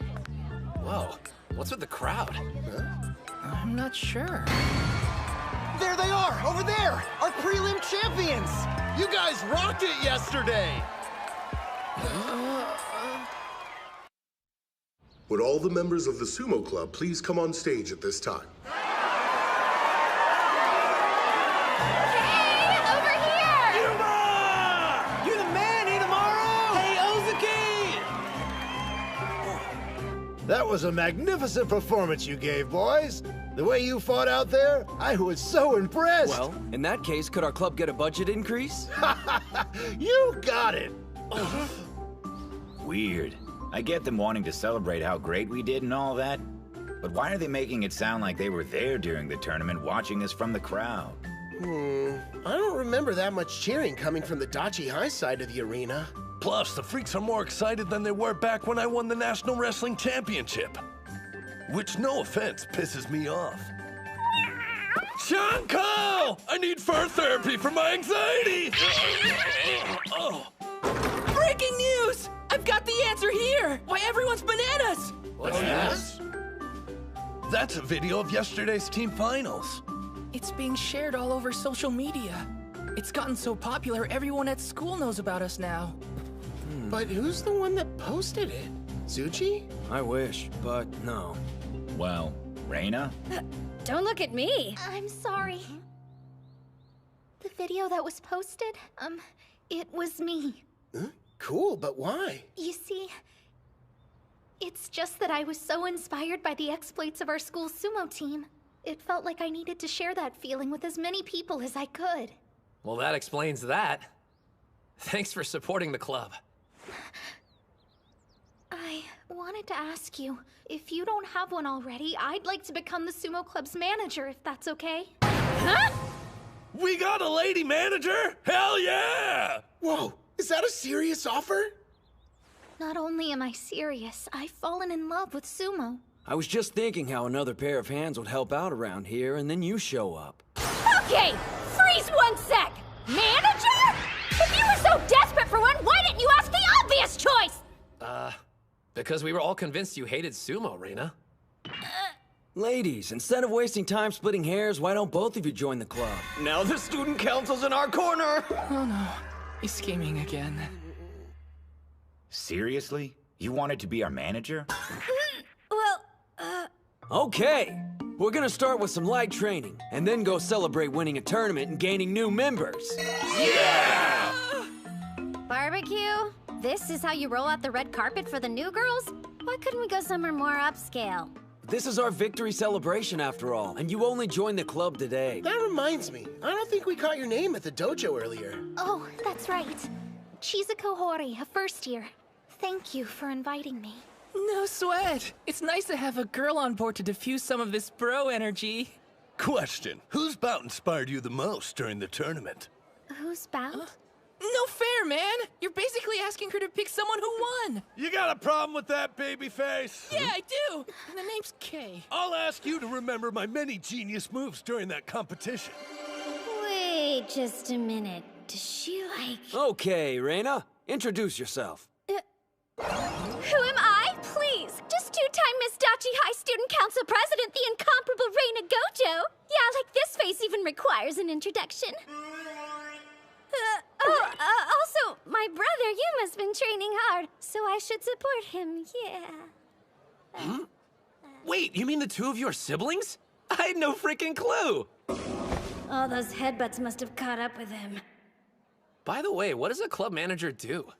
Whoa, what's with the crowd? I'm not sure. There they are, over there! Our prelim champions! You guys rocked it yesterday! Would all the members of the Sumo Club please come on stage at this time? That was a magnificent performance you gave, boys. The way you fought out there, I was so impressed. Well, in that case, could our club get a budget increase? You got it. Weird. I get them wanting to celebrate how great we did and all that, but why are they making it sound like they were there during the tournament watching us from the crowd? I don't remember that much cheering coming from the Dachi High side of the arena. Plus, the freaks are more excited than they were back when I won the National Wrestling Championship. Which, no offense, pisses me off. Shanko! I need fur therapy for my anxiety! Oh. Breaking news! I've got the answer here! Why everyone's bananas! What's this? That's a video of yesterday's team finals. It's being shared all over social media. It's gotten so popular, everyone at school knows about us now. But who's the one that posted it? Tsuchi? I wish, but no. Well, Reina? Don't look at me. I'm sorry. The video that was posted, it was me. Huh? Cool, but why? You see, it's just that I was so inspired by the exploits of our school sumo team. It felt like I needed to share that feeling with as many people as I could. Well, that explains that. Thanks for supporting the club. I wanted to ask you, if you don't have one already, I'd like to become the sumo club's manager, if that's okay. Huh? We got a lady manager? Hell yeah! Whoa, is that a serious offer? Not only am I serious, I've fallen in love with sumo. I was just thinking how another pair of hands would help out around here, and then you show up. Okay, freeze 1 sec! Manager? If you were so desperate for one, why didn't you ask the obvious choice? Because we were all convinced you hated sumo, Reina. Ladies, instead of wasting time splitting hairs, why don't both of you join the club? Now the student council's in our corner! Oh no, he's scheming again. Seriously? You wanted to be our manager? Okay, we're gonna start with some light training, and then go celebrate winning a tournament and gaining new members. Yeah! Barbecue? This is how you roll out the red carpet for the new girls? Why couldn't we go somewhere more upscale? This is our victory celebration after all, and you only joined the club today. That reminds me, I don't think we caught your name at the dojo earlier. Oh, that's right. Chizuko Hori, a first year. Thank you for inviting me. No sweat. It's nice to have a girl on board to diffuse some of this bro energy. Question, whose bout inspired you the most during the tournament? Whose bout? No fair, man! You're basically asking her to pick someone who won! You got a problem with that, babyface? Yeah, I do! And the name's Kay. I'll ask you to remember my many genius moves during that competition. Wait just a minute. Does she like... Okay, Reina, introduce yourself. Who am I? Please, just two-time Miss Dachi High Student Council President, the incomparable Reina Gojo. Yeah, like this face even requires an introduction. Also, my brother Yuma's been training hard, so I should support him, yeah. Wait, you mean the two of you are siblings? I had no freaking clue! All those headbutts must have caught up with him. By the way, what does a club manager do?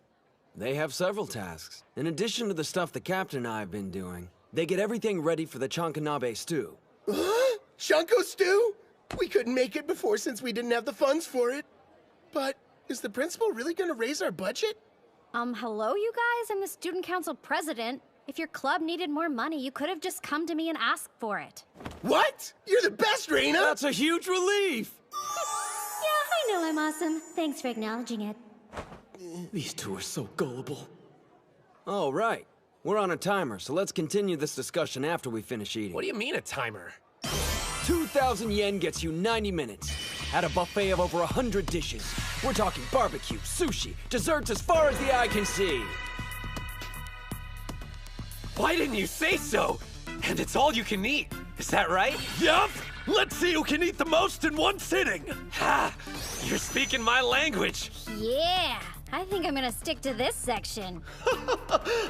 They have several tasks. In addition to the stuff the captain and I have been doing, they get everything ready for the Chankanabe stew. Huh? Shanko stew? We couldn't make it before since we didn't have the funds for it. But is the principal really gonna raise our budget? Hello, you guys? I'm the student council president. If your club needed more money, you could have just come to me and asked for it. What? You're the best, Reina! That's a huge relief! Yeah, I know I'm awesome. Thanks for acknowledging it. These two are so gullible. Oh, right. We're on a timer, so let's continue this discussion after we finish eating. What do you mean a timer? 2,000 yen gets you 90 minutes. At a buffet of over 100 dishes. We're talking barbecue, sushi, desserts as far as the eye can see. Why didn't you say so? And it's all you can eat. Is that right? Yup! Let's see who can eat the most in one sitting! Ha! You're speaking my language! Yeah! I think I'm gonna stick to this section.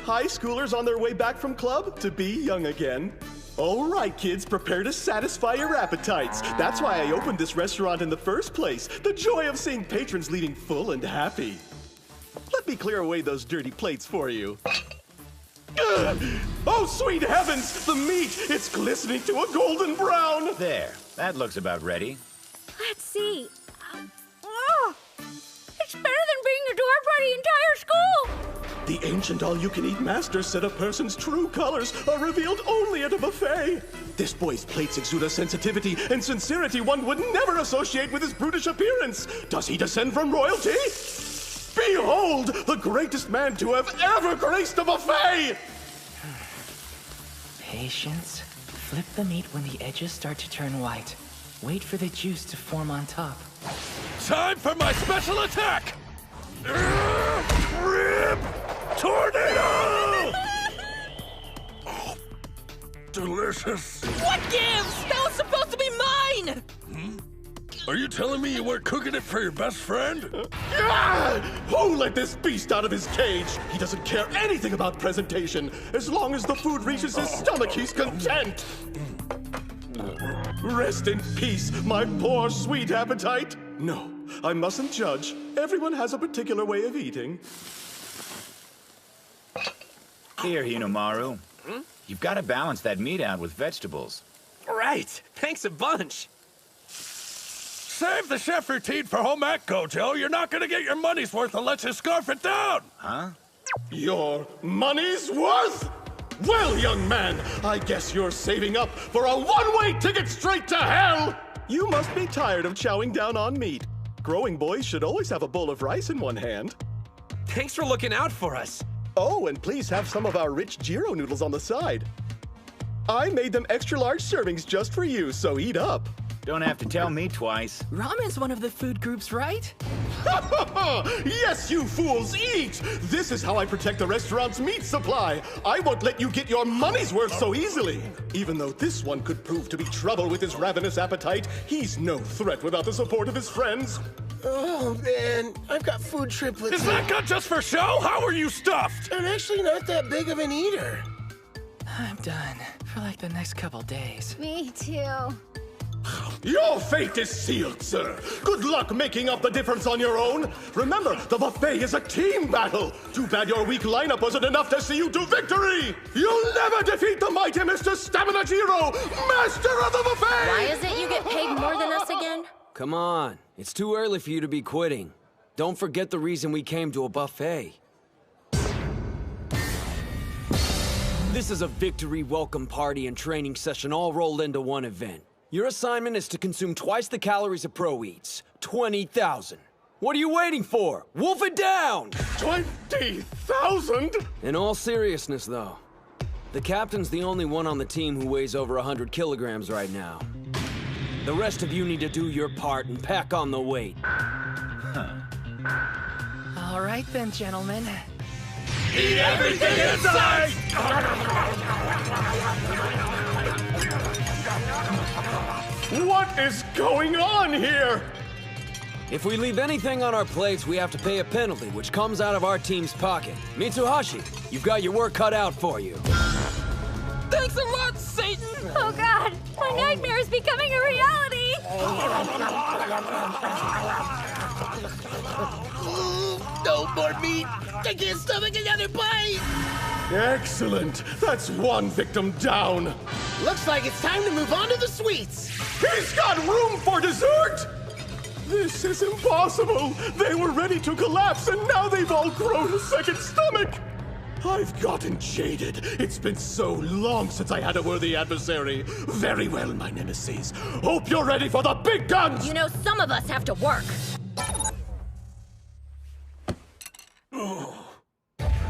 High schoolers on their way back from club to be young again. All right, kids, prepare to satisfy your appetites. That's why I opened this restaurant in the first place. The joy of seeing patrons leaving full and happy. Let me clear away those dirty plates for you. Ugh! Oh, sweet heavens! The meat! It's glistening to a golden brown! There, that looks about ready. Let's see. It's better than being the door for the entire school! The ancient all-you-can-eat master said a person's true colors are revealed only at a buffet. This boy's plates exude a sensitivity and sincerity one would never associate with his brutish appearance. Does he descend from royalty? Behold, the greatest man to have ever graced a buffet! Patience. Flip the meat when the edges start to turn white. Wait for the juice to form on top. Time for my special attack! Rib Tornado! Oh, delicious. What gives? That was supposed to be mine! Are you telling me you weren't cooking it for your best friend? Who let this beast out of his cage? He doesn't care anything about presentation. As long as the food reaches his stomach, he's content. Rest in peace, my poor sweet appetite. No, I mustn't judge. Everyone has a particular way of eating. Here, Hinomaru. You've got to balance that meat out with vegetables. Right. Thanks a bunch. Save the chef routine for home ec, Gojo. You're not gonna get your money's worth unless you scarf it down. Huh? Your money's worth? Well, young man, I guess you're saving up for a one-way ticket straight to hell! You must be tired of chowing down on meat. Growing boys should always have a bowl of rice in one hand. Thanks for looking out for us. Oh, and please have some of our rich Jiro noodles on the side. I made them extra large servings just for you, so eat up. Don't have to tell me twice. Ramen's one of the food groups, right? Yes, you fools, eat! This is how I protect the restaurant's meat supply. I won't let you get your money's worth so easily. Even though this one could prove to be trouble with his ravenous appetite, he's no threat without the support of his friends. Oh, man. I've got food triplets. Is that gun just for show? How are you stuffed? I'm actually not that big of an eater. I'm done for like the next couple days. Me too. Your fate is sealed, sir. Good luck making up the difference on your own. Remember, the buffet is a team battle. Too bad your weak lineup wasn't enough to see you to victory. You'll never defeat the mighty Mr. Stamina Jiro, master of the buffet! Why is it you get paid more than us again? Come on, it's too early for you to be quitting. Don't forget the reason we came to a buffet. This is a victory welcome party and training session all rolled into one event. Your assignment is to consume twice the calories of Pro Eats. 20,000. What are you waiting for? Wolf it down! 20,000? In all seriousness, though, the captain's the only one on the team who weighs over 100 kilograms right now. The rest of you need to do your part and pack on the weight. All right then, gentlemen. Eat everything in sight! What is going on here? If we leave anything on our plates, we have to pay a penalty, which comes out of our team's pocket. Mitsuhashi, you've got your work cut out for you. Thanks a lot, Satan! Oh god, my nightmare is becoming a reality! No more meat! I can't stomach another bite! Excellent. That's one victim down. Looks like it's time to move on to the sweets. He's got room for dessert! This is impossible. They were ready to collapse, and now they've all grown a second stomach. I've gotten jaded. It's been so long since I had a worthy adversary. Very well, my nemesis. Hope you're ready for the big guns! You know, some of us have to work.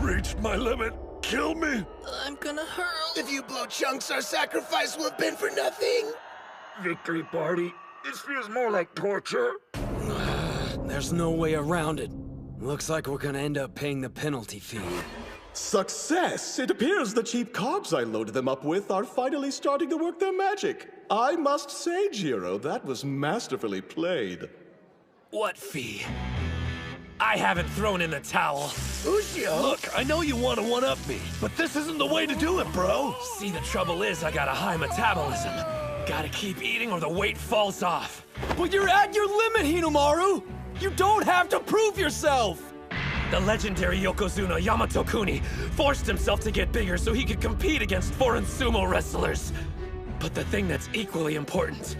Reached my limit. Kill me. I'm gonna hurl. If you blow chunks, our sacrifice will have been for nothing. Victory party. This feels more like torture. There's no way around it. Looks like we're gonna end up paying the penalty fee. Success! It appears the cheap carbs I loaded them up with are finally starting to work their magic. I must say, Jiro, that was masterfully played. What fee? I haven't thrown in the towel. Ushio! Look, I know you want to one-up me, but this isn't the way to do it, bro. See, the trouble is I got a high metabolism. Gotta keep eating or the weight falls off. But you're at your limit, Hinomaru! You don't have to prove yourself! The legendary Yokozuna Yamato Kuni forced himself to get bigger so he could compete against foreign sumo wrestlers. But the thing that's equally important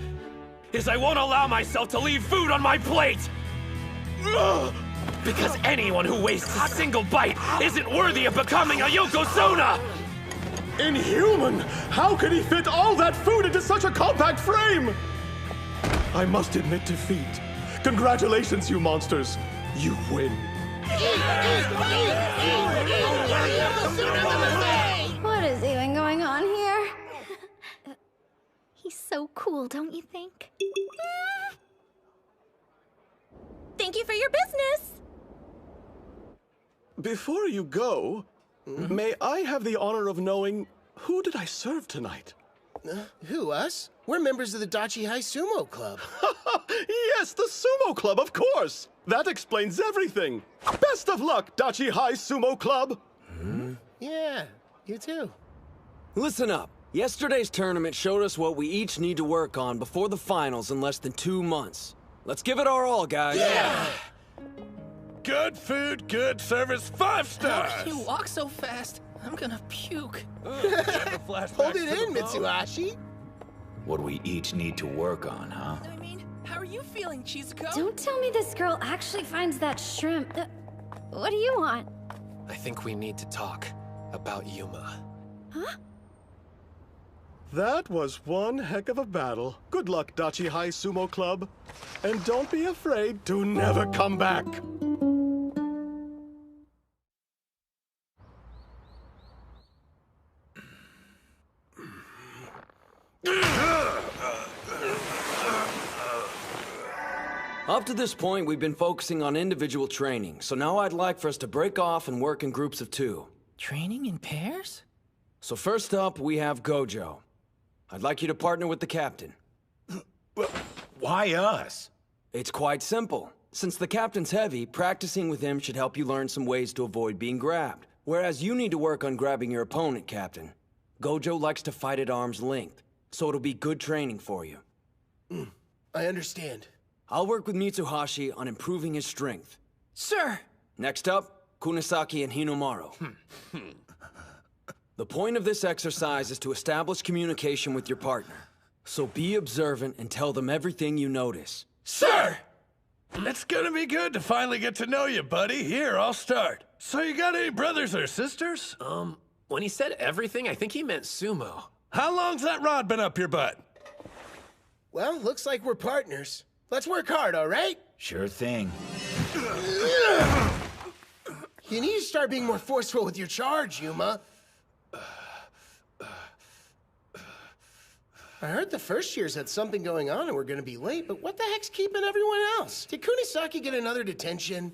is I won't allow myself to leave food on my plate! Ugh! Because anyone who wastes a single bite isn't worthy of becoming a Yokozuna! Inhuman! How could he fit all that food into such a compact frame? I must admit defeat. Congratulations, you monsters. You win. What is even going on here? He's so cool, don't you think? Thank you for your business. Before you go, may I have the honor of knowing who did I serve tonight? Who, us? We're members of the Dachi High Sumo Club. Yes, the Sumo Club, of course! That explains everything! Best of luck, Dachi High Sumo Club! Yeah, you too. Listen up. Yesterday's tournament showed us what we each need to work on before the finals in less than 2 months. Let's give it our all, guys. Yeah! Good food, good service, 5 stars! How can you walk so fast? I'm gonna puke. Hold it in, Mitsuhashi. What we each need to work on, huh? I mean, how are you feeling, Chizuko? Don't tell me this girl actually finds that shrimp. What do you want? I think we need to talk about Yuma. Huh? That was one heck of a battle. Good luck, Dachi High Sumo Club. And don't be afraid to never come back. Up to this point, we've been focusing on individual training, so now I'd like for us to break off and work in groups of 2. Training in pairs? So first up, we have Gojo. I'd like you to partner with the captain. Why us? It's quite simple. Since the captain's heavy, practicing with him should help you learn some ways to avoid being grabbed. Whereas you need to work on grabbing your opponent, Captain. Gojo likes to fight at arm's length, so it'll be good training for you. I understand. I'll work with Mitsuhashi on improving his strength. Sir! Next up, Kunisaki and Hinomaru. The point of this exercise is to establish communication with your partner. So be observant and tell them everything you notice. Sir! It's gonna be good to finally get to know you, buddy. Here, I'll start. So you got any brothers or sisters? When he said everything, I think he meant sumo. How long's that rod been up your butt? Well, looks like we're partners. Let's work hard, all right? Sure thing. You need to start being more forceful with your charge, Yuma. I heard the first years had something going on and we're gonna be late, but what the heck's keeping everyone else? Did Kunisaki get another detention?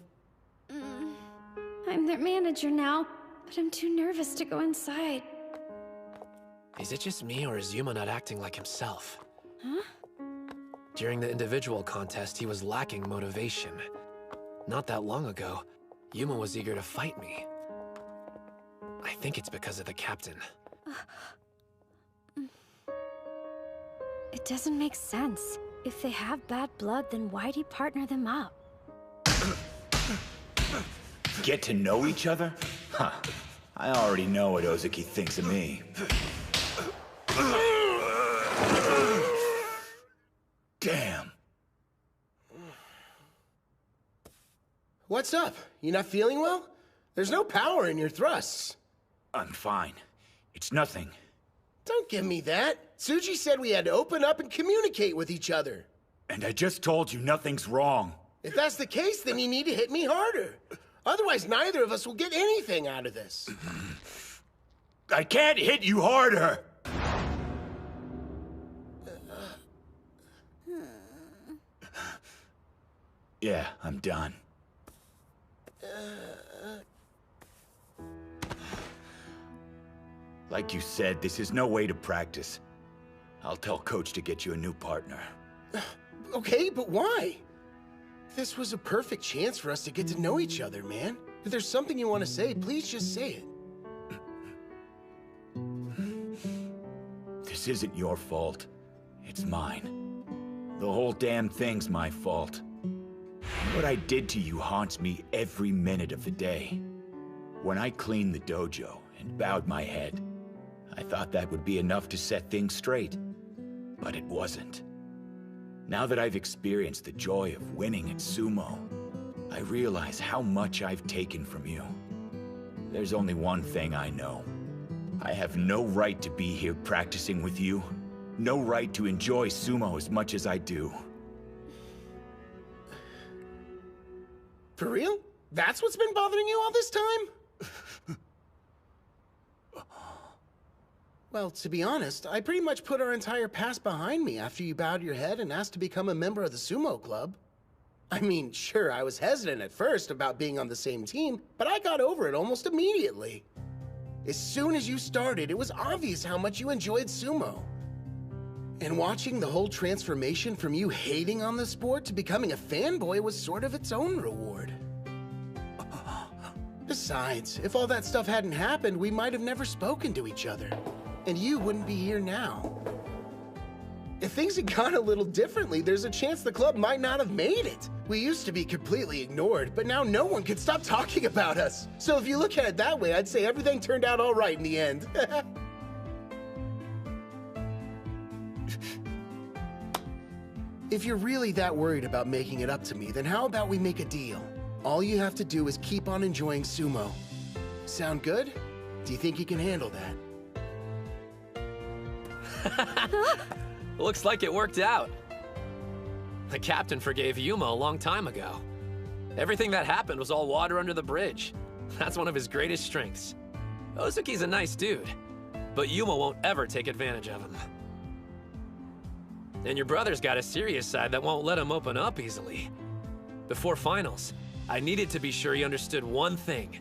I'm their manager now, but I'm too nervous to go inside. Is it just me, or is Yuma not acting like himself? Huh? During the individual contest, he was lacking motivation. Not that long ago, Yuma was eager to fight me. I think it's because of the captain. It doesn't make sense. If they have bad blood, then why'd he partner them up? Get to know each other? Huh. I already know what Ozuki thinks of me. Damn. What's up? You not feeling well? There's no power in your thrusts. I'm fine. It's nothing. Don't give me that. Tsuji said we had to open up and communicate with each other. And I just told you nothing's wrong. If that's the case, then you need to hit me harder. Otherwise, neither of us will get anything out of this. I can't hit you harder! Yeah, I'm done. Like you said, this is no way to practice. I'll tell Coach to get you a new partner. Okay, but why? This was a perfect chance for us to get to know each other, man. If there's something you want to say, please just say it. This isn't your fault. It's mine. The whole damn thing's my fault. What I did to you haunts me every minute of the day. When I cleaned the dojo and bowed my head, I thought that would be enough to set things straight. But it wasn't. Now that I've experienced the joy of winning at sumo, I realize how much I've taken from you. There's only one thing I know. I have no right to be here practicing with you. No right to enjoy sumo as much as I do. For real? That's what's been bothering you all this time? Well, to be honest, I pretty much put our entire past behind me after you bowed your head and asked to become a member of the sumo club. I mean, sure, I was hesitant at first about being on the same team, but I got over it almost immediately. As soon as you started, it was obvious how much you enjoyed sumo. And watching the whole transformation from you hating on the sport to becoming a fanboy was sort of its own reward. Besides, if all that stuff hadn't happened, we might have never spoken to each other. And you wouldn't be here now. If things had gone a little differently, there's a chance the club might not have made it. We used to be completely ignored, but now no one could stop talking about us. So if you look at it that way, I'd say everything turned out all right in the end. If you're really that worried about making it up to me, then how about we make a deal? All you have to do is keep on enjoying sumo. Sound good? Do you think you can handle that? Looks like it worked out. The captain forgave Yuma a long time ago. Everything that happened was all water under the bridge. That's one of his greatest strengths. Ozuki's a nice dude, but Yuma won't ever take advantage of him. And your brother's got a serious side that won't let him open up easily. Before finals, I needed to be sure he understood one thing.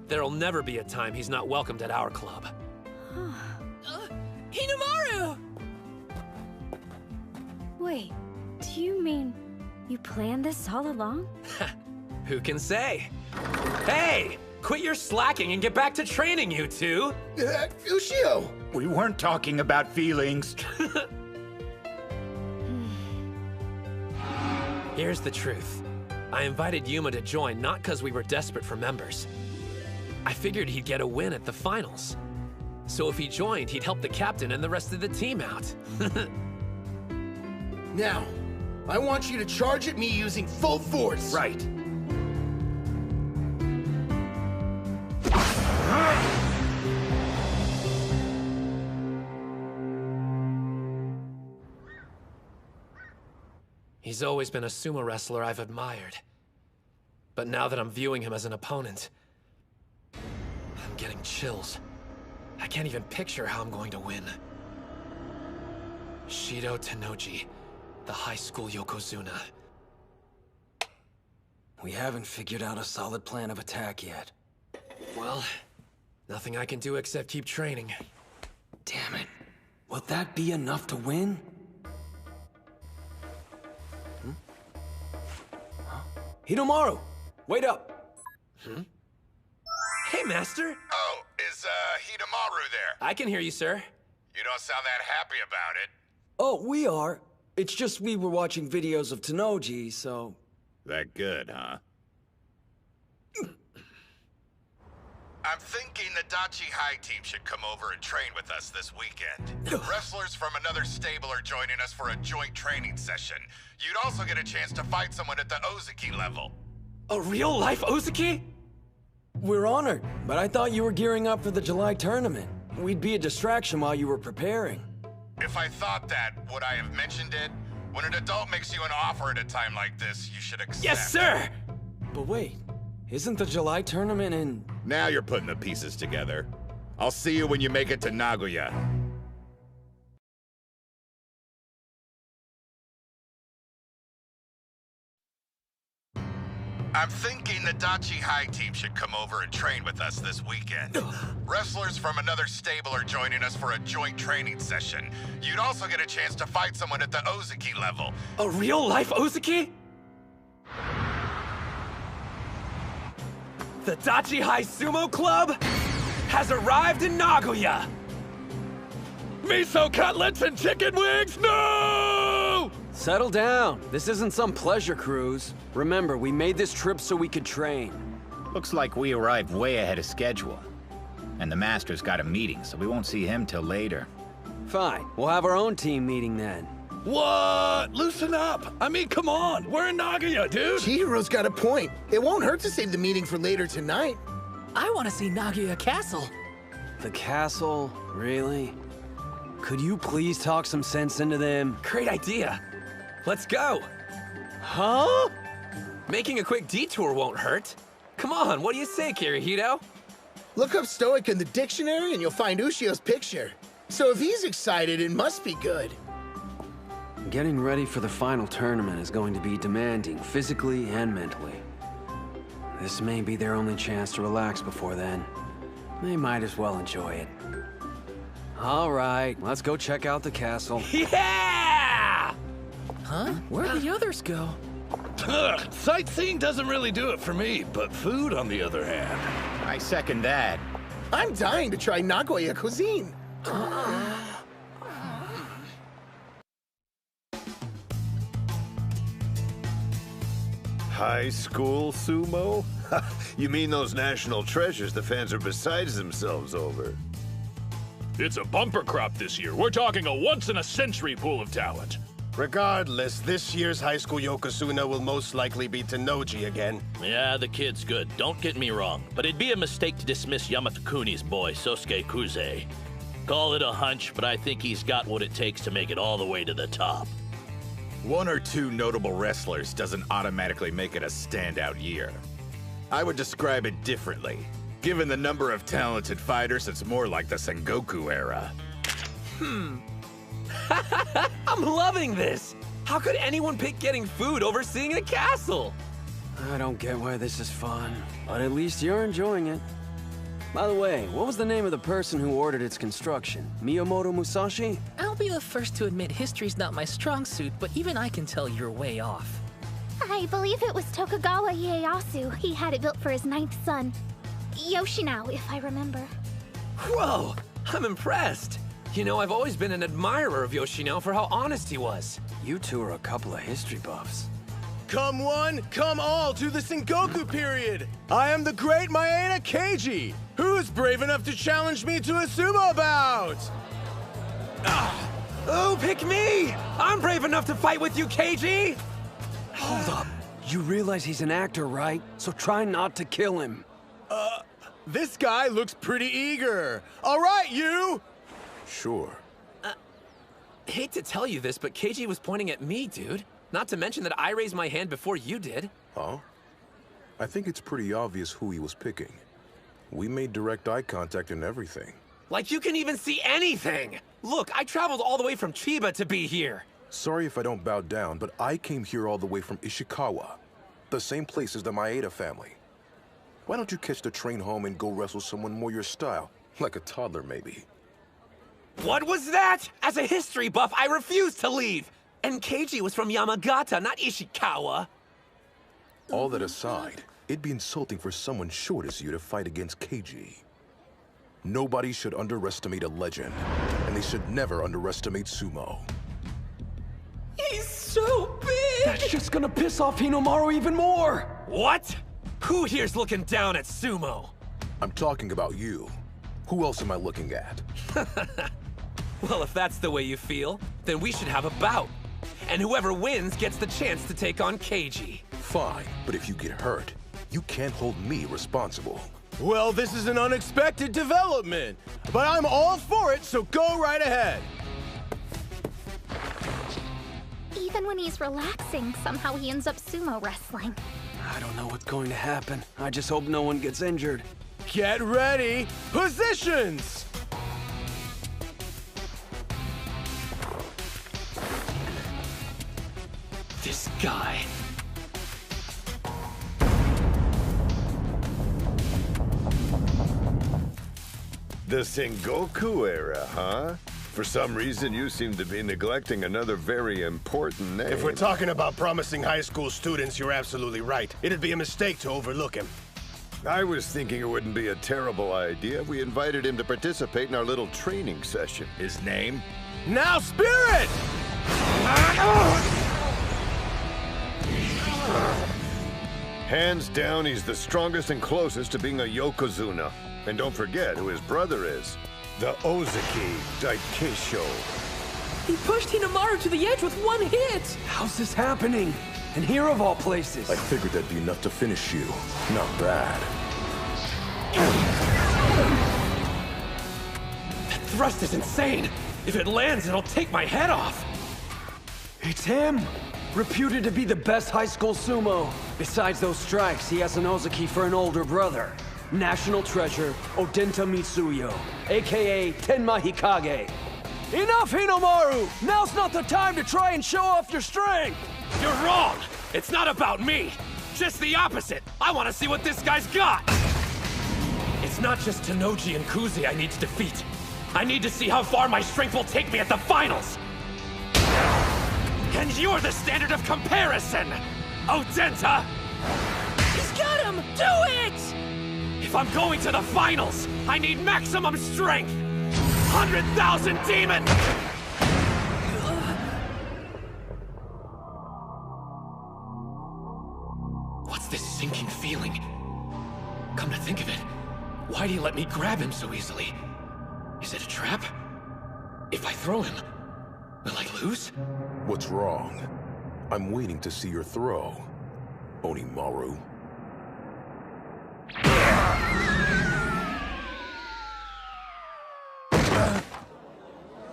There'll never be a time he's not welcomed at our club. Hinomaru! Wait, do you mean you planned this all along? Who can say? Hey! Quit your slacking and get back to training, you two! Ushio! We weren't talking about feelings. Here's the truth. I invited Yuma to join not because we were desperate for members. I figured he'd get a win at the finals. So if he joined, he'd help the captain and the rest of the team out. Now, I want you to charge at me using full force. Right. He's always been a sumo wrestler I've admired. But now that I'm viewing him as an opponent, I'm getting chills. I can't even picture how I'm going to win. Shido Tennoji, the high school Yokozuna. We haven't figured out a solid plan of attack yet. Well, nothing I can do except keep training. Damn it. Will that be enough to win? Hinomaru! Wait up! Hey, Master! Oh, is Hinomaru there? I can hear you, sir. You don't sound that happy about it. Oh, we are. It's just we were watching videos of Tennoji, so... That good, huh? I'm thinking the Dachi High team should come over and train with us this weekend. Wrestlers from another stable are joining us for a joint training session. You'd also get a chance to fight someone at the Ozuki level. A real-life Ozuki? We're honored, but I thought you were gearing up for the July tournament. We'd be a distraction while you were preparing. If I thought that, would I have mentioned it? When an adult makes you an offer at a time like this, you should accept. Yes, sir! But wait, isn't the July tournament in... Now you're putting the pieces together. I'll see you when you make it to Nagoya. I'm thinking the Dachi High team should come over and train with us this weekend. Wrestlers from another stable are joining us for a joint training session. You'd also get a chance to fight someone at the Ozuki level. A real-life Ozuki? The Dachi High Sumo Club has arrived in Nagoya! Miso cutlets and chicken wings? No! Settle down. This isn't some pleasure cruise. Remember, we made this trip so we could train. Looks like we arrived way ahead of schedule. And the Master's got a meeting, so we won't see him till later. Fine. We'll have our own team meeting then. What? Loosen up! I mean, come on! We're in Nagoya, dude! Chihiro's got a point. It won't hurt to save the meeting for later tonight. I want to see Nagoya Castle. The castle? Really? Could you please talk some sense into them? Great idea. Let's go. Huh? Making a quick detour won't hurt. Come on, what do you say, Kirihito? Look up Stoic in the dictionary and you'll find Ushio's picture. So if he's excited, it must be good. Getting ready for the final tournament is going to be demanding, physically and mentally. This may be their only chance to relax before then. They might as well enjoy it. All right, let's go check out the castle. Yeah! Huh? Where'd the others go? Sightseeing doesn't really do it for me, but food, on the other hand. I second that. I'm dying to try Nagoya cuisine. High school sumo? You mean those national treasures the fans are beside themselves over? It's a bumper crop this year. We're talking a once-in-a-century pool of talent. Regardless, this year's high school Yokozuna will most likely be Tennoji again. Yeah, the kid's good, don't get me wrong. But it'd be a mistake to dismiss Yamato-kuni's boy, Sosuke Kuze. Call it a hunch, but I think he's got what it takes to make it all the way to the top. One or two notable wrestlers doesn't automatically make it a standout year. I would describe it differently. Given the number of talented fighters, it's more like the Sengoku era. I'm loving this! How could anyone pick getting food over seeing the castle? I don't get why this is fun, but at least you're enjoying it. By the way, what was the name of the person who ordered its construction? Miyamoto Musashi? I'll be the first to admit history's not my strong suit, but even I can tell you're way off. I believe it was Tokugawa Ieyasu. He had it built for his 9th son. Yoshinao, if I remember. Whoa! I'm impressed! You know, I've always been an admirer of Yoshinao for how honest he was. You two are a couple of history buffs. Come one, come all to the Sengoku period! I am the great Maeda Keiji! Who's brave enough to challenge me to a sumo bout? Oh, pick me! I'm brave enough to fight with you, Keiji! Hold up. You realize he's an actor, right? So try not to kill him. This guy looks pretty eager. All right, you! Sure. Hate to tell you this, but Keiji was pointing at me, dude. Not to mention that I raised my hand before you did. Huh? I think it's pretty obvious who he was picking. We made direct eye contact and everything. Like you can even see anything! Look, I traveled all the way from Chiba to be here. Sorry if I don't bow down, but I came here all the way from Ishikawa. The same place as the Maeda family. Why don't you catch the train home and go wrestle someone more your style? Like a toddler, maybe. What was that? As a history buff, I refuse to leave! And Keiji was from Yamagata, not Ishikawa. All that aside, it'd be insulting for someone short as you to fight against Keiji. Nobody should underestimate a legend, and they should never underestimate sumo. He's so big! That's just gonna piss off Hinomaru even more! What? Who here's looking down at sumo? I'm talking about you. Who else am I looking at? Well, if that's the way you feel, then we should have a bout. And whoever wins gets the chance to take on Keiji. Fine, but if you get hurt, you can't hold me responsible. Well, this is an unexpected development, but I'm all for it, so go right ahead. Even when he's relaxing, somehow he ends up sumo wrestling. I don't know what's going to happen. I just hope no one gets injured. Get ready! Positions! This guy. The Sengoku era, huh? For some reason, you seem to be neglecting another very important name. If we're talking about promising high school students, you're absolutely right. It'd be a mistake to overlook him. I was thinking it wouldn't be a terrible idea if we invited him to participate in our little training session. His name? Now, Spirit! Hands down, he's the strongest and closest to being a Yokozuna. And don't forget who his brother is. The Ozaki Daikeisho. He pushed Hinomaru to the edge with one hit! How's this happening? And here of all places. I figured that'd be enough to finish you. Not bad. That thrust is insane! If it lands, it'll take my head off! It's him! Reputed to be the best high school sumo. Besides those strikes, he has an Ozaki for an older brother. National treasure, Odenta Mitsuyo, aka Tenma Hikage. Enough, Hinomaru! Now's not the time to try and show off your strength! You're wrong! It's not about me! Just the opposite! I want to see what this guy's got! It's not just Tenoji and Kuze I need to defeat. I need to see how far my strength will take me at the finals! And you're the standard of comparison! Odenta! He's got him! Do it! If I'm going to the finals, I need maximum strength! 100,000 demon! What's this sinking feeling? Come to think of it, why'd he let me grab him so easily? Is it a trap? If I throw him, will I lose? What's wrong? I'm waiting to see your throw, Onimaru.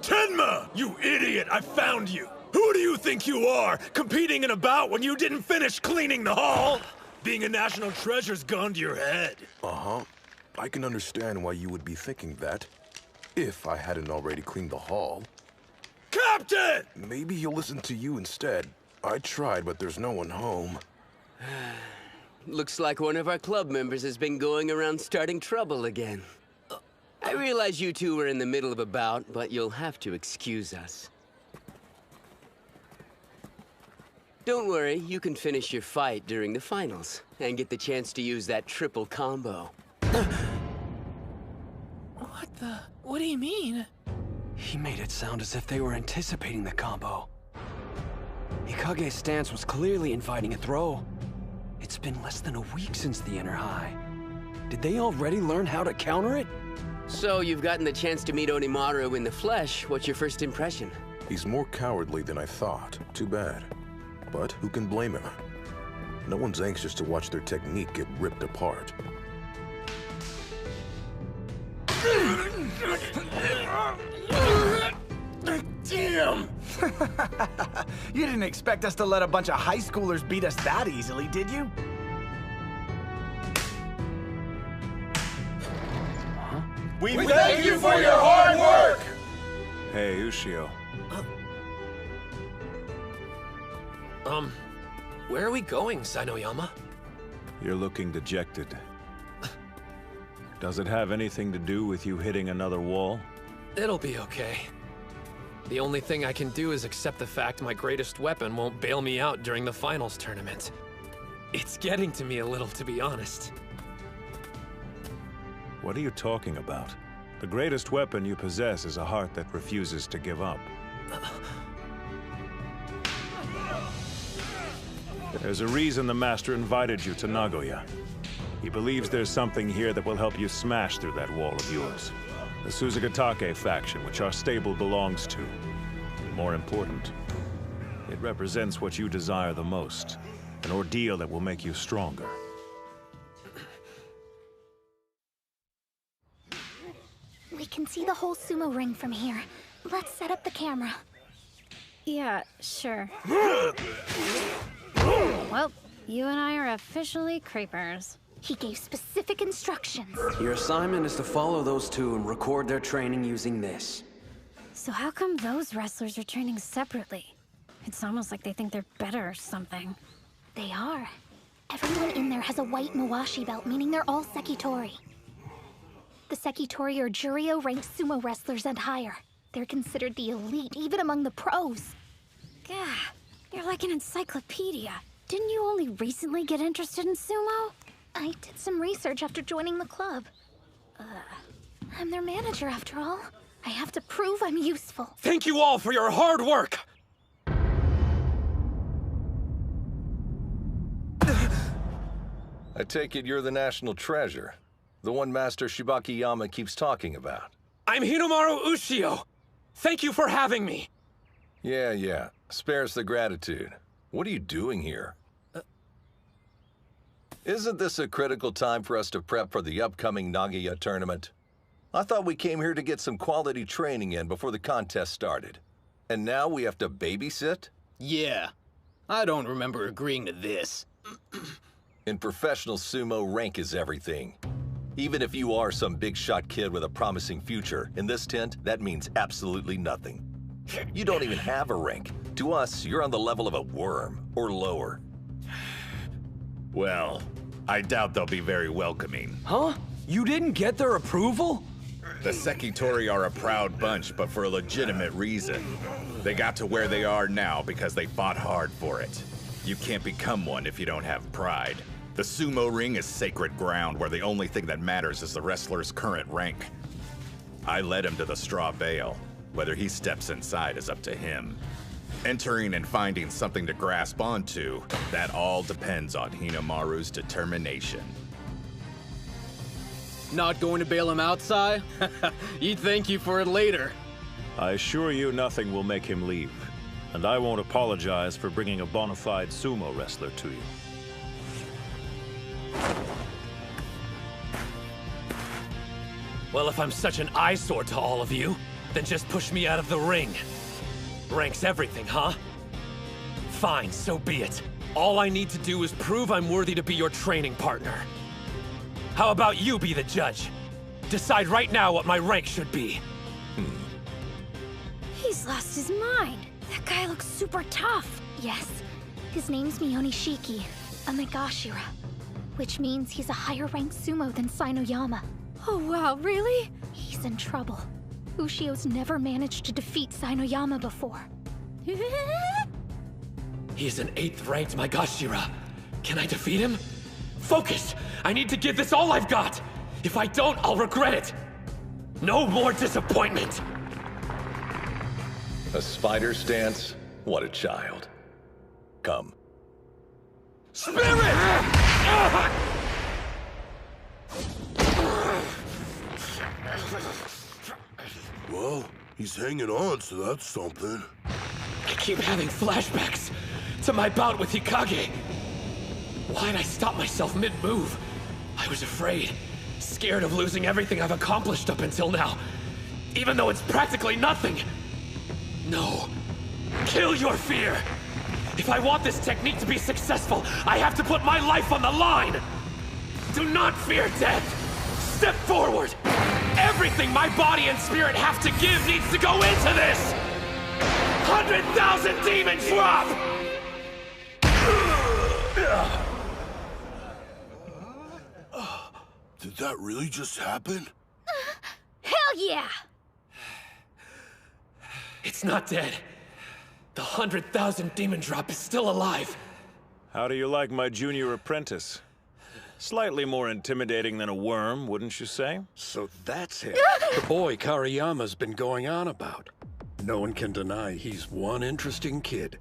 Tenma! You idiot! I found you! Who do you think you are, competing in a bout when you didn't finish cleaning the hall? Being a national treasure's gone to your head. Uh-huh. I can understand why you would be thinking that, if I hadn't already cleaned the hall. Captain! Maybe he'll listen to you instead. I tried, but there's no one home. Looks like one of our club members has been going around starting trouble again. I realize you two were in the middle of a bout, but you'll have to excuse us. Don't worry, you can finish your fight during the finals, and get the chance to use that triple combo. What do you mean? He made it sound as if they were anticipating the combo. Hikage's stance was clearly inviting a throw. It's been less than a week since the inner high. Did they already learn how to counter it? So you've gotten the chance to meet Onimaru in the flesh. What's your first impression? He's more cowardly than I thought. Too bad. But who can blame him? No one's anxious to watch their technique get ripped apart. Damn! You didn't expect us to let a bunch of high schoolers beat us that easily, did you? We thank you for your hard work! Hey, Ushio. Where are we going, Sainoyama? You're looking dejected. Does it have anything to do with you hitting another wall? It'll be okay. The only thing I can do is accept the fact my greatest weapon won't bail me out during the finals tournament. It's getting to me a little, to be honest. What are you talking about? The greatest weapon you possess is a heart that refuses to give up. There's a reason the Master invited you to Nagoya. He believes there's something here that will help you smash through that wall of yours. The Suzugatake faction, which our stable belongs to. More important, it represents what you desire the most. An ordeal that will make you stronger. We can see the whole sumo ring from here. Let's set up the camera. Yeah, sure. Well, you and I are officially creepers. He gave specific instructions. Your assignment is to follow those two and record their training using this. So how come those wrestlers are training separately? It's almost like they think they're better or something. They are. Everyone in there has a white Mawashi belt, meaning they're all Sekitori. The Sekitori are Juryo-ranked sumo wrestlers and higher. They're considered the elite, even among the pros. Gah, you're like an encyclopedia. Didn't you only recently get interested in sumo? I did some research after joining the club. I'm their manager, after all. I have to prove I'm useful. Thank you all for your hard work! I take it you're the national treasure. The one Master Shibakiyama keeps talking about. I'm Hinomaru Ushio! Thank you for having me! Yeah. Spare us the gratitude. What are you doing here? Isn't this a critical time for us to prep for the upcoming Nagoya tournament? I thought we came here to get some quality training in before the contest started. And now we have to babysit? Yeah. I don't remember agreeing to this. In professional sumo, rank is everything. Even if you are some big shot kid with a promising future, in this tent, that means absolutely nothing. You don't even have a rank. To us, you're on the level of a worm, or lower. Well, I doubt they'll be very welcoming. Huh? You didn't get their approval? The Sekitori are a proud bunch, but for a legitimate reason. They got to where they are now because they fought hard for it. You can't become one if you don't have pride. The sumo ring is sacred ground where the only thing that matters is the wrestler's current rank. I led him to the straw bale. Whether he steps inside is up to him. Entering and finding something to grasp onto, that all depends on Hinomaru's determination. Not going to bail him out, Sai? You'd thank you for it later. I assure you nothing will make him leave. And I won't apologize for bringing a bona fide sumo wrestler to you. Well, if I'm such an eyesore to all of you, then just push me out of the ring. Rank's everything, huh? Fine, so be it. All I need to do is prove I'm worthy to be your training partner. How about you be the judge? Decide right now what my rank should be. He's lost his mind. That guy looks super tough. Yes. His name's Miyonishiki, a Megashira. which means he's a higher ranked sumo than Sainoyama. Oh wow, really? He's in trouble. Ushio's never managed to defeat Sainoyama before. He's an 8th ranked Maegashira. Can I defeat him? Focus! I need to give this all I've got! If I don't, I'll regret it! No more disappointment! A spider stance? What a child. Come. Spirit! Well, he's hanging on, so that's something. I keep having flashbacks to my bout with Hikage. Why'd I stop myself mid-move? I was afraid, scared of losing everything I've accomplished up until now, even though it's practically nothing. No. Kill your fear! If I want this technique to be successful, I have to put my life on the line! Do not fear death! Step forward! Everything my body and spirit have to give needs to go into this! 100,000 demon drop! Did that really just happen? Hell yeah! It's not dead. The 100,000 demon drop is still alive. How do you like my junior apprentice? Slightly more intimidating than a worm, wouldn't you say? So that's him. The boy Kariyama's been going on about. No one can deny he's one interesting kid.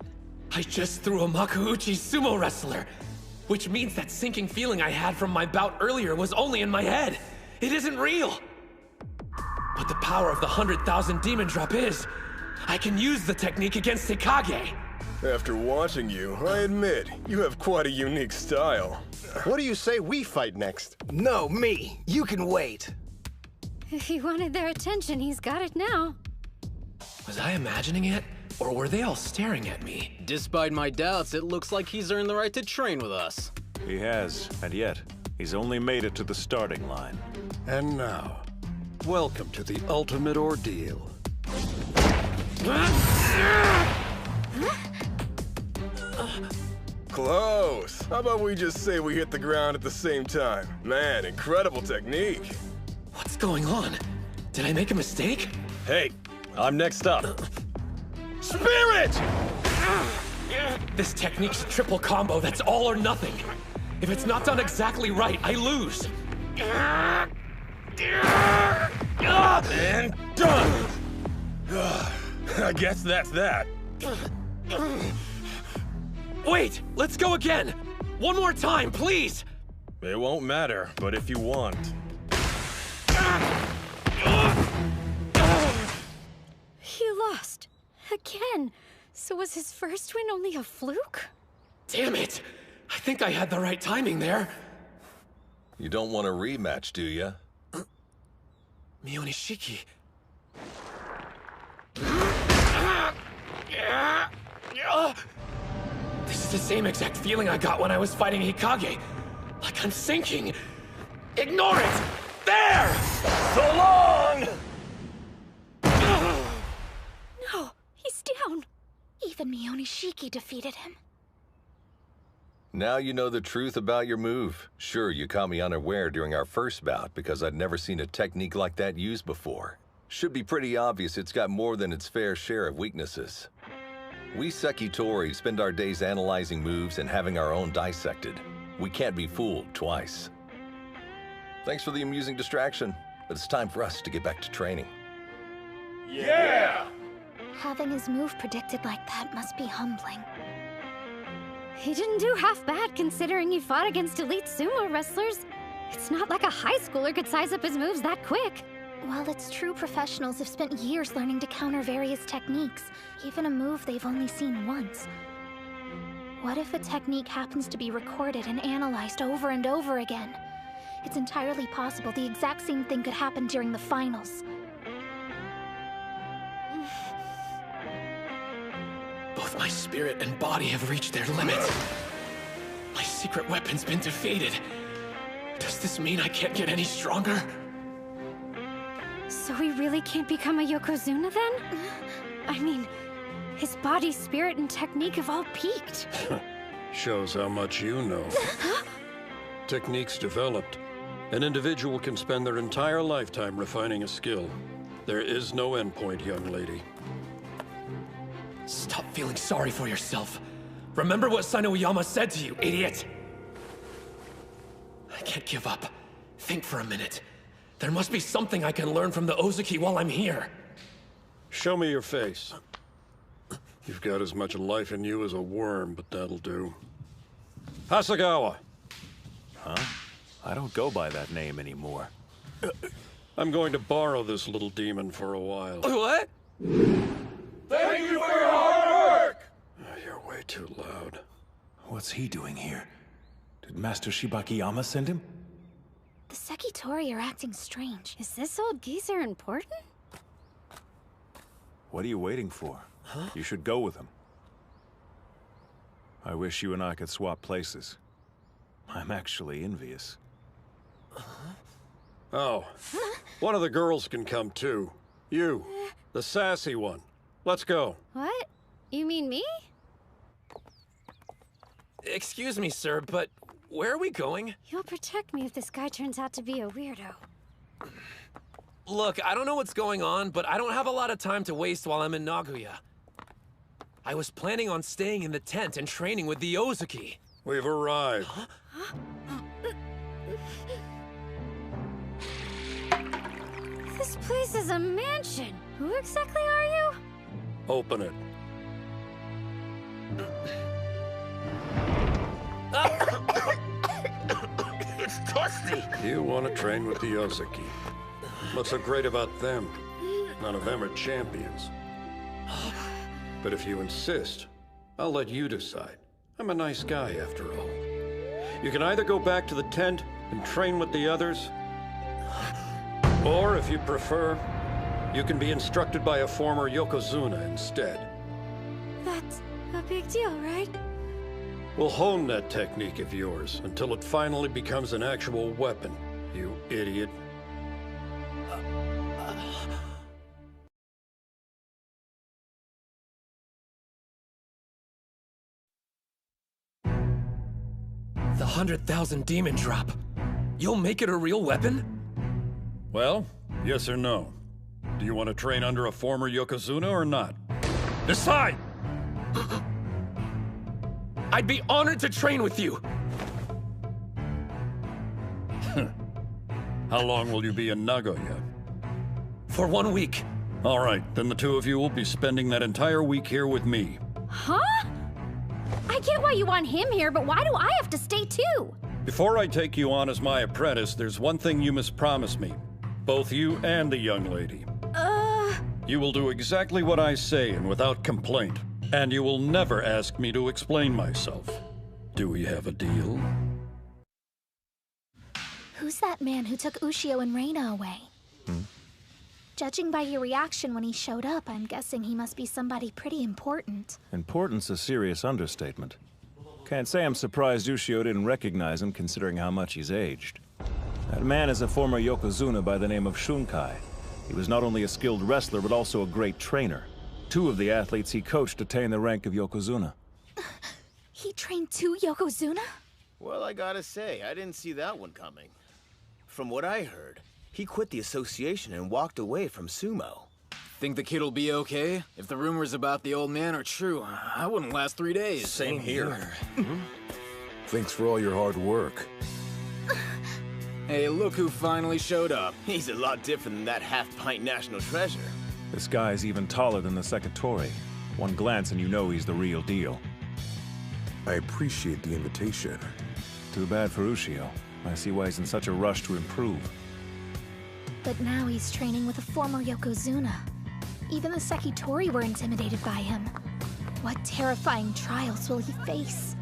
I just threw a Makuuchi sumo wrestler, which means that sinking feeling I had from my bout earlier was only in my head. It isn't real. But the power of the 100,000 demon drop is. I can use the technique against Hikage. After watching you, I admit, you have quite a unique style. What do you say we fight next? No, me. You can wait. If he wanted their attention, he's got it now. Was I imagining it? Or were they all staring at me? Despite my doubts, it looks like he's earned the right to train with us. He has, and yet, he's only made it to the starting line. And now, welcome to the ultimate ordeal. Close. How about we just say we hit the ground at the same time? Man, incredible technique. What's going on? Did I make a mistake? Hey, I'm next up. Spirit! This technique's a triple combo that's all or nothing. If it's not done exactly right, I lose. And done! I guess that's that. Wait, let's go again. One more time, please. It won't matter, but if you want. He lost. Again. So was his first win only a fluke? Damn it. I think I had the right timing there. You don't want a rematch, do you? Mionishiki. This is the same exact feeling I got when I was fighting Hikage. Like I'm sinking. Ignore it! There! So long! No, he's down. Even Mionishiki defeated him. Now you know the truth about your move. Sure, you caught me unaware during our first bout because I'd never seen a technique like that used before. Should be pretty obvious it's got more than its fair share of weaknesses. We Sekitori spend our days analyzing moves and having our own dissected. We can't be fooled twice. Thanks for the amusing distraction, but it's time for us to get back to training. Yeah! Having his move predicted like that must be humbling. He didn't do half bad considering he fought against elite sumo wrestlers. It's not like a high schooler could size up his moves that quick. While it's true professionals have spent years learning to counter various techniques, even a move they've only seen once. What if a technique happens to be recorded and analyzed over and over again? It's entirely possible the exact same thing could happen during the finals. Both my spirit and body have reached their limits. My secret weapon's been defeated. Does this mean I can't get any stronger? So he really can't become a Yokozuna then? I mean, his body, spirit, and technique have all peaked. Shows how much you know. techniques developed, an individual can spend their entire lifetime refining a skill. There is no endpoint, young lady. Stop feeling sorry for yourself. Remember what Sino Uyama said to you, idiot! I can't give up. Think for a minute. There must be something I can learn from the Ozuki while I'm here. Show me your face. You've got as much life in you as a worm, but that'll do. Hasegawa! Huh? I don't go by that name anymore. I'm going to borrow this little demon for a while. What? Thank you for your hard work! You're way too loud. What's he doing here? Did Master Shibakiyama send him? The Sekitori are acting strange. Is this old geezer important? What are you waiting for? Huh? You should go with him. I wish you and I could swap places. I'm actually envious. Oh, one of the girls can come too. You, the sassy one. Let's go. What? You mean me? Excuse me, sir, but where are we going? You'll protect me if this guy turns out to be a weirdo. Look, I don't know what's going on, but I don't have a lot of time to waste while I'm in Nagoya. I was planning on staying in the tent and training with the Ozuki. We've arrived. Huh? This place is a mansion. Who exactly are you? Open it. It's dusty. You want to train with the Ozuki. What's so great about them? None of them are champions. But if you insist, I'll let you decide. I'm a nice guy, after all. You can either go back to the tent and train with the others, or if you prefer, you can be instructed by a former Yokozuna instead. That's a big deal, right? We'll hone that technique of yours until it finally becomes an actual weapon, you idiot. The 100,000 demon drop. You'll make it a real weapon? Well, yes or no? Do you want to train under a former Yokozuna or not? Decide! I'd be honored to train with you. How long will you be in Nagoya? For 1 week. All right, then the two of you will be spending that entire week here with me. Huh? I get why you want him here, but why do I have to stay too? Before I take you on as my apprentice, there's one thing you must promise me. Both you and the young lady. You will do exactly what I say and without complaint. And you will never ask me to explain myself. Do we have a deal? Who's that man who took Ushio and Reina away? Judging by your reaction when he showed up, I'm guessing he must be somebody pretty important. Important's a serious understatement. Can't say I'm surprised Ushio didn't recognize him, considering how much he's aged. That man is a former Yokozuna by the name of Shunkai. He was not only a skilled wrestler, but also a great trainer. 2 of the athletes he coached attained the rank of Yokozuna. He trained 2 Yokozuna? Well, I gotta say, I didn't see that one coming. From what I heard, he quit the association and walked away from sumo. Think the kid'll be okay? If the rumors about the old man are true, I wouldn't last 3 days. Same here. Thanks for all your hard work. Hey, look who finally showed up. He's a lot different than that half-pint national treasure. This guy's even taller than the Sekitori. One glance and you know he's the real deal. I appreciate the invitation. Too bad for Ushio. I see why he's in such a rush to improve. But now he's training with a former Yokozuna. Even the Sekitori were intimidated by him. What terrifying trials will he face?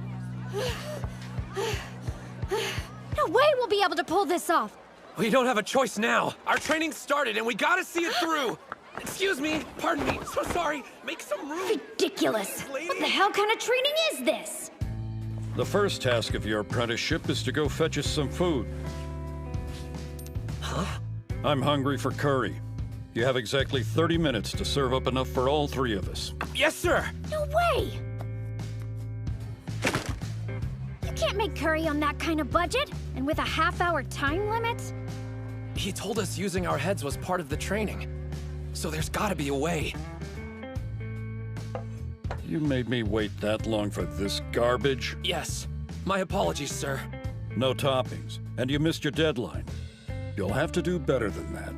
No way we'll be able to pull this off! We don't have a choice now. Our training started and we gotta see it through. Excuse me, pardon me, so sorry. Make some room. Ridiculous! What the hell kind of training is this? The first task of your apprenticeship is to go fetch us some food. Huh? I'm hungry for curry. You have exactly 30 minutes to serve up enough for all 3 of us. Yes, sir! No way! You can't make curry on that kind of budget. And with a half-hour time limit? He told us using our heads was part of the training. So there's gotta be a way. You made me wait that long for this garbage? Yes. My apologies, sir. No toppings. And you missed your deadline. You'll have to do better than that.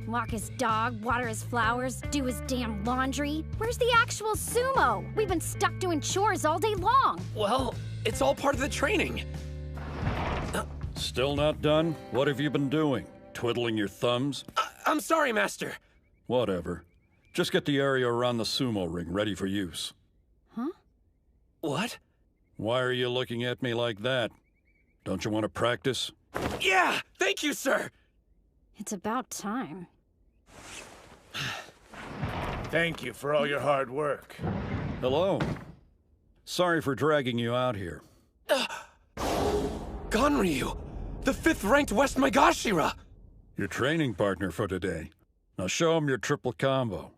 Walk his dog, water his flowers, do his damn laundry. Where's the actual sumo? We've been stuck doing chores all day long. Well, it's all part of the training. Still not done? What have you been doing? Twiddling your thumbs? I'm sorry, Master. Whatever. Just get the area around the sumo ring ready for use. Huh? What? Why are you looking at me like that? Don't you want to practice? Yeah! Thank you, sir! It's about time. Thank you for all your hard work. Hello. Sorry for dragging you out here. Ganryu! The 5th-ranked West Megashira! Your training partner for today. Now show him your triple combo.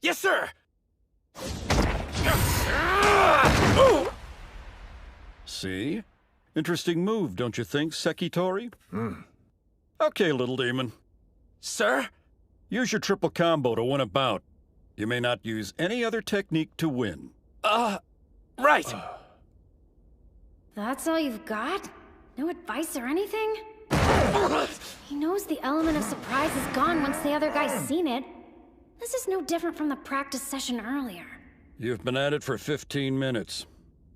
Yes, sir! See? Interesting move, don't you think, Sekitori? Okay, little demon. Sir? Use your triple combo to win a bout. You may not use any other technique to win. Right. That's all you've got? No advice or anything? He knows the element of surprise is gone once the other guy's seen it. This is no different from the practice session earlier. You've been at it for 15 minutes.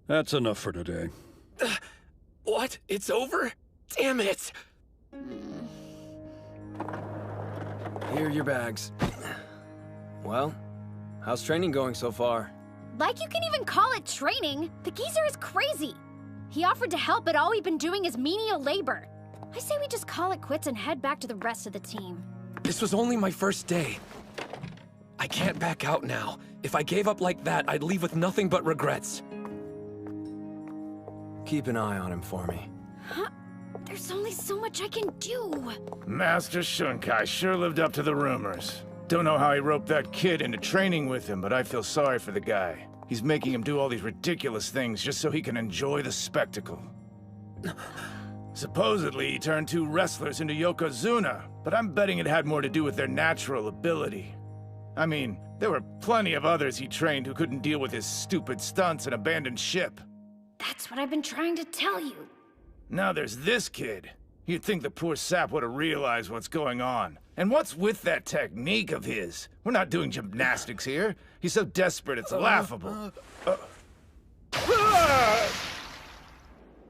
That's enough for today. What? It's over? Damn it! Here are your bags. Well, how's training going so far? Like you can even call it training? The geezer is crazy. He offered to help, but all we've been doing is menial labor. I say we just call it quits and head back to the rest of the team. This was only my first day. I can't back out now. If I gave up like that, I'd leave with nothing but regrets. Keep an eye on him for me. Huh? There's only so much I can do. Master Shunkai sure lived up to the rumors. Don't know how he roped that kid into training with him, but I feel sorry for the guy. He's making him do all these ridiculous things just so he can enjoy the spectacle. Supposedly, he turned 2 wrestlers into Yokozuna, but I'm betting it had more to do with their natural ability. I mean, there were plenty of others he trained who couldn't deal with his stupid stunts and abandoned ship. That's what I've been trying to tell you. Now there's this kid. You'd think the poor sap would have realized what's going on. And what's with that technique of his? We're not doing gymnastics here. He's so desperate it's laughable.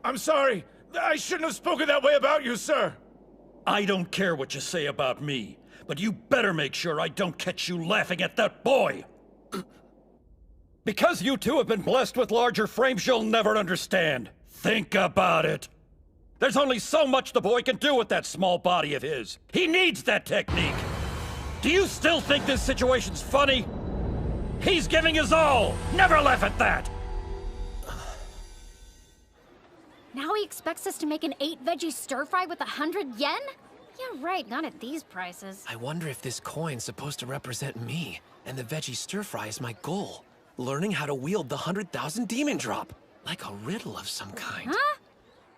I'm sorry. I shouldn't have spoken that way about you, sir. I don't care what you say about me, but you better make sure I don't catch you laughing at that boy. Because you two have been blessed with larger frames you'll never understand. Think about it. There's only so much the boy can do with that small body of his. He needs that technique. Do you still think this situation's funny? He's giving his all. Never laugh at that. Now he expects us to make an 8-veggie stir-fry with 100 yen? Yeah, right, not at these prices. I wonder if this coin's supposed to represent me, and the veggie stir-fry is my goal. Learning how to wield the 100,000 demon drop. Like a riddle of some kind. Huh?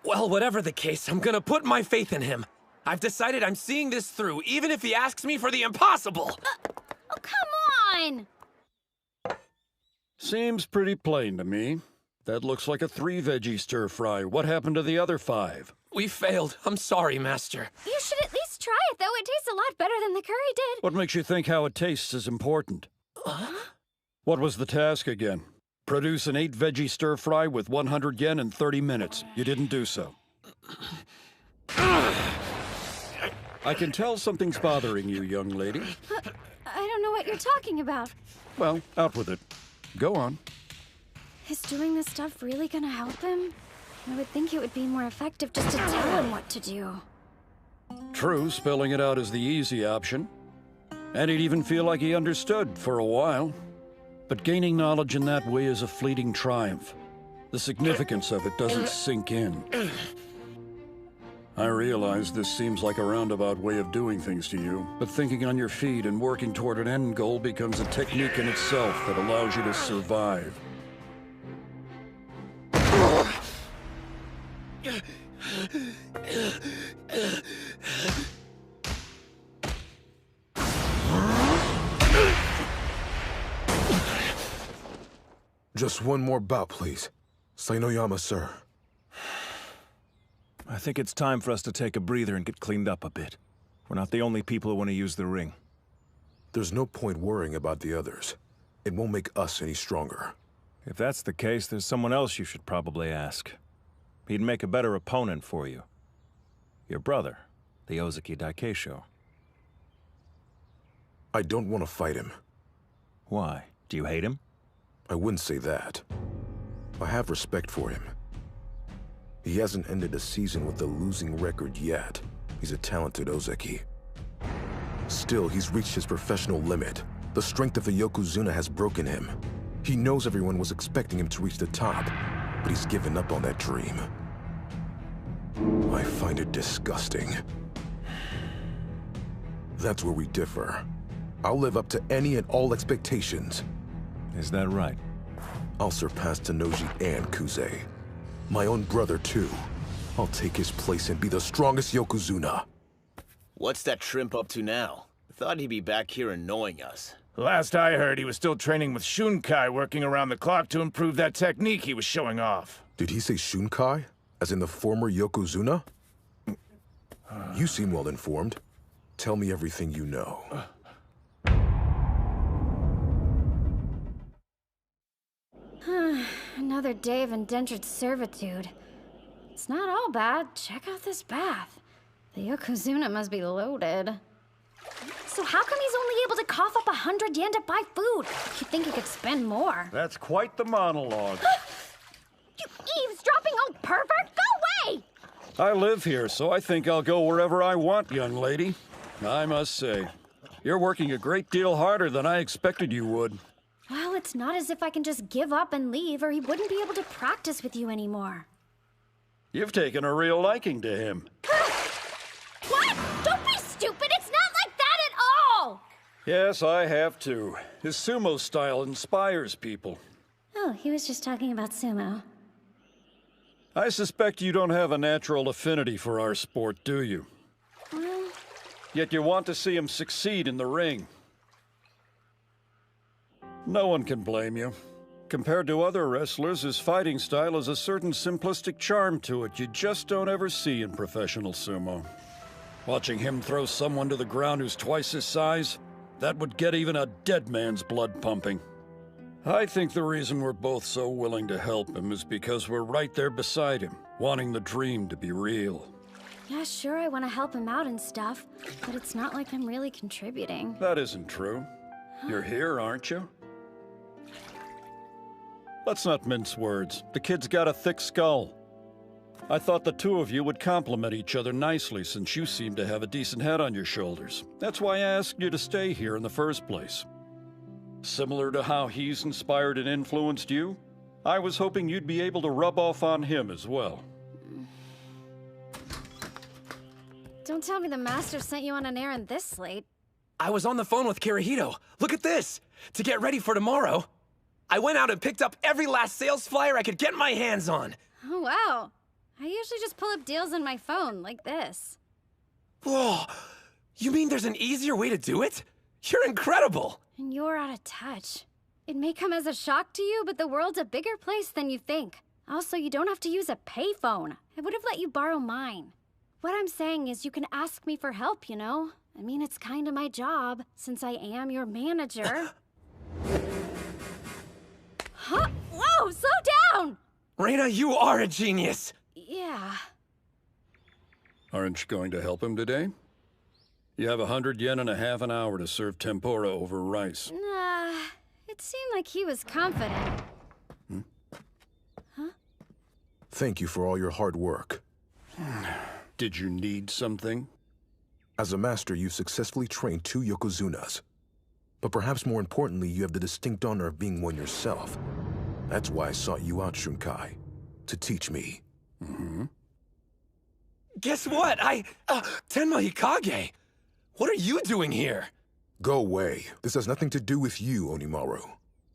Well, whatever the case, I'm gonna put my faith in him. I've decided I'm seeing this through, even if he asks me for the impossible! Oh, come on! Seems pretty plain to me. That looks like a 3-veggie stir-fry. What happened to the other 5? We failed. I'm sorry, Master. You should at least try it, though. It tastes a lot better than the curry did. What makes you think how it tastes is important? What was the task again? Produce an 8-veggie stir-fry with 100 yen in 30 minutes. You didn't do so. I can tell something's bothering you, young lady. I don't know what you're talking about. Well, out with it. Go on. Is doing this stuff really gonna help him? I would think it would be more effective just to tell him what to do. True, spelling it out is the easy option. And he'd even feel like he understood for a while. But gaining knowledge in that way is a fleeting triumph. The significance of it doesn't sink in. I realize this seems like a roundabout way of doing things to you, but thinking on your feet and working toward an end goal becomes a technique in itself that allows you to survive. Just one more bout, please. Sainoyama, sir. I think it's time for us to take a breather and get cleaned up a bit. We're not the only people who want to use the ring. There's no point worrying about the others. It won't make us any stronger. If that's the case, there's someone else you should probably ask. He'd make a better opponent for you. Your brother, the Ozaki Daikeisho. I don't want to fight him. Why? Do you hate him? I wouldn't say that. I have respect for him. He hasn't ended a season with a losing record yet. He's a talented Ozaki. Still, he's reached his professional limit. The strength of the Yokozuna has broken him. He knows everyone was expecting him to reach the top, but he's given up on that dream. I find it disgusting. That's where we differ. I'll live up to any and all expectations. Is that right? I'll surpass Tenoji and Kuze. My own brother, too. I'll take his place and be the strongest Yokozuna. What's that shrimp up to now? I thought he'd be back here annoying us. Last I heard, he was still training with Shunkai, working around the clock to improve that technique he was showing off. Did he say Shunkai? As in the former Yokozuna? You seem well informed. Tell me everything you know. Another day of indentured servitude. It's not all bad. Check out this bath. The Yokozuna must be loaded. So how come he's only able to cough up 100 yen to buy food? You'd think he could spend more. That's quite the monologue. You eavesdropping old pervert! Go away! I live here, so I think I'll go wherever I want, young lady. I must say, you're working a great deal harder than I expected you would. Well, it's not as if I can just give up and leave, or he wouldn't be able to practice with you anymore. You've taken a real liking to him. What? Don't be stupid! It's not like that at all! Yes, I have too. His sumo style inspires people. Oh, he was just talking about sumo. I suspect you don't have a natural affinity for our sport, do you? Well... Yet you want to see him succeed in the ring. No one can blame you. Compared to other wrestlers, his fighting style has a certain simplistic charm to it you just don't ever see in professional sumo. Watching him throw someone to the ground who's twice his size, that would get even a dead man's blood pumping. I think the reason we're both so willing to help him is because we're right there beside him, wanting the dream to be real. Yeah, sure, I want to help him out and stuff, but it's not like I'm really contributing. That isn't true. You're here, aren't you? Let's not mince words. The kid's got a thick skull. I thought the two of you would complement each other nicely since you seem to have a decent head on your shoulders. That's why I asked you to stay here in the first place. Similar to how he's inspired and influenced you, I was hoping you'd be able to rub off on him as well. Don't tell me the master sent you on an errand this late. I was on the phone with Kirihito. Look at this! To get ready for tomorrow, I went out and picked up every last sales flyer I could get my hands on. Oh, wow. I usually just pull up deals on my phone, like this. Whoa! You mean there's an easier way to do it? You're incredible! And you're out of touch. It may come as a shock to you, but the world's a bigger place than you think. Also, you don't have to use a payphone. I would have let you borrow mine. What I'm saying is you can ask me for help, you know? I mean, it's kind of my job, since I am your manager. Huh? Whoa, slow down! Reina, you are a genius! Yeah. Aren't you going to help him today? You have 100 yen and a half an hour to serve tempura over rice. Nah, it seemed like he was confident. Huh? Thank you for all your hard work. Did you need something? As a master, you've successfully trained 2 Yokozunas. But perhaps more importantly, you have the distinct honor of being one yourself. That's why I sought you out, Shunkai. To teach me. Mm-hmm. Guess what? Tenma Hikage! What are you doing here? Go away. This has nothing to do with you, Onimaru.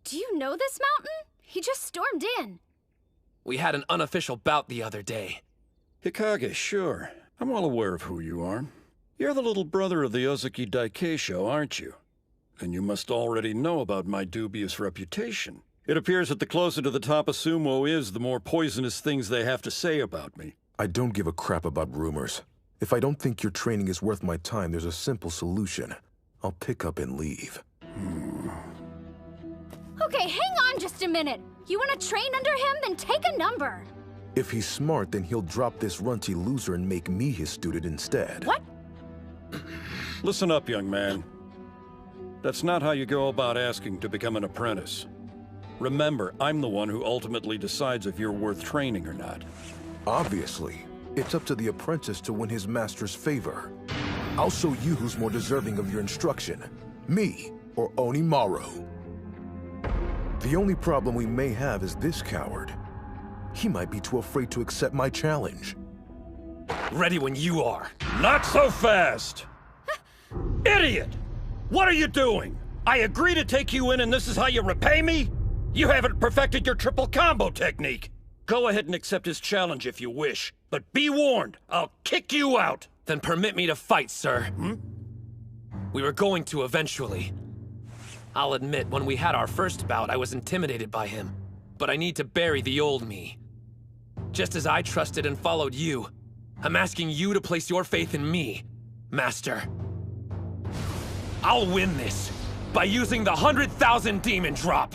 Do you know this mountain? He just stormed in. We had an unofficial bout the other day. Hikage, sure. I'm well aware of who you are. You're the little brother of the Ozaki Daikeisho, aren't you? And you must already know about my dubious reputation. It appears that the closer to the top a sumo is, the more poisonous things they have to say about me. I don't give a crap about rumors. If I don't think your training is worth my time, there's a simple solution. I'll pick up and leave. Okay, hang on just a minute. You want to train under him? Then take a number. If he's smart, then he'll drop this runty loser and make me his student instead. What? Listen up, young man. That's not how you go about asking to become an apprentice. Remember, I'm the one who ultimately decides if you're worth training or not. Obviously. It's up to the apprentice to win his master's favor. I'll show you who's more deserving of your instruction. Me or Onimaru. The only problem we may have is this coward. He might be too afraid to accept my challenge. Ready when you are. Not so fast! Idiot! What are you doing? I agree to take you in and this is how you repay me? You haven't perfected your triple combo technique. Go ahead and accept his challenge if you wish. But be warned, I'll kick you out! Then permit me to fight, sir. We were going to eventually. I'll admit, when we had our first bout, I was intimidated by him. But I need to bury the old me. Just as I trusted and followed you, I'm asking you to place your faith in me, Master. I'll win this by using the 100,000 demon drop.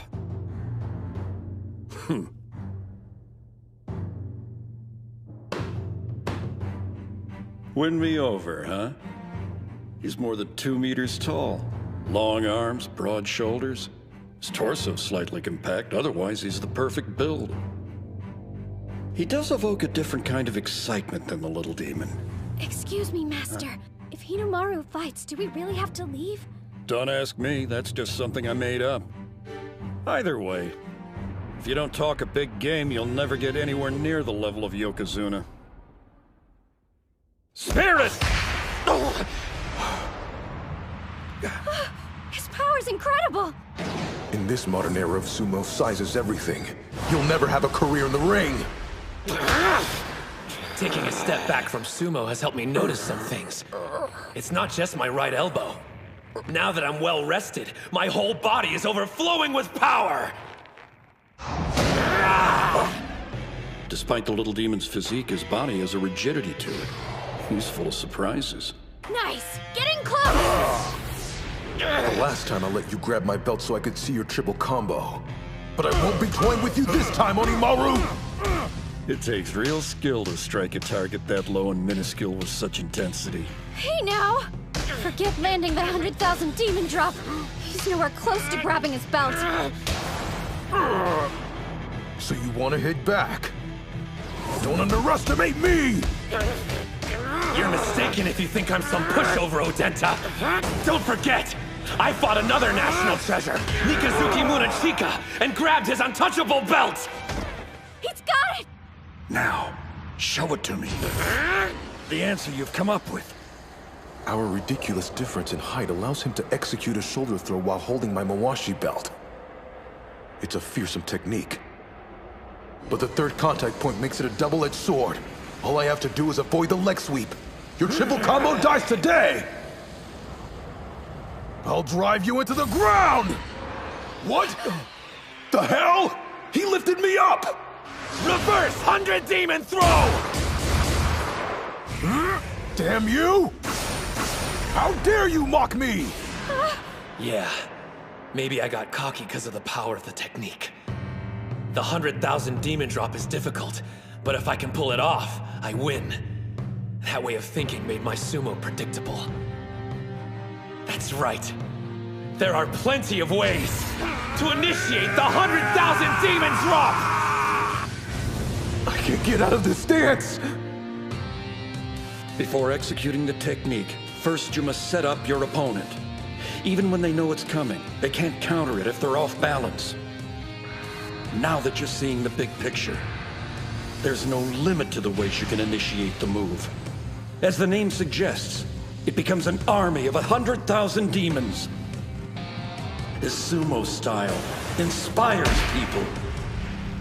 Win me over, huh? He's more than 2 meters tall. Long arms, broad shoulders. His torso slightly compact, otherwise he's the perfect build. He does evoke a different kind of excitement than the little demon. Excuse me, Master. If Hinomaru fights, do we really have to leave? Don't ask me, that's just something I made up. Either way, if you don't talk a big game, you'll never get anywhere near the level of Yokozuna. Spirit! His power's incredible! In this modern era of sumo, size is everything. You'll never have a career in the ring! Taking a step back from sumo has helped me notice some things. It's not just my right elbow. Now that I'm well rested, my whole body is overflowing with power! Despite the little demon's physique, his body has a rigidity to it. He's full of surprises. Nice! Getting close! The last time I let you grab my belt so I could see your triple combo. But I won't be toying with you this time, Onimaru! It takes real skill to strike a target that low and minuscule with such intensity. Hey now! Forget landing that 100,000 demon drop. He's nowhere close to grabbing his belt. So you want to hit back? Don't underestimate me! You're mistaken if you think I'm some pushover, Odenta. Don't forget, I fought another national treasure, Nikazuki Munachika, and grabbed his untouchable belt! He's got it! Now, show it to me. The answer you've come up with. Our ridiculous difference in height allows him to execute a shoulder throw while holding my Mawashi belt. It's a fearsome technique. But the third contact point makes it a double-edged sword. All I have to do is avoid the leg sweep. Your triple combo dies today! I'll drive you into the ground! What? The hell? He lifted me up! Reverse 100 demon throw! Damn you! How dare you mock me! Yeah, maybe I got cocky because of the power of the technique. The 100,000 demon drop is difficult, but if I can pull it off, I win. That way of thinking made my sumo predictable. That's right. There are plenty of ways to initiate the 100,000 demon drop! I can't get out of this stance! Before executing the technique, first you must set up your opponent. Even when they know it's coming, they can't counter it if they're off balance. Now that you're seeing the big picture, there's no limit to the ways you can initiate the move. As the name suggests, it becomes an army of 100,000 demons. His sumo style inspires people.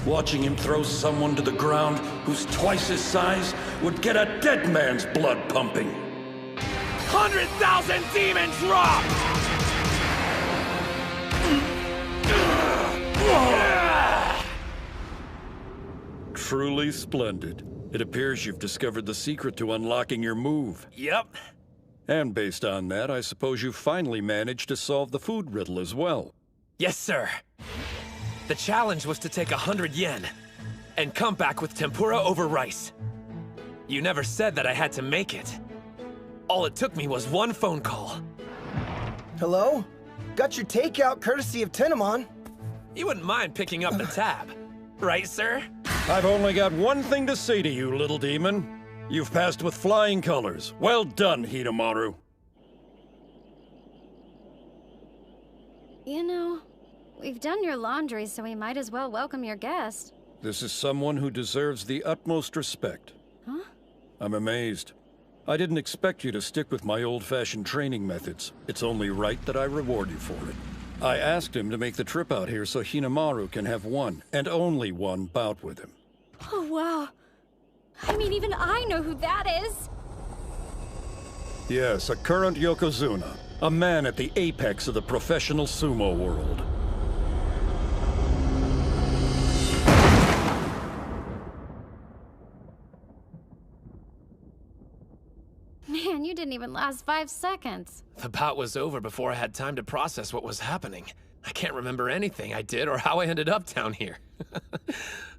Watching him throw someone to the ground who who's twice his size, would get a dead man's blood pumping. 100,000 demons dropped! Truly splendid. It appears you've discovered the secret to unlocking your move. Yep. And based on that, I suppose you finally managed to solve the food riddle as well. Yes, sir. The challenge was to take 100 yen and come back with tempura over rice. You never said that I had to make it. All it took me was one phone call. Hello? Got your takeout courtesy of Tenamon. You wouldn't mind picking up the tab, right, sir? I've only got one thing to say to you, little demon. You've passed with flying colors. Well done, Hinamaru. You know, we've done your laundry, so we might as well welcome your guest. This is someone who deserves the utmost respect. Huh? I'm amazed. I didn't expect you to stick with my old-fashioned training methods. It's only right that I reward you for it. I asked him to make the trip out here so Hinamaru can have one, and only one, bout with him. Oh, wow. I mean, even I know who that is. Yes, a current Yokozuna. A man at the apex of the professional sumo world. Man, you didn't even last 5 seconds. The bout was over before I had time to process what was happening. I can't remember anything I did or how I ended up down here.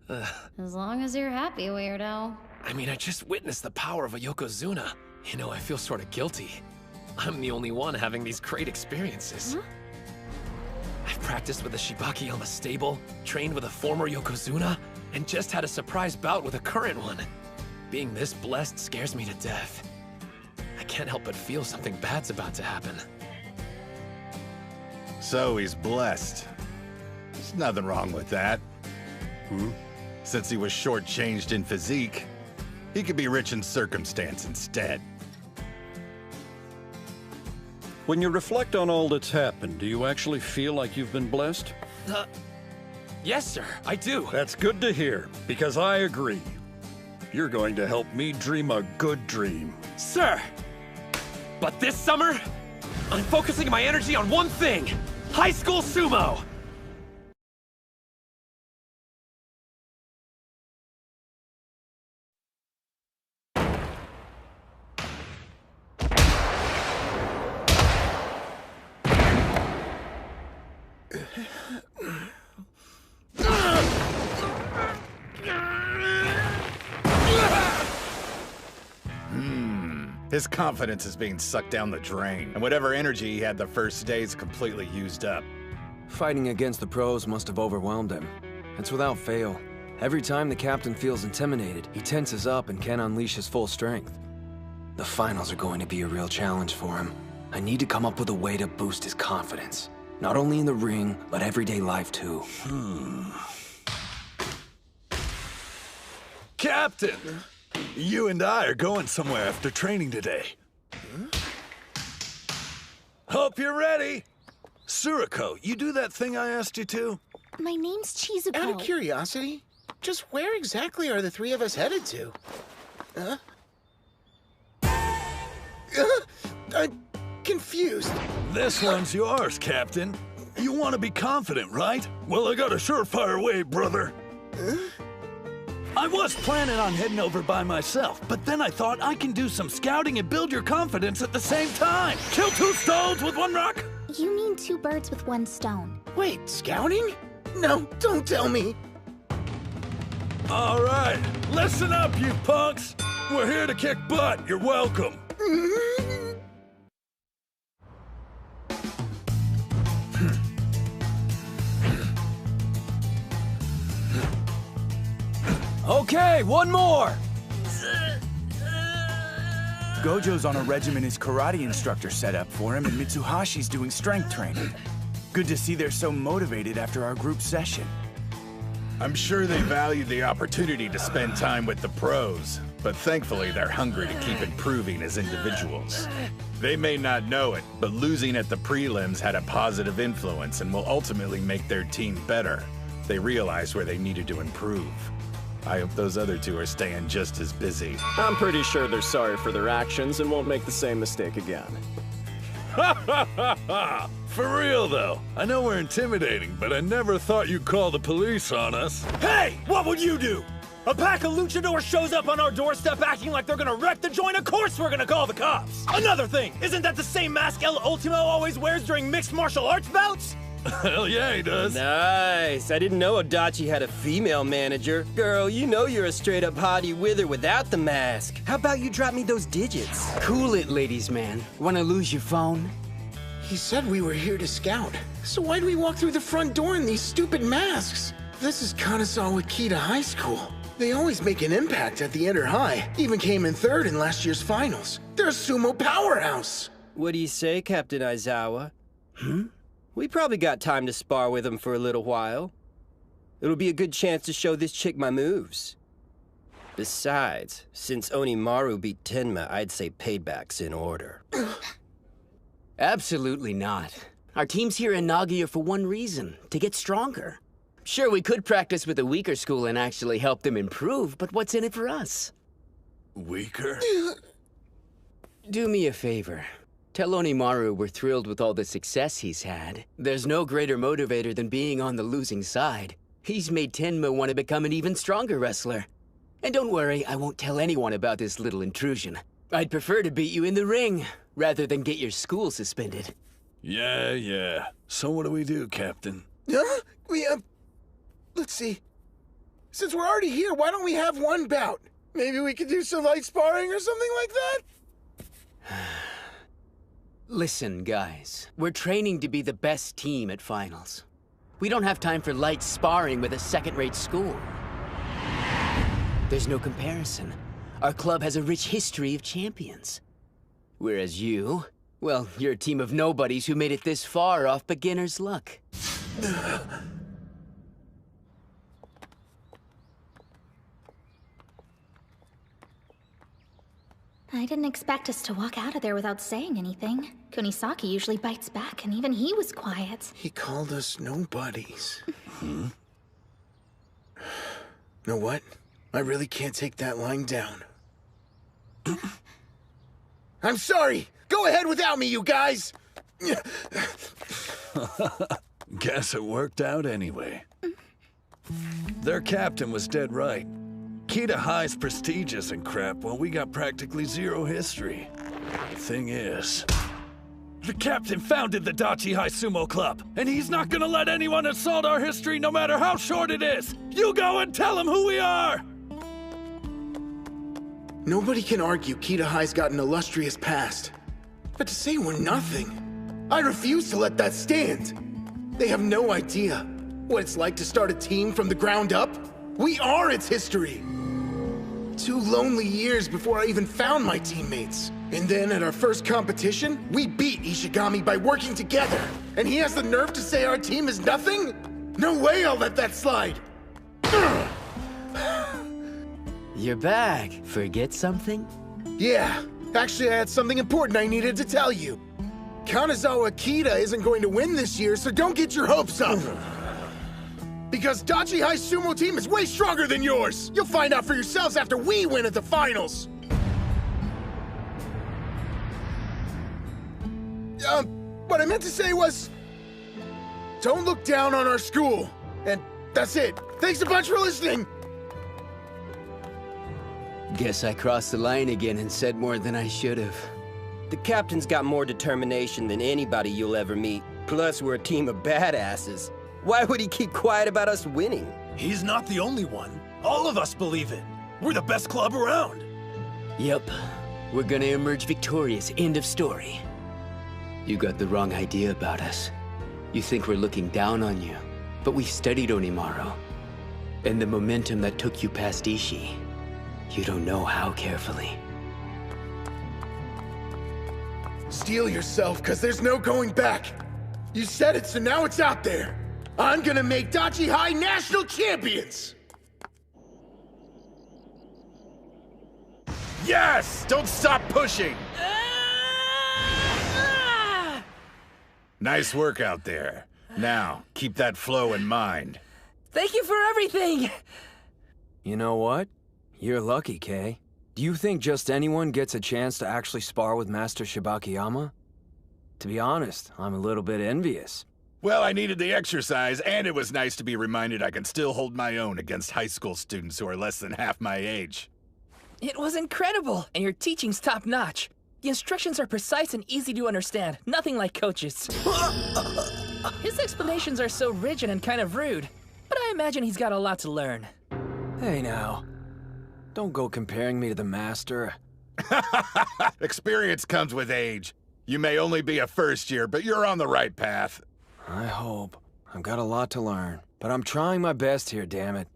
As long as you're happy, weirdo. I mean, I just witnessed the power of a Yokozuna. You know, I feel sort of guilty. I'm the only one having these great experiences. Huh? I've practiced with a Shibaki stable, trained with a former Yokozuna, and just had a surprise bout with a current one. Being this blessed scares me to death. I can't help but feel something bad's about to happen. So he's blessed. There's nothing wrong with that. Since he was shortchanged in physique, he could be rich in circumstance instead. When you reflect on all that's happened, do you actually feel like you've been blessed? Yes, sir, I do. That's good to hear, because I agree. You're going to help me dream a good dream. Sir! But this summer, I'm focusing my energy on one thing! High school sumo! His confidence is being sucked down the drain, and whatever energy he had the first day is completely used up. Fighting against the pros must have overwhelmed him. It's without fail. Every time the captain feels intimidated, he tenses up and can't unleash his full strength. The finals are going to be a real challenge for him. I need to come up with a way to boost his confidence. Not only in the ring, but everyday life too. Captain! You and I are going somewhere after training today. Hope you're ready. Suriko, you do that thing I asked you to? My name's Chizuko. Out of curiosity, just where exactly are the three of us headed to? I'm confused. This one's yours, Captain. You want to be confident, right? Well, I got a surefire way, brother. I was planning on heading over by myself, but then I thought I can do some scouting and build your confidence at the same time. Kill two stones with one rock? You mean 2 birds with 1 stone. Wait, scouting? No, don't tell me. All right, listen up, you punks. We're here to kick butt. You're welcome. Okay, one more! Gojo's on a regimen his karate instructor set up for him, and Mitsuhashi's doing strength training. Good to see they're so motivated after our group session. I'm sure they value the opportunity to spend time with the pros, but thankfully they're hungry to keep improving as individuals. They may not know it, but losing at the prelims had a positive influence and will ultimately make their team better. They realized where they needed to improve. I hope those other two are staying just as busy. I'm pretty sure they're sorry for their actions and won't make the same mistake again. Ha ha ha ha! For real though, I know we're intimidating, but I never thought you'd call the police on us. Hey! What would you do? A pack of luchadors shows up on our doorstep acting like they're gonna wreck the joint. Of course we're gonna call the cops! Another thing, isn't that the same mask El Ultimo always wears during mixed martial arts bouts? Hell yeah, he does. Nice. I didn't know Adachi had a female manager. Girl, you know you're a straight-up hottie with or without the mask. How about you drop me those digits? Cool it, ladies man. Wanna lose your phone? He said we were here to scout. So why do we walk through the front door in these stupid masks? This is Kanazawa Kita High School. They always make an impact at the Inter-High. Even came in third in last year's finals. They're a sumo powerhouse. What do you say, Captain Aizawa? We probably got time to spar with them for a little while. It'll be a good chance to show this chick my moves. Besides, since Onimaru beat Tenma, I'd say payback's in order. Absolutely not. Our team's here in Nagoya for one reason, to get stronger. Sure, we could practice with a weaker school and actually help them improve, but what's in it for us? Weaker? Do me a favor. Tell Onimaru we're thrilled with all the success he's had. There's no greater motivator than being on the losing side. He's made Tenma want to become an even stronger wrestler. And don't worry, I won't tell anyone about this little intrusion. I'd prefer to beat you in the ring, rather than get your school suspended. Yeah. So what do we do, Captain? Huh? Let's see. Since we're already here, why don't we have one bout? Maybe we could do some light sparring or something like that? Listen, guys. We're training to be the best team at finals. We don't have time for light sparring with a second-rate school. There's no comparison. Our club has a rich history of champions. Whereas you, well, you're a team of nobodies who made it this far off beginner's luck. I didn't expect us to walk out of there without saying anything. Kunisaki usually bites back, and even he was quiet. He called us nobodies. Know what? I really can't take that lying down. I'm sorry! Go ahead without me, you guys! Guess it worked out anyway. Their captain was dead right. Kita High's prestigious and crap, while we got practically zero history. The thing is, the captain founded the Dachi High Sumo Club, and he's not gonna let anyone assault our history no matter how short it is! You go and tell him who we are! Nobody can argue Kita High's got an illustrious past. But to say we're nothing, I refuse to let that stand. They have no idea what it's like to start a team from the ground up. We are its history. 2 lonely years before I even found my teammates. And then at our first competition, we beat Ishigami by working together. And he has the nerve to say our team is nothing? No way I'll let that slide. You're back. Forget something? Yeah. Actually, I had something important I needed to tell you. Kanazawa Kita isn't going to win this year, so don't get your hopes up. Because Dachi High Sumo team is way stronger than yours! You'll find out for yourselves after we win at the finals! What I meant to say was... don't look down on our school. And that's it. Thanks a bunch for listening! Guess I crossed the line again and said more than I should have. The captain's got more determination than anybody you'll ever meet. Plus, we're a team of badasses. Why would he keep quiet about us winning? He's not the only one. All of us believe it. We're the best club around. Yep. We're gonna emerge victorious. End of story. You got the wrong idea about us. You think we're looking down on you. But we've studied Onimaru. And the momentum that took you past Ishii. You don't know how carefully. Steel yourself, cause there's no going back. You said it, so now it's out there. I'm gonna make Dachi High national champions! Yes! Don't stop pushing! Nice work out there. Now, keep that flow in mind. Thank you for everything! You know what? You're lucky, Kay. Do you think just anyone gets a chance to actually spar with Master Shibakiyama? To be honest, I'm a little bit envious. Well, I needed the exercise, and it was nice to be reminded I can still hold my own against high school students who are less than half my age. It was incredible, and your teaching's top-notch. The instructions are precise and easy to understand, nothing like Coach's. His explanations are so rigid and kind of rude, but I imagine he's got a lot to learn. Hey now, don't go comparing me to the Master. Experience comes with age. You may only be a first year, but you're on the right path. I hope. I've got a lot to learn, but I'm trying my best here, damn it.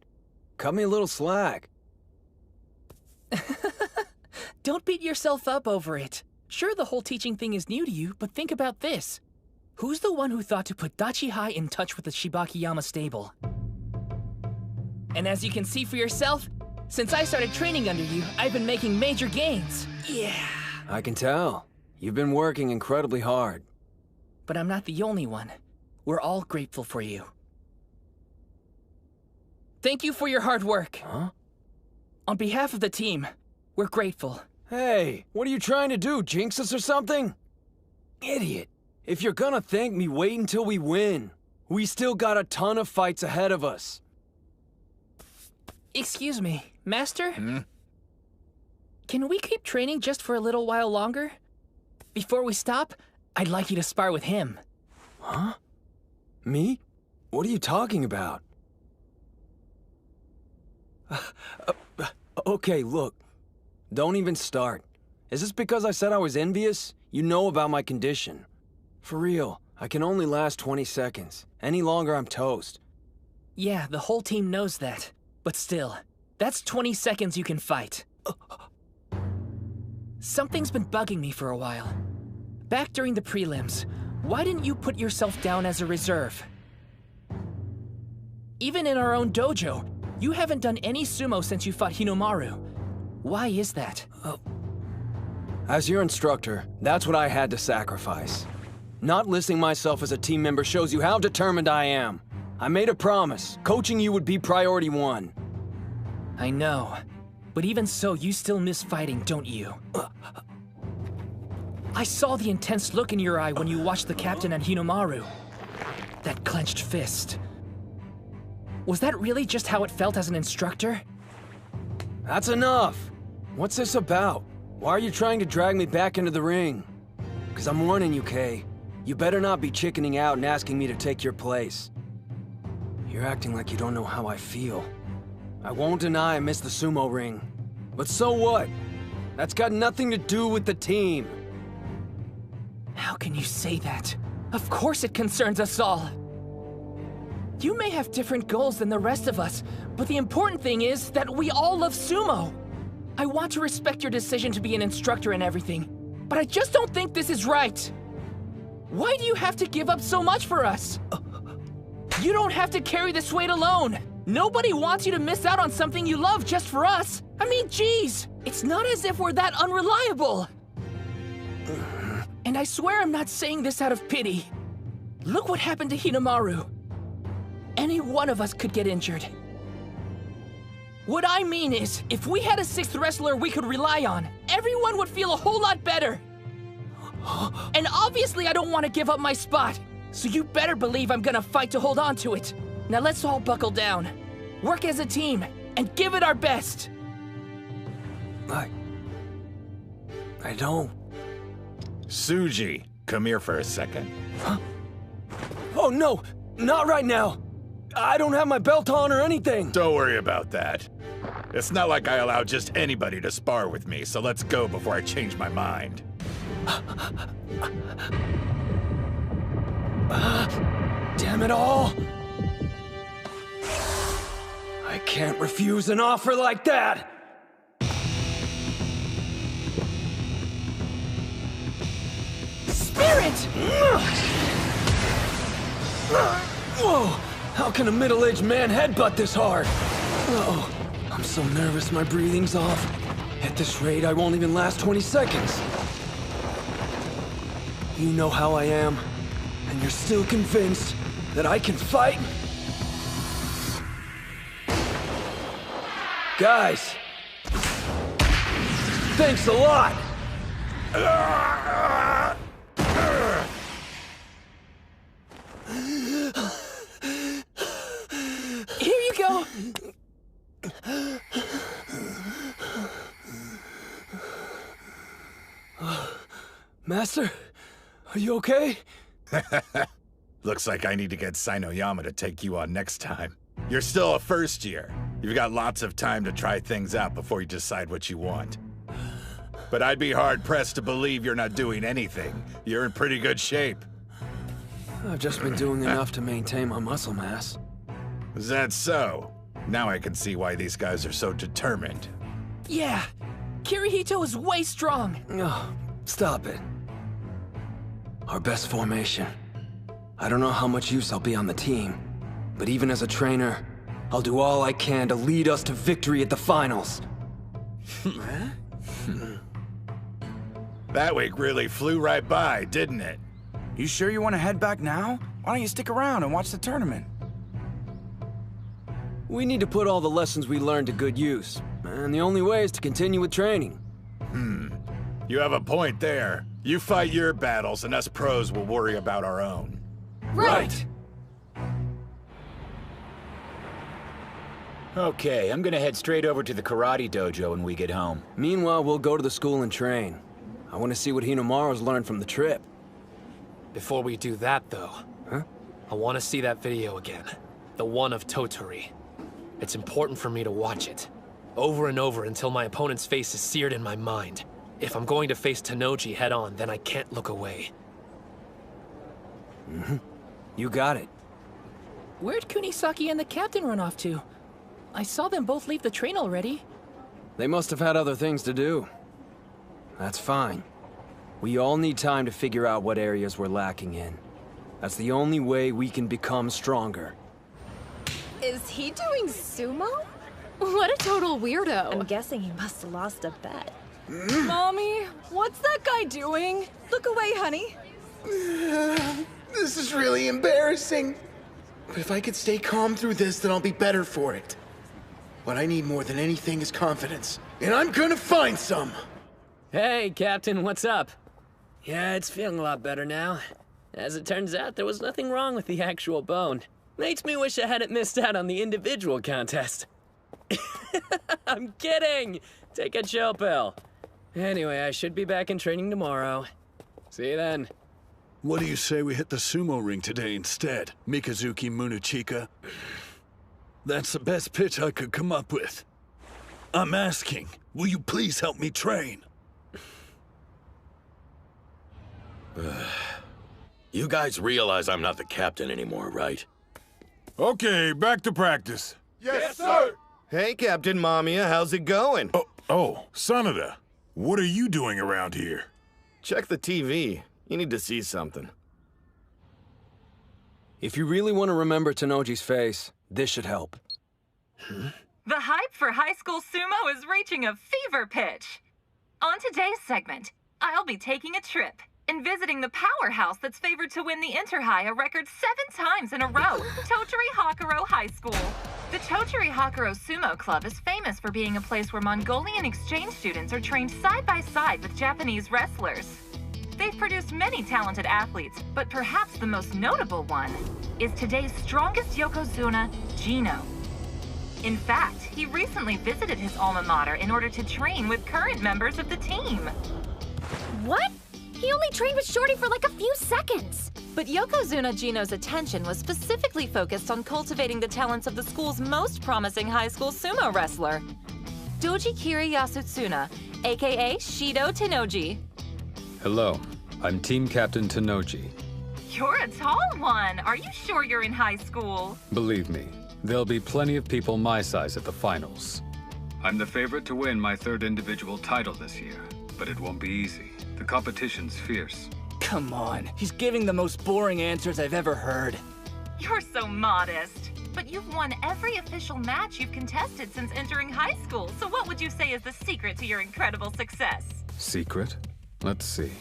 Cut me a little slack. Don't beat yourself up over it. Sure, the whole teaching thing is new to you, but think about this. Who's the one who thought to put Dachihai in touch with the Shibakiyama stable? And as you can see for yourself, since I started training under you, I've been making major gains. Yeah. I can tell. You've been working incredibly hard. But I'm not the only one. We're all grateful for you. Thank you for your hard work. Huh? On behalf of the team, we're grateful. Hey, what are you trying to do, jinx us or something? Idiot. If you're gonna thank me, wait until we win. We still got a ton of fights ahead of us. Excuse me, Master? Hmm? Can we keep training just for a little while longer? Before we stop, I'd like you to spar with him. Huh? Me? What are you talking about? Okay, look. Don't even start. Is this because I said I was envious? You know about my condition. For real, I can only last 20 seconds. Any longer, I'm toast. Yeah, the whole team knows that. But still, that's 20 seconds you can fight. Something's been bugging me for a while. Back during the prelims, why didn't you put yourself down as a reserve? Even in our own dojo, you haven't done any sumo since you fought Hinomaru. Why is that? As your instructor, that's what I had to sacrifice. Not listing myself as a team member shows you how determined I am. I made a promise. Coaching you would be priority one. I know. But even so, you still miss fighting, don't you? I saw the intense look in your eye when you watched the captain and Hinomaru. That clenched fist. Was that really just how it felt as an instructor? That's enough! What's this about? Why are you trying to drag me back into the ring? 'Cause I'm warning you, Kay. You better not be chickening out and asking me to take your place. You're acting like you don't know how I feel. I won't deny I miss the sumo ring. But so what? That's got nothing to do with the team. How can you say that? Of course it concerns us all. You may have different goals than the rest of us, but the important thing is that we all love sumo. I want to respect your decision to be an instructor and everything, but I just don't think this is right. Why do you have to give up so much for us? You don't have to carry this weight alone. Nobody wants you to miss out on something you love just for us. I mean, geez, it's not as if we're that unreliable. And I swear I'm not saying this out of pity. Look what happened to Hinomaru. Any one of us could get injured. What I mean is, if we had a sixth wrestler we could rely on, everyone would feel a whole lot better. And obviously I don't want to give up my spot, so you better believe I'm gonna fight to hold on to it. Now let's all buckle down, work as a team, and give it our best. I don't. Suji, come here for a second. Huh? Oh no, not right now. I don't have my belt on or anything. Don't worry about that. It's not like I allow just anybody to spar with me, so let's go before I change my mind. Damn it all! I can't refuse an offer like that! Spirit! Whoa! How can a middle-aged man headbutt this hard? Oh, I'm so nervous my breathing's off. At this rate, I won't even last 20 seconds. You know how I am, and you're still convinced that I can fight? Guys, thanks a lot! Here you go! Master, are you okay? Looks like I need to get Sinoyama to take you on next time. You're still a first year. You've got lots of time to try things out before you decide what you want. But I'd be hard-pressed to believe you're not doing anything. You're in pretty good shape. I've just been doing enough to maintain my muscle mass. Is that so? Now I can see why these guys are so determined. Yeah, Kirihito is way strong. Oh, stop it. Our best formation. I don't know how much use I'll be on the team, but even as a trainer, I'll do all I can to lead us to victory at the finals. That week really flew right by, didn't it? You sure you want to head back now? Why don't you stick around and watch the tournament? We need to put all the lessons we learned to good use, and the only way is to continue with training. You have a point there. You fight your battles, and us pros will worry about our own. Right! Okay, I'm gonna head straight over to the karate dojo when we get home. Meanwhile, we'll go to the school and train. I want to see what Hinomaru's learned from the trip. Before we do that, though, I want to see that video again. The one of Toturi. It's important for me to watch it. Over and over until my opponent's face is seared in my mind. If I'm going to face Tennoji head-on, then I can't look away. You got it. Where'd Kunisaki and the captain run off to? I saw them both leave the train already. They must have had other things to do. That's fine. We all need time to figure out what areas we're lacking in. That's the only way we can become stronger. Is he doing sumo? What a total weirdo. I'm guessing he must have lost a bet. Mommy, what's that guy doing? Look away, honey. This is really embarrassing. But if I could stay calm through this, then I'll be better for it. What I need more than anything is confidence. And I'm gonna find some! Hey, Captain, what's up? Yeah, it's feeling a lot better now. As it turns out, there was nothing wrong with the actual bone. Makes me wish I hadn't missed out on the individual contest. I'm kidding! Take a chill pill. Anyway, I should be back in training tomorrow. See you then. What do you say we hit the sumo ring today instead, Mikazuki Munechika? That's the best pitch I could come up with. I'm asking, will you please help me train? You guys realize I'm not the captain anymore, right? Okay, back to practice. Yes, sir! Hey, Captain Mamiya, how's it going? Oh, Sanada, what are you doing around here? Check the TV. You need to see something. If you really want to remember Tennoji's face, this should help. The hype for high school sumo is reaching a fever pitch. On today's segment, I'll be taking a trip and visiting the powerhouse that's favored to win the Interhigh a record 7 times in a row, Totori Hakuro High School. The Totori Hakuro Sumo Club is famous for being a place where Mongolian exchange students are trained side by side with Japanese wrestlers. They've produced many talented athletes, but perhaps the most notable one is today's strongest Yokozuna, Gino. In fact, he recently visited his alma mater in order to train with current members of the team. What? He only trained with Shorty for like a few seconds. But Yokozuna Gino's attention was specifically focused on cultivating the talents of the school's most promising high school sumo wrestler, Dojikiri Yasutsuna, aka Shido Tennoji. Hello, I'm Team Captain Tennoji. You're a tall one. Are you sure you're in high school? Believe me, there'll be plenty of people my size at the finals. I'm the favorite to win my 3rd individual title this year, but it won't be easy. The competition's fierce. Come on, he's giving the most boring answers I've ever heard. You're so modest. But you've won every official match you've contested since entering high school, so what would you say is the secret to your incredible success? Secret? Let's see.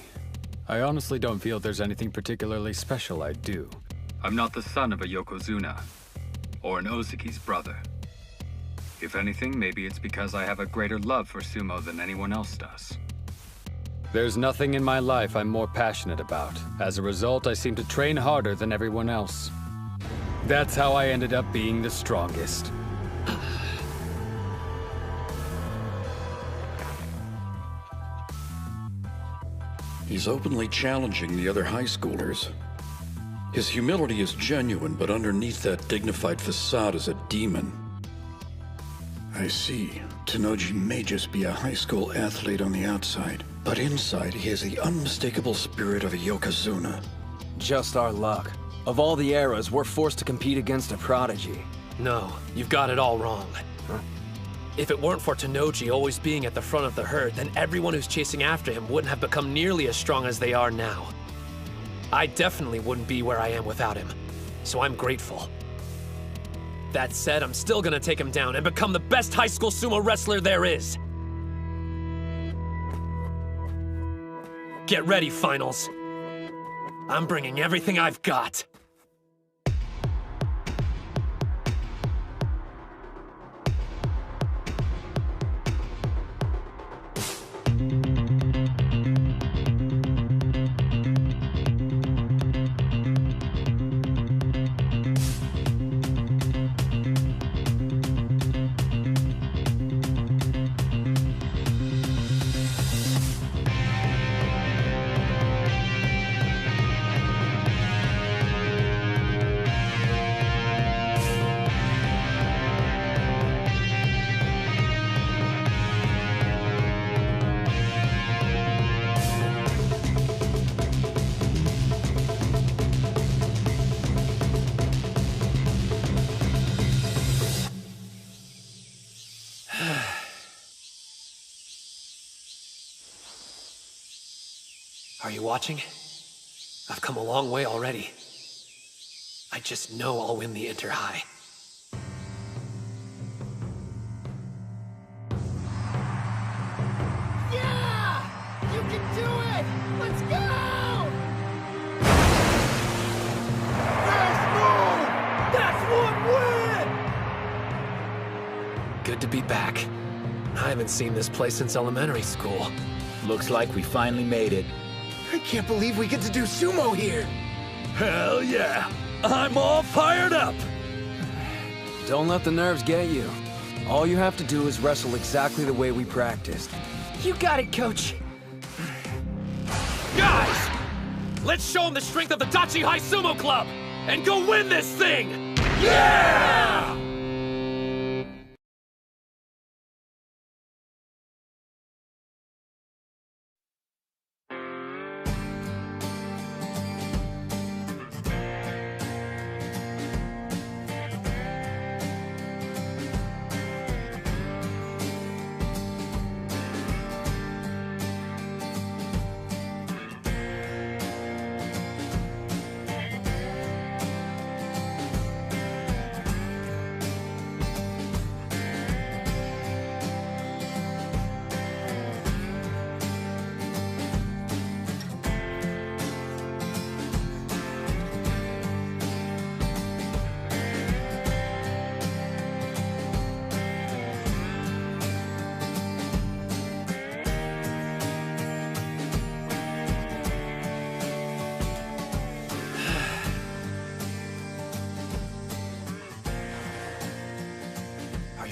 I honestly don't feel there's anything particularly special I do. I'm not the son of a Yokozuna, or an Ozuki's brother. If anything, maybe it's because I have a greater love for sumo than anyone else does. There's nothing in my life I'm more passionate about. As a result, I seem to train harder than everyone else. That's how I ended up being the strongest. He's openly challenging the other high schoolers. His humility is genuine, but underneath that dignified facade is a demon. I see. Tennoji may just be a high school athlete on the outside, but inside he has the unmistakable spirit of a Yokozuna. Just our luck. Of all the eras, we're forced to compete against a prodigy. No, you've got it all wrong. Huh? If it weren't for Tennoji always being at the front of the herd, then everyone who's chasing after him wouldn't have become nearly as strong as they are now. I definitely wouldn't be where I am without him, so I'm grateful. That said, I'm still gonna take him down and become the best high school sumo wrestler there is. Get ready, finals. I'm bringing everything I've got. Are you watching? I've come a long way already. I just know I'll win the Inter-High. Yeah! You can do it! Let's go! That's one win! Good to be back. I haven't seen this place since elementary school. Looks like we finally made it. I can't believe we get to do sumo here! Hell yeah! I'm all fired up! Don't let the nerves get you. All you have to do is wrestle exactly the way we practiced. You got it, Coach. Guys! Let's show them the strength of the Dachi High Sumo Club! And go win this thing! Yeah!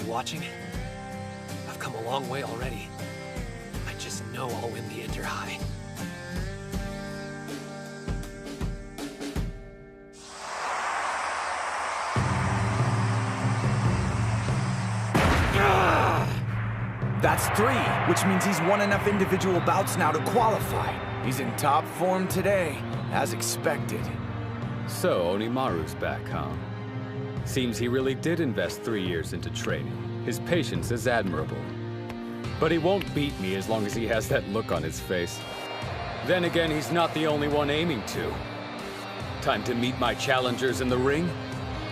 Watching? I've come a long way already. I just know I'll win the Inter-High. That's 3, which means he's won enough individual bouts now to qualify. He's in top form today, as expected. So, Onimaru's back, huh? Seems he really did invest 3 years into training. His patience is admirable. But he won't beat me as long as he has that look on his face. Then again, he's not the only one aiming to. Time to meet my challengers in the ring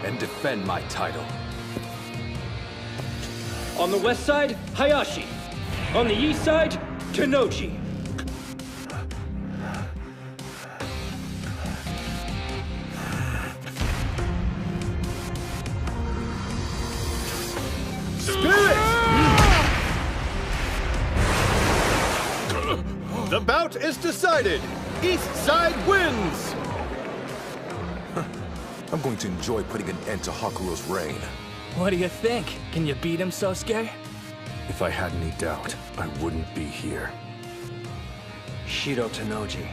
and defend my title. On the west side, Hayashi. On the east side, Tennoji. Spin! The bout is decided. East side wins. I'm going to enjoy putting an end to Hakuro's reign. What do you think? Can you beat him, Sosuke? If I had any doubt, I wouldn't be here. Shido Tenoji,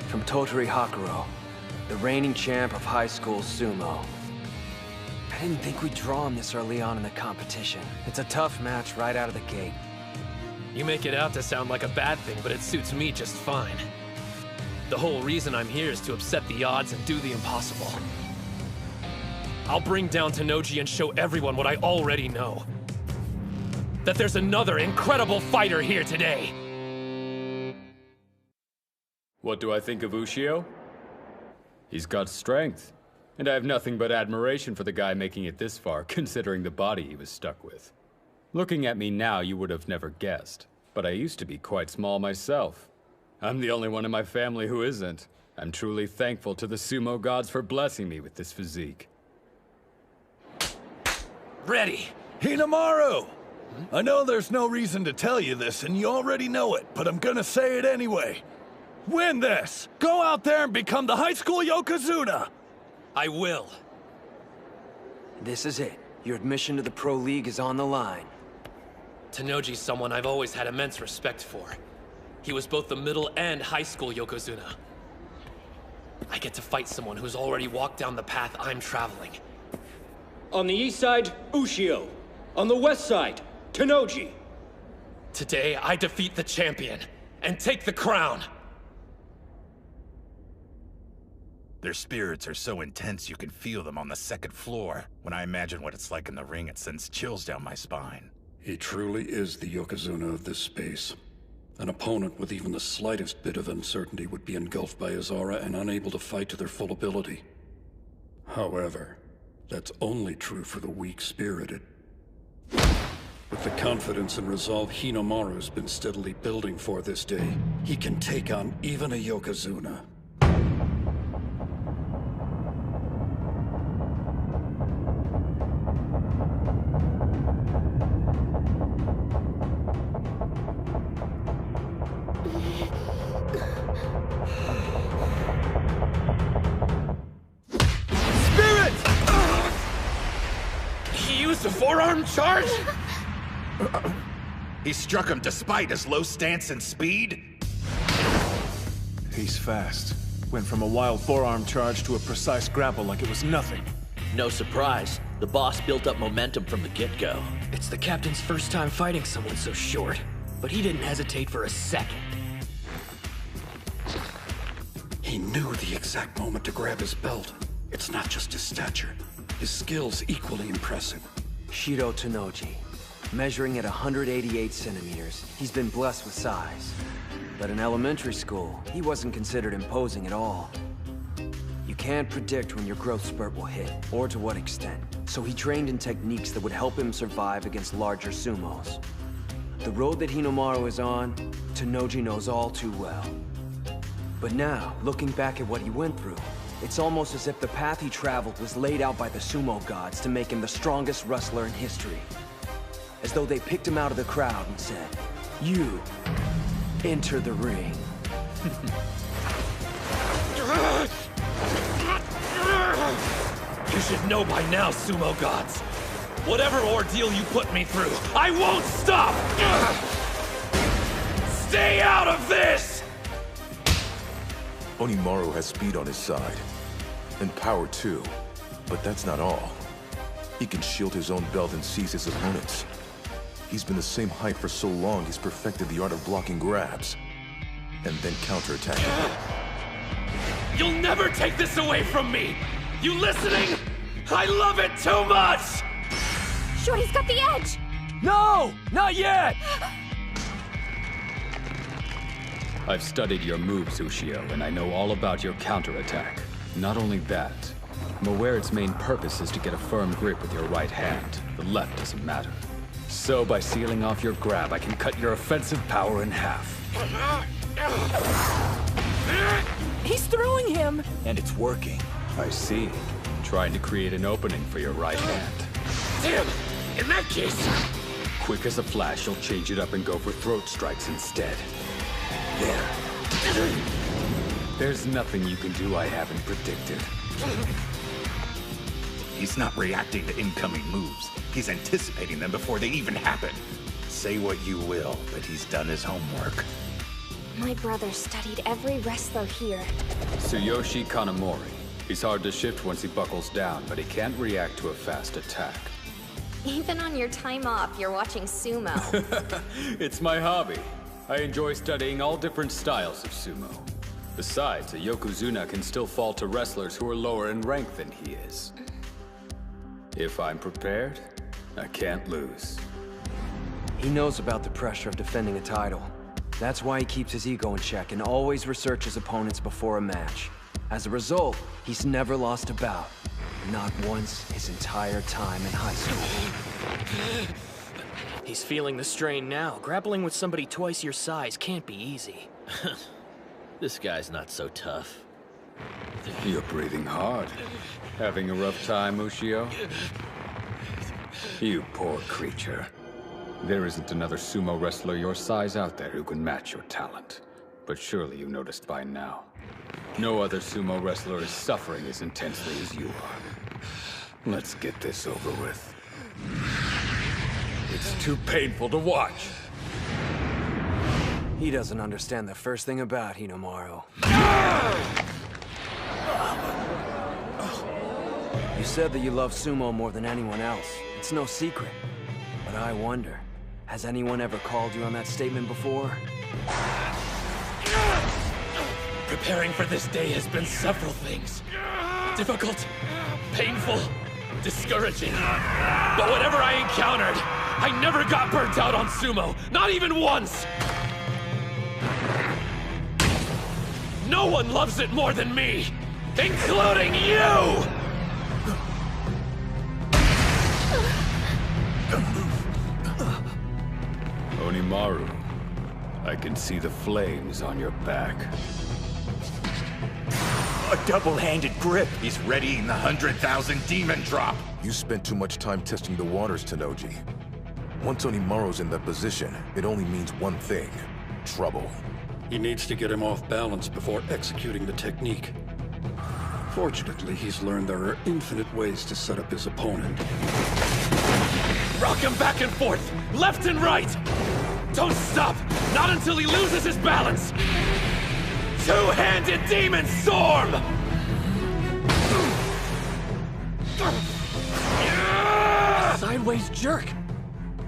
from Totori Hakuro, the reigning champ of high school sumo. I didn't think we'd draw him this early on in the competition. It's a tough match right out of the gate. You make it out to sound like a bad thing, but it suits me just fine. The whole reason I'm here is to upset the odds and do the impossible. I'll bring down Tenoji and show everyone what I already know. That there's another incredible fighter here today. What do I think of Ushio? He's got strength, and I have nothing but admiration for the guy making it this far, considering the body he was stuck with. Looking at me now, you would have never guessed, but I used to be quite small myself. I'm the only one in my family who isn't. I'm truly thankful to the sumo gods for blessing me with this physique. Ready! Hinamaru! I know there's no reason to tell you this, and you already know it, but I'm gonna say it anyway. Win this! Go out there and become the high school Yokozuna! I will. This is it. Your admission to the Pro League is on the line. Tenoji's someone I've always had immense respect for. He was both the middle and high school Yokozuna. I get to fight someone who's already walked down the path I'm traveling. On the east side, Ushio. On the west side, Tenoji. Today, I defeat the champion and take the crown. Their spirits are so intense you can feel them on the second floor. When I imagine what it's like in the ring, it sends chills down my spine. He truly is the Yokozuna of this space. An opponent with even the slightest bit of uncertainty would be engulfed by his aura and unable to fight to their full ability. However, that's only true for the weak-spirited. With the confidence and resolve Hinamaru's been steadily building for this day, he can take on even a Yokozuna. A forearm charge? He struck him despite his low stance and speed? He's fast. Went from a wild forearm charge to a precise grapple like it was nothing. No surprise. The boss built up momentum from the get-go. It's the captain's first time fighting someone so short, but he didn't hesitate for a second. He knew the exact moment to grab his belt. It's not just his stature. His skill's equally impressive. Shido Tenoji. Measuring at 188 centimeters, he's been blessed with size. But in elementary school, he wasn't considered imposing at all. You can't predict when your growth spurt will hit, or to what extent. So he trained in techniques that would help him survive against larger sumos. The road that Hinamaru is on, Tenoji knows all too well. But now, looking back at what he went through, it's almost as if the path he traveled was laid out by the sumo gods to make him the strongest wrestler in history. As though they picked him out of the crowd and said, "You, enter the ring." You should know by now, sumo gods. Whatever ordeal you put me through, I won't stop! Stay out of this! Onimaru has speed on his side. And power too. But that's not all. He can shield his own belt and seize his opponents. He's been the same height for so long he's perfected the art of blocking grabs. And then counterattacking. You'll never take this away from me! You listening? I love it too much! Shorty's got the edge! No! Not yet! I've studied your moves, Ushio, and I know all about your counterattack. Not only that, I'm aware its main purpose is to get a firm grip with your right hand. The left doesn't matter. So by sealing off your grab, I can cut your offensive power in half. He's throwing him! And it's working. I see. Trying to create an opening for your right hand. Damn! In that case... Quick as a flash, you'll change it up and go for throat strikes instead. There. There's nothing you can do I haven't predicted. He's not reacting to incoming moves. He's anticipating them before they even happen. Say what you will, but he's done his homework. My brother studied every wrestler here. Tsuyoshi Kanamori. He's hard to shift once he buckles down, but he can't react to a fast attack. Even on your time off, you're watching sumo. It's my hobby. I enjoy studying all different styles of sumo. Besides, a Yokozuna can still fall to wrestlers who are lower in rank than he is. If I'm prepared, I can't lose. He knows about the pressure of defending a title. That's why he keeps his ego in check and always researches opponents before a match. As a result, he's never lost a bout. Not once his entire time in high school. He's feeling the strain now. Grappling with somebody twice your size can't be easy. This guy's not so tough. You're breathing hard. Having a rough time, Ushio? You poor creature. There isn't another sumo wrestler your size out there who can match your talent. But surely you noticed by now. No other sumo wrestler is suffering as intensely as you are. Let's get this over with. It's too painful to watch. He doesn't understand the first thing about Hinomaru. You said that you love sumo more than anyone else. It's no secret. But I wonder, has anyone ever called you on that statement before? Preparing for this day has been several things. Difficult, painful, discouraging. But whatever I encountered, I never got burnt out on sumo. Not even once! No one loves it more than me, including you! Onimaru, I can see the flames on your back. A double-handed grip. He's readying the 100,000 demon drop. You spent too much time testing the waters, Tennoji. Once Onimaru's in that position, it only means one thing: trouble. He needs to get him off balance before executing the technique. Fortunately, he's learned there are infinite ways to set up his opponent. Rock him back and forth, left and right! Don't stop! Not until he loses his balance! Two-handed demon storm! Sideways jerk!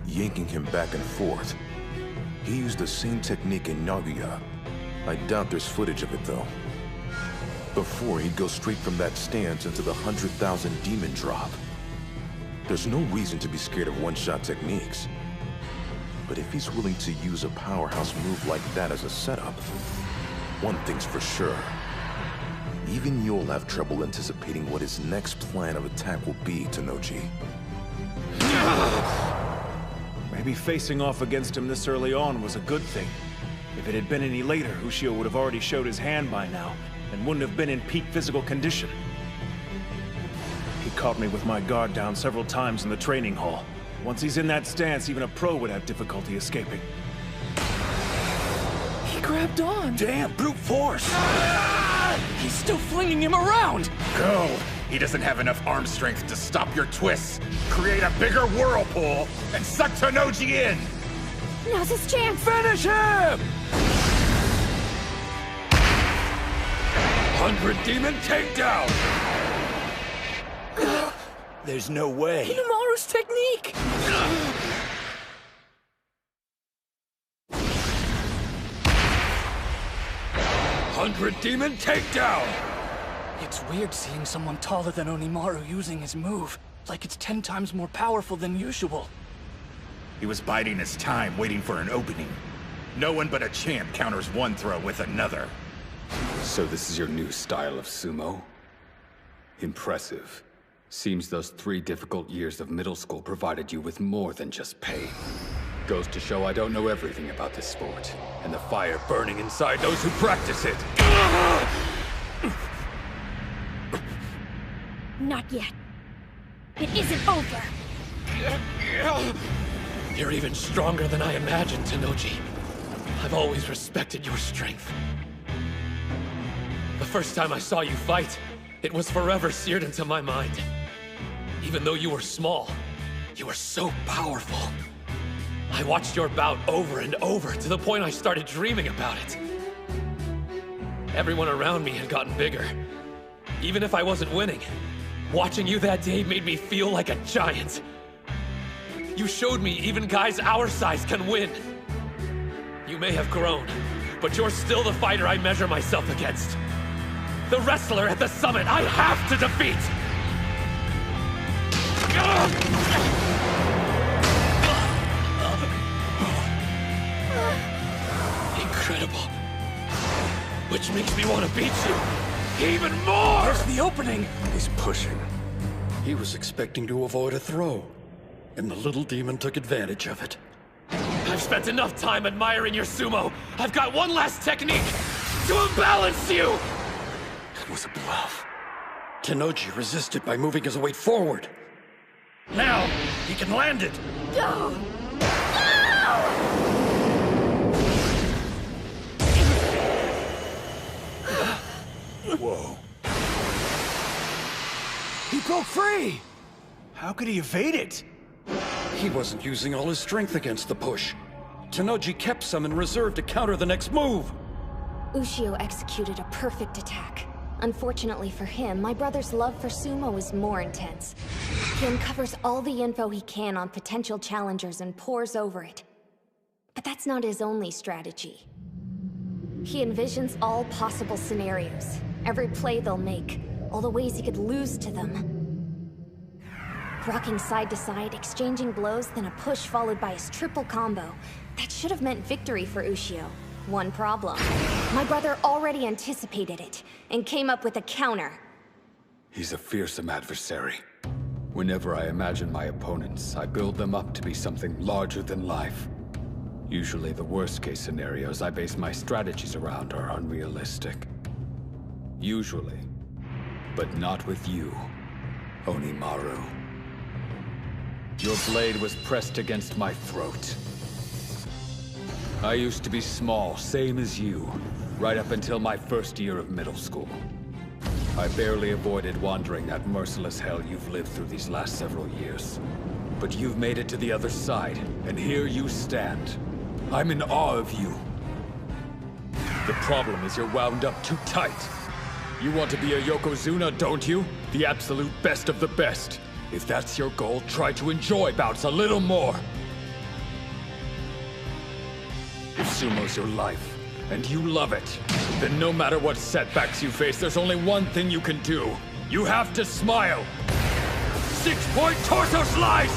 Yanking him back and forth. He used the same technique in Nagoya. I doubt there's footage of it, though. Before, he'd go straight from that stance into the 100,000 demon drop. There's no reason to be scared of one-shot techniques. But if he's willing to use a powerhouse move like that as a setup, one thing's for sure. Even you'll have trouble anticipating what his next plan of attack will be, Tennoji. Maybe facing off against him this early on was a good thing. If it had been any later, Ushio would have already showed his hand by now, and wouldn't have been in peak physical condition. He caught me with my guard down several times in the training hall. Once he's in that stance, even a pro would have difficulty escaping. He grabbed on. Damn, brute force! He's still flinging him around! Go! He doesn't have enough arm strength to stop your twists. Create a bigger whirlpool and suck Tennoji in! Now's his chance! Finish him! 100 demon takedown! There's no way. Hinomaru's technique! 100 demon takedown! It's weird seeing someone taller than Onimaru using his move, like it's 10 times more powerful than usual. He was biding his time, waiting for an opening. No one but a champ counters one throw with another. So this is your new style of sumo? Impressive. Seems those 3 difficult years of middle school provided you with more than just pain. Goes to show I don't know everything about this sport, and the fire burning inside those who practice it. Not yet. It isn't over. You're even stronger than I imagined, Tennoji. I've always respected your strength. first time I saw you fight, it was forever seared into my mind. Even though you were small, you were so powerful. I watched your bout over and over to the point I started dreaming about it. Everyone around me had gotten bigger. Even if I wasn't winning, watching you that day made me feel like a giant. You showed me even guys our size can win. You may have grown, but you're still the fighter I measure myself against. The wrestler at the summit I have to defeat! Incredible. Which makes me want to beat you even more! There's the opening! He's pushing. He was expecting to avoid a throw, and the little demon took advantage of it. I've spent enough time admiring your sumo. I've got one last technique to imbalance you! It was a bluff. Tennoji resisted by moving his weight forward. Now, he can land it! No! Whoa. He broke free! How could he evade it? He wasn't using all his strength against the push. Tennoji kept some in reserve to counter the next move. Ushio executed a perfect attack. Unfortunately for him, my brother's love for sumo is more intense. He uncovers all the info he can on potential challengers and pores over it. But that's not his only strategy. He envisions all possible scenarios, every play they'll make, all the ways he could lose to them. Rocking side to side, exchanging blows, then a push followed by his triple combo. That should have meant victory for Ushio. One problem. My brother already anticipated it, and came up with a counter. He's a fearsome adversary. Whenever I imagine my opponents, I build them up to be something larger than life. Usually the worst-case scenarios I base my strategies around are unrealistic. Usually. But not with you, Onimaru. Your blade was pressed against my throat. I used to be small, same as you, right up until my first year of middle school. I barely avoided wandering that merciless hell you've lived through these last several years. But you've made it to the other side, and here you stand. I'm in awe of you. The problem is you're wound up too tight. You want to be a Yokozuna, don't you? The absolute best of the best. If that's your goal, try to enjoy bouts a little more. If sumo's your life, and you love it, then no matter what setbacks you face, there's only one thing you can do. You have to smile. 6-point torso slice!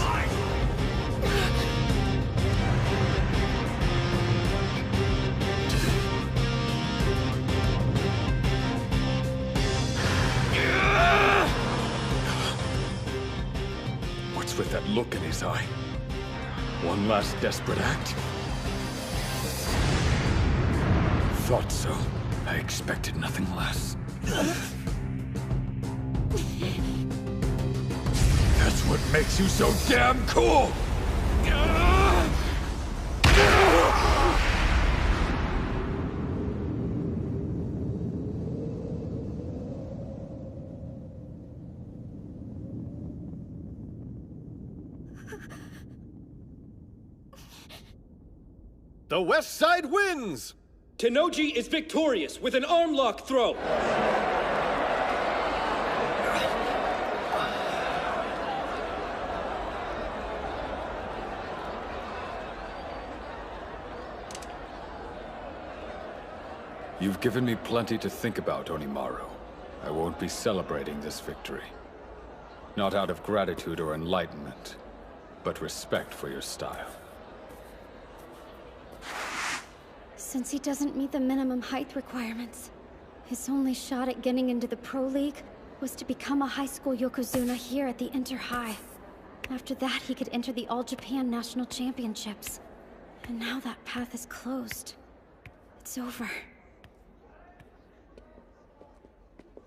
What's with that look in his eye? One last desperate act? Thought so. I expected nothing less. That's what makes you so damn cool! The West Side wins! Tennoji is victorious with an arm lock throw. You've given me plenty to think about, Onimaru. I won't be celebrating this victory. Not out of gratitude or enlightenment, but respect for your style. Since he doesn't meet the minimum height requirements, his only shot at getting into the Pro League was to become a high school Yokozuna here at the Inter-High. After that, he could enter the All-Japan National Championships. And now that path is closed. It's over.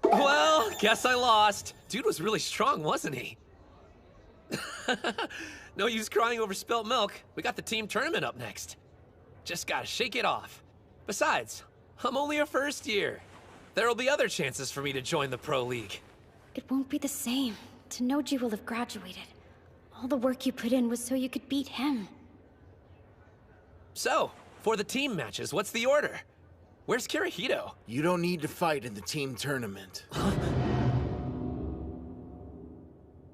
Well, guess I lost. Dude was really strong, wasn't he? No use crying over spilt milk. We got the team tournament up next. Just gotta shake it off. Besides, I'm only a first year. there'll be other chances for me to join the Pro League. It won't be the same. Tennoji will have graduated. All the work you put in was so you could beat him. So, for the team matches, what's the order? Where's Kirihito? You don't need to fight in the team tournament.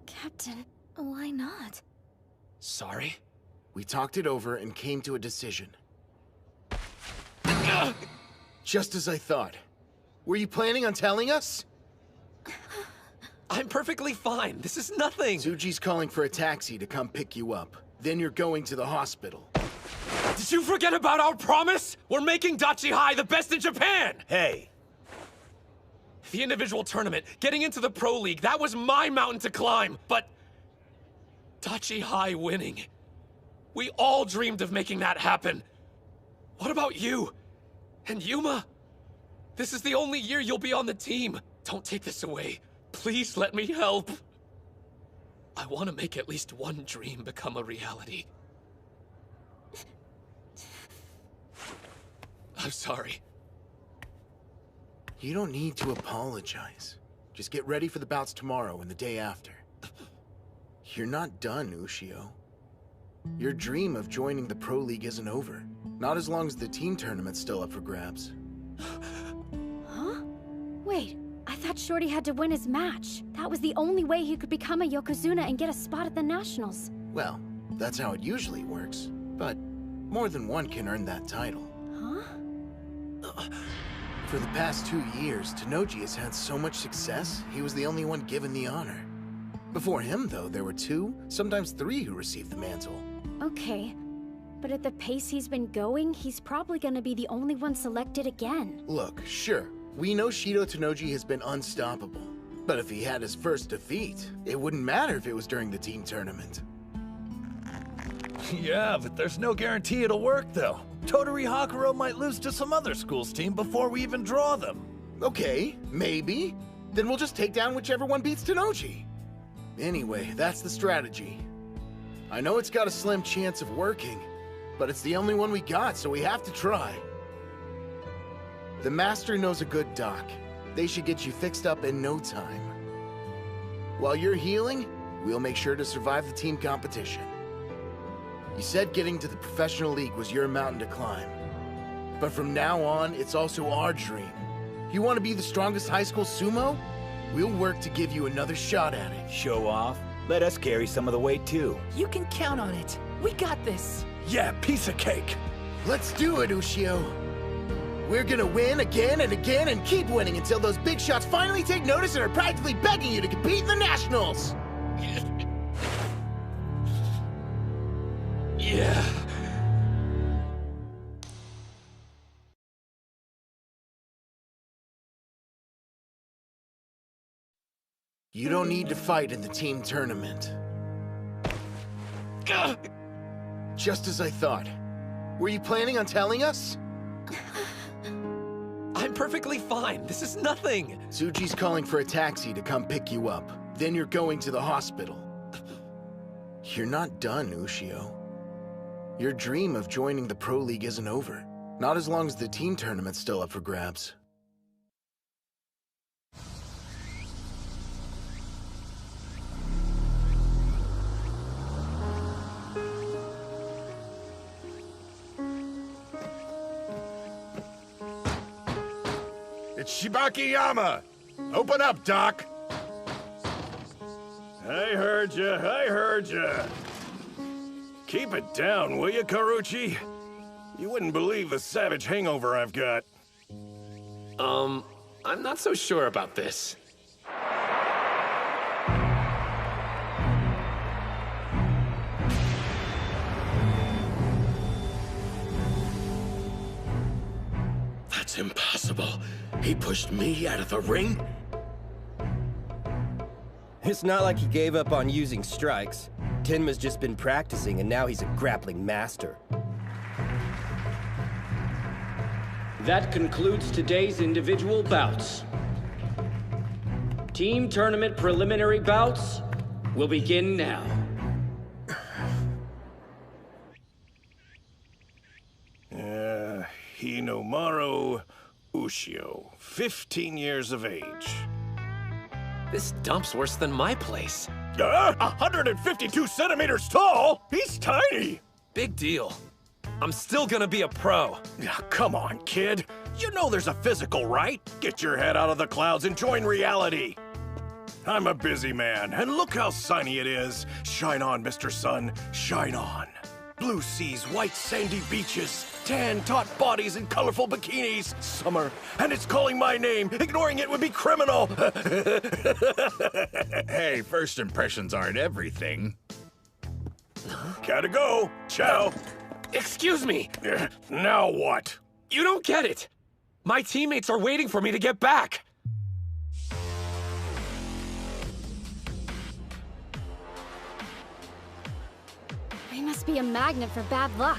Captain, why not? Sorry? We talked it over and came to a decision. Just as I thought. Were you planning on telling us? I'm perfectly fine. This is nothing. Tsuji's calling for a taxi to come pick you up. Then you're going to the hospital. Did you forget about our promise? We're making Dachi High the best in Japan! Hey. The individual tournament, getting into the Pro League, that was my mountain to climb, but Dachi High winning. We all dreamed of making that happen. What about you? And Yuma? This is the only year you'll be on the team. Don't take this away. Please let me help. I want to make at least one dream become a reality. I'm sorry. You don't need to apologize. Just get ready for the bouts tomorrow and the day after. You're not done, Ushio. Your dream of joining the Pro League isn't over. Not as long as the team tournament's still up for grabs. Huh? Wait, I thought Shorty had to win his match. That was the only way he could become a Yokozuna and get a spot at the Nationals. Well, that's how it usually works. But more than one can earn that title. Huh? For the past 2 years, Tennoji has had so much success, he was the only one given the honor. Before him, though, there were 2, sometimes 3 who received the mantle. Okay, but at the pace he's been going, he's probably gonna be the only one selected again. Look, sure, we know Shido Tennoji has been unstoppable. But if he had his first defeat, it wouldn't matter if it was during the team tournament. Yeah, but there's no guarantee it'll work, though. Tottori Hakuro might lose to some other school's team before we even draw them. Okay, maybe. Then we'll just take down whichever one beats Tennoji. Anyway, that's the strategy. I know it's got a slim chance of working, but it's the only one we got, so we have to try. The Master knows a good doc. They should get you fixed up in no time. While you're healing, we'll make sure to survive the team competition. You said getting to the professional league was your mountain to climb. But from now on, it's also our dream. You want to be the strongest high school sumo? We'll work to give you another shot at it. Show off? Let us carry some of the weight, too. You can count on it. We got this. Yeah, piece of cake. Let's do it, Ushio. We're gonna win again and again and keep winning until those big shots finally take notice and are practically begging you to compete in the Nationals. Yeah. You don't need to fight in the team tournament. Just as I thought. Were you planning on telling us? I'm perfectly fine. This is nothing. Tsuji's calling for a taxi to come pick you up. Then you're going to the hospital. You're not done, Ushio. Your dream of joining the Pro League isn't over. Not as long as the team tournament's still up for grabs. It's Shibakiyama! Open up, Doc! I heard ya. Keep it down, will you, Karuchi? You wouldn't believe the savage hangover I've got. I'm not so sure about this. That's impossible. He pushed me out of the ring? It's not like he gave up on using strikes. Tenma's just been practicing, and now he's a grappling master. That concludes today's individual bouts. Team tournament preliminary bouts will begin now. Hinomaru Ushio, 15 years of age. This dump's worse than my place. 152 centimeters tall? He's tiny! Big deal. I'm still gonna be a pro. Come on, kid. You know there's a physical, right? Get your head out of the clouds and join reality. I'm a busy man, and look how sunny it is. Shine on, Mr. Sun, shine on. Blue seas, white sandy beaches, tan taut bodies and colorful bikinis. Summer, and it's calling my name. Ignoring it would be criminal. Hey, first impressions aren't everything. Gotta go. Ciao. Excuse me. Now what? You don't get it. My teammates are waiting for me to get back. He must be a magnet for bad luck.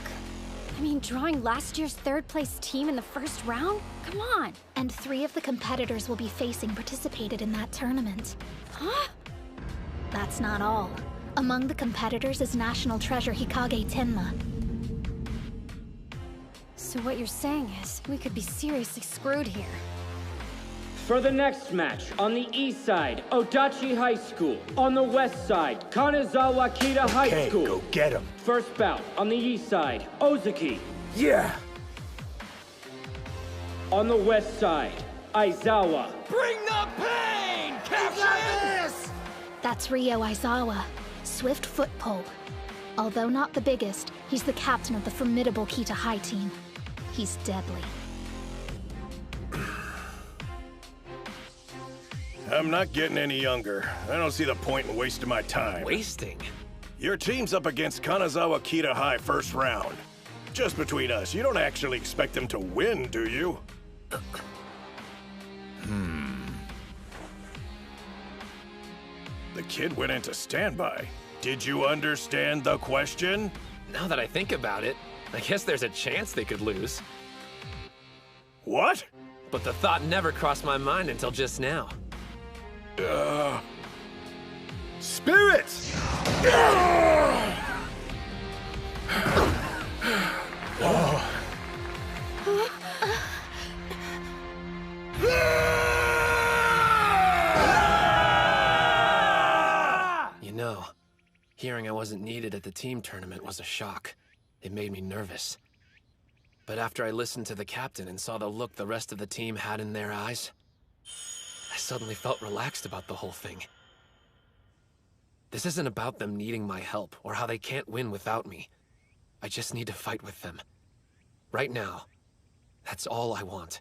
I mean, drawing last year's third-place team in the first round? Come on! And 3 of the competitors we'll be facing participated in that tournament. Huh? That's not all. Among the competitors is National Treasure Hikage Tenma. So what you're saying is, we could be seriously screwed here. For the next match, on the east side, Odachi High School. On the west side, Kanazawa Kita High School. Go get him. First bout, on the east side, Ozaki. Yeah. On the west side, Aizawa. Bring the pain, Captain! That's Ryo Aizawa, swift foot pole. Although not the biggest, he's the captain of the formidable Kita High team. He's deadly. I'm not getting any younger. I don't see the point in wasting my time. Wasting? Your team's up against Kanazawa Kita High first round. Just between us, you don't actually expect them to win, do you? The kid went into standby. Did you understand the question? Now that I think about it, I guess there's a chance they could lose. What? But the thought never crossed my mind until just now. Spirits! You know, hearing I wasn't needed at the team tournament was a shock. It made me nervous. But after I listened to the captain and saw the look the rest of the team had in their eyes, I suddenly felt relaxed about the whole thing. This isn't about them needing my help or how they can't win without me. I just need to fight with them. Right now, that's all I want.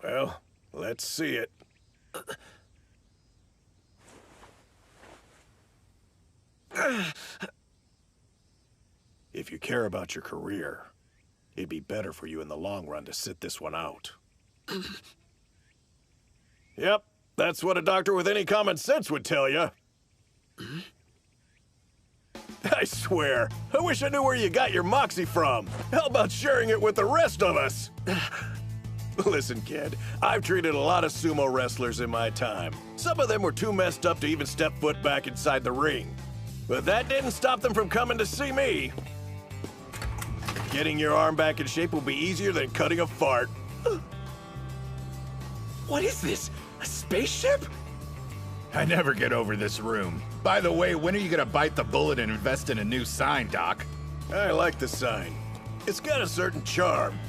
Well, let's see it. If you care about your career, it'd be better for you in the long run to sit this one out. Yep, that's what a doctor with any common sense would tell you. I swear, I wish I knew where you got your moxie from. How about sharing it with the rest of us? Listen, kid, I've treated a lot of sumo wrestlers in my time. Some of them were too messed up to even step foot back inside the ring. But that didn't stop them from coming to see me. Getting your arm back in shape will be easier than cutting a fart. What is this? A spaceship? I never get over this room. By the way, when are you gonna bite the bullet and invest in a new sign, Doc? I like the sign. It's got a certain charm.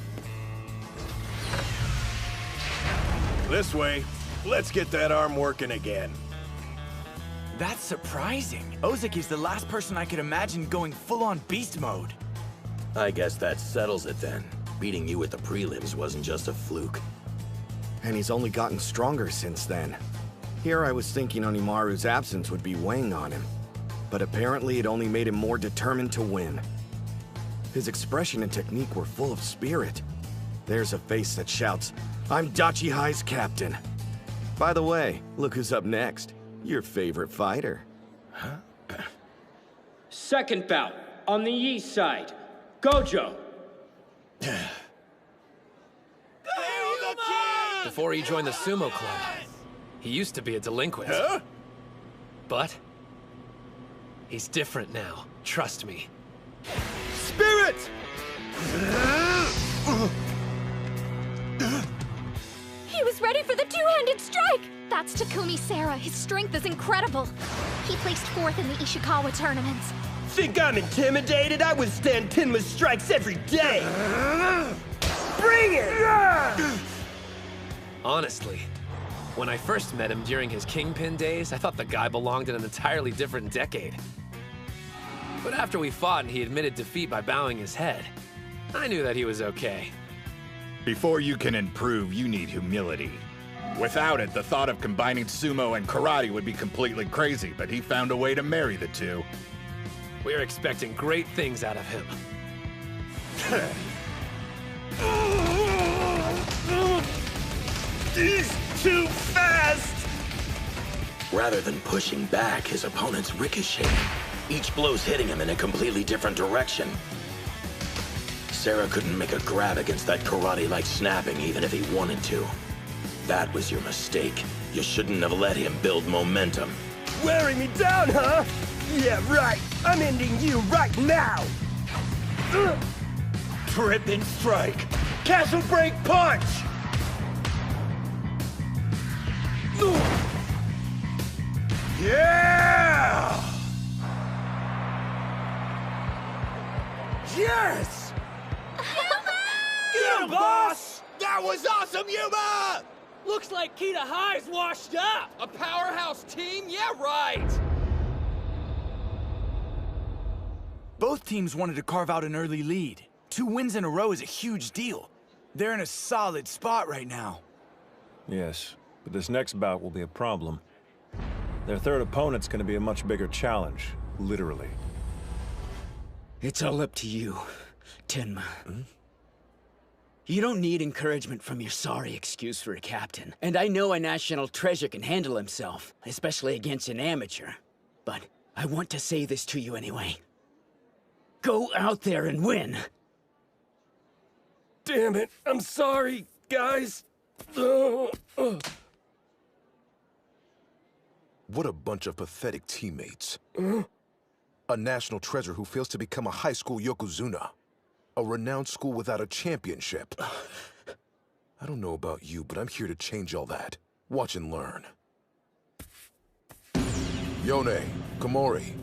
This way, let's get that arm working again. That's surprising. Ozaki's the last person I could imagine going full-on beast mode. I guess that settles it then. Beating you at the prelims wasn't just a fluke. And he's only gotten stronger since then. Here I was thinking Onimaru's absence would be weighing on him. But apparently it only made him more determined to win. His expression and technique were full of spirit. There's a face that shouts, "I'm Dachi High's captain." By the way, look who's up next. Your favorite fighter. Second bout, on the east side, Gojo. Before he joined the sumo club, he used to be a delinquent. Huh? But he's different now. Trust me. Spirit! He was ready for the two-handed strike! That's Takumi Sara. His strength is incredible. He placed 4th in the Ishikawa tournaments. Think I'm intimidated? I withstand Tenma's strikes every day! Bring it! Honestly, when I first met him during his Kingpin days, I thought the guy belonged in an entirely different decade. But after we fought and he admitted defeat by bowing his head, I knew that he was okay. Before you can improve, you need humility. Without it, the thought of combining sumo and karate would be completely crazy, but he found a way to marry the two. We're expecting great things out of him. He's too fast! Rather than pushing back, his opponent's ricocheting. Each blow's hitting him in a completely different direction. Sara couldn't make a grab against that karate-like snapping even if he wanted to. That was your mistake. You shouldn't have let him build momentum. Wearing me down, huh? Yeah, right. I'm ending you right now! Tripping strike! Castle break punch! Yeah! Yes! Get him, boss! That was awesome, Yuma! Looks like Kita High's washed up! A powerhouse team? Yeah, right! Both teams wanted to carve out an early lead. 2 wins in a row is a huge deal. They're in a solid spot right now. Yes, but this next bout will be a problem. Their third opponent's gonna be a much bigger challenge, literally. It's all up to you, Tenma. You don't need encouragement from your sorry excuse for a captain. And I know a national treasure can handle himself, especially against an amateur. But I want to say this to you anyway. Go out there and win! Damn it, I'm sorry, guys. What a bunch of pathetic teammates. A national treasure who fails to become a high school Yokozuna. A renowned school without a championship. I don't know about you, but I'm here to change all that. Watch and learn. Yone, Komori,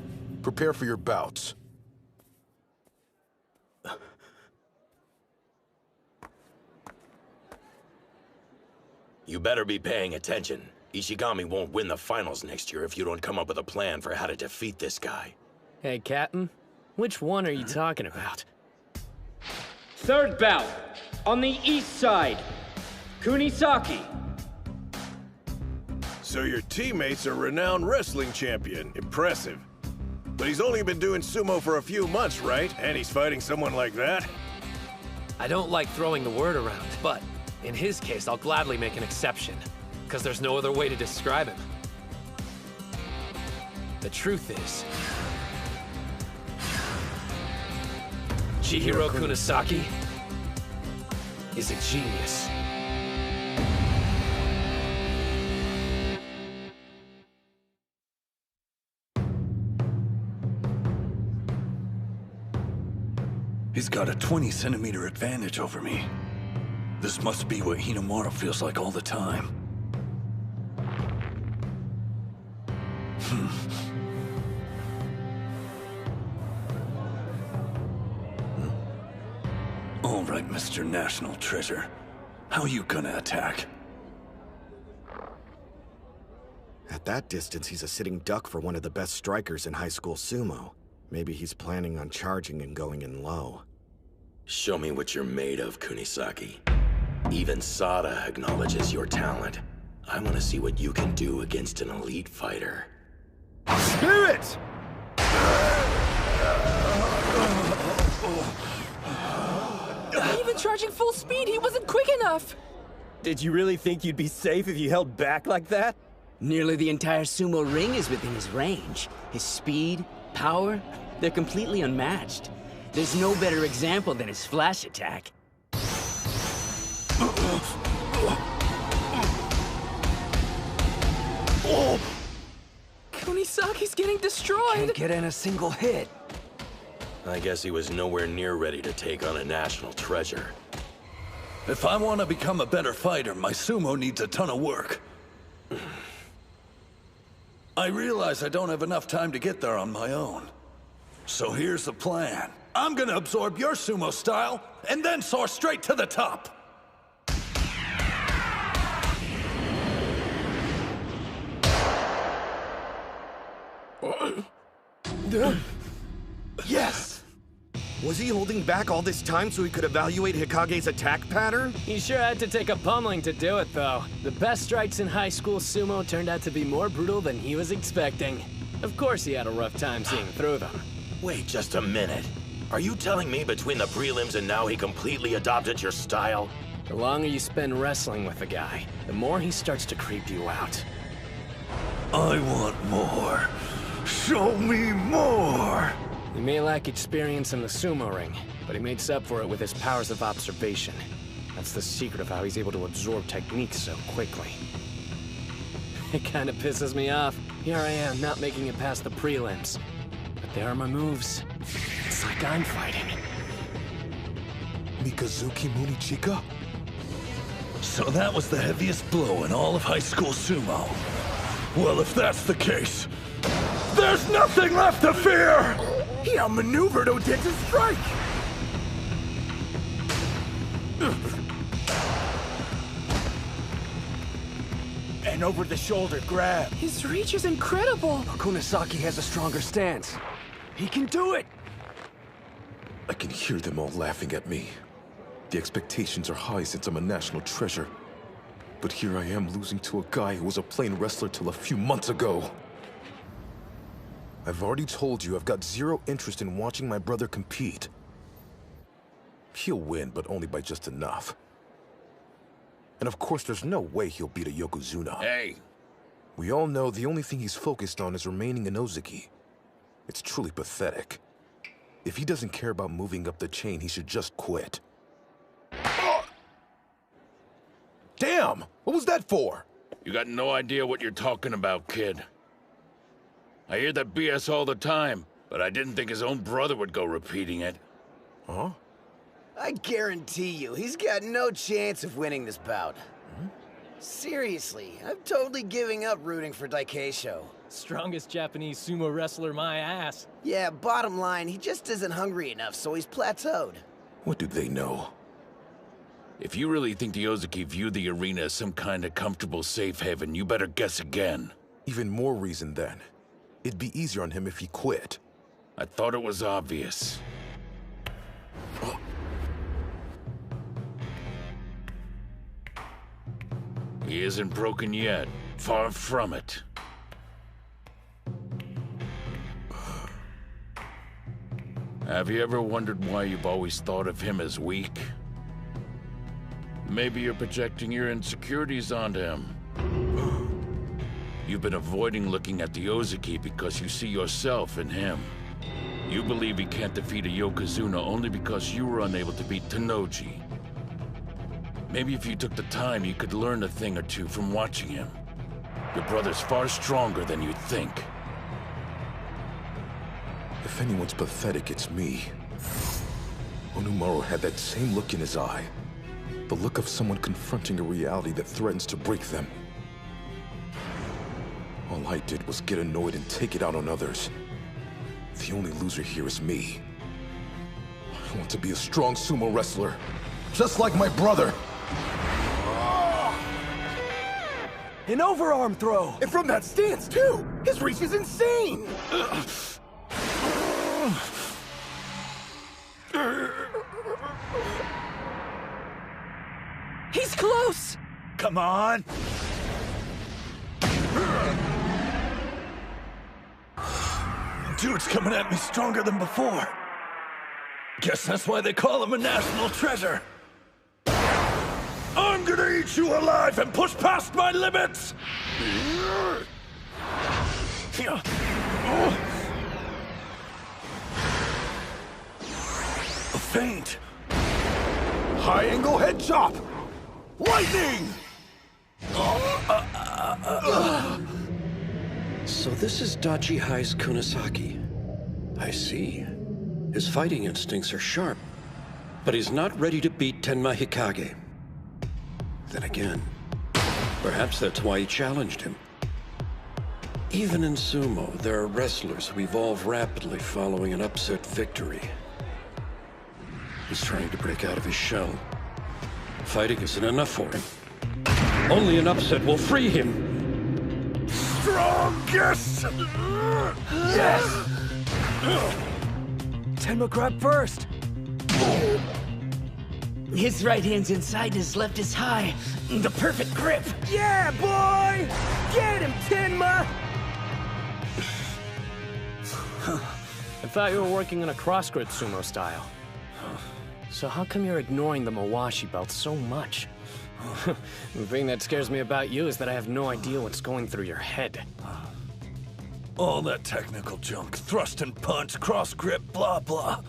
prepare for your bouts. You better be paying attention. Ishigami won't win the finals next year if you don't come up with a plan for how to defeat this guy. Hey, Captain. Which one are you talking about? Third bout, on the east side, Kunisaki. So your teammate's a renowned wrestling champion. Impressive. But he's only been doing sumo for a few months, right? And he's fighting someone like that? I don't like throwing the word around, but in his case, I'll gladly make an exception, because there's no other way to describe him. The truth is, Chihiro Kunisaki is a genius. He's got a 20-centimeter advantage over me. This must be what Hinamura feels like all the time. All right, Mr. National Treasure. How you gonna attack? At that distance, he's a sitting duck for one of the best strikers in high school sumo. Maybe he's planning on charging and going in low. Show me what you're made of, Kunisaki. Even Sada acknowledges your talent. I want to see what you can do against an elite fighter. Spirit! Even charging full speed, he wasn't quick enough! Did you really think you'd be safe if you held back like that? Nearly the entire sumo ring is within his range. His speed, power, they're completely unmatched. There's no better example than his flash attack. Kunisaki's getting destroyed! Can't get in a single hit. I guess he was nowhere near ready to take on a national treasure. If I want to become a better fighter, my sumo needs a ton of work. I realize I don't have enough time to get there on my own. So here's the plan. I'm gonna absorb your sumo style, and then soar straight to the top. Yes! Was he holding back all this time so he could evaluate Hikage's attack pattern? He sure had to take a pummeling to do it, though. The best strikes in high school sumo turned out to be more brutal than he was expecting. Of course he had a rough time seeing through them. Wait just a minute. Are you telling me between the prelims and now he completely adopted your style? The longer you spend wrestling with a guy, the more he starts to creep you out. I want more. Show me more! He may lack experience in the sumo ring, but he makes up for it with his powers of observation. That's the secret of how he's able to absorb techniques so quickly. It kinda pisses me off. Here I am, not making it past the prelims. But there are my moves. It's like I'm fighting. Mikazuki Munichika? So that was the heaviest blow in all of high school sumo. Well, if that's the case, there's nothing left to fear! He outmaneuvered Odeta's strike! An over-the-shoulder grab. His reach is incredible! Kunisaki has a stronger stance. He can do it! I can hear them all laughing at me. The expectations are high since I'm a national treasure. But here I am losing to a guy who was a plain wrestler till a few months ago. I've already told you I've got zero interest in watching my brother compete. He'll win, but only by just enough. And of course, there's no way he'll beat a Yokozuna. Hey! We all know the only thing he's focused on is remaining in Ozaki. It's truly pathetic. If he doesn't care about moving up the chain, he should just quit. Damn! What was that for? You got no idea what you're talking about, kid. I hear that BS all the time, but I didn't think his own brother would go repeating it. Huh? I guarantee you, he's got no chance of winning this bout. Seriously, I'm totally giving up rooting for Daikeisho. Strongest Japanese sumo wrestler, my ass. Yeah, bottom line, he just isn't hungry enough, so he's plateaued. What do they know? If you really think the Ozaki view the arena as some kind of comfortable safe haven, you better guess again. Even more reason then. It'd be easier on him if he quit. I thought it was obvious. He isn't broken yet. Far from it. Have you ever wondered why you've always thought of him as weak? Maybe you're projecting your insecurities onto him. You've been avoiding looking at the Ozaki because you see yourself in him. You believe he can't defeat a Yokozuna only because you were unable to beat Tennoji. Maybe if you took the time, you could learn a thing or two from watching him. Your brother's far stronger than you think. If anyone's pathetic, it's me. Onimaru had that same look in his eye. The look of someone confronting a reality that threatens to break them. All I did was get annoyed and take it out on others. The only loser here is me. I want to be a strong sumo wrestler, just like my brother. An overarm throw! And from that stance, too! His reach is insane! He's close! Come on! Dude's coming at me stronger than before. Guess that's why they call him a national treasure. I'm gonna eat you alive and push past my limits! A feint. High angle head chop! Lightning! So this is Dachi High's Kunisaki. I see. His fighting instincts are sharp, but he's not ready to beat Tenma Hikage. Then again, perhaps that's why he challenged him. Even in sumo, there are wrestlers who evolve rapidly following an upset victory. He's trying to break out of his shell. Fighting isn't enough for him. Only an upset will free him. Strongest! Yes! Tenma grabbed first. His right hand's inside, his left is high. The perfect grip. Yeah, boy! Get him, Tenma! I thought you were working in a cross-grip sumo style. So how come you're ignoring the Mawashi belt so much? The thing that scares me about you is that I have no idea what's going through your head. All that technical junk, thrust and punch, cross grip, blah blah.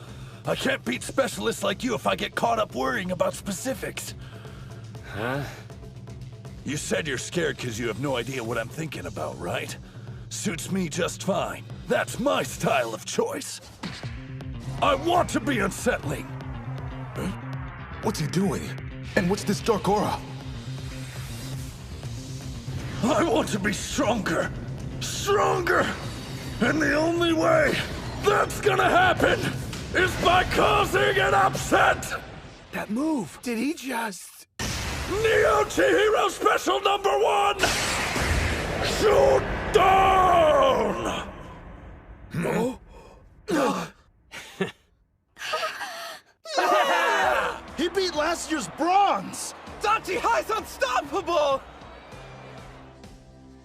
I can't beat specialists like you if I get caught up worrying about specifics. Huh? You said you're scared because you have no idea what I'm thinking about, right? Suits me just fine. That's my style of choice. I want to be unsettling. Huh? What's he doing? And what's this dark aura? I want to be stronger. Stronger! And the only way that's gonna happen is by causing an upset! That move! Did he just... Neo Chihiro Special Number 1! Shoot down! No? He beat last year's bronze! Dachi High's unstoppable!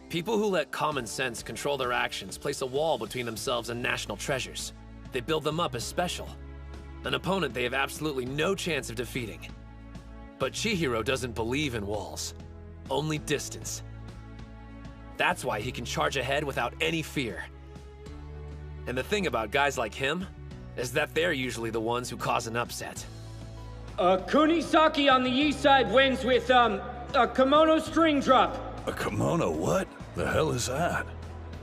People who let common sense control their actions place a wall between themselves and national treasures. They build them up as special. An opponent they have absolutely no chance of defeating. But Chihiro doesn't believe in walls, only distance. That's why he can charge ahead without any fear. And the thing about guys like him is that they're usually the ones who cause an upset. Kunisaki on the east side wins with, a kimono string drop. A kimono what? The hell is that?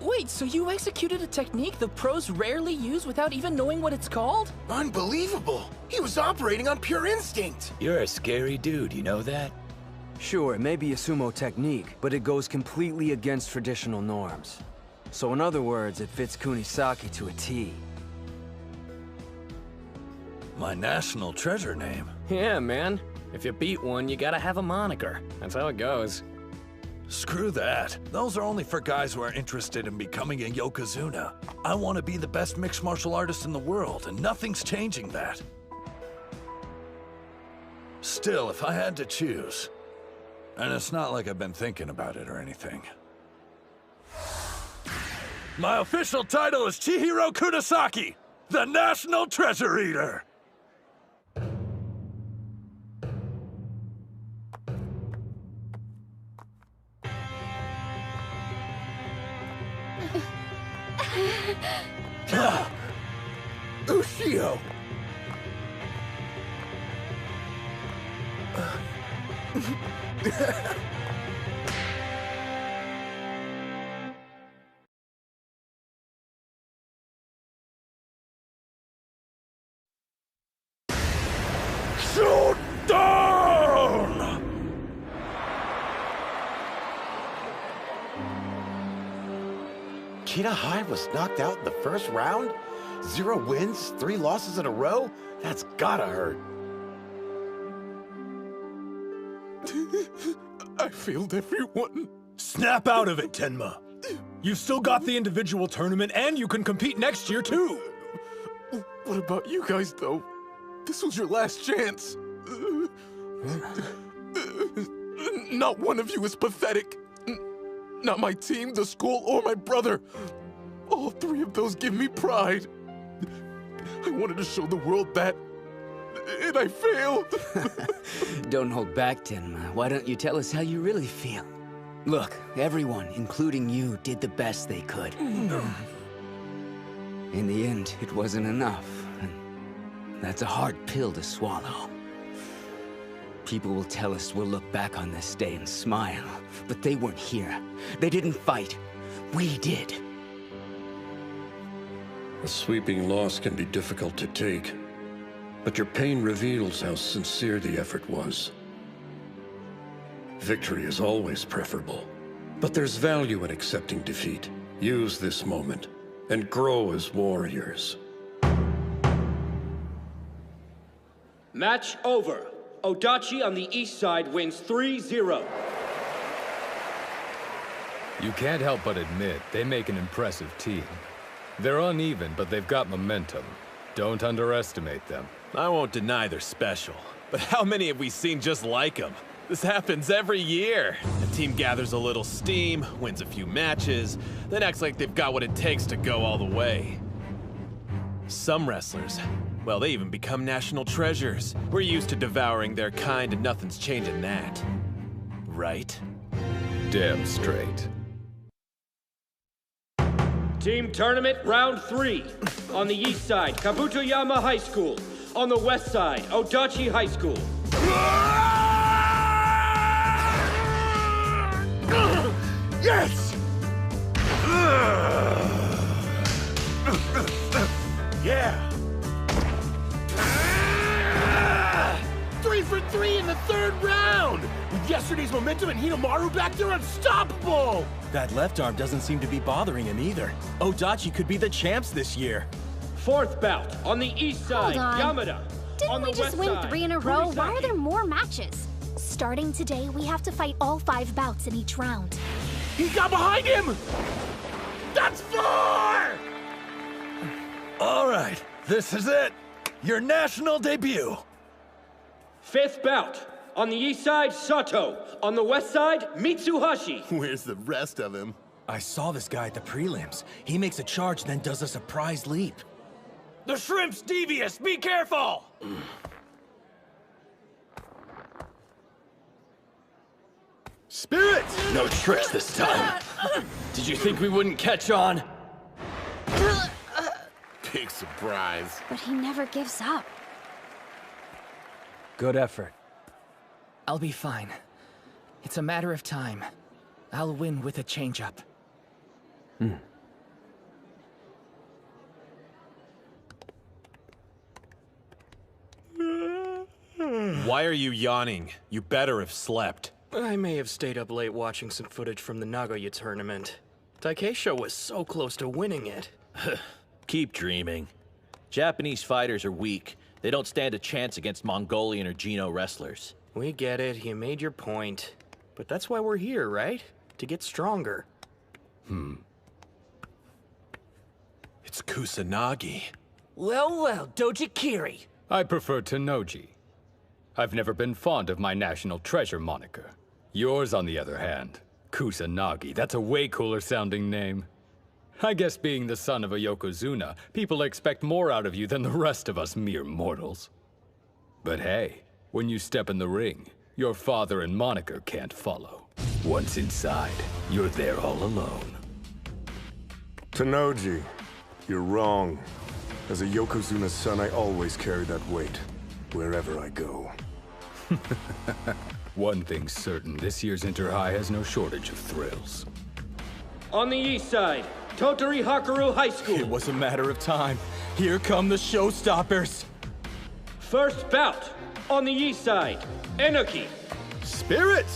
Wait, so you executed a technique the pros rarely use without even knowing what it's called? Unbelievable! He was operating on pure instinct! You're a scary dude, you know that? Sure, it may be a sumo technique, but it goes completely against traditional norms. So in other words, it fits Kunisaki to a T. My national treasure name? Yeah, man. If you beat one, you gotta have a moniker. That's how it goes. Screw that. Those are only for guys who are interested in becoming a Yokozuna. I want to be the best mixed martial artist in the world, and nothing's changing that. Still, if I had to choose, and it's not like I've been thinking about it or anything. My official title is Chihiro Kunisaki, the National Treasure Eater! Ushio! Shoot down! Kita Hai was knocked out in the first round? 0 wins, 3 losses in a row? That's gotta hurt. I failed everyone. Snap out of it, Tenma. You've still got the individual tournament, and you can compete next year, too. What about you guys, though? This was your last chance. Not one of you is pathetic. Not my team, the school, or my brother. All 3 of those give me pride. I wanted to show the world that, and I failed. Don't hold back, Tenma. Why don't you tell us how you really feel? Look, everyone, including you, did the best they could. In the end, it wasn't enough. That's a hard pill to swallow. People will tell us we'll look back on this day and smile, but they weren't here. They didn't fight. We did. A sweeping loss can be difficult to take, but your pain reveals how sincere the effort was. Victory is always preferable, but there's value in accepting defeat. Use this moment and grow as warriors. Match over. Odachi on the east side wins 3-0. You can't help but admit they make an impressive team. They're uneven, but they've got momentum. Don't underestimate them. I won't deny they're special, but how many have we seen just like them? This happens every year. A team gathers a little steam, wins a few matches, then acts like they've got what it takes to go all the way. Some wrestlers, well, they even become national treasures. We're used to devouring their kind and nothing's changing that. Right? Damn straight. Team tournament round 3. On the east side, Kabutoyama High School. On the west side, Odachi High School. Yes! Yeah! 3 for 3 in the 3rd round! With yesterday's momentum and Hinamaru back there unstoppable! That left arm doesn't seem to be bothering him either. Odachi could be the champs this year. 4th bout, on the east side, Hold on. Yamada. Didn't we just win 3 in a row? Why are there more matches? Starting today, we have to fight all 5 bouts in each round. He got behind him! That's 4! All right, this is it. Your national debut. 5th bout. On the east side, Sato. On the west side, Mitsuhashi. Where's the rest of him? I saw this guy at the prelims. He makes a charge, then does a surprise leap. The shrimp's devious! Be careful! Spirit! No tricks this time. Did you think we wouldn't catch on? Big surprise. But he never gives up. Good effort. I'll be fine. It's a matter of time. I'll win with a change-up. Why are you yawning? You better have slept. I may have stayed up late watching some footage from the Nagoya tournament. Takeisho was so close to winning it. Keep dreaming. Japanese fighters are weak. They don't stand a chance against Mongolian or Geno wrestlers. We get it, you made your point. But that's why we're here, right? To get stronger. It's Kusanagi. Well, Dojikiri. I prefer Tennoji. I've never been fond of my national treasure moniker. Yours, on the other hand, Kusanagi. That's a way cooler sounding name. I guess being the son of a Yokozuna, people expect more out of you than the rest of us mere mortals. But hey, when you step in the ring, your father and moniker can't follow. Once inside, you're there all alone. Tennoji, you're wrong. As a Yokozuna's son, I always carry that weight, wherever I go. One thing's certain, this year's Inter-High has no shortage of thrills. On the east side, Totori Hakaru High School. It was a matter of time. Here come the showstoppers. 1st bout. On the east side, Enoki. Spirit!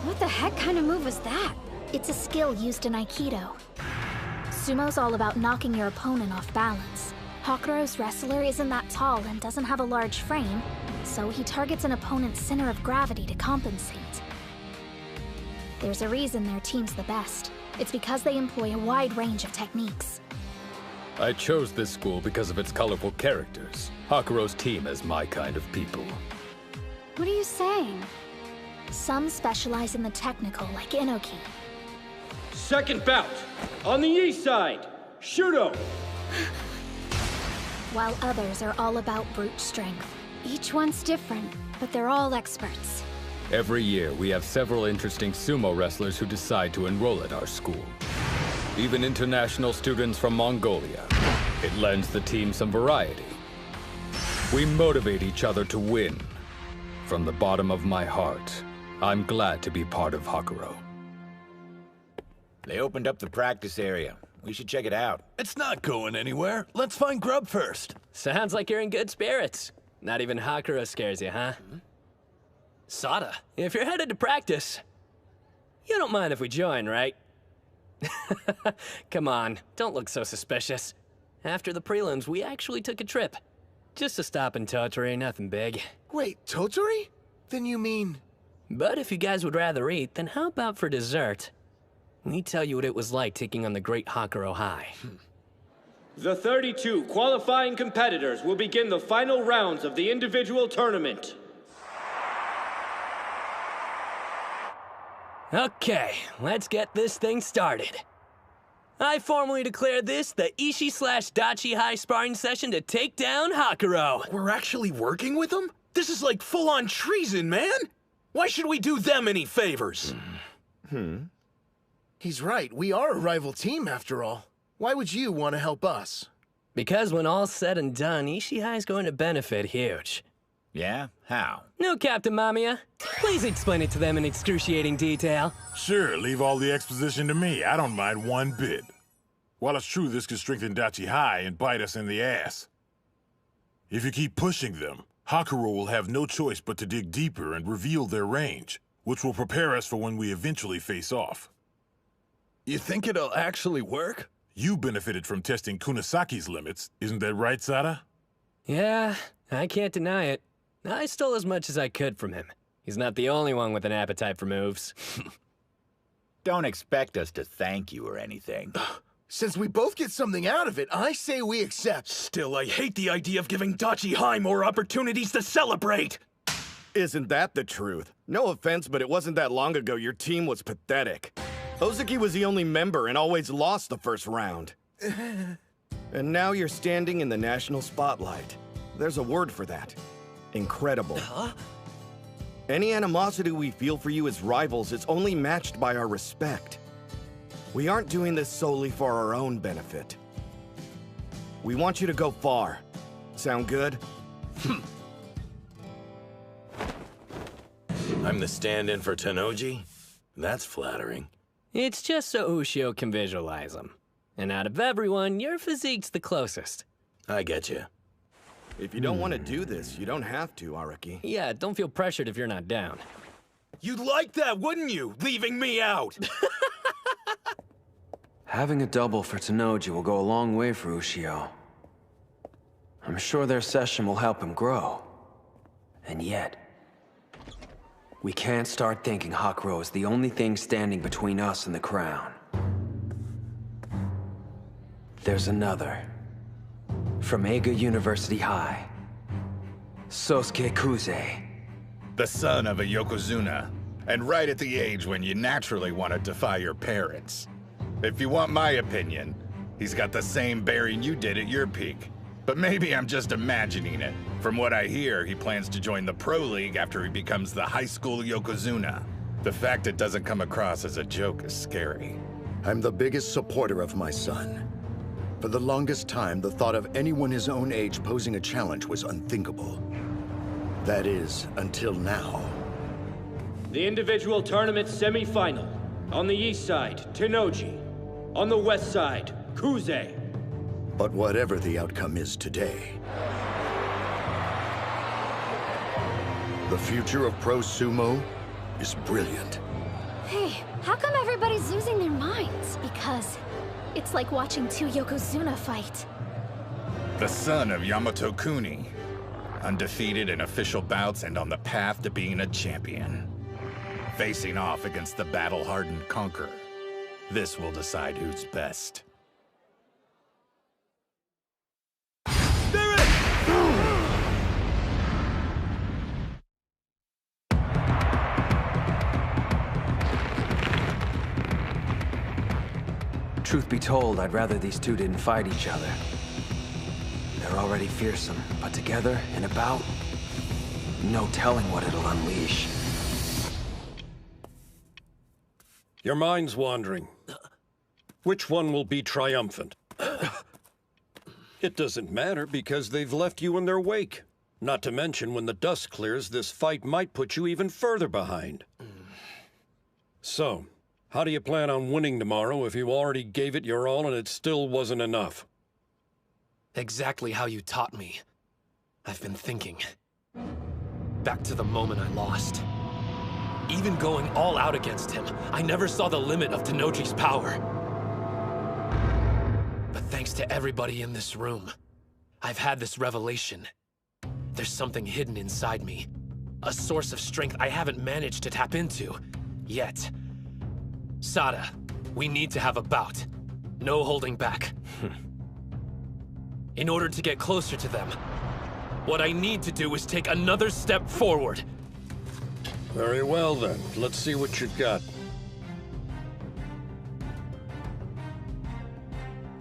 What the heck kind of move was that? It's a skill used in Aikido. Sumo's all about knocking your opponent off balance. Hakaru's wrestler isn't that tall and doesn't have a large frame, so he targets an opponent's center of gravity to compensate. There's a reason their team's the best. It's because they employ a wide range of techniques. I chose this school because of its colorful characters. Hakuro's team is my kind of people. What are you saying? Some specialize in the technical, like Inoki. 2nd bout. On the east side, Shudo. While others are all about brute strength. Each one's different, but they're all experts. Every year, we have several interesting sumo wrestlers who decide to enroll at our school. Even international students from Mongolia. It lends the team some variety. We motivate each other to win. From the bottom of my heart, I'm glad to be part of Hakuro. They opened up the practice area. We should check it out. It's not going anywhere. Let's find grub first. Sounds like you're in good spirits. Not even Hakuro scares you, huh? Sada, if you're headed to practice, you don't mind if we join, right? Come on, don't look so suspicious. After the prelims, we actually took a trip. Just to stop in Tottori, nothing big. Wait, Tottori? Then you mean... But if you guys would rather eat, then how about for dessert? We tell you what it was like taking on the great Hakuro High. The 32 qualifying competitors will begin the final rounds of the individual tournament. Okay, let's get this thing started. I formally declare this the Ishii/Dachi High sparring session to take down Hakuro. We're actually working with them? This is like full-on treason, man! Why should we do them any favors? He's right. We are a rival team, after all. Why would you want to help us? Because when all's said and done, Ishii High is going to benefit huge. Yeah? How? No, Captain Mamiya. Please explain it to them in excruciating detail. Sure, leave all the exposition to me. I don't mind one bit. While it's true this could strengthen Dachi High and bite us in the ass, if you keep pushing them, Hakuro will have no choice but to dig deeper and reveal their range, which will prepare us for when we eventually face off. You think it'll actually work? You benefited from testing Kunasaki's limits, isn't that right, Sada? Yeah, I can't deny it. I stole as much as I could from him. He's not the only one with an appetite for moves. Don't expect us to thank you or anything. Since we both get something out of it, I say we accept. Still, I hate the idea of giving Dachi High more opportunities to celebrate! Isn't that the truth? No offense, but it wasn't that long ago your team was pathetic. Ozuki was the only member and always lost the first round. And now you're standing in the national spotlight. There's a word for that. Incredible. Any animosity we feel for you as rivals is only matched by our respect. We aren't doing this solely for our own benefit. We want you to go far. Sound good? I'm the stand-in for Tennoji? That's flattering. It's just so Ushio can visualize him. And out of everyone, your physique's the closest. I get you. If you don't want to do this, you don't have to, Araki. Yeah, don't feel pressured if you're not down. You'd like that, wouldn't you? Leaving me out! Having a double for Tennoji will go a long way for Ushio. I'm sure their session will help him grow. And yet, we can't start thinking Hakuro is the only thing standing between us and the crown. There's another. From Eiga University High. Sosuke Kuze. The son of a Yokozuna, and right at the age when you naturally want to defy your parents. If you want my opinion, he's got the same bearing you did at your peak. But maybe I'm just imagining it. From what I hear, he plans to join the Pro League after he becomes the high school Yokozuna. The fact it doesn't come across as a joke is scary. I'm the biggest supporter of my son. For the longest time, the thought of anyone his own age posing a challenge was unthinkable. That is, until now. The individual tournament semi-final. On the east side, Tennoji. On the west side, Kuze. But whatever the outcome is today, the future of pro sumo is brilliant. Hey, how come everybody's losing their minds? Because it's like watching two Yokozuna fight. The son of Yamato Kuni. Undefeated in official bouts and on the path to being a champion. Facing off against the battle-hardened conqueror. This will decide who's best. Truth be told, I'd rather these two didn't fight each other. They're already fearsome, but together, in a bout, no telling what it'll unleash. Your mind's wandering. Which one will be triumphant? It doesn't matter because they've left you in their wake. Not to mention, when the dust clears, this fight might put you even further behind. So, How do you plan on winning tomorrow if you already gave it your all and it still wasn't enough? Exactly how you taught me. I've been thinking. Back to the moment I lost. Even going all out against him, I never saw the limit of Tennoji's power. But thanks to everybody in this room, I've had this revelation. There's something hidden inside me. A source of strength I haven't managed to tap into yet. Sada, we need to have a bout. No holding back. In order to get closer to them, what I need to do is take another step forward. Very well then, let's see what you've got.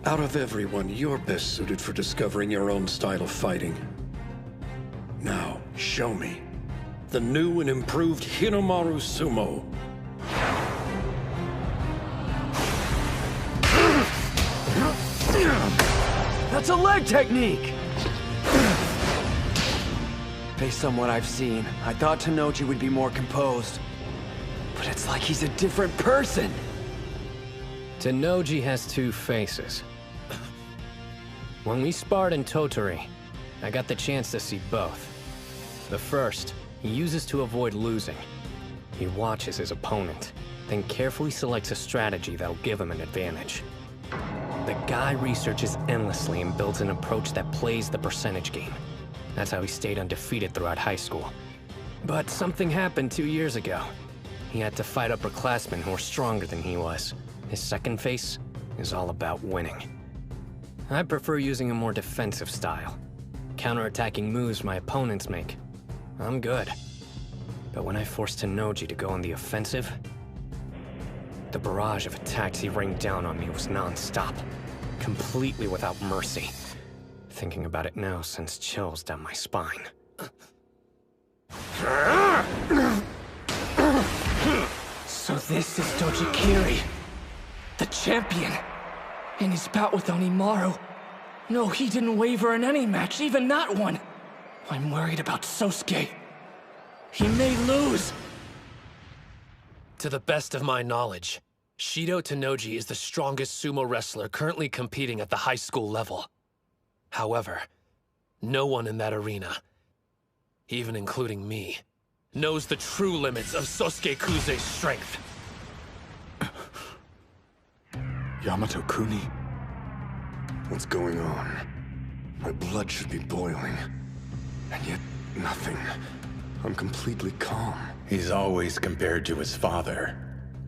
Out of everyone, you're best suited for discovering your own style of fighting. Now, show me. The new and improved Hinomaru Sumo. That's a leg technique! Based on what I've seen, I thought Tennoji would be more composed. But it's like he's a different person! Tennoji has two faces. When we sparred in Tottori, I got the chance to see both. The first, he uses to avoid losing. He watches his opponent, then carefully selects a strategy that'll give him an advantage. The guy researches endlessly and builds an approach that plays the percentage game. That's how he stayed undefeated throughout high school. But something happened 2 years ago. He had to fight upperclassmen who were stronger than he was. His second face is all about winning. I prefer using a more defensive style. Counterattacking moves my opponents make. I'm good. But when I forced Tennoji to go on the offensive, the barrage of attacks he rained down on me was non-stop. Completely without mercy. Thinking about it now sends chills down my spine. So this is Dojikiri, the champion. In his bout with Onimaru. No, he didn't waver in any match, even that one. I'm worried about Sosuke. He may lose. To the best of my knowledge, Shido Tennoji is the strongest sumo wrestler currently competing at the high school level. However, no one in that arena, even including me, knows the true limits of Sosuke Kuze's strength. Yamato Kuni? What's going on? My blood should be boiling. And yet, nothing. I'm completely calm. He's always compared to his father,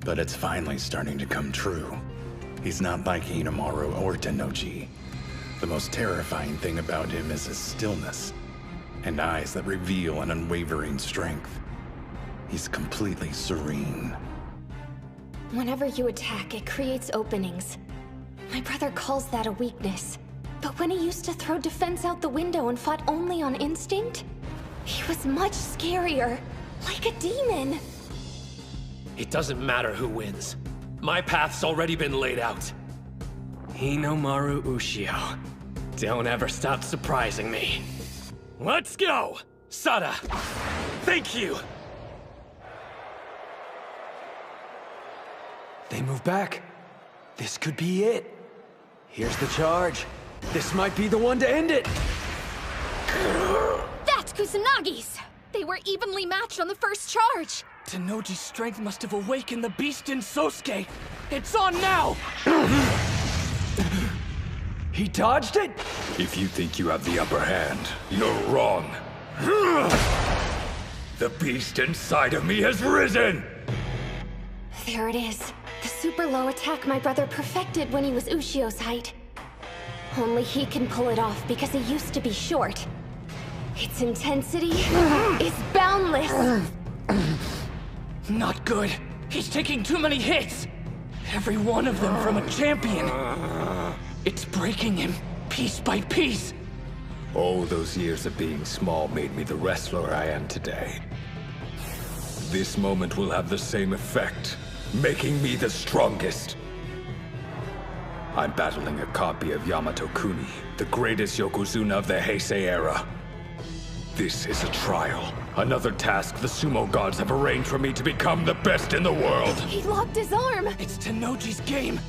but it's finally starting to come true. He's not like Hinomaru or Tennoji. The most terrifying thing about him is his stillness, and eyes that reveal an unwavering strength. He's completely serene. Whenever you attack, it creates openings. My brother calls that a weakness. But when he used to throw defense out the window and fought only on instinct, he was much scarier. Like a demon. It doesn't matter who wins. My path's already been laid out. Hinomaru Ushio. Don't ever stop surprising me. Let's go! Sada, thank you! They move back. This could be it. Here's the charge. This might be the one to end it. That's Kusanagi's! They were evenly matched on the first charge. Tennoji's strength must have awakened the beast in Sosuke. It's on now! He dodged it? If you think you have the upper hand, you're wrong. The beast inside of me has risen! There it is. The super low attack my brother perfected when he was Ushio's height. Only he can pull it off because he used to be short. Its intensity is boundless. Not good. He's taking too many hits. Every one of them from a champion. It's breaking him, piece by piece. All those years of being small made me the wrestler I am today. This moment will have the same effect, making me the strongest. I'm battling a copy of Yamato Kuni, the greatest Yokozuna of the Heisei era. This is a trial. Another task the sumo gods have arranged for me to become the best in the world. He locked his arm! It's Tennoji's game!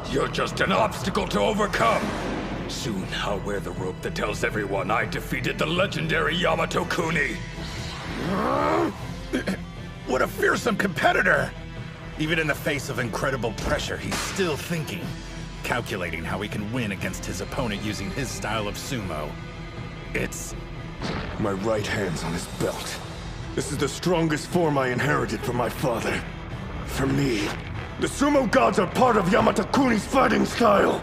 You're just an obstacle to overcome. Soon I'll wear the rope that tells everyone I defeated the legendary Yamato Kuni. What a fearsome competitor! Even in the face of incredible pressure, he's still thinking, calculating how he can win against his opponent using his style of sumo. It's... My right hand's on his belt. This is the strongest form I inherited from my father. For me, the sumo gods are part of Yamato Kuni's fighting style.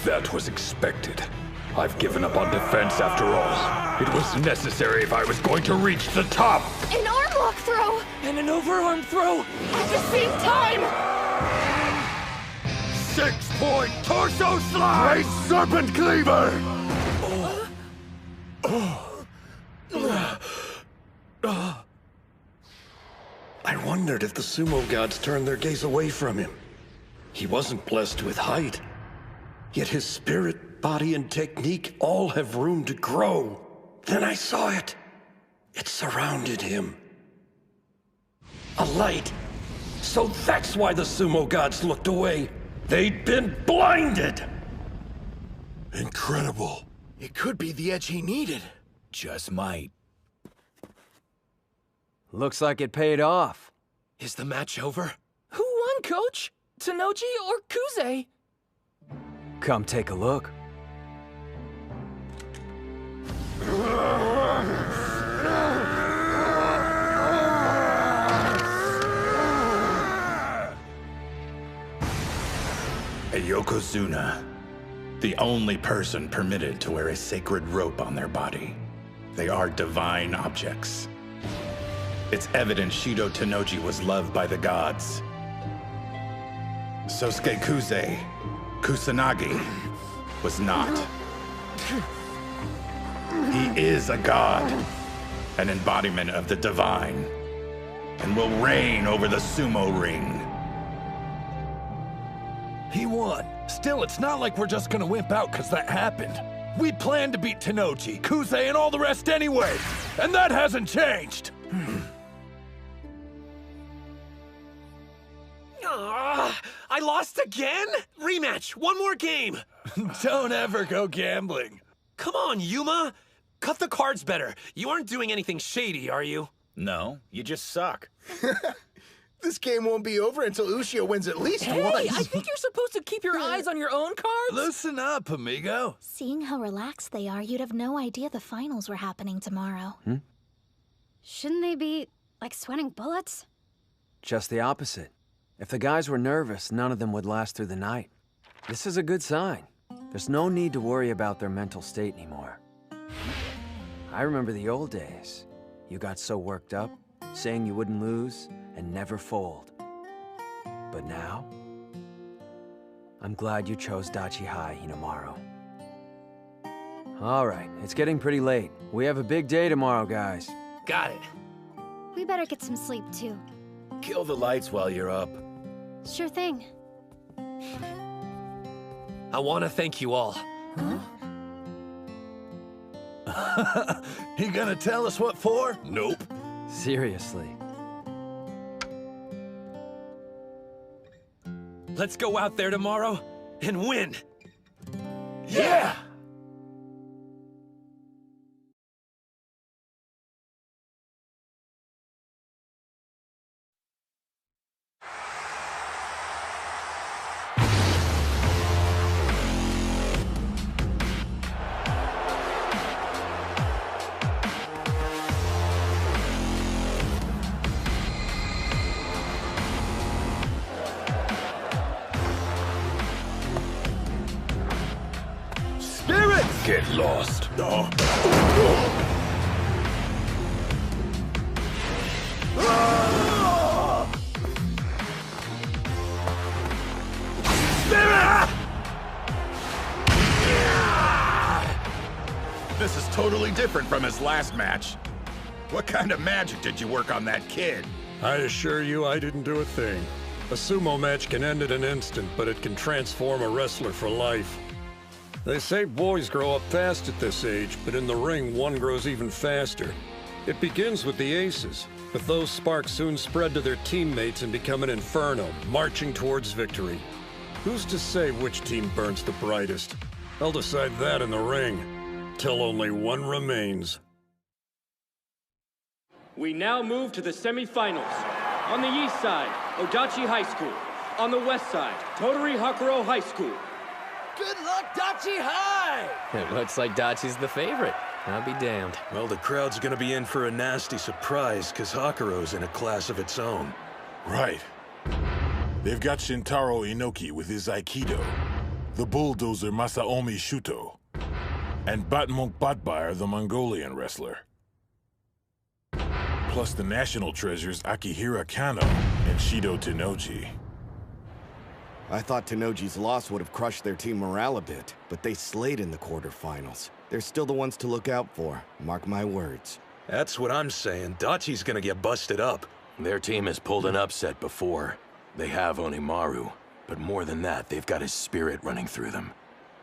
That was expected. I've given up on defense after all. It was necessary if I was going to reach the top. An arm lock throw! And an overarm throw! At the same time! 6-point torso slide! Great serpent cleaver! I wondered if the sumo gods turned their gaze away from him. He wasn't blessed with height. Yet his spirit, body, and technique all have room to grow. Then I saw it. It surrounded him. A light. So that's why the sumo gods looked away. They'd been blinded! Incredible. It could be the edge he needed. Just might. Looks like it paid off. Is the match over? Who won, Coach? Tennoji or Kuze? Come take a look. A Yokozuna. The only person permitted to wear a sacred rope on their body. They are divine objects. It's evident Shido Tennoji was loved by the gods. Sosuke Kuze, Kusanagi, was not. He is a god, an embodiment of the divine, and will reign over the sumo ring. He won. Still, it's not like we're just gonna wimp out because that happened. We planned to beat Tennoji, Kuze, and all the rest anyway, and that hasn't changed. I lost again? Rematch, one more game. Don't ever go gambling. Come on, Yuma. Cut the cards better. You aren't doing anything shady, are you? No, you just suck. This game won't be over until Ushio wins at least Hey, once. I think you're supposed to keep your eyes on your own cards. Listen up, amigo. Seeing how relaxed they are, you'd have no idea the finals were happening tomorrow. Shouldn't they be, like, sweating bullets? Just the opposite. If the guys were nervous, none of them would last through the night. This is a good sign. There's no need to worry about their mental state anymore. I remember the old days. You got so worked up, saying you wouldn't lose and never fold. But now, I'm glad you chose Dachi High, Hinamaru. All right, it's getting pretty late. We have a big day tomorrow, guys. Got it. We better get some sleep, too. Kill the lights while you're up. Sure thing. I want to thank you all. He gonna tell us what for? Nope. Seriously. Let's go out there tomorrow and win. Yeah! Get lost. This is totally different from his last match. What kind of magic did you work on that kid? I assure you I didn't do a thing. A sumo match can end in an instant, but it can transform a wrestler for life. They say boys grow up fast at this age, but in the ring, one grows even faster. It begins with the aces, but those sparks soon spread to their teammates and become an inferno, marching towards victory. Who's to say which team burns the brightest? They'll decide that in the ring, till only one remains. We now move to the semifinals. On the east side, Odachi High School. On the west side, Tottori Hakuro High School. Good luck, Dachi High! It looks like Dachi's the favorite. I'll be damned. Well, the crowd's gonna be in for a nasty surprise, because Hakuro's in a class of its own. Right. They've got Shintaro Inoki with his Aikido, the bulldozer Masaomi Shuto, and Batmonk Batbire, the Mongolian wrestler. Plus the national treasures Akihira Kano and Shido Tennoji. I thought Tennoji's loss would have crushed their team morale a bit, but they slayed in the quarterfinals. They're still the ones to look out for, mark my words. That's what I'm saying. Dachi's gonna get busted up. Their team has pulled an upset before. They have Onimaru, but more than that, they've got his spirit running through them.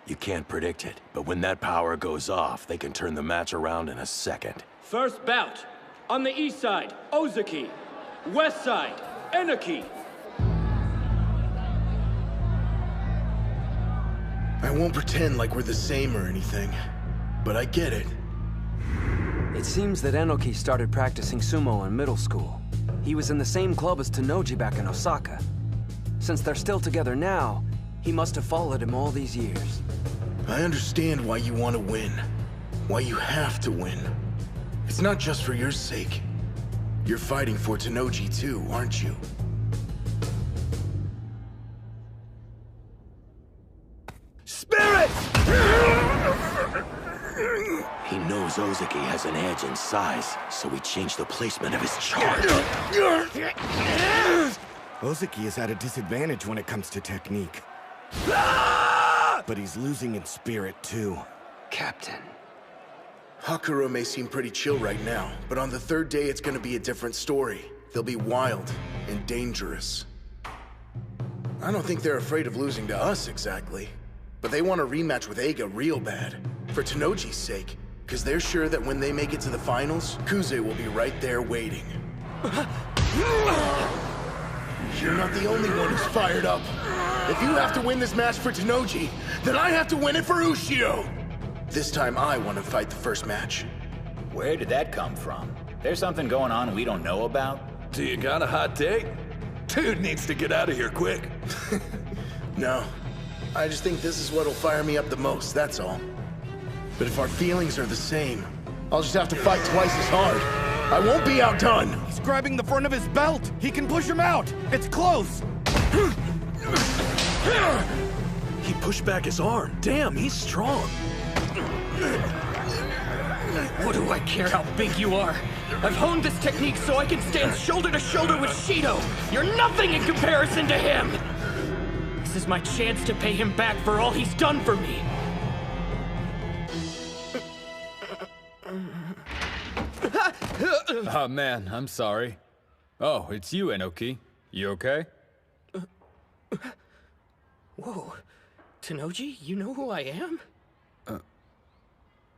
You can't predict it, but when that power goes off, they can turn the match around in a second. First bout. On the east side, Ozaki. West side, Enoki. I won't pretend like we're the same or anything, but I get it. It seems that Enoki started practicing sumo in middle school. He was in the same club as Tennoji back in Osaka. Since they're still together now, he must have followed him all these years. I understand why you want to win. Why you have to win. It's not just for your sake. You're fighting for Tennoji too, aren't you? Spirit! He knows Ozaki has an edge in size, so he changed the placement of his charge. Ozaki is at a disadvantage when it comes to technique. But he's losing in spirit, too. Captain. Hakuro may seem pretty chill right now, but on the third day it's gonna be a different story. They'll be wild and dangerous. I don't think they're afraid of losing to us, exactly. But they want a rematch with Eiga real bad. For Tennoji's sake. Because they're sure that when they make it to the finals, Kuze will be right there waiting. You're not the only one who's fired up. If you have to win this match for Tennoji, then I have to win it for Ushio! This time I want to fight the first match. Where did that come from? There's something going on we don't know about? Do you got a hot take? Dude needs to get out of here quick. No. I just think this is what'll fire me up the most, that's all. But if our feelings are the same, I'll just have to fight twice as hard. I won't be outdone! He's grabbing the front of his belt! He can push him out! It's close! He pushed back his arm. Damn, he's strong. What do I care how big you are? I've honed this technique so I can stand shoulder to shoulder with Shido. You're nothing in comparison to him! This is my chance to pay him back for all he's done for me. Oh man, I'm sorry. Oh, it's you, Enoki. You okay? Whoa. Tennoji, you know who I am?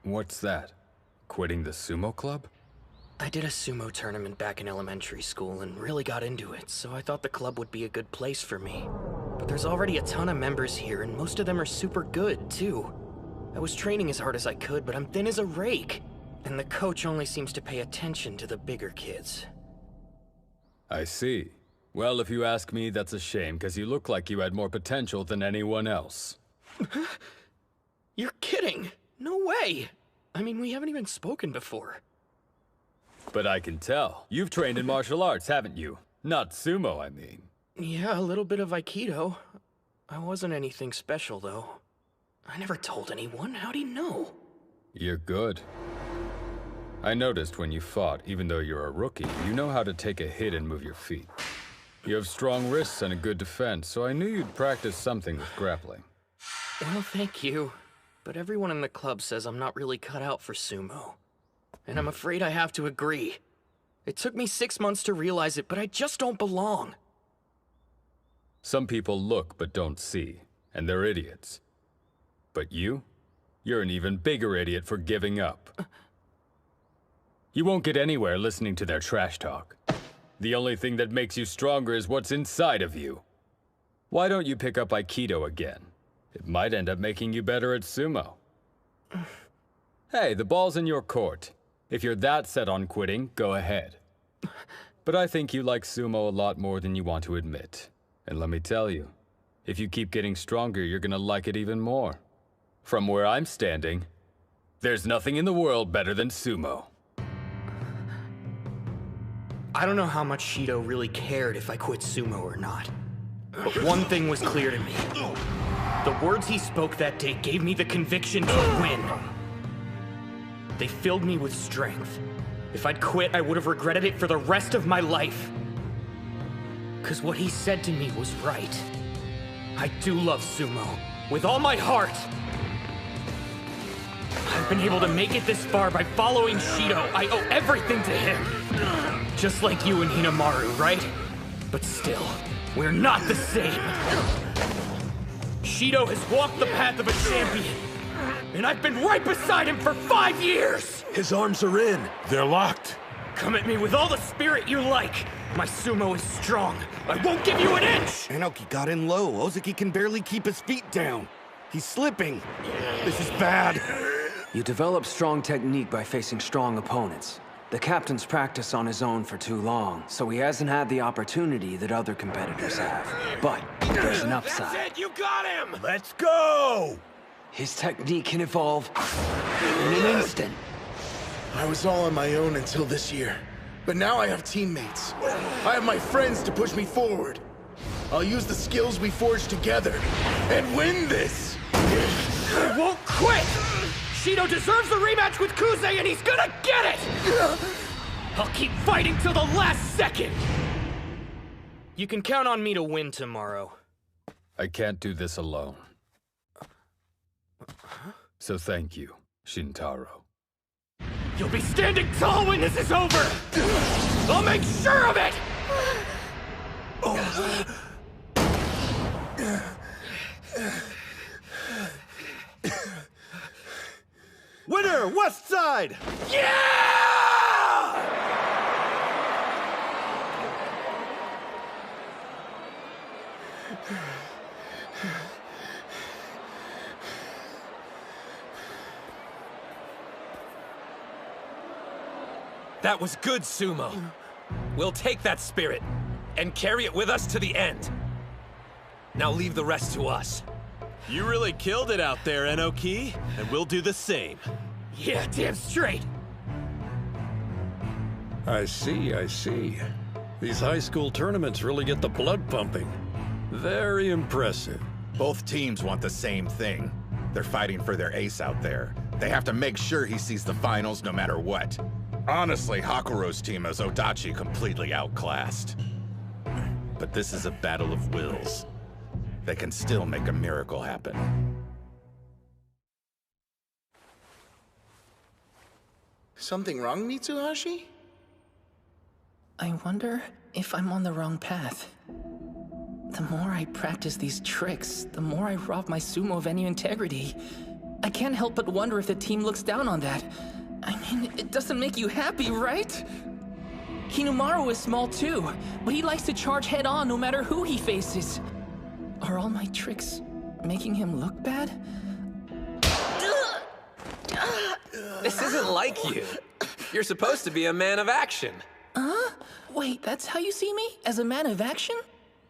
What's that? Quitting the sumo club? I did a sumo tournament back in elementary school and really got into it, so I thought the club would be a good place for me. But there's already a ton of members here, and most of them are super good, too. I was training as hard as I could, but I'm thin as a rake. And the coach only seems to pay attention to the bigger kids. I see. Well, if you ask me, that's a shame, because you look like you had more potential than anyone else. You're kidding! No way! I mean, we haven't even spoken before. But I can tell. You've trained in martial arts, haven't you? Not sumo, I mean. Yeah, a little bit of Aikido. I wasn't anything special, though. I never told anyone. How'd he know? You're good. I noticed when you fought, even though you're a rookie, you know how to take a hit and move your feet. You have strong wrists and a good defense, so I knew you'd practice something with grappling. Well, thank you. But everyone in the club says I'm not really cut out for sumo. And I'm afraid I have to agree. It took me 6 months to realize it, but I just don't belong. Some people look but don't see, and they're idiots. But you? You're an even bigger idiot for giving up. You won't get anywhere listening to their trash talk. The only thing that makes you stronger is what's inside of you. Why don't you pick up Aikido again? It might end up making you better at sumo. Hey, the ball's in your court. If you're that set on quitting, go ahead. But I think you like sumo a lot more than you want to admit. And let me tell you, if you keep getting stronger, you're gonna like it even more. From where I'm standing, there's nothing in the world better than sumo. I don't know how much Shido really cared if I quit sumo or not. But one thing was clear to me. The words he spoke that day gave me the conviction to win. They filled me with strength. If I'd quit, I would have regretted it for the rest of my life. 'Cause what he said to me was right. I do love sumo, with all my heart. I've been able to make it this far by following Shido. I owe everything to him. Just like you and Hinamaru, right? But still, we're not the same. Shido has walked the path of a champion, and I've been right beside him for 5 years! His arms are in. They're locked. Come at me with all the spirit you like. My sumo is strong. I won't give you an inch! Enoki got in low. Ozeki can barely keep his feet down. He's slipping. This is bad. You develop strong technique by facing strong opponents. The captain's practiced on his own for too long, so he hasn't had the opportunity that other competitors have. But there's an upside. That's it, you got him! Let's go! His technique can evolve in an instant. I was all on my own until this year. But now I have teammates. I have my friends to push me forward. I'll use the skills we forged together and win this! I won't quit! Shido deserves a rematch with Kuze, and he's gonna get it! I'll keep fighting till the last second! You can count on me to win tomorrow. I can't do this alone. So thank you, Shintaro. You'll be standing tall when this is over! I'll make sure of it! Winner, West Side! Yeah! That was good sumo. We'll take that spirit and carry it with us to the end. Now leave the rest to us. You really killed it out there, Enoki, and we'll do the same. Yeah, damn straight. I see, I see. These high school tournaments really get the blood pumping. Very impressive. Both teams want the same thing. They're fighting for their ace out there. They have to make sure he sees the finals no matter what. Honestly, Hakuro's team has Odachi completely outclassed. But this is a battle of wills. They can still make a miracle happen. Something wrong, Mitsuhashi? I wonder if I'm on the wrong path. The more I practice these tricks, the more I rob my sumo of any integrity. I can't help but wonder if the team looks down on that. I mean, it doesn't make you happy, right? Hinamaru is small too, but he likes to charge head-on no matter who he faces. Are all my tricks making him look bad? This isn't like you. You're supposed to be a man of action. Huh? Wait, that's how you see me? As a man of action?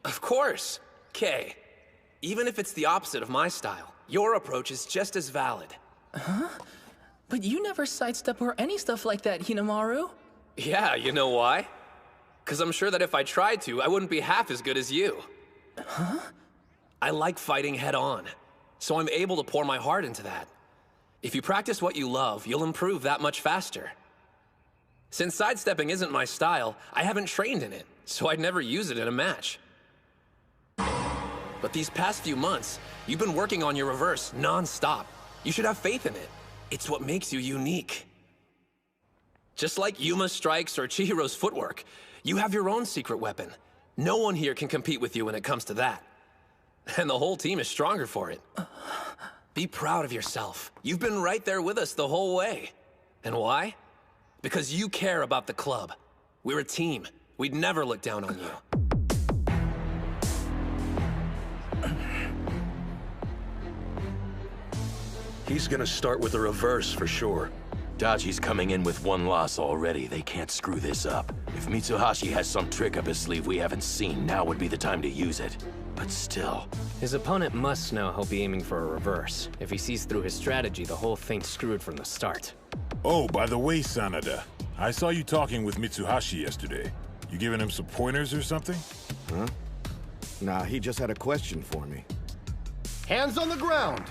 Of course. Kay, even if it's the opposite of my style, your approach is just as valid. Huh? But you never sidestep or any stuff like that, Hinamaru. Yeah, you know why? Because I'm sure that if I tried to, I wouldn't be half as good as you. Huh? I like fighting head-on, so I'm able to pour my heart into that. If you practice what you love, you'll improve that much faster. Since sidestepping isn't my style, I haven't trained in it, so I'd never use it in a match. But these past few months, you've been working on your reverse non-stop. You should have faith in it. It's what makes you unique. Just like Yuma's strikes or Chihiro's footwork, you have your own secret weapon. No one here can compete with you when it comes to that. And the whole team is stronger for it. Be proud of yourself. You've been right there with us the whole way. And why? Because you care about the club. We're a team. We'd never look down on you. He's gonna start with a reverse for sure. Dachi's coming in with one loss already. They can't screw this up. If Mitsuhashi has some trick up his sleeve we haven't seen, now would be the time to use it. But still... His opponent must know he'll be aiming for a reverse. If he sees through his strategy, the whole thing's screwed from the start. Oh, by the way, Sanada, I saw you talking with Mitsuhashi yesterday. You giving him some pointers or something? Huh? Nah, he just had a question for me. Hands on the ground!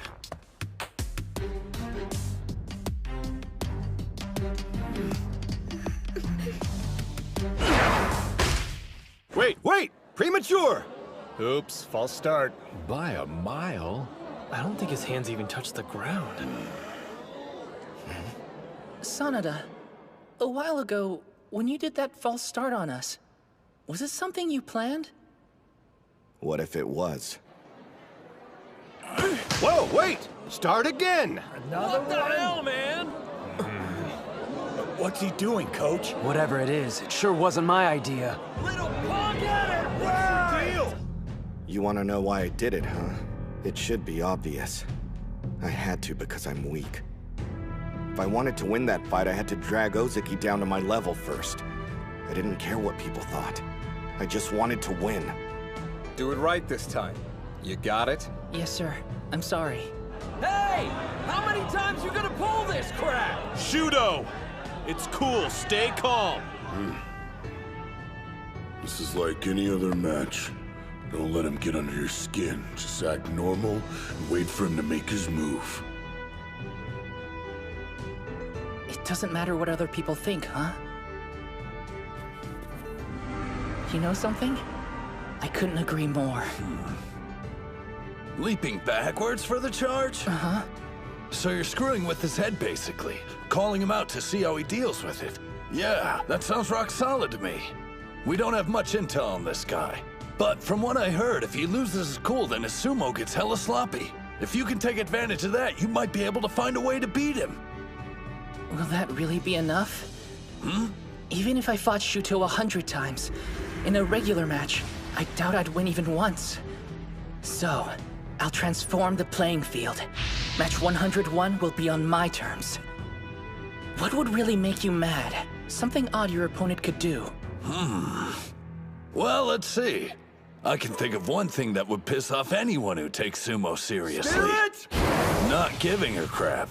Wait! Premature! Oops, false start. By a mile? I don't think his hands even touched the ground. Sanada, a while ago, when you did that false start on us, was it something you planned? What if it was? Whoa, wait! Start again! What the hell, man? What's he doing, Coach? Whatever it is, it sure wasn't my idea. Little punk getter! What's the deal? You want to know why I did it, huh? It should be obvious. I had to because I'm weak. If I wanted to win that fight, I had to drag Ozeki down to my level first. I didn't care what people thought. I just wanted to win. Do it right this time. You got it? Yes, sir. I'm sorry. Hey! How many times you gonna pull this crap? Shudo! It's cool, stay calm. This is like any other match. Don't let him get under your skin. Just act normal and wait for him to make his move. It doesn't matter what other people think, huh? You know something? I couldn't agree more. Leaping backwards for the charge? Uh-huh. So you're screwing with his head, basically. Calling him out to see how he deals with it. Yeah, that sounds rock solid to me. We don't have much intel on this guy. But from what I heard, if he loses his cool, then his sumo gets hella sloppy. If you can take advantage of that, you might be able to find a way to beat him. Will that really be enough? Even if I fought Shuto 100 times, in a regular match, I doubt I'd win even once. So, I'll transform the playing field. Match 101 will be on my terms. What would really make you mad? Something odd your opponent could do. Well, let's see. I can think of one thing that would piss off anyone who takes sumo seriously. Spirit! Not giving a crap.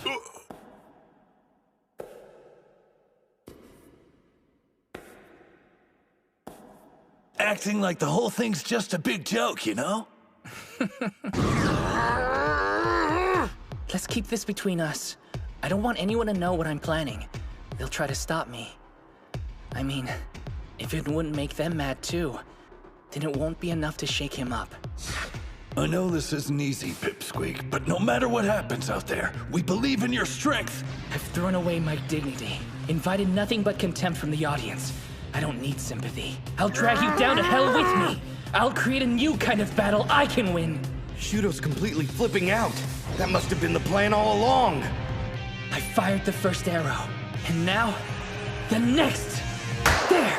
Acting like the whole thing's just a big joke, you know? Let's keep this between us. I don't want anyone to know what I'm planning. They'll try to stop me. I mean, if it wouldn't make them mad too, then it won't be enough to shake him up. I know this isn't easy, Pipsqueak, but no matter what happens out there, we believe in your strength. I've thrown away my dignity, invited nothing but contempt from the audience. I don't need sympathy. I'll drag you down to hell with me. I'll create a new kind of battle I can win. Shudo's completely flipping out. That must have been the plan all along. I fired the first arrow, and now, the next. There!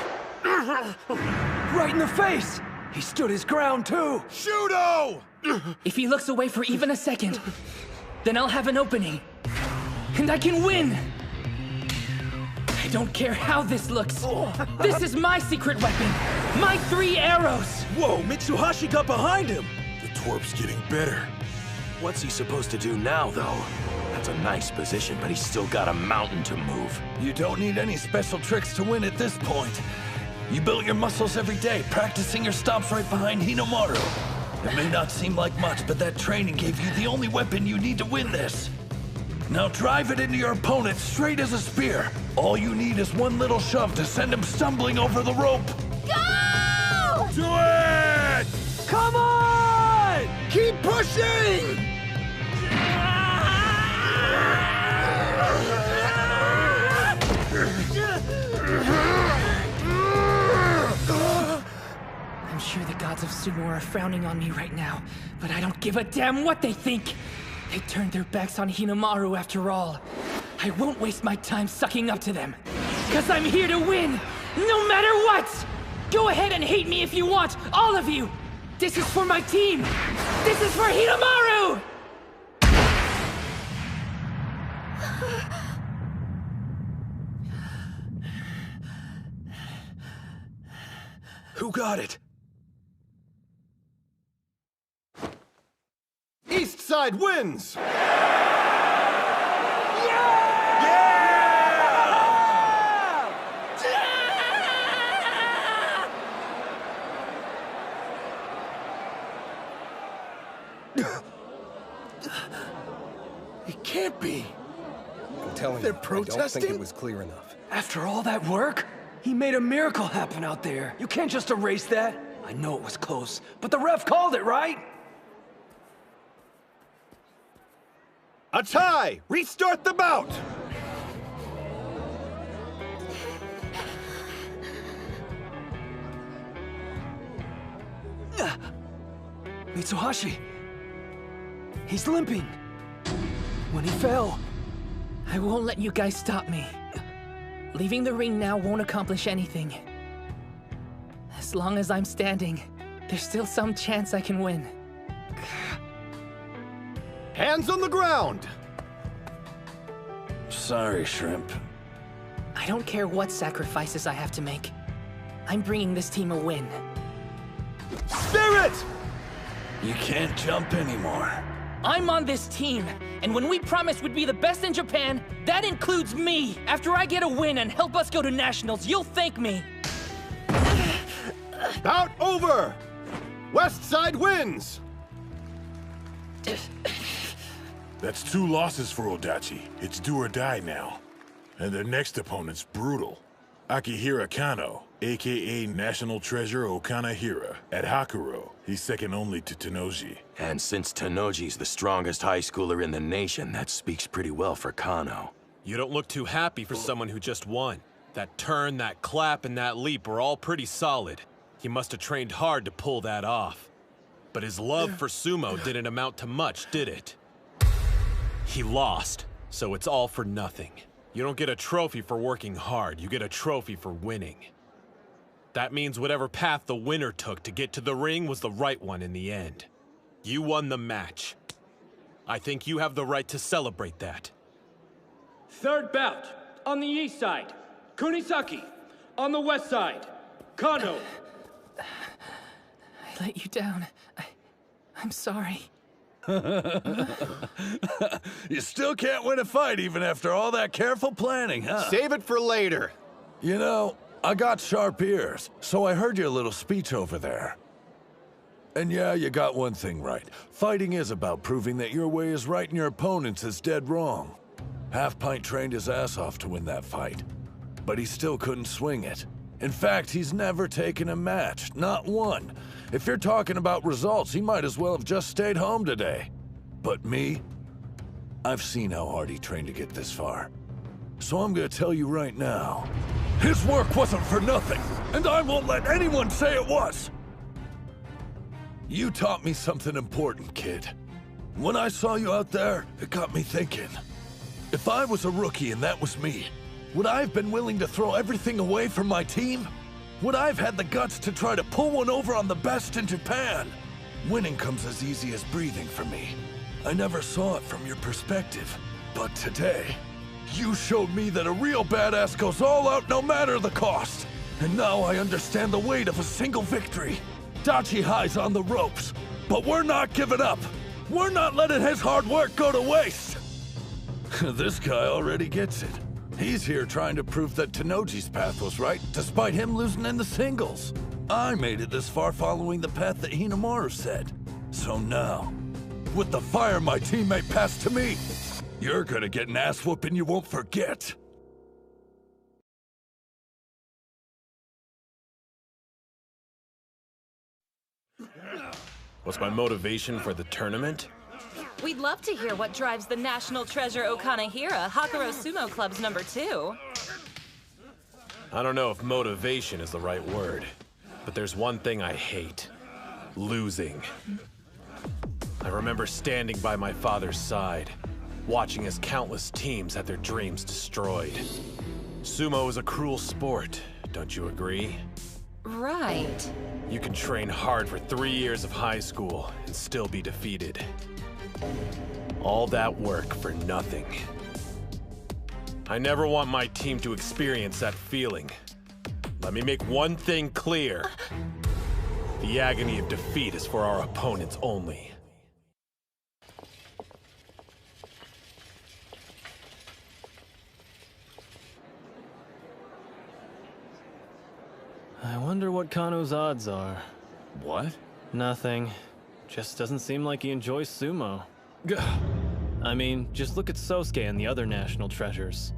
Right in the face! He stood his ground too! Shudo! If he looks away for even a second, then I'll have an opening. And I can win! I don't care how this looks. This is my secret weapon. My 3 arrows. Whoa, Mitsuhashi got behind him. The twerp's getting better. What's he supposed to do now, though? That's a nice position, but he's still got a mountain to move. You don't need any special tricks to win at this point. You built your muscles every day, practicing your stomps right behind Hinomaru. It may not seem like much, but that training gave you the only weapon you need to win this. Now drive it into your opponent straight as a spear. All you need is one little shove to send him stumbling over the rope. Go! Do it! Come on! Keep pushing! I'm sure the gods of sumo are frowning on me right now, but I don't give a damn what they think. They turned their backs on Hinamaru after all. I won't waste my time sucking up to them. 'Cause I'm here to win, no matter what! Go ahead and hate me if you want, all of you! This is for my team! This is for Hinamaru! Who got it? East Side wins! It can't be. I'm telling They're you, protesting? I don't think it was clear enough. After all that work? He made a miracle happen out there. You can't just erase that. I know it was close, but the ref called it, right? A tie! Restart the bout! Mitsuhashi. He's limping. When he fell. I won't let you guys stop me. Leaving the ring now won't accomplish anything. As long as I'm standing, there's still some chance I can win. Hands on the ground! Sorry, Shrimp. I don't care what sacrifices I have to make. I'm bringing this team a win. Spirit! You can't jump anymore. I'm on this team, and when we promised we'd be the best in Japan, that includes me. After I get a win and help us go to Nationals, you'll thank me. Bout over! West Side wins! That's 2 losses for Odachi. It's do or die now. And their next opponent's brutal. Akihira Kano, aka National Treasure Okanahira, at Hakuro. He's second only to Tennoji. And since Tennoji's the strongest high schooler in the nation, that speaks pretty well for Kano. You don't look too happy for someone who just won. That turn, that clap, and that leap were all pretty solid. He must have trained hard to pull that off. But his love for sumo didn't amount to much, did it? He lost, so it's all for nothing. You don't get a trophy for working hard, you get a trophy for winning. That means whatever path the winner took to get to the ring was the right one in the end. You won the match. I think you have the right to celebrate that. Third bout, on the east side, Kunisaki. On the west side, Kano. I let you down. I'm sorry. You still can't win a fight even after all that careful planning, huh? Save it for later. You know, I got sharp ears, so I heard your little speech over there. And yeah, you got one thing right. Fighting is about proving that your way is right and your opponent's is dead wrong. Half-Pint trained his ass off to win that fight, but he still couldn't swing it. In fact, he's never taken a match, not one. If you're talking about results, he might as well have just stayed home today. But me, I've seen how hard he trained to get this far. So I'm gonna tell you right now, his work wasn't for nothing, and I won't let anyone say it was. You taught me something important, kid. When I saw you out there, it got me thinking. If I was a rookie and that was me, would I have been willing to throw everything away for my team? Would I have had the guts to try to pull one over on the best in Japan? Winning comes as easy as breathing for me. I never saw it from your perspective. But today, you showed me that a real badass goes all out no matter the cost. And now I understand the weight of a single victory. Dachi High's on the ropes, but we're not giving up. We're not letting his hard work go to waste. This guy already gets it. He's here trying to prove that Tennoji's path was right, despite him losing in the singles. I made it this far following the path that Hinamaru said. So now, with the fire my teammate passed to me, you're gonna get an ass whooping you won't forget. What's my motivation for the tournament? We'd love to hear what drives the National Treasure Okanahira, Hakuro Sumo Club's #2. I don't know if motivation is the right word, but there's one thing I hate. Losing. I remember standing by my father's side, watching as countless teams had their dreams destroyed. Sumo is a cruel sport, don't you agree? Right. You can train hard for 3 years of high school and still be defeated. All that work for nothing. I never want my team to experience that feeling. Let me make one thing clear. The agony of defeat is for our opponents only. I wonder what Kano's odds are. What? Nothing. Just doesn't seem like he enjoys sumo. I mean, just look at Sosuke and the other national treasures.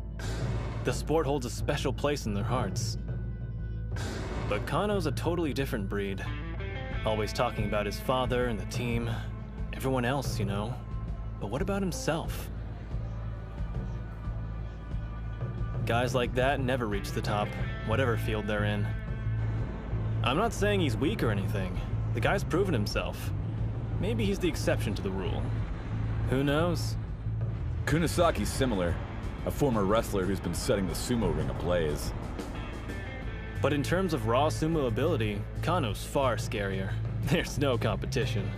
The sport holds a special place in their hearts. But Kano's a totally different breed. Always talking about his father and the team. Everyone else, you know. But what about himself? Guys like that never reach the top, whatever field they're in. I'm not saying he's weak or anything. The guy's proven himself. Maybe he's the exception to the rule. Who knows? Kunasaki's similar. A former wrestler who's been setting the sumo ring ablaze. But in terms of raw sumo ability, Kano's far scarier. There's no competition.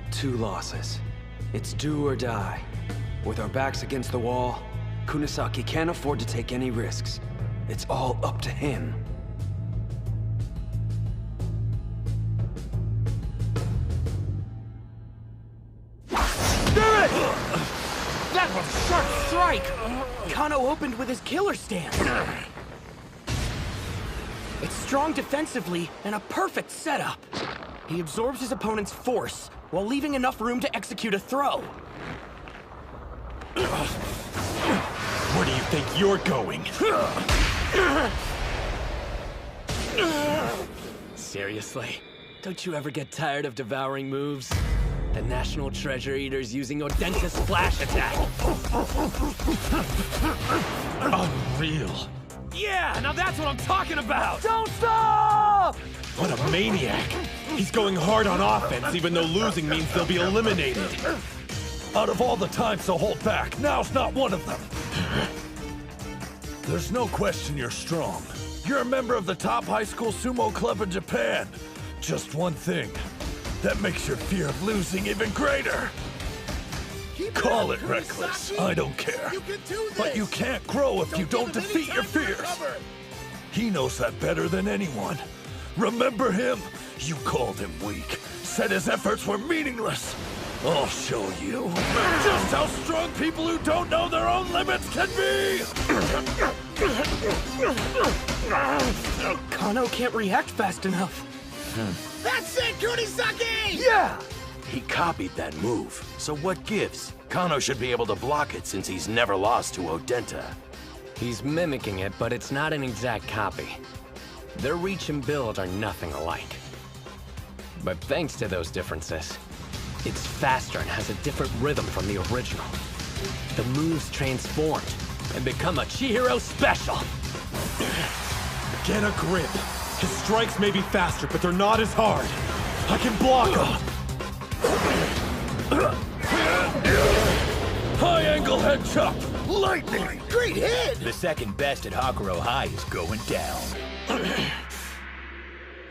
2 losses. It's do or die. With our backs against the wall, Kunasaki can't afford to take any risks. It's all up to him. That was a sharp strike! Kano opened with his killer stance. It's strong defensively and a perfect setup. He absorbs his opponent's force while leaving enough room to execute a throw. Where do you think you're going? Seriously? Don't you ever get tired of devouring moves? The National Treasure Eater's using Odenta's Splash Attack! Unreal. Yeah, now that's what I'm talking about! Don't stop! What a maniac! He's going hard on offense, even though losing means they'll be eliminated. Out of all the times to hold back, now's not one of them. There's no question you're strong. You're a member of the top high school sumo club in Japan. Just one thing. That makes your fear of losing even greater. Call it reckless, I don't care. But you can't grow if you don't defeat your fears. He knows that better than anyone. Remember him? You called him weak, said his efforts were meaningless. I'll show you just how strong people who don't know their own limits can be! Kano can't react fast enough. That's it, Kunisaki! Yeah! He copied that move, so what gives? Kano should be able to block it since he's never lost to Odenta. He's mimicking it, but it's not an exact copy. Their reach and build are nothing alike. But thanks to those differences, it's faster and has a different rhythm from the original. The moves transformed and become a Chihiro special. Get a grip. His strikes may be faster, but they're not as hard. I can block them. High angle head chop! Lightning! Great hit! The second best at Hakuro High is going down.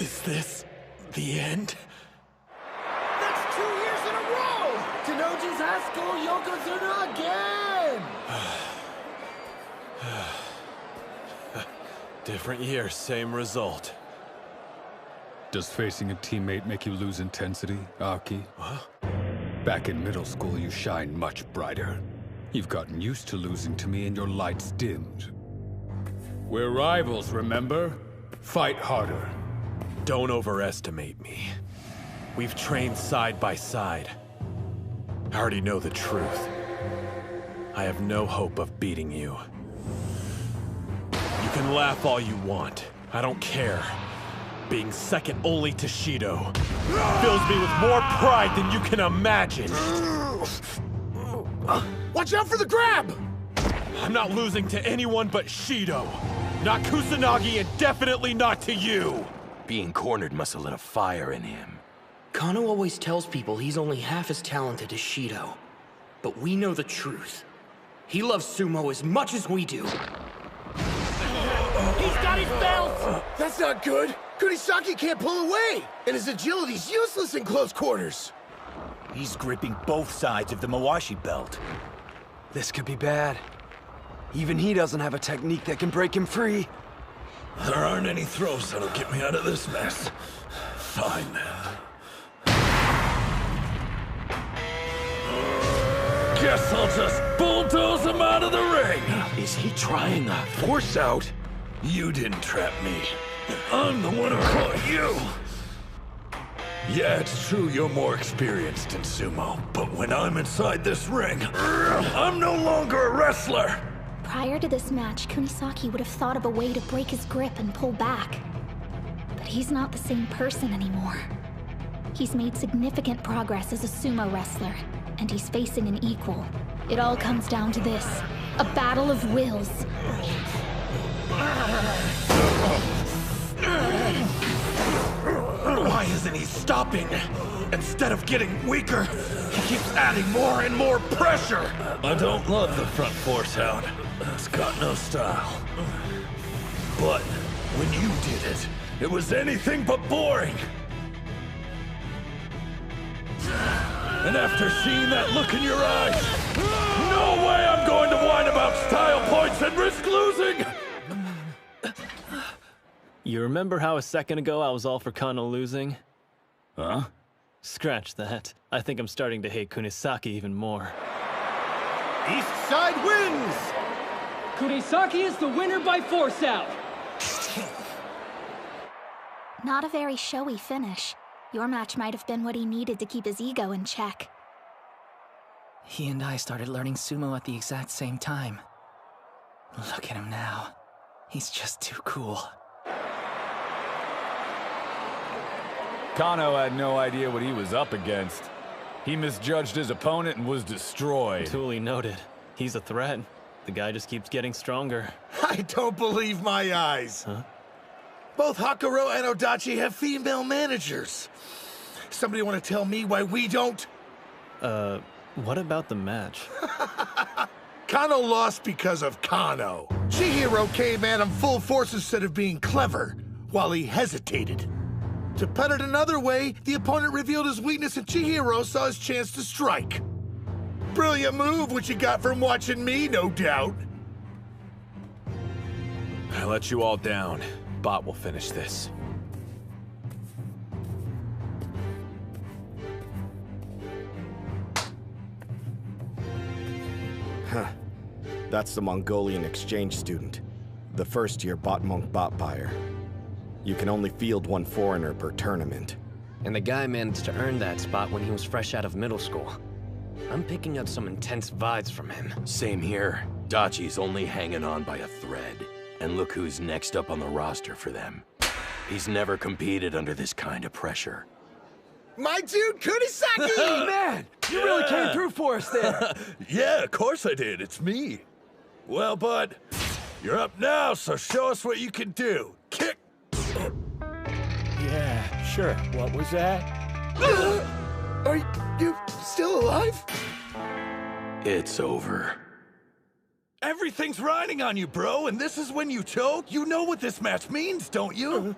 Is this the end? That's 2 years in a row! Tenoji's high school Yokozuna again! Different year, same result. Does facing a teammate make you lose intensity, Aki? Huh? Back in middle school, you shined much brighter. You've gotten used to losing to me and your light's dimmed. We're rivals, remember? Fight harder. Don't overestimate me. We've trained side by side. I already know the truth. I have no hope of beating you. You can laugh all you want. I don't care. Being second only to Shido fills me with more pride than you can imagine. Watch out for the grab! I'm not losing to anyone but Shido. Not Kusanagi and definitely not to you. Being cornered must have lit a fire in him. Kano always tells people he's only half as talented as Shido. But we know the truth. He loves sumo as much as we do. He's got his belt! That's not good! Kunisaki can't pull away! And his agility's useless in close quarters! He's gripping both sides of the Mawashi belt. This could be bad. Even he doesn't have a technique that can break him free. There aren't any throws that'll get me out of this mess. Fine, then. Guess I'll just bulldoze him out of the ring! Is he trying a force out? You didn't trap me. I'm the one who caught you! Yeah, it's true you're more experienced in sumo, but when I'm inside this ring, I'm no longer a wrestler! Prior to this match, Kunisaki would have thought of a way to break his grip and pull back. But he's not the same person anymore. He's made significant progress as a sumo wrestler, and he's facing an equal. It all comes down to this: a battle of wills. Why isn't he stopping? Instead of getting weaker, he keeps adding more and more pressure! I don't love the front force hound. It's got no style. But when you did it, it was anything but boring. And after seeing that look in your eyes, no way I'm going to whine about style points and risk losing! You remember how a second ago I was all for Kano losing? Huh? Scratch that. I think I'm starting to hate Kunisaki even more. East side wins! Kunisaki is the winner by force out. Not a very showy finish. Your match might have been what he needed to keep his ego in check. He and I started learning sumo at the exact same time. Look at him now. He's just too cool. Kano had no idea what he was up against. He misjudged his opponent and was destroyed. Duly noted. He's a threat. The guy just keeps getting stronger. I don't believe my eyes. Huh? Both Hakuro and Odachi have female managers. Somebody want to tell me why we don't? What about the match? Kano lost because of Kano. Chihiro came at him full force instead of being clever, while he hesitated. To put it another way, the opponent revealed his weakness and Chihiro saw his chance to strike. Brilliant move, which you got from watching me, no doubt. I let you all down. Bot will finish this. Huh. That's the Mongolian exchange student. The first-year bot monk bot buyer. You can only field one foreigner per tournament. And the guy managed to earn that spot when he was fresh out of middle school. I'm picking up some intense vibes from him. Same here. Dachi's only hanging on by a thread. And look who's next up on the roster for them. He's never competed under this kind of pressure. My dude, Kunisaki! Man, you really came through for us there. Yeah, of course I did. It's me. Well, bud, you're up now, so show us what you can do. Kick! Yeah, sure. What was that? Are you still alive? It's over. Everything's riding on you, bro, and this is when you choke? You know what this match means, don't you?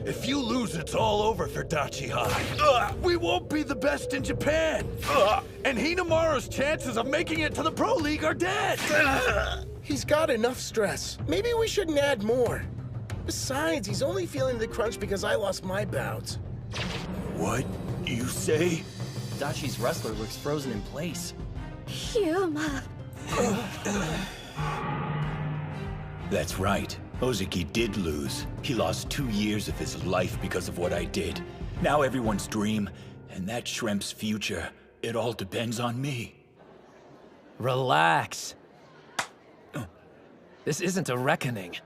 If you lose, it's all over for Dachi High. We won't be the best in Japan. And Hinamaru's chances of making it to the Pro League are dead. He's got enough stress. Maybe we shouldn't add more. Besides, he's only feeling the crunch because I lost my bouts. What you say? Dachi's wrestler looks frozen in place. Hyuma. That's right. Ozeki did lose. He lost 2 years of his life because of what I did. Now everyone's dream, and that shrimp's future, it all depends on me. Relax. This isn't a reckoning.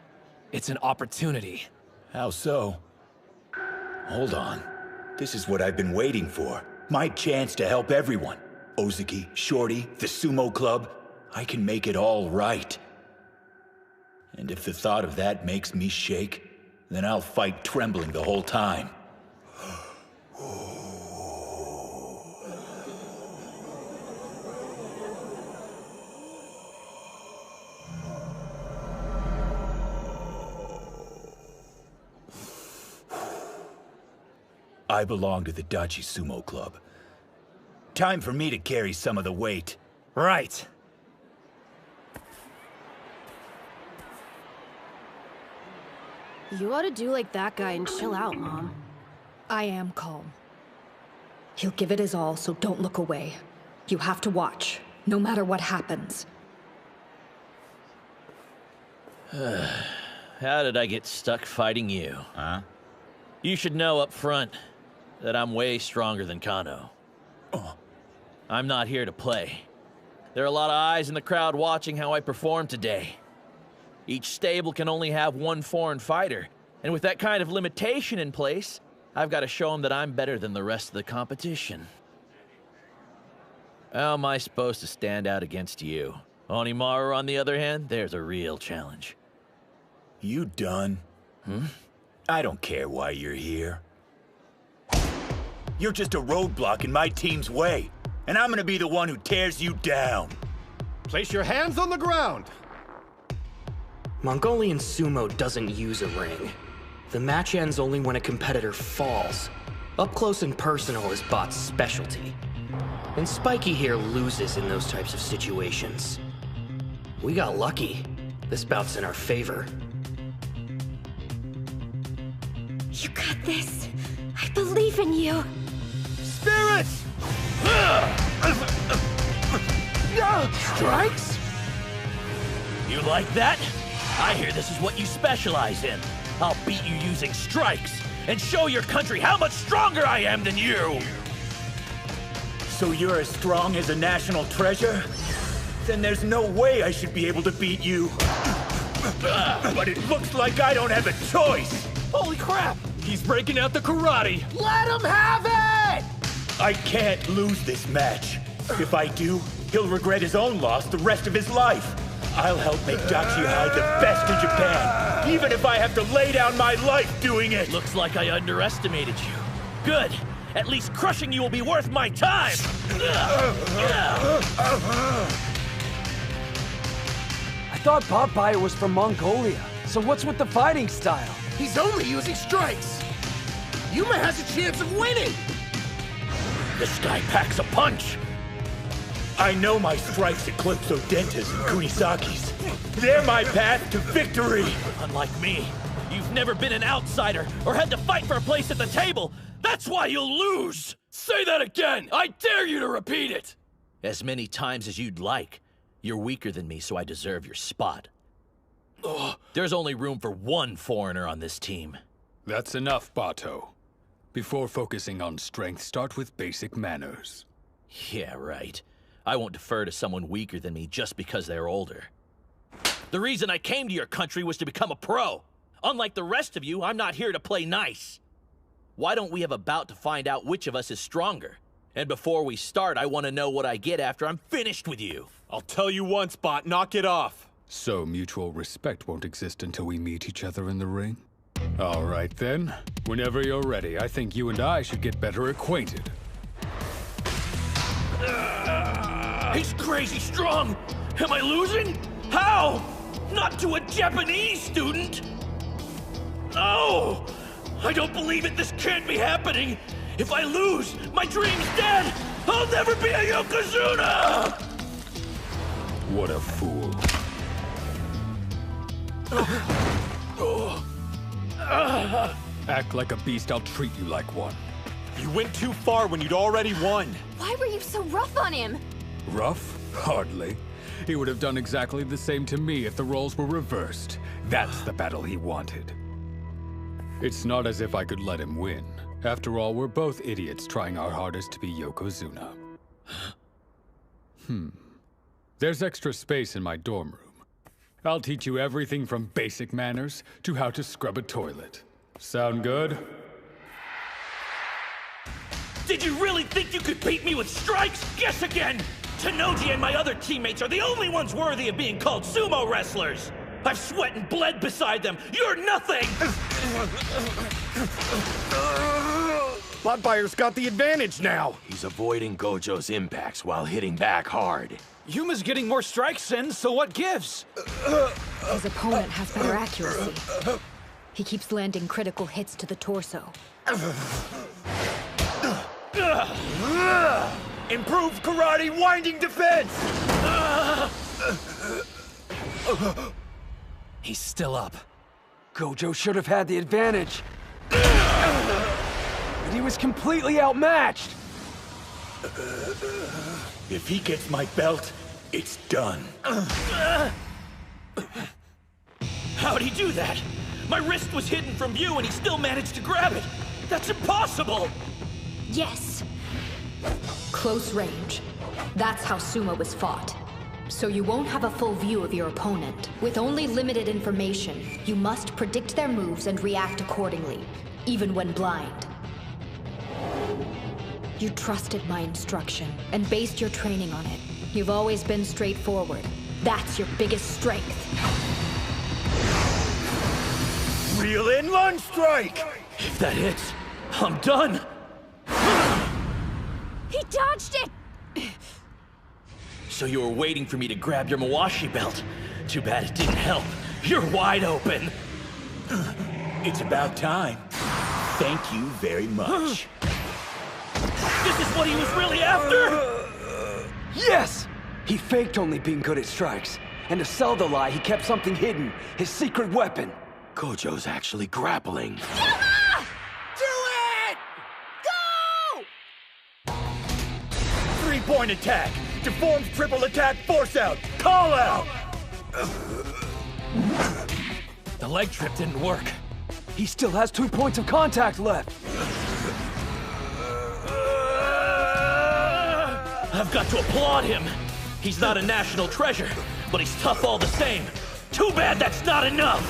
It's an opportunity. How so? Hold on. This is what I've been waiting for. My chance to help everyone. Ozeki, Shorty, the sumo club. I can make it all right. And if the thought of that makes me shake, then I'll fight trembling the whole time. I belong to the Dachi Sumo Club. Time for me to carry some of the weight. Right. You ought to do like that guy and chill out, Mom. I am calm. He'll give it his all, so don't look away. You have to watch, no matter what happens. How did I get stuck fighting you? Huh? You should know up front that I'm way stronger than Kano. I'm not here to play. There are a lot of eyes in the crowd watching how I perform today. Each stable can only have one foreign fighter, and with that kind of limitation in place, I've got to show them that I'm better than the rest of the competition. How am I supposed to stand out against you? Onimaru, on the other hand, there's a real challenge. You done? I don't care why you're here. You're just a roadblock in my team's way, and I'm gonna be the one who tears you down. Place your hands on the ground! Mongolian sumo doesn't use a ring. The match ends only when a competitor falls. Up close and personal is Bot's specialty. And Spiky here loses in those types of situations. We got lucky. This bout's in our favor. You got this. I believe in you. Spirits! Strikes? You like that? I hear this is what you specialize in. I'll beat you using strikes and show your country how much stronger I am than you. So you're as strong as a national treasure? Then there's no way I should be able to beat you. But it looks like I don't have a choice. Holy crap! He's breaking out the karate. Let him have it! I can't lose this match. If I do, he'll regret his own loss the rest of his life. I'll help make Dachi High the best in Japan, even if I have to lay down my life doing it. Looks like I underestimated you. Good. At least crushing you will be worth my time. I thought Popeye was from Mongolia. So what's with the fighting style? He's only using strikes. Yuma has a chance of winning. This guy packs a punch. I know my strikes eclipse Odentas and Kunisakis. They're my path to victory. Unlike me, you've never been an outsider or had to fight for a place at the table. That's why you'll lose. Say that again. I dare you to repeat it. As many times as you'd like. You're weaker than me, so I deserve your spot. There's only room for one foreigner on this team. That's enough, Bato. Before focusing on strength, start with basic manners. Yeah, right. I won't defer to someone weaker than me just because they're older. The reason I came to your country was to become a pro. Unlike the rest of you, I'm not here to play nice. Why don't we have a bout to find out which of us is stronger? And before we start, I want to know what I get after I'm finished with you. I'll tell you once, Bot, knock it off. So mutual respect won't exist until we meet each other in the ring? All right then. Whenever you're ready, I think you and I should get better acquainted. He's crazy strong! Am I losing? How? Not to a Japanese student? No! I don't believe it! This can't be happening! If I lose, my dream's dead! I'll never be a Yokozuna! What a fool. Act like a beast, I'll treat you like one. You went too far when you'd already won. Why were you so rough on him? Rough? Hardly. He would have done exactly the same to me if the roles were reversed. That's the battle he wanted. It's not as if I could let him win. After all, we're both idiots trying our hardest to be Yokozuna. There's extra space in my dorm room. I'll teach you everything from basic manners to how to scrub a toilet. Sound good? Did you really think you could beat me with strikes? Guess again! Tenoji and my other teammates are the only ones worthy of being called sumo wrestlers! I've sweat and bled beside them! You're nothing! Botfire's got the advantage now! He's avoiding Gojo's impacts while hitting back hard. Yuma's getting more strikes in, so what gives? His opponent has better accuracy. He keeps landing critical hits to the torso. Improved karate winding defense! He's still up. Gojo should have had the advantage. But he was completely outmatched. If he gets my belt, it's done. How'd he do that? My wrist was hidden from view and he still managed to grab it. That's impossible! Yes. Close range. That's how sumo is fought. So you won't have a full view of your opponent. With only limited information, you must predict their moves and react accordingly, even when blind. You trusted my instruction and based your training on it. You've always been straightforward. That's your biggest strength. Reel in lunge strike! If that hits, I'm done! He dodged it! So you were waiting for me to grab your Mawashi belt. Too bad it didn't help. You're wide open. It's about time. Thank you very much. This is what he was really after? Yes! He faked only being good at strikes. And to sell the lie, he kept something hidden. His secret weapon. Gojo's actually grappling. Yuma! Do it! Go! 3-point attack! Deformed triple attack force out! Call out! The leg trip didn't work. He still has 2 points of contact left. I've got to applaud him. He's not a national treasure, but he's tough all the same. Too bad that's not enough.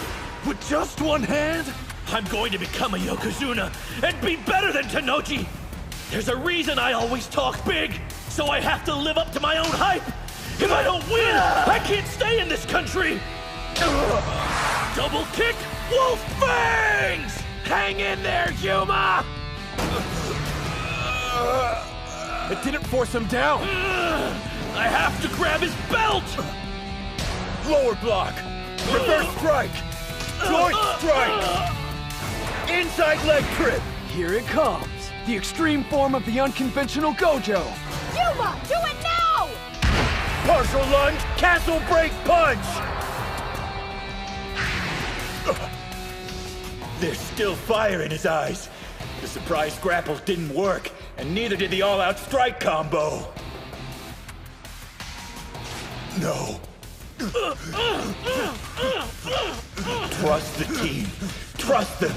With just one hand? I'm going to become a Yokozuna and be better than Tanoji. There's a reason I always talk big, so I have to live up to my own hype. If I don't win, I can't stay in this country. Double kick, wolf fangs! Hang in there, Yuma! It didn't force him down. I have to grab his belt! Lower block! Reverse strike! Joint strike! Inside leg trip! Here it comes. The extreme form of the unconventional Gojo. Yuma, do it now! Partial lunge, castle break punch! There's still fire in his eyes. The surprise grapple didn't work, and neither did the all-out strike combo. No. Trust the team. Trust them.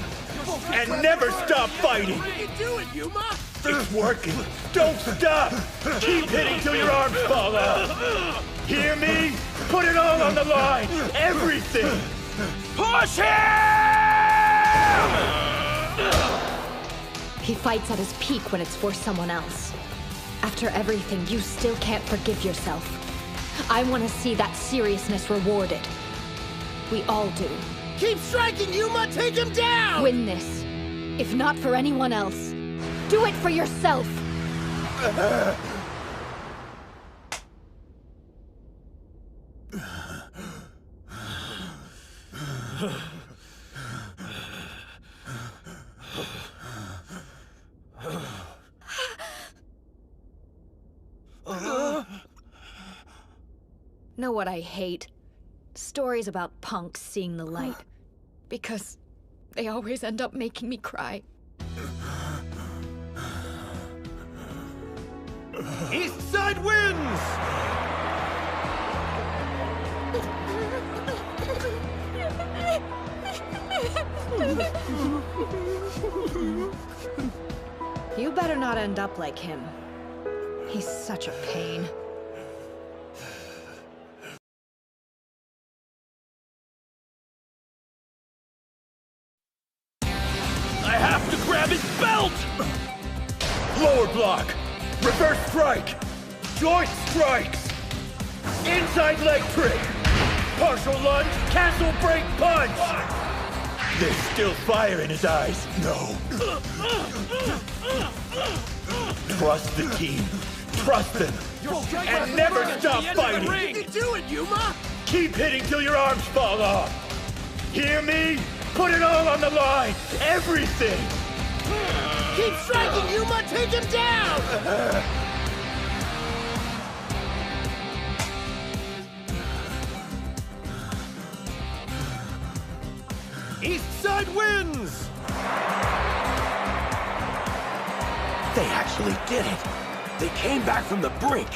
And never stop fighting. Do it, Yuma! It's working. Don't stop. Keep hitting till your arms fall off. Hear me? Put it all on the line. Everything. Push him! He fights at his peak when it's for someone else. After everything, you still can't forgive yourself. I want to see that seriousness rewarded. We all do. Keep striking, Yuma! Take him down! Win this. If not for anyone else, do it for yourself! Know what I hate? Stories about punks seeing the light. Because they always end up making me cry. East Side wins! You better not end up like him. He's such a pain. I have to grab his belt! Lower block. Reverse strike. Joint strikes. Inside leg trick. Partial lunge, castle break punch. There's still fire in his eyes. No. Trust the team. Trust them. And never stop fighting. You can do it, Yuma! Keep hitting till your arms fall off. Hear me? Put it all on the line. Everything. Keep striking, Yuma! Take him down! East Side wins! They actually did it! They came back from the brink!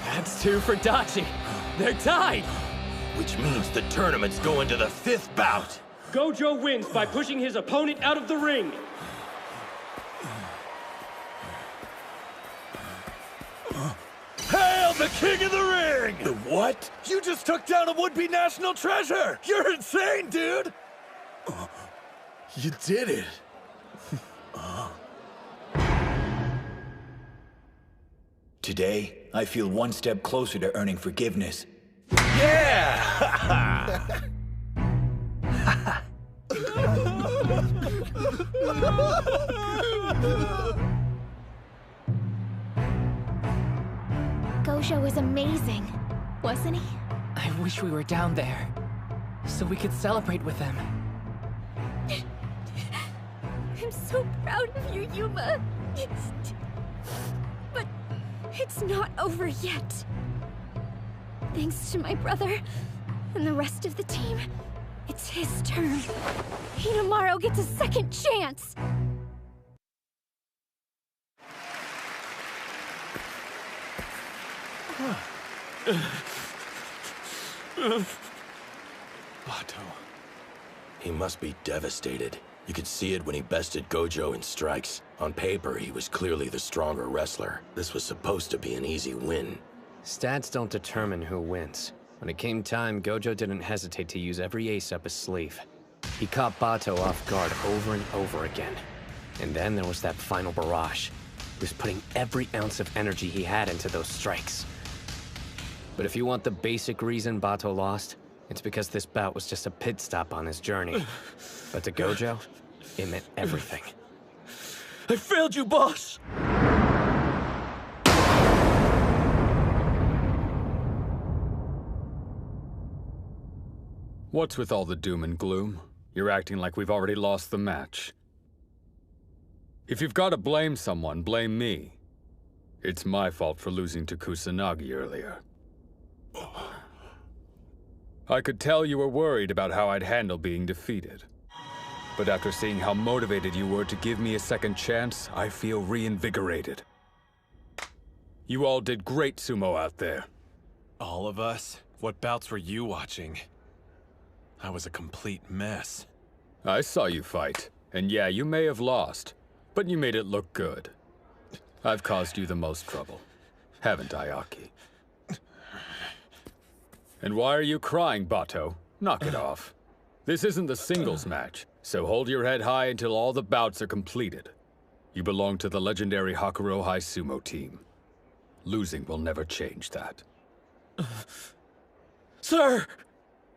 That's 2 for Dachi. They're tied! Which means the tournament's going to the 5th bout! Gojo wins by pushing his opponent out of the ring. Hail the king of the ring! The what? You just took down a would-be national treasure! You're insane, dude! You did it. Today, I feel one step closer to earning forgiveness. Yeah! Gojo was amazing, wasn't he? I wish we were down there, so we could celebrate with them. I'm so proud of you, Yuma. But it's not over yet. Thanks to my brother and the rest of the team, it's his turn. Hinamaru gets a second chance. Bato. He must be devastated. You could see it when he bested Gojo in strikes. On paper, he was clearly the stronger wrestler. This was supposed to be an easy win. Stats don't determine who wins. When it came time, Gojo didn't hesitate to use every ace up his sleeve. He caught Bato off guard over and over again. And then there was that final barrage. He was putting every ounce of energy he had into those strikes. But if you want the basic reason Bato lost, it's because this bout was just a pit stop on his journey. But to Gojo, it meant everything. I failed you, boss! What's with all the doom and gloom? You're acting like we've already lost the match. If you've got to blame someone, blame me. It's my fault for losing to Kusanagi earlier. I could tell you were worried about how I'd handle being defeated. But after seeing how motivated you were to give me a second chance, I feel reinvigorated. You all did great sumo out there. All of us? What bouts were you watching? I was a complete mess. I saw you fight, and yeah, you may have lost, but you made it look good. I've caused you the most trouble, haven't I, Aki? And why are you crying, Bato? Knock it off. This isn't the singles match, so hold your head high until all the bouts are completed. You belong to the legendary Hakuro High Sumo team. Losing will never change that. Sir!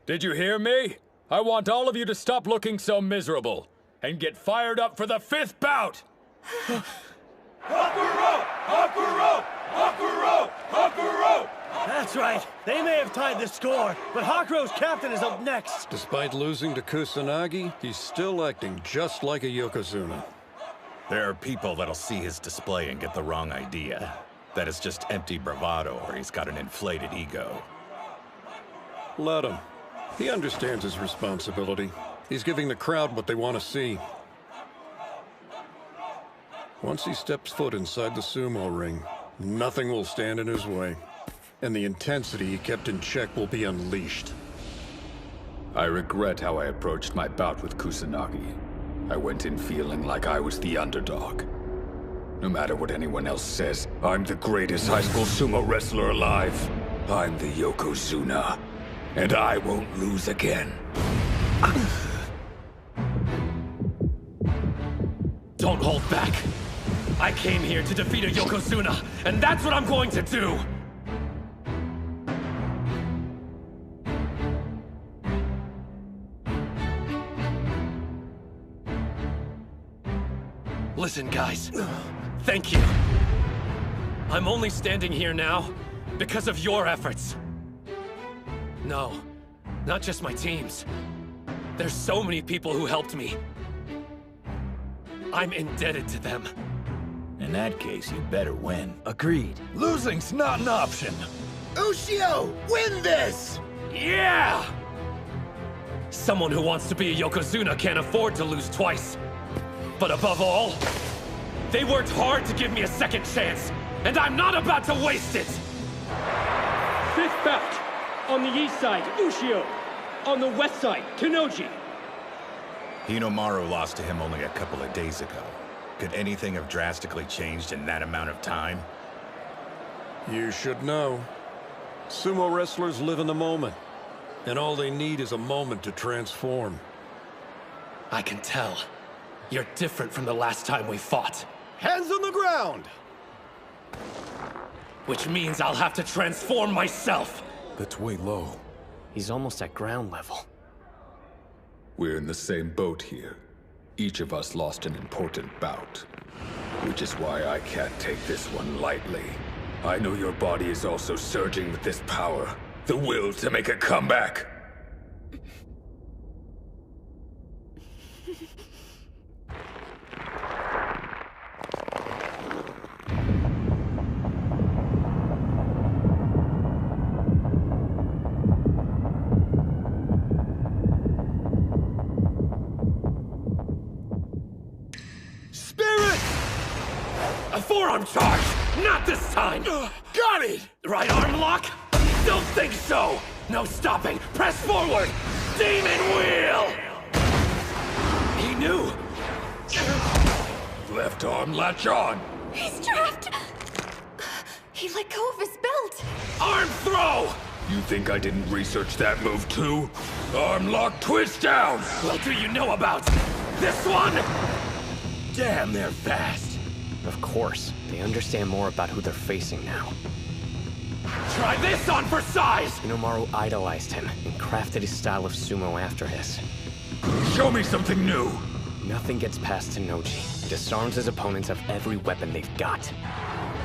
Did you hear me? I want all of you to stop looking so miserable and get fired up for the 5th bout! Hakuro! Hakuro! Hakuro! Hakuro! That's right. They may have tied the score, but Hakuro's captain is up next. Despite losing to Kusanagi, he's still acting just like a Yokozuna. There are people that'll see his display and get the wrong idea. That it's just empty bravado or he's got an inflated ego. Let him. He understands his responsibility. He's giving the crowd what they want to see. Once he steps foot inside the sumo ring, nothing will stand in his way. And the intensity he kept in check will be unleashed. I regret how I approached my bout with Kusanagi. I went in feeling like I was the underdog. No matter what anyone else says, I'm the greatest high school sumo wrestler alive. I'm the Yokozuna, and I won't lose again. Don't hold back. I came here to defeat a Yokozuna, and that's what I'm going to do! Listen, guys. Thank you. I'm only standing here now because of your efforts. No, not just my team's. There's so many people who helped me. I'm indebted to them. In that case, you better win. Agreed. Losing's not an option. Ushio, win this! Yeah! Someone who wants to be a Yokozuna can't afford to lose twice. But above all, they worked hard to give me a second chance, and I'm not about to waste it! Fifth bout. On the east side, Ushio. On the west side, Tennoji. Hinomaru lost to him only a couple of days ago. Could anything have drastically changed in that amount of time? You should know. Sumo wrestlers live in the moment, and all they need is a moment to transform. I can tell. You're different from the last time we fought. Hands on the ground! Which means I'll have to transform myself! That's way low. He's almost at ground level. We're in the same boat here. Each of us lost an important bout. Which is why I can't take this one lightly. I know your body is also surging with this power. The will to make a comeback. A forearm charge! Not this time! Got it! Right arm lock? Don't think so! No stopping! Press forward! Demon wheel! He knew! Left arm latch on! He's trapped! He let go of his belt! Arm throw! You think I didn't research that move too? Arm lock twist down! What do you know about this one? Damn, they're fast! Of course. They understand more about who they're facing now. Try this on for size! Hinomaru idolized him and crafted his style of sumo after his. Show me something new! Nothing gets past Tennoji. Disarms his opponents of every weapon they've got.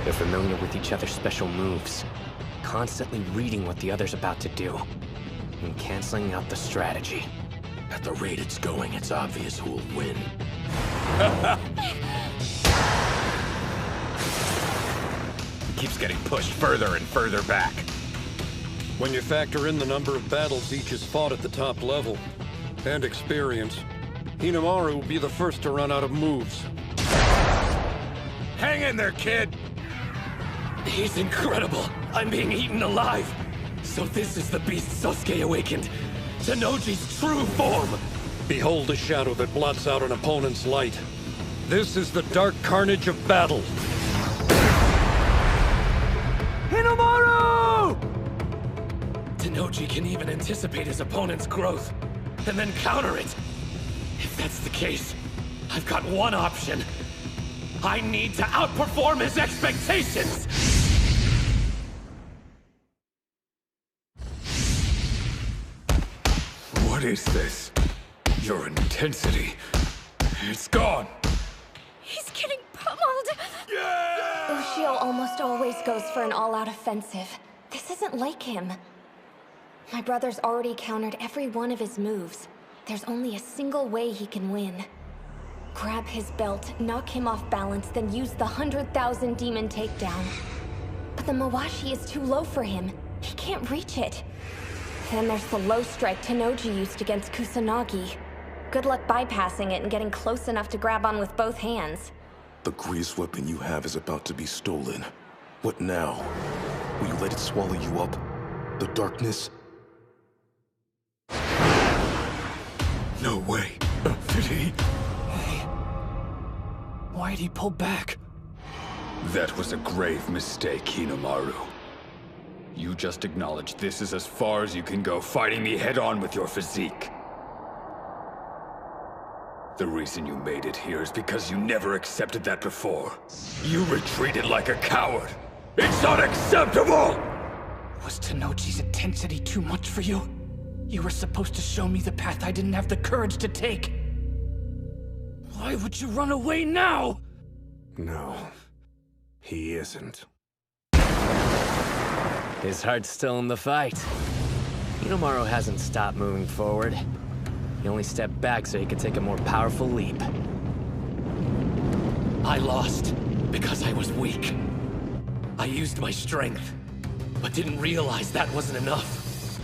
They're familiar with each other's special moves, constantly reading what the other's about to do, and canceling out the strategy. At the rate it's going, it's obvious who'll win. Keeps getting pushed further and further back. When you factor in the number of battles each has fought at the top level, and experience, Hinomaru will be the first to run out of moves. Hang in there, kid! He's incredible! I'm being eaten alive! So this is the beast Sosuke awakened! Tennoji's true form! Behold the shadow that blots out an opponent's light. This is the dark carnage of battle. Hinomaru! Tennoji can even anticipate his opponent's growth, and then counter it. If that's the case, I've got one option. I need to outperform his expectations! What is this? Your intensity. It's gone. He's getting pummeled! Ushio almost always goes for an all-out offensive. This isn't like him. My brother's already countered every one of his moves. There's only a single way he can win. Grab his belt, knock him off balance, then use the 100,000 demon takedown. But the Mawashi is too low for him. He can't reach it. Then there's the low strike Tennoji used against Kusanagi. Good luck bypassing it and getting close enough to grab on with both hands. The greatest weapon you have is about to be stolen. What now? Will you let it swallow you up? The darkness? No way. Did he? Why'd he pull back? That was a grave mistake, Hinomaru. You just acknowledged this is as far as you can go, fighting me head-on with your physique. The reason you made it here is because you never accepted that before. You retreated like a coward. It's unacceptable! Was Tennoji's intensity too much for you? You were supposed to show me the path I didn't have the courage to take. Why would you run away now? No, he isn't. His heart's still in the fight. Hinomaru hasn't stopped moving forward. He only stepped back so he could take a more powerful leap. I lost because I was weak. I used my strength, but didn't realize that wasn't enough.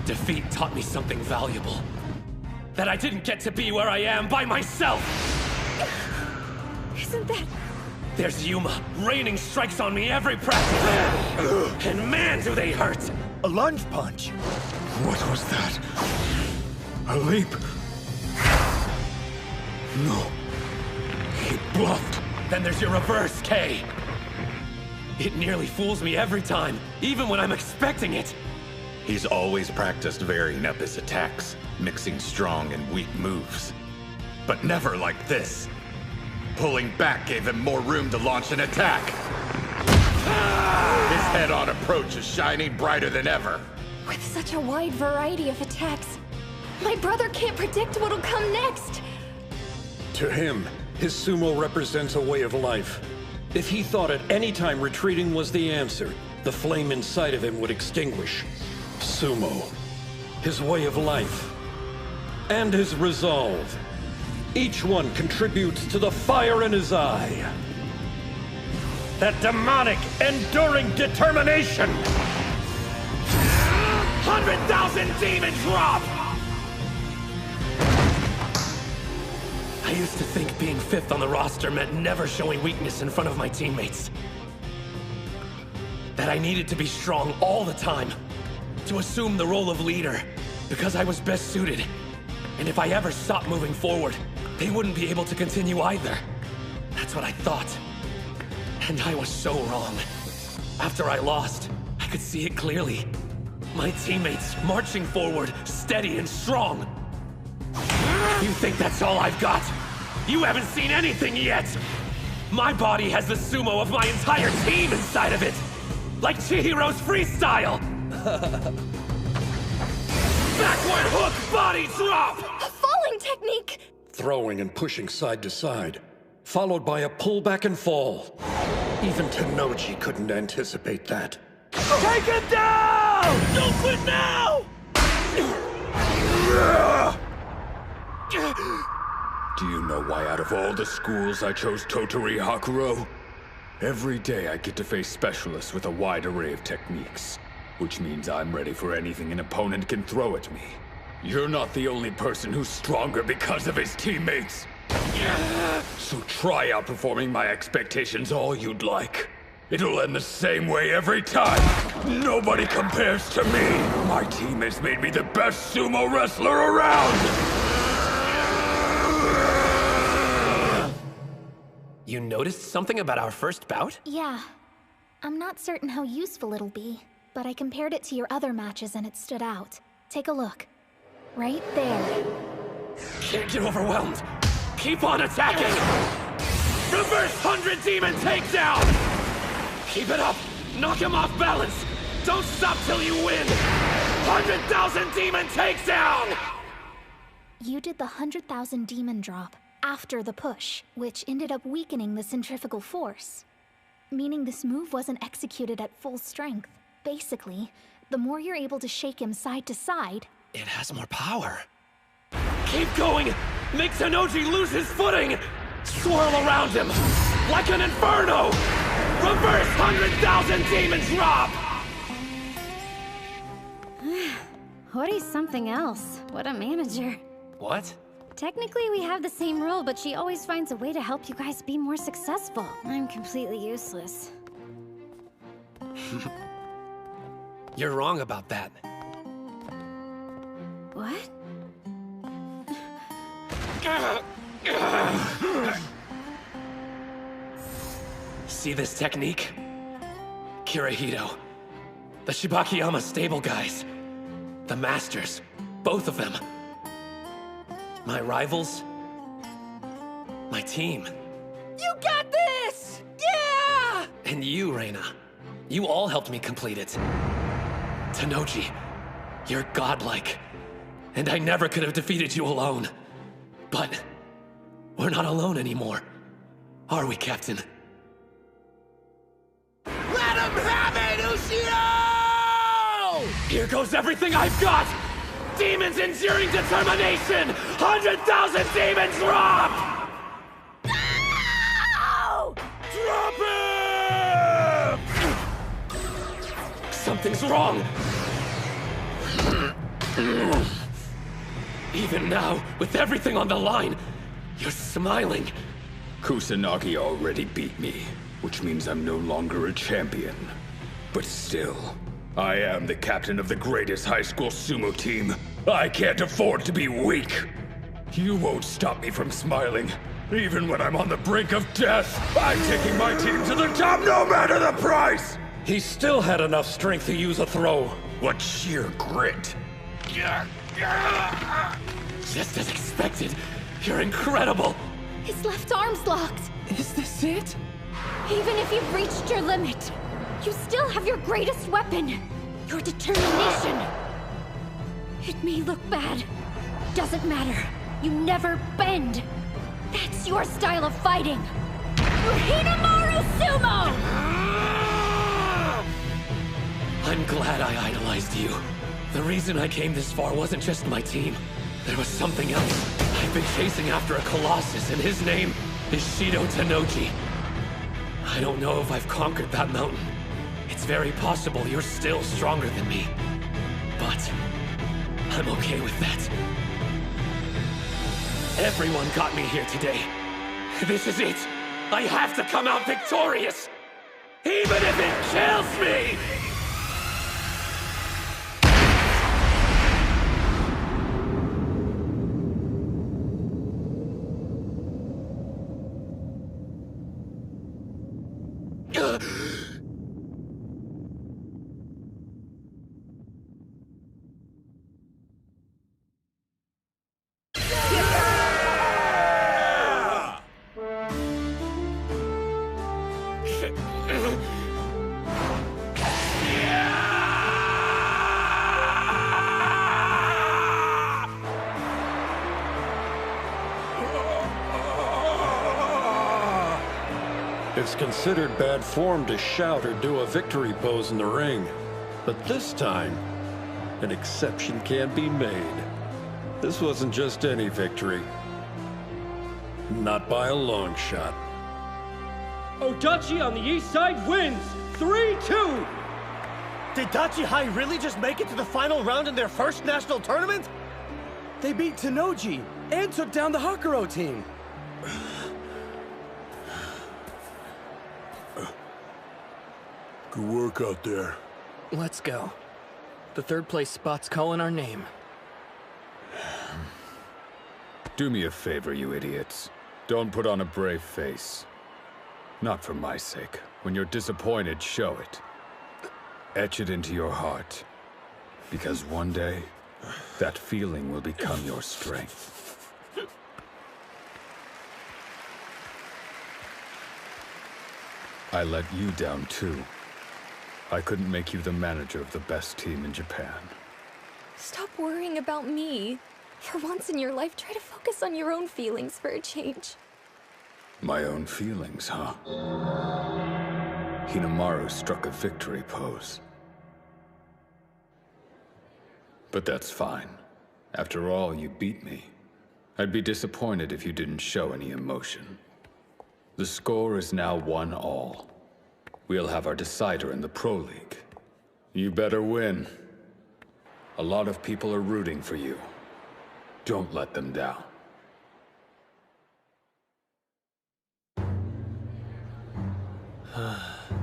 Defeat taught me something valuable. That I didn't get to be where I am by myself! Isn't that... There's Yuma, raining strikes on me every practice! And man, do they hurt! A lunge punch! What was that? A leap? No. He bluffed. Then there's your reverse, Kay. It nearly fools me every time, even when I'm expecting it. He's always practiced varying up his attacks, mixing strong and weak moves. But never like this. Pulling back gave him more room to launch an attack. His head-on approach is shining brighter than ever. With such a wide variety of attacks, my brother can't predict what'll come next. To him, his sumo represents a way of life. If he thought at any time retreating was the answer, the flame inside of him would extinguish. Sumo, his way of life, and his resolve. Each one contributes to the fire in his eye. That demonic, enduring determination! 100,000 demon drop! I used to think being 5th on the roster meant never showing weakness in front of my teammates. That I needed to be strong all the time, to assume the role of leader, because I was best suited. And if I ever stopped moving forward, they wouldn't be able to continue either. That's what I thought. And I was so wrong. After I lost, I could see it clearly. My teammates marching forward, steady and strong. You think that's all I've got? You haven't seen anything yet! My body has the sumo of my entire team inside of it! Like Chihiro's freestyle! Backward hook body drop! A falling technique! Throwing and pushing side to side, followed by a pullback and fall. Even Tennoji couldn't anticipate that. Take it down! Don't quit now! Do you know why out of all the schools I chose Tottori Hakuro? Every day I get to face specialists with a wide array of techniques, which means I'm ready for anything an opponent can throw at me. You're not the only person who's stronger because of his teammates. So try outperforming my expectations all you'd like. It'll end the same way every time. Nobody compares to me. My team has made me the best sumo wrestler around. You noticed something about our first bout? Yeah. I'm not certain how useful it'll be, but I compared it to your other matches and it stood out. Take a look. Right there. Can't get overwhelmed. Keep on attacking! Reverse 100 demon takedown! Keep it up! Knock him off balance! Don't stop till you win! 100,000 demon takedown! You did the 100,000 demon drop after the push, which ended up weakening the centrifugal force. Meaning this move wasn't executed at full strength. Basically, the more you're able to shake him side to side... It has more power. Keep going! Make Tennoji lose his footing! Swirl around him! Like an inferno! Reverse 100,000 demon drop! Hori's something else. What a manager. What? Technically, we have the same role, but she always finds a way to help you guys be more successful. I'm completely useless. You're wrong about that. What? See this technique? Kirihito. The Shibakiyama stable guys. The masters. Both of them. My rivals. My team. You got this! Yeah! And you, Reina. You all helped me complete it. Tennoji, you're godlike. And I never could have defeated you alone. But we're not alone anymore. Are we, Captain? Let him have it, Ushio! Here goes everything I've got! Demons enduring determination! 100,000 demon drop! Drop him! Something's wrong! Even now, with everything on the line, you're smiling. Kusanagi already beat me, which means I'm no longer a champion. But still, I am the captain of the greatest high school sumo team. I can't afford to be weak. You won't stop me from smiling. Even when I'm on the brink of death, I'm taking my team to the top no matter the price! He still had enough strength to use a throw. What sheer grit. Just as expected. You're incredible. His left arm's locked. Is this it? Even if you've reached your limit, you still have your greatest weapon. Your determination. It may look bad. Doesn't matter. You never bend. That's your style of fighting. Hinamaru Sumo! I'm glad I idolized you. The reason I came this far wasn't just my team. There was something else. I've been chasing after a Colossus, and his name is Shido Tennoji. I don't know if I've conquered that mountain. It's very possible you're still stronger than me. But I'm okay with that. Everyone got me here today. This is it. I have to come out victorious, even if it kills me! It's considered bad form to shout or do a victory pose in the ring. But this time, an exception can be made. This wasn't just any victory. Not by a long shot. Odachi on the east side wins! 3-2! Did Dachi High really just make it to the final round in their first national tournament? They beat Tennoji and took down the Hakuro team. Good work out there. Let's go. The third place spot's calling our name. Do me a favor, you idiots. Don't put on a brave face. Not for my sake. When you're disappointed, show it. Etch it into your heart. Because one day, that feeling will become your strength. I let you down too. I couldn't make you the manager of the best team in Japan. Stop worrying about me. For once in your life, try to focus on your own feelings for a change. My own feelings, huh? Hinamaru struck a victory pose. But that's fine. After all, you beat me. I'd be disappointed if you didn't show any emotion. The score is now 1-1. We'll have our decider in the Pro League. You better win. A lot of people are rooting for you. Don't let them down.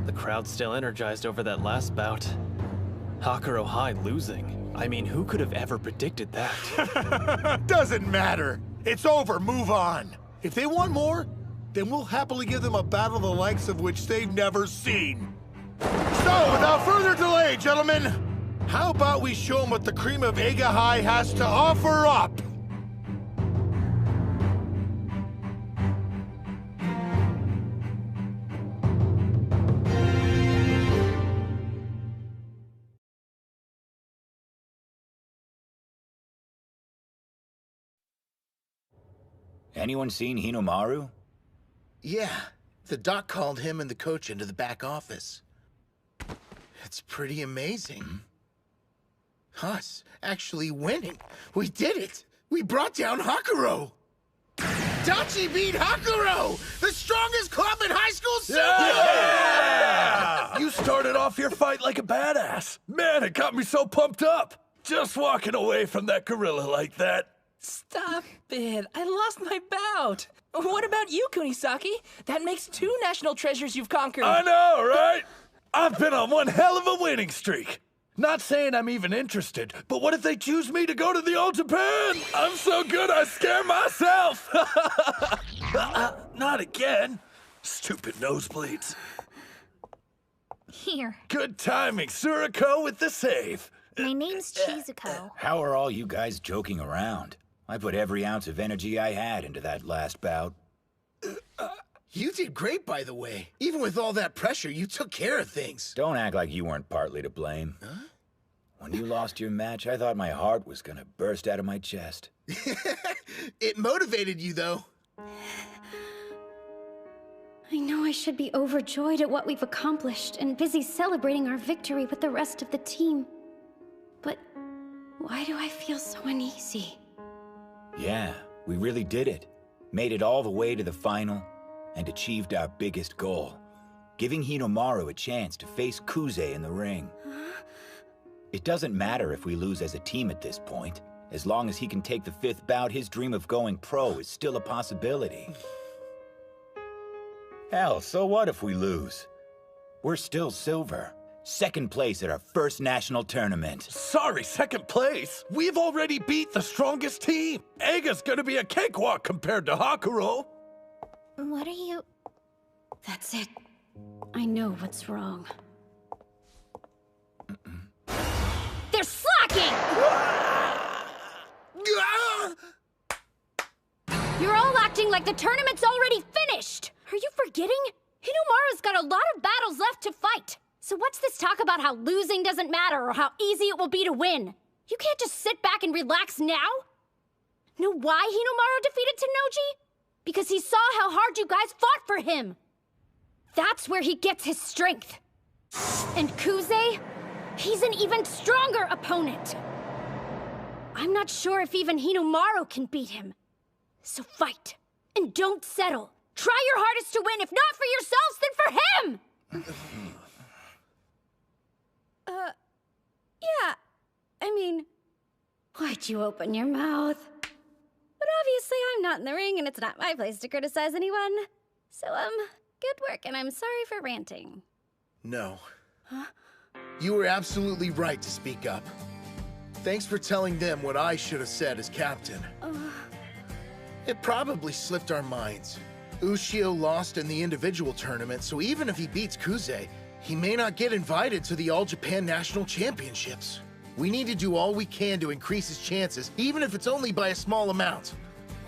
The crowd's still energized over that last bout. Hakuro High losing. I mean, who could have ever predicted that? Doesn't matter. It's over. Move on. If they want more, then we'll happily give them a battle the likes of which they've never seen. So, without further delay, gentlemen, how about we show them what the cream of Eiga High has to offer up? Anyone seen Hinamaru? Yeah, the doc called him and the coach into the back office. It's pretty amazing. Us actually winning. We did it! We brought down Hakuro! Dachi beat Hakuro! The strongest club in high school sumo! Yeah! You started off your fight like a badass. Man, it got me so pumped up. Just walking away from that gorilla like that. Stop it. I lost my bout. What about you, Kunisaki? That makes 2 national treasures you've conquered. I know, right? I've been on one hell of a winning streak. Not saying I'm even interested, but what if they choose me to go to the All Japan? I'm so good I scare myself. Not again. Stupid nosebleeds. Here. Good timing, Suriko with the save. My name's Chizuko. How are all you guys joking around? I put every ounce of energy I had into that last bout. You did great, by the way. Even with all that pressure, you took care of things. Don't act like you weren't partly to blame. Huh? When you lost your match, I thought my heart was gonna burst out of my chest. It motivated you, though. I know I should be overjoyed at what we've accomplished and busy celebrating our victory with the rest of the team. But why do I feel so uneasy? Yeah, we really did it. Made it all the way to the final and achieved our biggest goal. Giving Hinomaru a chance to face Kuze in the ring. It doesn't matter if we lose as a team at this point. As long as he can take the 5th bout, his dream of going pro is still a possibility. Hell, so what if we lose? We're still silver. 2nd place at our first national tournament. Sorry, 2nd place? We've already beat the strongest team. Eiga's gonna be a cakewalk compared to Hakuro. What are you... That's it. I know what's wrong. They're slacking! You're all acting like the tournament's already finished! Are you forgetting? Hinomaru's got a lot of battles left to fight. So what's this talk about how losing doesn't matter or how easy it will be to win? You can't just sit back and relax now? Know why Hinomaru defeated Tennoji? Because he saw how hard you guys fought for him. That's where he gets his strength. And Kuze? He's an even stronger opponent. I'm not sure if even Hinomaru can beat him. So fight. And don't settle. Try your hardest to win, if not for yourselves, then for him! Yeah. I mean, why'd you open your mouth? But obviously I'm not in the ring and it's not my place to criticize anyone. So, good work and I'm sorry for ranting. No. Huh? You were absolutely right to speak up. Thanks for telling them what I should have said as captain. It probably slipped our minds. Ushio lost in the individual tournament, so even if he beats Kuze, he may not get invited to the All Japan National Championships. We need to do all we can to increase his chances, even if it's only by a small amount.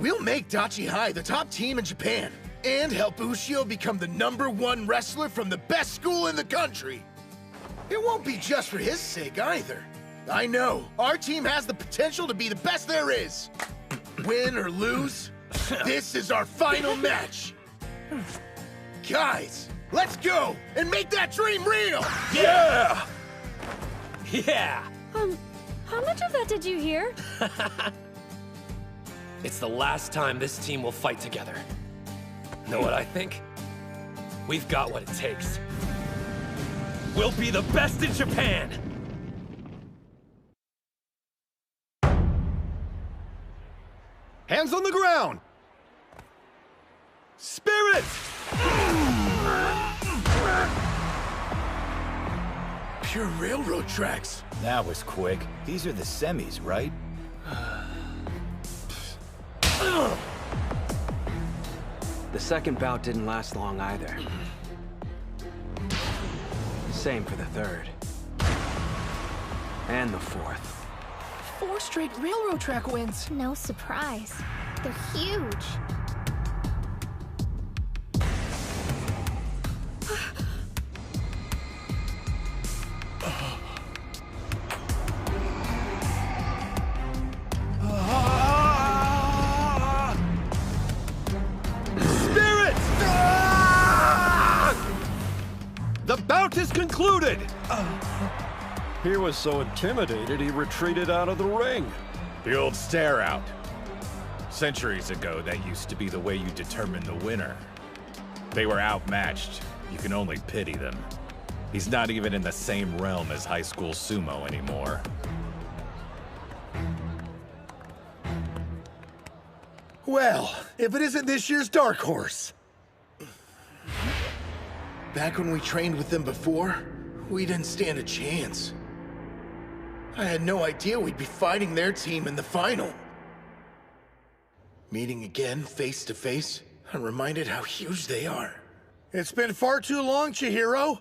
We'll make Dachi High the top team in Japan, and help Ushio become the #1 wrestler from the best school in the country. It won't be just for his sake either. I know, our team has the potential to be the best there is. Win or lose, this is our final match. Guys, let's go and make that dream real! Yeah! Yeah! How much of that did you hear? It's the last time this team will fight together. Know what I think? We've got what it takes. We'll be the best in Japan! Hands on the ground! Spirit! Pure railroad tracks. That was quick. These are the semis, right? The second bout didn't last long either. Same for the third. And the fourth. 4 straight railroad track wins. No surprise. They're huge. Spirit! The bout is concluded! He was so intimidated he retreated out of the ring. The old stare out. Centuries ago, that used to be the way you determined the winner. They were outmatched. You can only pity them. He's not even in the same realm as high school sumo anymore. Well, if it isn't this year's Dark Horse. Back when we trained with them before, we didn't stand a chance. I had no idea we'd be fighting their team in the final. Meeting again, face to face, I'm reminded how huge they are. It's been far too long, Chihiro.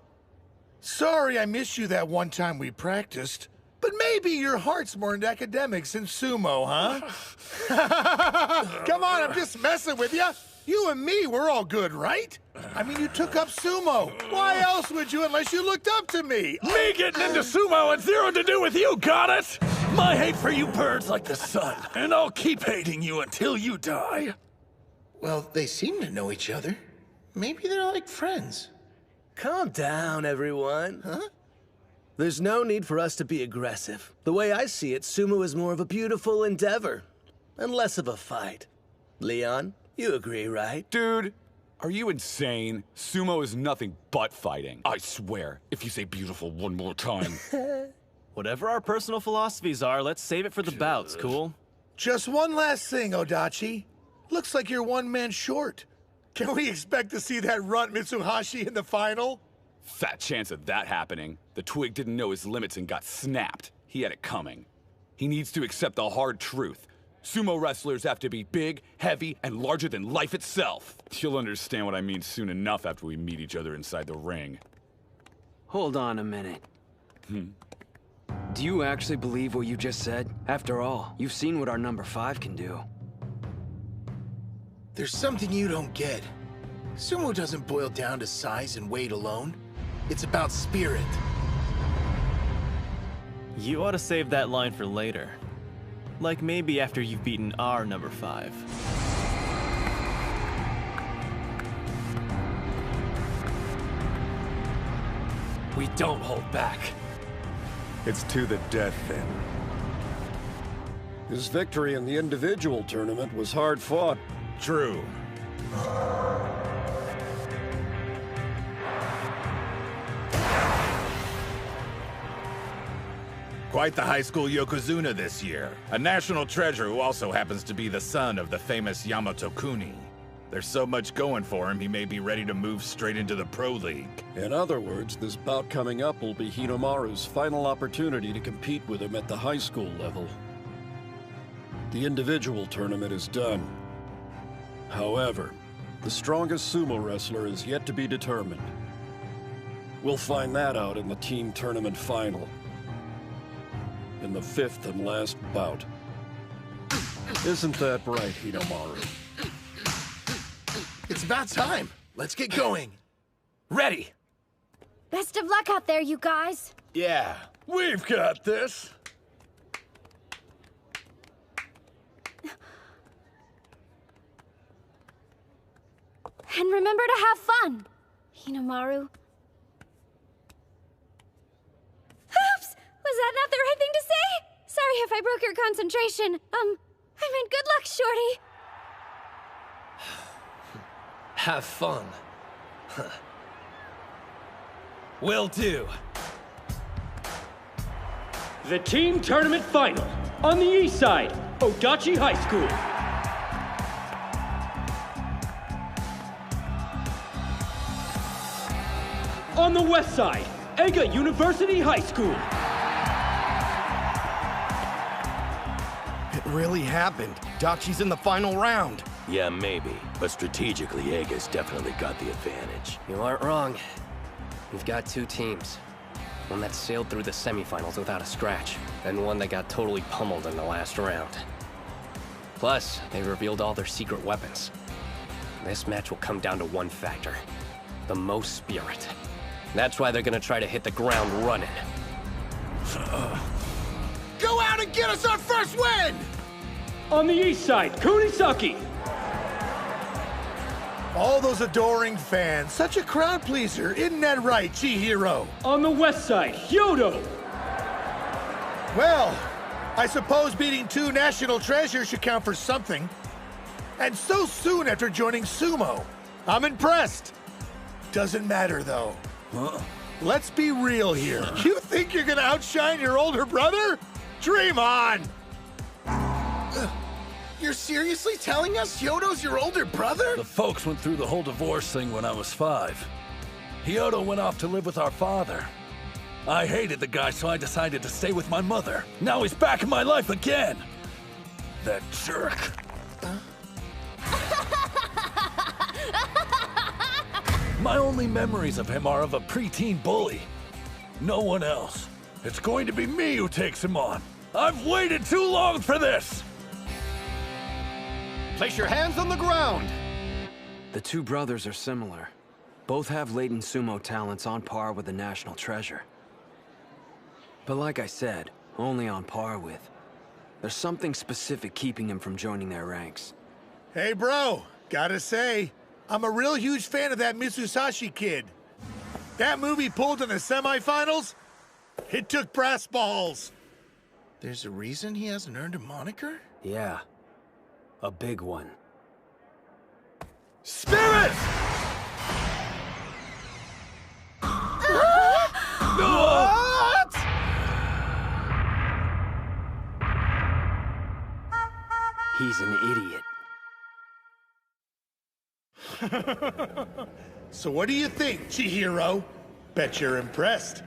Sorry I missed you that one time we practiced. But maybe your heart's more into academics than sumo, huh? Come on, I'm just messing with you. You and me, we're all good, right? I mean, you took up sumo. Why else would you unless you looked up to me? Me getting into sumo had zero to do with you, got it? My hate for you burns like the sun, and I'll keep hating you until you die. Well, they seem to know each other. Maybe they're like friends. Calm down, everyone. Huh? There's no need for us to be aggressive. The way I see it, sumo is more of a beautiful endeavor, and less of a fight. Leon, you agree, right? Dude, are you insane? Sumo is nothing but fighting. I swear, if you say beautiful one more time. Whatever our personal philosophies are, let's save it for the bouts, cool? Just one last thing, Odachi. Looks like you're one man short. Can we expect to see that runt Mitsuhashi in the final? Fat chance of that happening. The twig didn't know his limits and got snapped. He had it coming. He needs to accept the hard truth. Sumo wrestlers have to be big, heavy, and larger than life itself. You'll understand what I mean soon enough after we meet each other inside the ring. Hold on a minute. Do you actually believe what you just said? After all, you've seen what our number 5 can do. There's something you don't get. Sumo doesn't boil down to size and weight alone. It's about spirit. You ought to save that line for later. Like maybe after you've beaten our number 5. We don't hold back. It's to the death, then. His victory in the individual tournament was hard fought. True. Quite the high school Yokozuna this year. A national treasure who also happens to be the son of the famous Yamato Kuni. There's so much going for him, he may be ready to move straight into the Pro League. In other words, this bout coming up will be Hinomaru's final opportunity to compete with him at the high school level. The individual tournament is done. However, the strongest sumo wrestler is yet to be determined. We'll find that out in the team tournament final. In the 5th and last bout. Isn't that right, Hinomaru? It's about time. Let's get going. Ready! Best of luck out there, you guys. Yeah, we've got this. And remember to have fun, Hinomaru. Oops! Was that not the right thing to say? Sorry if I broke your concentration. I meant good luck, Shorty. Have fun. Will do. The team tournament final. On the east side, Odachi High School. On the west side, Ega University High School. It really happened. Dachi's in the final round. Yeah, maybe. But strategically, Ega's definitely got the advantage. You aren't wrong. We've got 2 teams. One that sailed through the semifinals without a scratch, and one that got totally pummeled in the last round. Plus, they revealed all their secret weapons. This match will come down to one factor: the most spirit. That's why they're gonna try to hit the ground running. Go out and get us our first win! On the east side, Kunisaki. All those adoring fans, such a crowd pleaser, isn't that right, Chihiro? On the west side, Hyodo. Well, I suppose beating 2 national treasures should count for something. And so soon after joining sumo. I'm impressed. Doesn't matter, though. Huh? Let's be real here. You think you're gonna outshine your older brother? Dream on! You're seriously telling us Hyodo's your older brother? The folks went through the whole divorce thing when I was 5. Hyodo went off to live with our father. I hated the guy, so I decided to stay with my mother. Now he's back in my life again. That jerk. My only memories of him are of a preteen bully. No one else. It's going to be me who takes him on. I've waited too long for this! Place your hands on the ground! The two brothers are similar. Both have latent sumo talents on par with the National Treasure. But like I said, only on par with. There's something specific keeping him from joining their ranks. Hey, bro. Gotta say, I'm a real huge fan of that Mitsusashi kid. That movie pulled in the semifinals, it took brass balls. There's a reason he hasn't earned a moniker? Yeah. A big one. Spirit! What? He's an idiot. So what do you think, Chihiro? Bet you're impressed.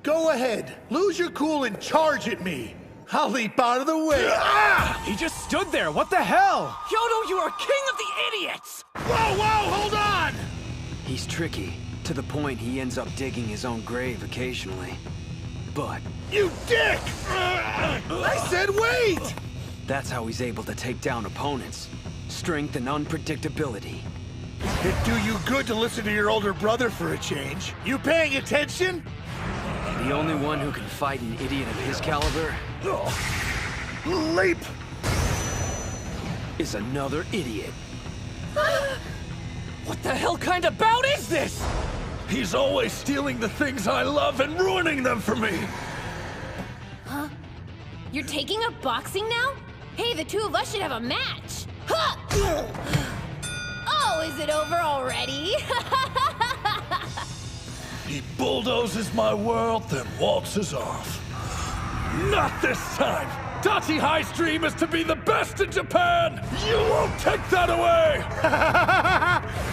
Go ahead, lose your cool and charge at me. I'll leap out of the way. He just stood there. What the hell? Hyodo, you are king of the idiots! Whoa, whoa, hold on! He's tricky, to the point he ends up digging his own grave occasionally. But... You dick! I said wait! That's how he's able to take down opponents. Strength and unpredictability. It'd do you good to listen to your older brother for a change. You paying attention? The only one who can fight an idiot of his caliber... Leap! ...is another idiot. What the hell kind of bout is this? He's always stealing the things I love and ruining them for me. Huh? You're taking up boxing now? Hey, the two of us should have a match. Huh! Oh, is it over already? He bulldozes my world, then waltzes off. Not this time! Dachi High's dream is to be the best in Japan! You won't take that away!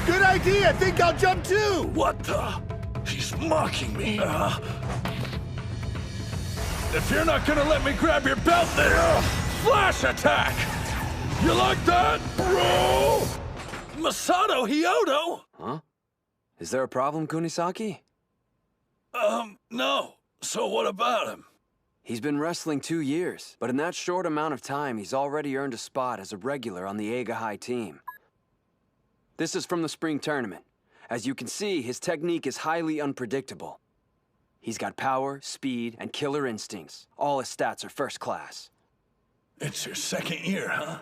Good idea! Think I'll jump too! What the? He's mocking me. If you're not gonna let me grab your belt, then flash attack! You like that, bro? Masato Hyodo? Huh? Is there a problem, Kunisaki? No. So what about him? He's been wrestling 2 years, but in that short amount of time, he's already earned a spot as a regular on the Eiga High team. This is from the spring tournament. As you can see, his technique is highly unpredictable. He's got power, speed, and killer instincts. All his stats are first class. It's your second year, huh?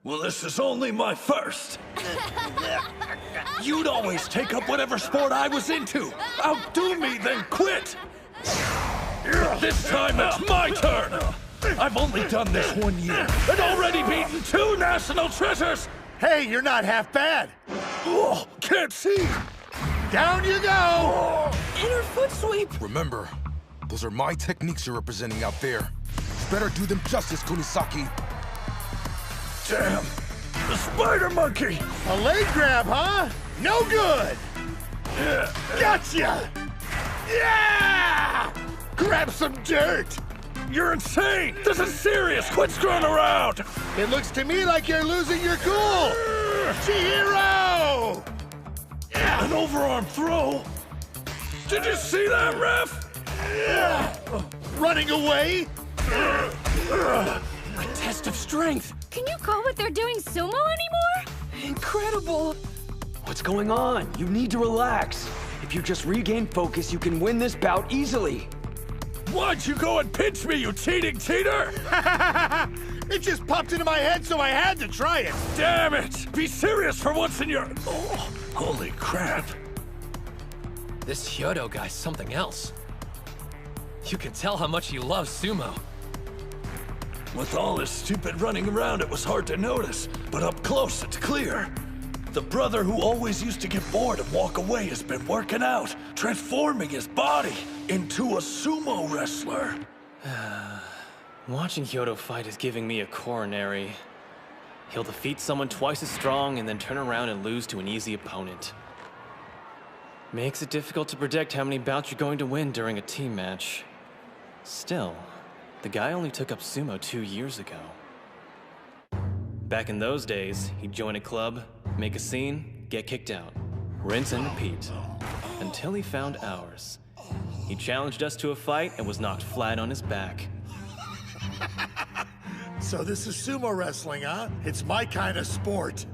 Well, this is only my first. You'd always take up whatever sport I was into. Outdo me, then quit. This time it's my turn. I've only done this 1 year and already beaten 2 national treasures. Hey, you're not half bad. Oh, can't see. Down you go. Inner foot sweep. Remember, those are my techniques you're representing out there. You better do them justice, Kunisaki. Damn! The spider monkey! A leg grab, huh? No good! Gotcha! Yeah! Grab some dirt! You're insane! This is serious! Quit screwing around! It looks to me like you're losing your cool! Chihiro! An overarm throw? Did you see that, ref? Running away? A test of strength! Can you call what they're doing sumo anymore? Incredible! What's going on? You need to relax. If you just regain focus, you can win this bout easily. Why'd you go and pinch me, you cheating cheater? It just popped into my head, so I had to try it. Damn it! Be serious for once in your... Oh, holy crap. This Hyodo guy's something else. You can tell how much he loves sumo. With all his stupid running around, it was hard to notice, but up close, it's clear. The brother who always used to get bored and walk away has been working out, transforming his body into a sumo wrestler. Watching Hyodo fight is giving me a coronary. He'll defeat someone twice as strong and then turn around and lose to an easy opponent. Makes it difficult to predict how many bouts you're going to win during a team match. Still, the guy only took up sumo 2 years ago. Back in those days, he'd join a club, make a scene, get kicked out. Rinse and repeat. Until he found ours. He challenged us to a fight and was knocked flat on his back. So this is sumo wrestling, huh? It's my kind of sport.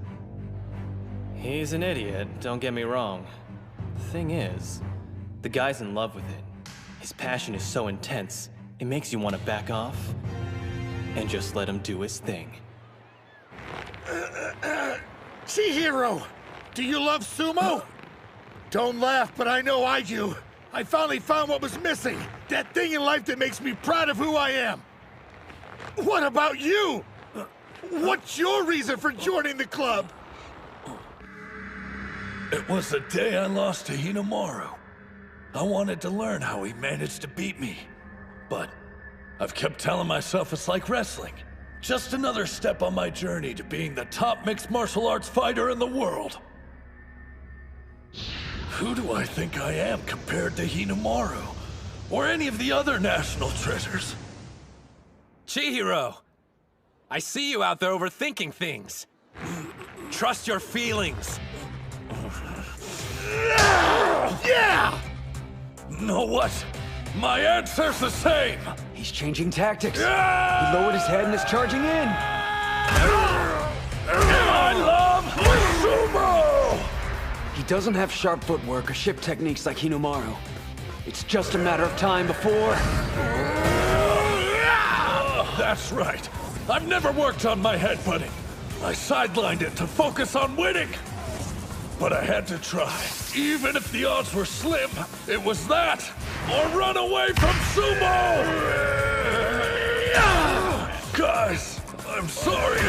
He's an idiot, don't get me wrong. The thing is, the guy's in love with it. His passion is so intense, it makes you want to back off and just let him do his thing. Chihiro, do you love sumo? Don't laugh, but I know I do. I finally found what was missing. That thing in life that makes me proud of who I am. What about you? What's your reason for joining the club? It was the day I lost to Hinamaru. I wanted to learn how he managed to beat me. But I've kept telling myself it's like wrestling. Just another step on my journey to being the top mixed martial arts fighter in the world. Who do I think I am compared to Hinamaru? Or any of the other national treasures? Chihiro! I see you out there overthinking things. Trust your feelings. Yeah! Know what? My answer's the same! He's changing tactics. He lowered his head and is charging in. I love sumo! He doesn't have sharp footwork or ship techniques like Hinamaru. It's just a matter of time before... That's right. I've never worked on my headbutting. I sidelined it to focus on winning. But I had to try. Even if the odds were slim, it was that, or run away from sumo! Guys, I'm sorry.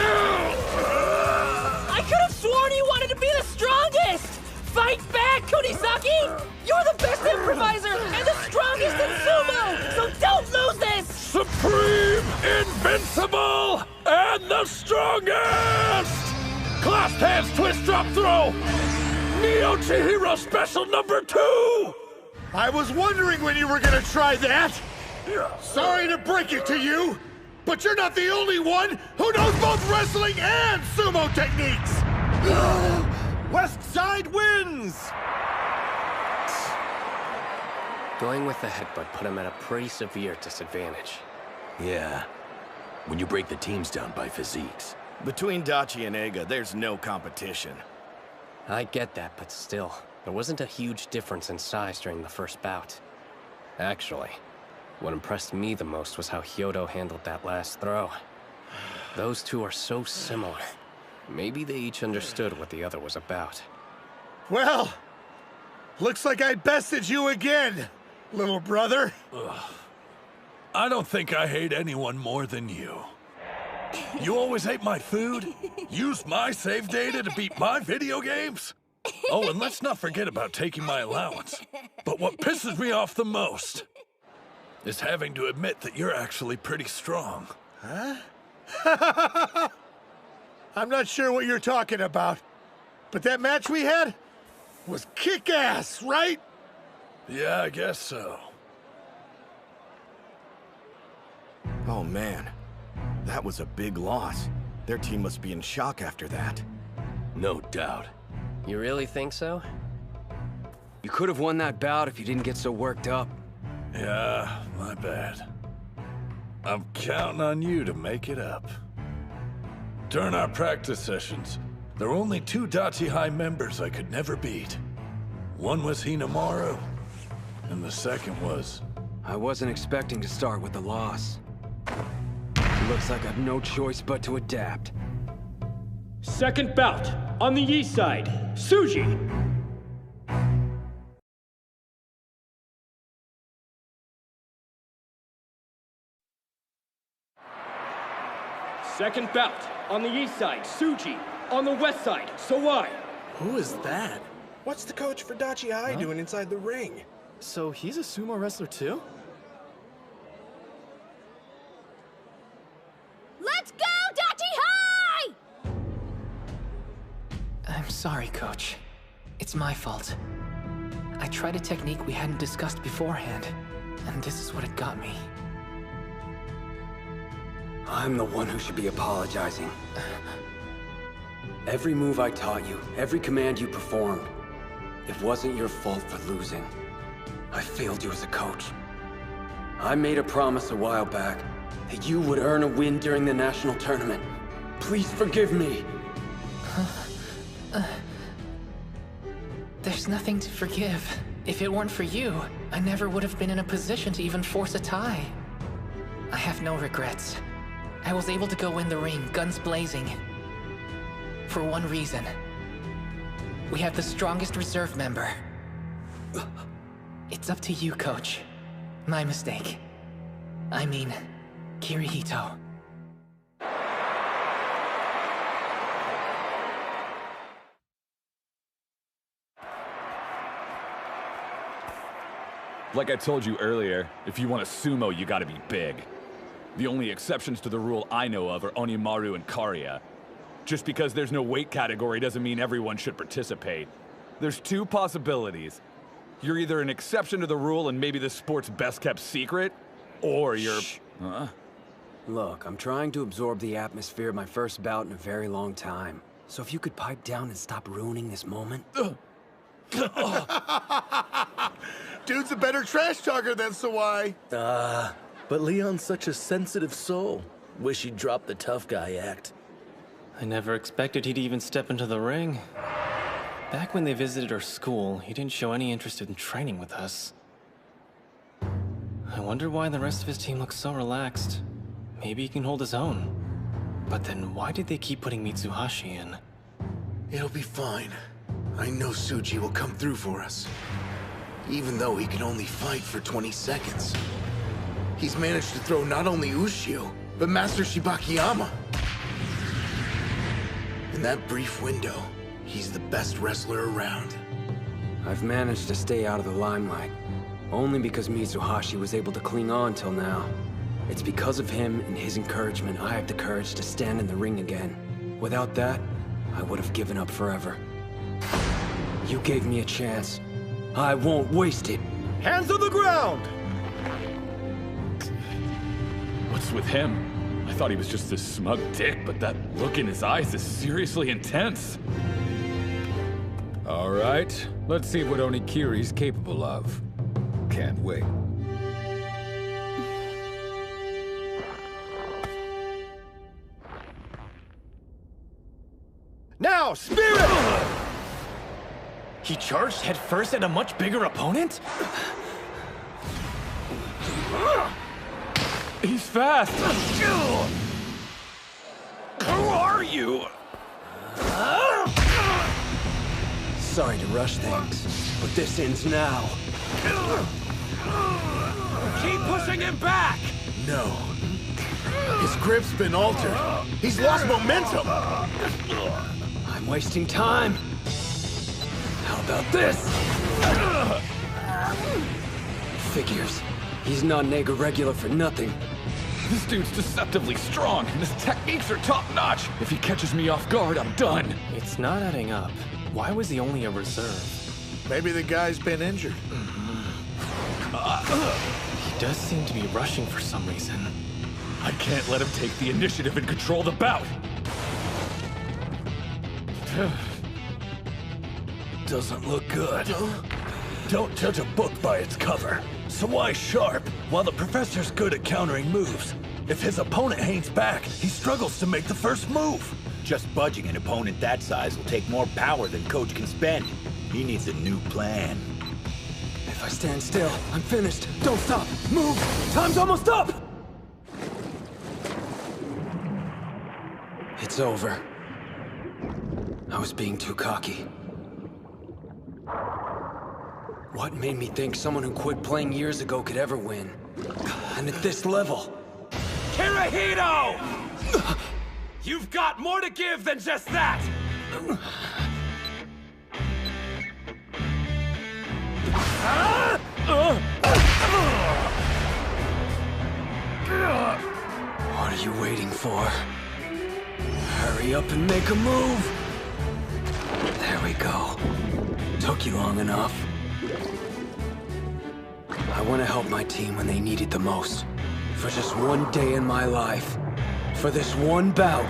I could have sworn you wanted to be the strongest! Fight back, Kunisaki! You're the best improviser and the strongest in sumo! So don't lose this! Supreme, invincible, and the strongest! Clasped hands, twist, drop, throw! Neo Chihiro special number 2! I was wondering when you were gonna try that! Sorry to break it to you, but you're not the only one who knows both wrestling and sumo techniques! West Side wins! Going with the headbutt put him at a pretty severe disadvantage. Yeah, when you break the teams down by physiques. Between Dachi and Eiga, there's no competition. I get that, but still, there wasn't a huge difference in size during the first bout. Actually, what impressed me the most was how Hyodo handled that last throw. Those two are so similar. Maybe they each understood what the other was about. Well, looks like I bested you again, little brother. I don't think I hate anyone more than you. You always ate my food, used my save data to beat my video games. Oh, and let's not forget about taking my allowance. But what pisses me off the most is having to admit that you're actually pretty strong. Huh? I'm not sure what you're talking about, but that match we had was kick-ass, right? Yeah, I guess so. Oh man, that was a big loss. Their team must be in shock after that. No doubt. You really think so? You could have won that bout if you didn't get so worked up. Yeah, my bad. I'm counting on you to make it up. During our practice sessions, there were only 2 Dachi High members I could never beat. One was Hinamaru, and the second was... I wasn't expecting to start with a loss. Looks like I've no choice but to adapt. Second bout, on the east side, Tsuji. Second bout. On the east side, Tsuji. On the west side, Sawai. Who is that? What's the coach for Dachi High doing inside the ring? So he's a sumo wrestler too? Let's go, Dachi High! I'm sorry, Coach. It's my fault. I tried a technique we hadn't discussed beforehand, and this is what it got me. I'm the one who should be apologizing. Every move I taught you, every command you performed, it wasn't your fault for losing. I failed you as a coach. I made a promise a while back that you would earn a win during the national tournament. Please forgive me. There's nothing to forgive. If it weren't for you, I never would have been in a position to even force a tie. I have no regrets. I was able to go in the ring, guns blazing. For one reason. We have the strongest reserve member. It's up to you, Coach. My mistake. I mean, Kirihito. Like I told you earlier, if you want a sumo, you gotta be big. The only exceptions to the rule I know of are Onimaru and Kariya. Just because there's no weight category doesn't mean everyone should participate. There's two possibilities. You're either an exception to the rule and maybe the sport's best kept secret, or you're... Huh? Look, I'm trying to absorb the atmosphere of my first bout in a very long time. So if you could pipe down and stop ruining this moment... Dude's a better trash talker than Sawai. But Leon's such a sensitive soul. Wish he'd drop the tough guy act. I never expected he'd even step into the ring. Back when they visited our school, he didn't show any interest in training with us. I wonder why the rest of his team looks so relaxed. Maybe he can hold his own. But then why did they keep putting Mitsuhashi in? It'll be fine. I know Tsuji will come through for us. Even though he can only fight for 20 seconds. He's managed to throw not only Ushio, but Master Shibakiyama. In that brief window, he's the best wrestler around. I've managed to stay out of the limelight. Only because Mitsuhashi was able to cling on till now. It's because of him and his encouragement I have the courage to stand in the ring again. Without that, I would have given up forever. You gave me a chance. I won't waste it. Hands on the ground! What's with him? I thought he was just this smug dick, but that look in his eyes is seriously intense. All right, let's see what Onikiri's capable of. Can't wait. Now, Spirit! He charged headfirst at a much bigger opponent? He's fast! Who are you? Sorry to rush things, but this ends now. Keep pushing him back! No. His grip's been altered. He's lost momentum. I'm wasting time. How about this? Figures. He's not an Ega regular for nothing. This dude's deceptively strong, and his techniques are top-notch. If he catches me off guard, I'm done. It's not adding up. Why was he only a reserve? Maybe the guy's been injured. He does seem to be rushing for some reason. I can't let him take the initiative and control the bout. Doesn't look good. Don't judge a book by its cover. Sawai's sharp, while the professor's good at countering moves. If his opponent hangs back, he struggles to make the first move. Just budging an opponent that size will take more power than Coach can spend. He needs a new plan. If I stand still, I'm finished. Don't stop. Move! Time's almost up! It's over. I was being too cocky. What made me think someone who quit playing years ago could ever win? And at this level. Kirihito! You've got more to give than just that! What are you waiting for? Hurry up and make a move! There we go. Took you long enough. I want to help my team when they need it the most. For just one day in my life. For this one bout.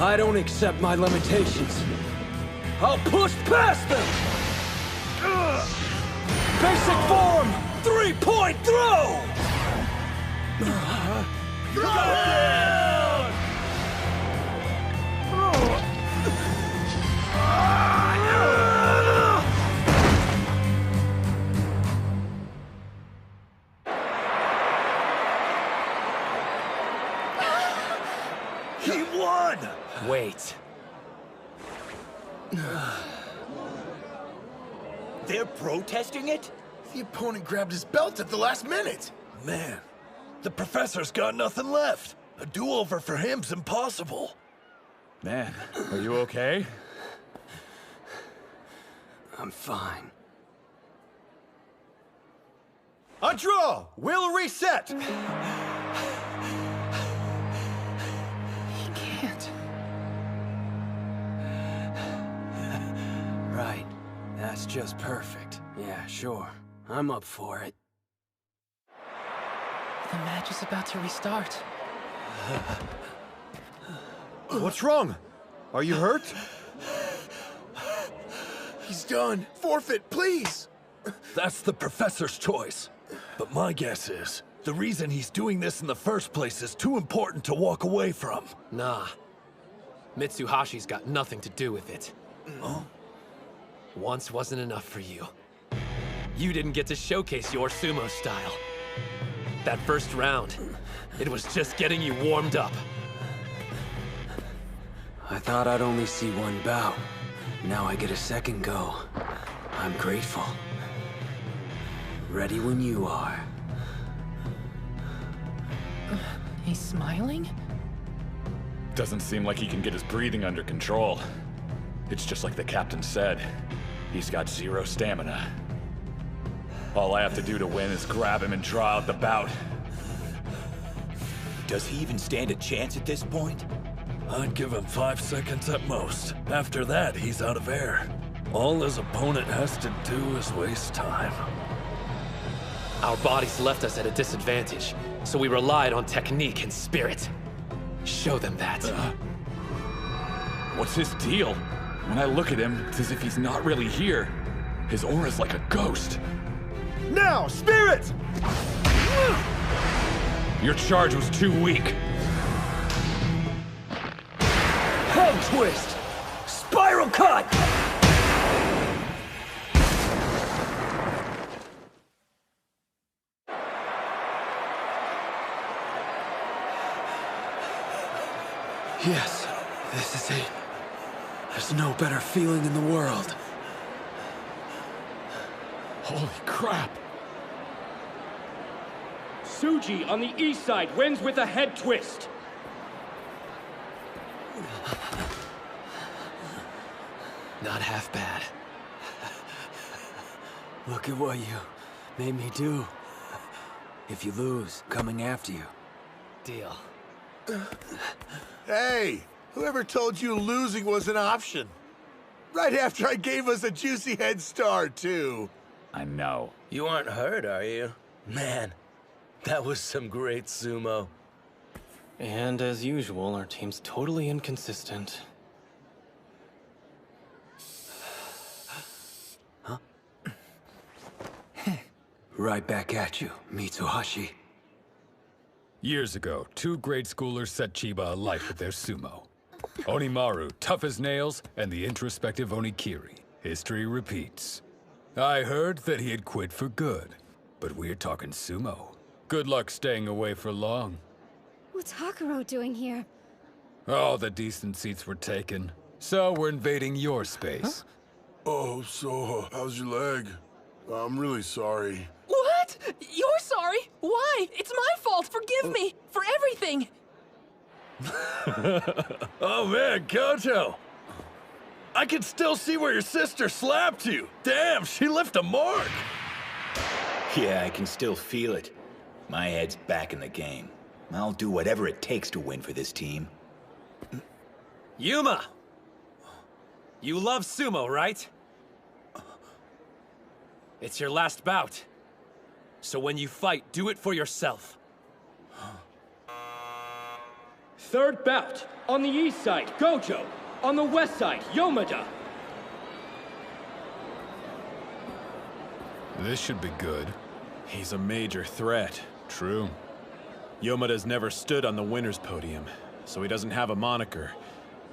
I don't accept my limitations. I'll push past them! Basic form! 3-point throw! He won! Wait. They're protesting it? The opponent grabbed his belt at the last minute. Man, the professor's got nothing left. A do-over for him's impossible. Man, are you okay? I'm fine. A draw! We'll reset! He can't. Right. That's just perfect. Yeah, sure. I'm up for it. The match is about to restart. What's wrong? Are you hurt? He's done. Forfeit, please. That's the professor's choice. But my guess is, the reason he's doing this in the first place is too important to walk away from. Nah. Mitsuhashi's got nothing to do with it. Once wasn't enough for you. You didn't get to showcase your sumo style. That first round, it was just getting you warmed up. I thought I'd only see one bout. Now I get a second go. I'm grateful. Ready when you are. He's smiling? Doesn't seem like he can get his breathing under control. It's just like the captain said. He's got 0 stamina. All I have to do to win is grab him and draw out the bout. Does he even stand a chance at this point? I'd give him 5 seconds at most. After that, he's out of air. All his opponent has to do is waste time. Our bodies left us at a disadvantage, so we relied on technique and spirit. Show them that. What's his deal? When I look at him, it's as if he's not really here. His aura's like a ghost. Now, spirit! Your charge was too weak. Head twist! Spiral cut! Yes, this is it. There's no better feeling in the world. Holy crap! Tsuji on the east side wins with a head twist. Not half bad. Look at what you made me do. If you lose, coming after you. Deal. Hey, whoever told you losing was an option? Right after I gave us a juicy head start, too. I know. You aren't hurt, are you? Man, that was some great sumo. And as usual, our team's totally inconsistent. Huh? Right back at you, Mitsuhashi. Years ago, 2 grade schoolers set Chiba alight with their sumo. Onimaru, tough as nails, and the introspective Onikiri. History repeats. I heard that he had quit for good, but we're talking sumo. Good luck staying away for long. What's Hakuro doing here? All the decent seats were taken, so we're invading your space. Oh, so, how's your leg? I'm really sorry. What? You're sorry? Why? It's my fault. Forgive me for everything. Oh man, Gojo! I can still see where your sister slapped you! Damn, she left a mark! Yeah, I can still feel it. My head's back in the game. I'll do whatever it takes to win for this team. Yuma! You love sumo, right? It's your last bout. So when you fight, do it for yourself. Third bout. On the east side, Gojo. On the west side, Yomada. This should be good. He's a major threat. True. Yomada's never stood on the winner's podium, so he doesn't have a moniker.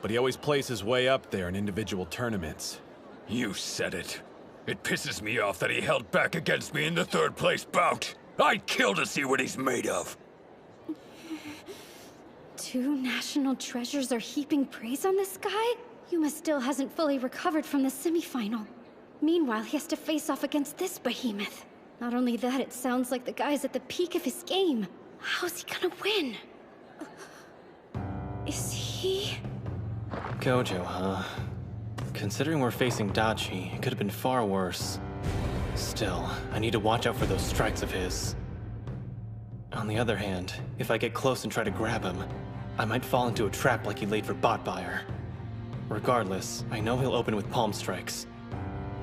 But he always plays his way up there in individual tournaments. You said it. It pisses me off that he held back against me in the third place bout. I'd kill to see what he's made of. Two national treasures are heaping praise on this guy? Yuma still hasn't fully recovered from the semifinal. Meanwhile, he has to face off against this behemoth. Not only that, it sounds like the guy's at the peak of his game. How's he gonna win? Is he... Gojo, huh? Considering we're facing Dachi, it could have been far worse. Still, I need to watch out for those strikes of his. On the other hand, if I get close and try to grab him, I might fall into a trap like he laid for Botbuyer. Regardless, I know he'll open with palm strikes.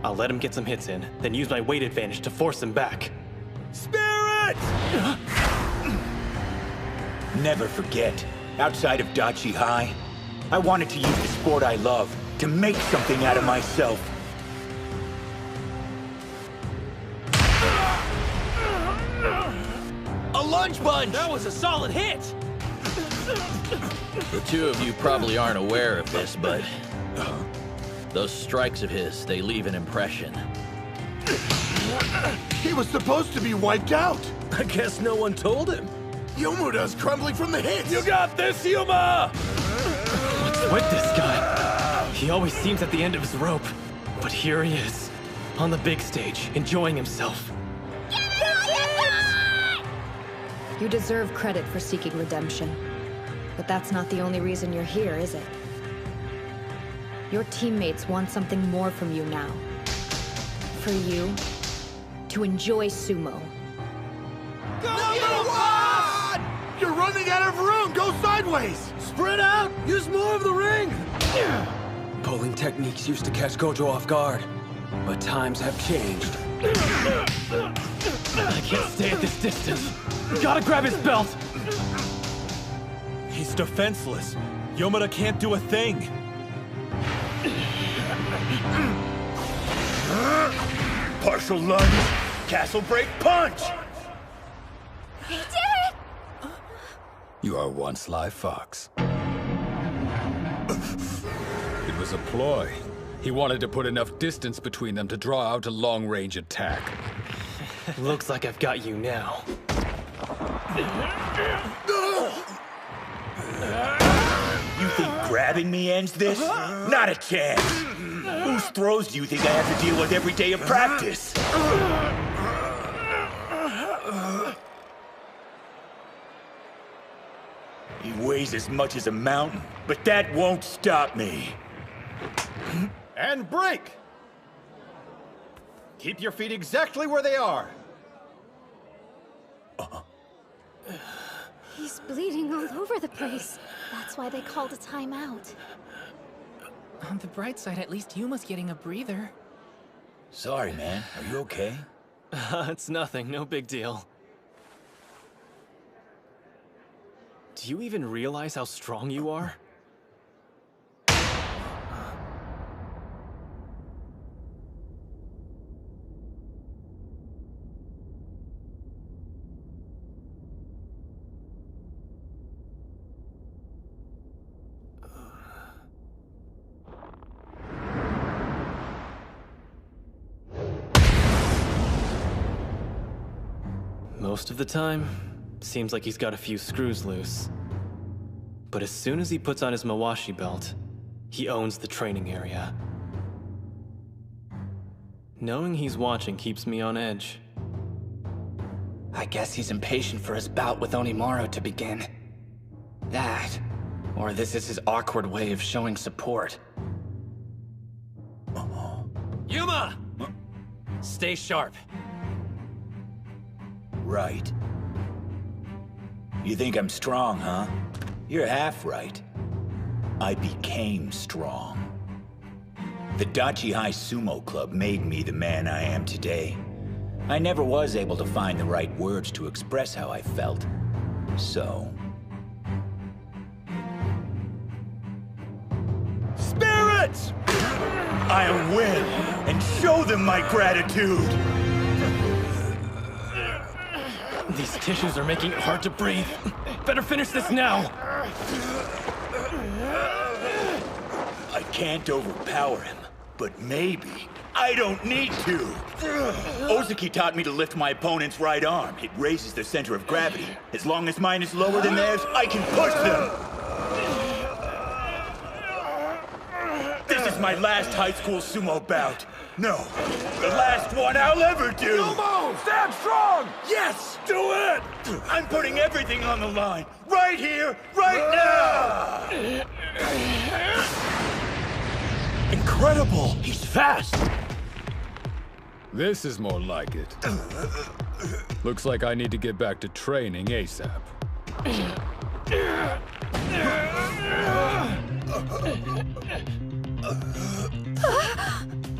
I'll let him get some hits in, then use my weight advantage to force him back. Spirit! Never forget, outside of Dachi High, I wanted to use the sport I love to make something out of myself. A lunge punch! That was a solid hit! The two of you probably aren't aware of this, but those strikes of his, they leave an impression. He was supposed to be wiped out! I guess no one told him. Yomada's crumbling from the hits! You got this, Yuma! What's with this guy? He always seems at the end of his rope. But here he is, on the big stage, enjoying himself. You deserve credit for seeking redemption. But that's not the only reason you're here, is it? Your teammates want something more from you now. For you to enjoy sumo. You're running out of room! Go sideways! Spread out! Use more of the ring! Pulling techniques used to catch Gojo off guard, but times have changed. I can't stay at this distance. Gotta grab his belt! He's defenseless. Yomada can't do a thing. Partial lunge, castle break punch! He did it! You are one sly fox. It was a ploy. He wanted to put enough distance between them to draw out a long-range attack. Looks like I've got you now. You think grabbing me ends this? Not a chance! Whose throws do you think I have to deal with every day of practice? He weighs as much as a mountain, but that won't stop me. And break! Keep your feet exactly where they are. He's bleeding all over the place. That's why they called a timeout. On the bright side, at least Yuma's getting a breather. Sorry, man. Are you okay? It's nothing, no big deal. Do you even realize how strong you are? Most of the time, seems like he's got a few screws loose. But as soon as he puts on his Mawashi belt, he owns the training area. Knowing he's watching keeps me on edge. I guess he's impatient for his bout with Onimaru to begin. That Or this is his awkward way of showing support. Yuma! Stay sharp. Right. You think I'm strong, huh? You're half right. I became strong. The Dachi High Sumo Club made me the man I am today. I never was able to find the right words to express how I felt. So... Spirits! I'll win and show them my gratitude! These tissues are making it hard to breathe. Better finish this now! I can't overpower him, but maybe I don't need to. Ozaki taught me to lift my opponent's right arm. It raises the center of gravity. As long as mine is lower than theirs, I can push them. This is my last high school sumo bout. No, the last one I'll ever do. Sumo, stand strong! Yes, do it! I'm putting everything on the line. Right here, right now! Incredible! He's fast! This is more like it. Looks like I need to get back to training ASAP.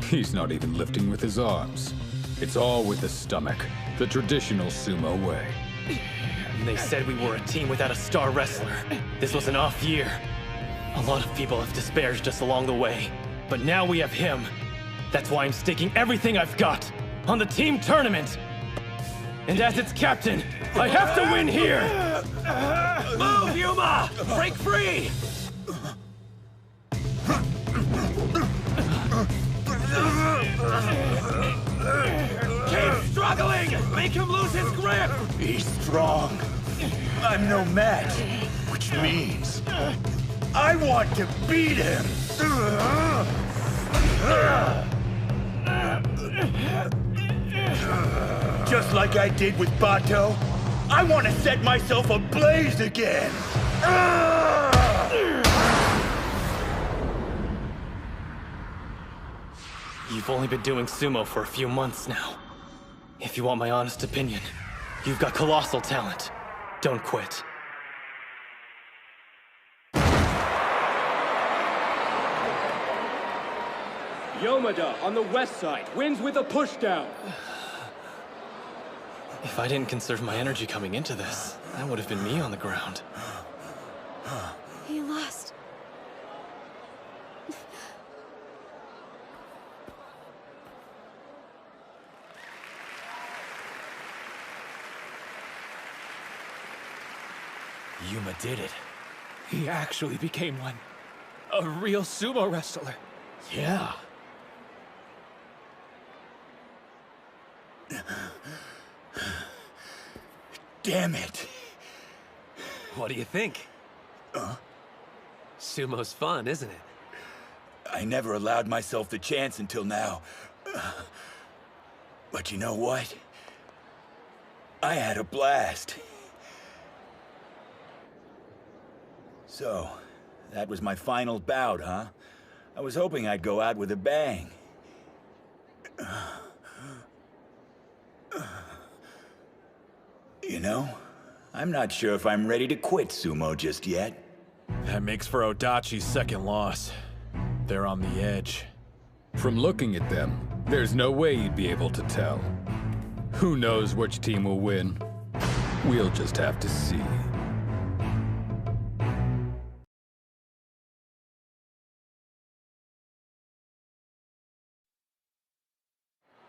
He's not even lifting with his arms. It's all with the stomach, the traditional sumo way. They said we were a team without a star wrestler. This was an off year. A lot of people have disparaged us along the way, but now we have him. That's why I'm staking everything I've got on the team tournament. And as its captain, I have to win here! Move, Yuma! Break free! Keep struggling! Make him lose his grip! He's strong. I'm no match, which means I want to beat him! Just like I did with Bato, I want to set myself ablaze again! You've only been doing sumo for a few months now. If you want my honest opinion, you've got colossal talent. Don't quit. Yomada on the west side wins with a pushdown. If I didn't conserve my energy coming into this, that would have been me on the ground. He lost. Yuma did it. He actually became one. A real sumo wrestler. Yeah. Damn it. What do you think? Sumo's fun, isn't it? I never allowed myself the chance until now. But you know what? I had a blast. So, that was my final bout, huh? I was hoping I'd go out with a bang. You know, I'm not sure if I'm ready to quit sumo just yet. That makes for Odachi's second loss. They're on the edge. From looking at them, there's no way you'd be able to tell. Who knows which team will win? We'll just have to see.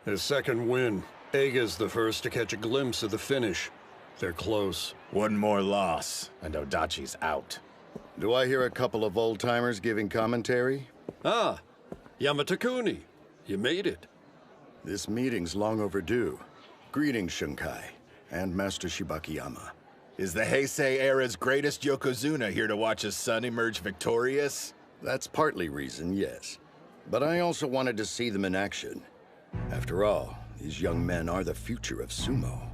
His second win. Eiga's the first to catch a glimpse of the finish. They're close. One more loss, and Odachi's out. Do I hear a couple of old-timers giving commentary? Ah, Yamatakuni. You made it. This meeting's long overdue. Greetings, Shunkai, and Master Shibakiyama. Is the Heisei era's greatest Yokozuna here to watch his son emerge victorious? That's partly reason, yes. But I also wanted to see them in action. After all, these young men are the future of sumo.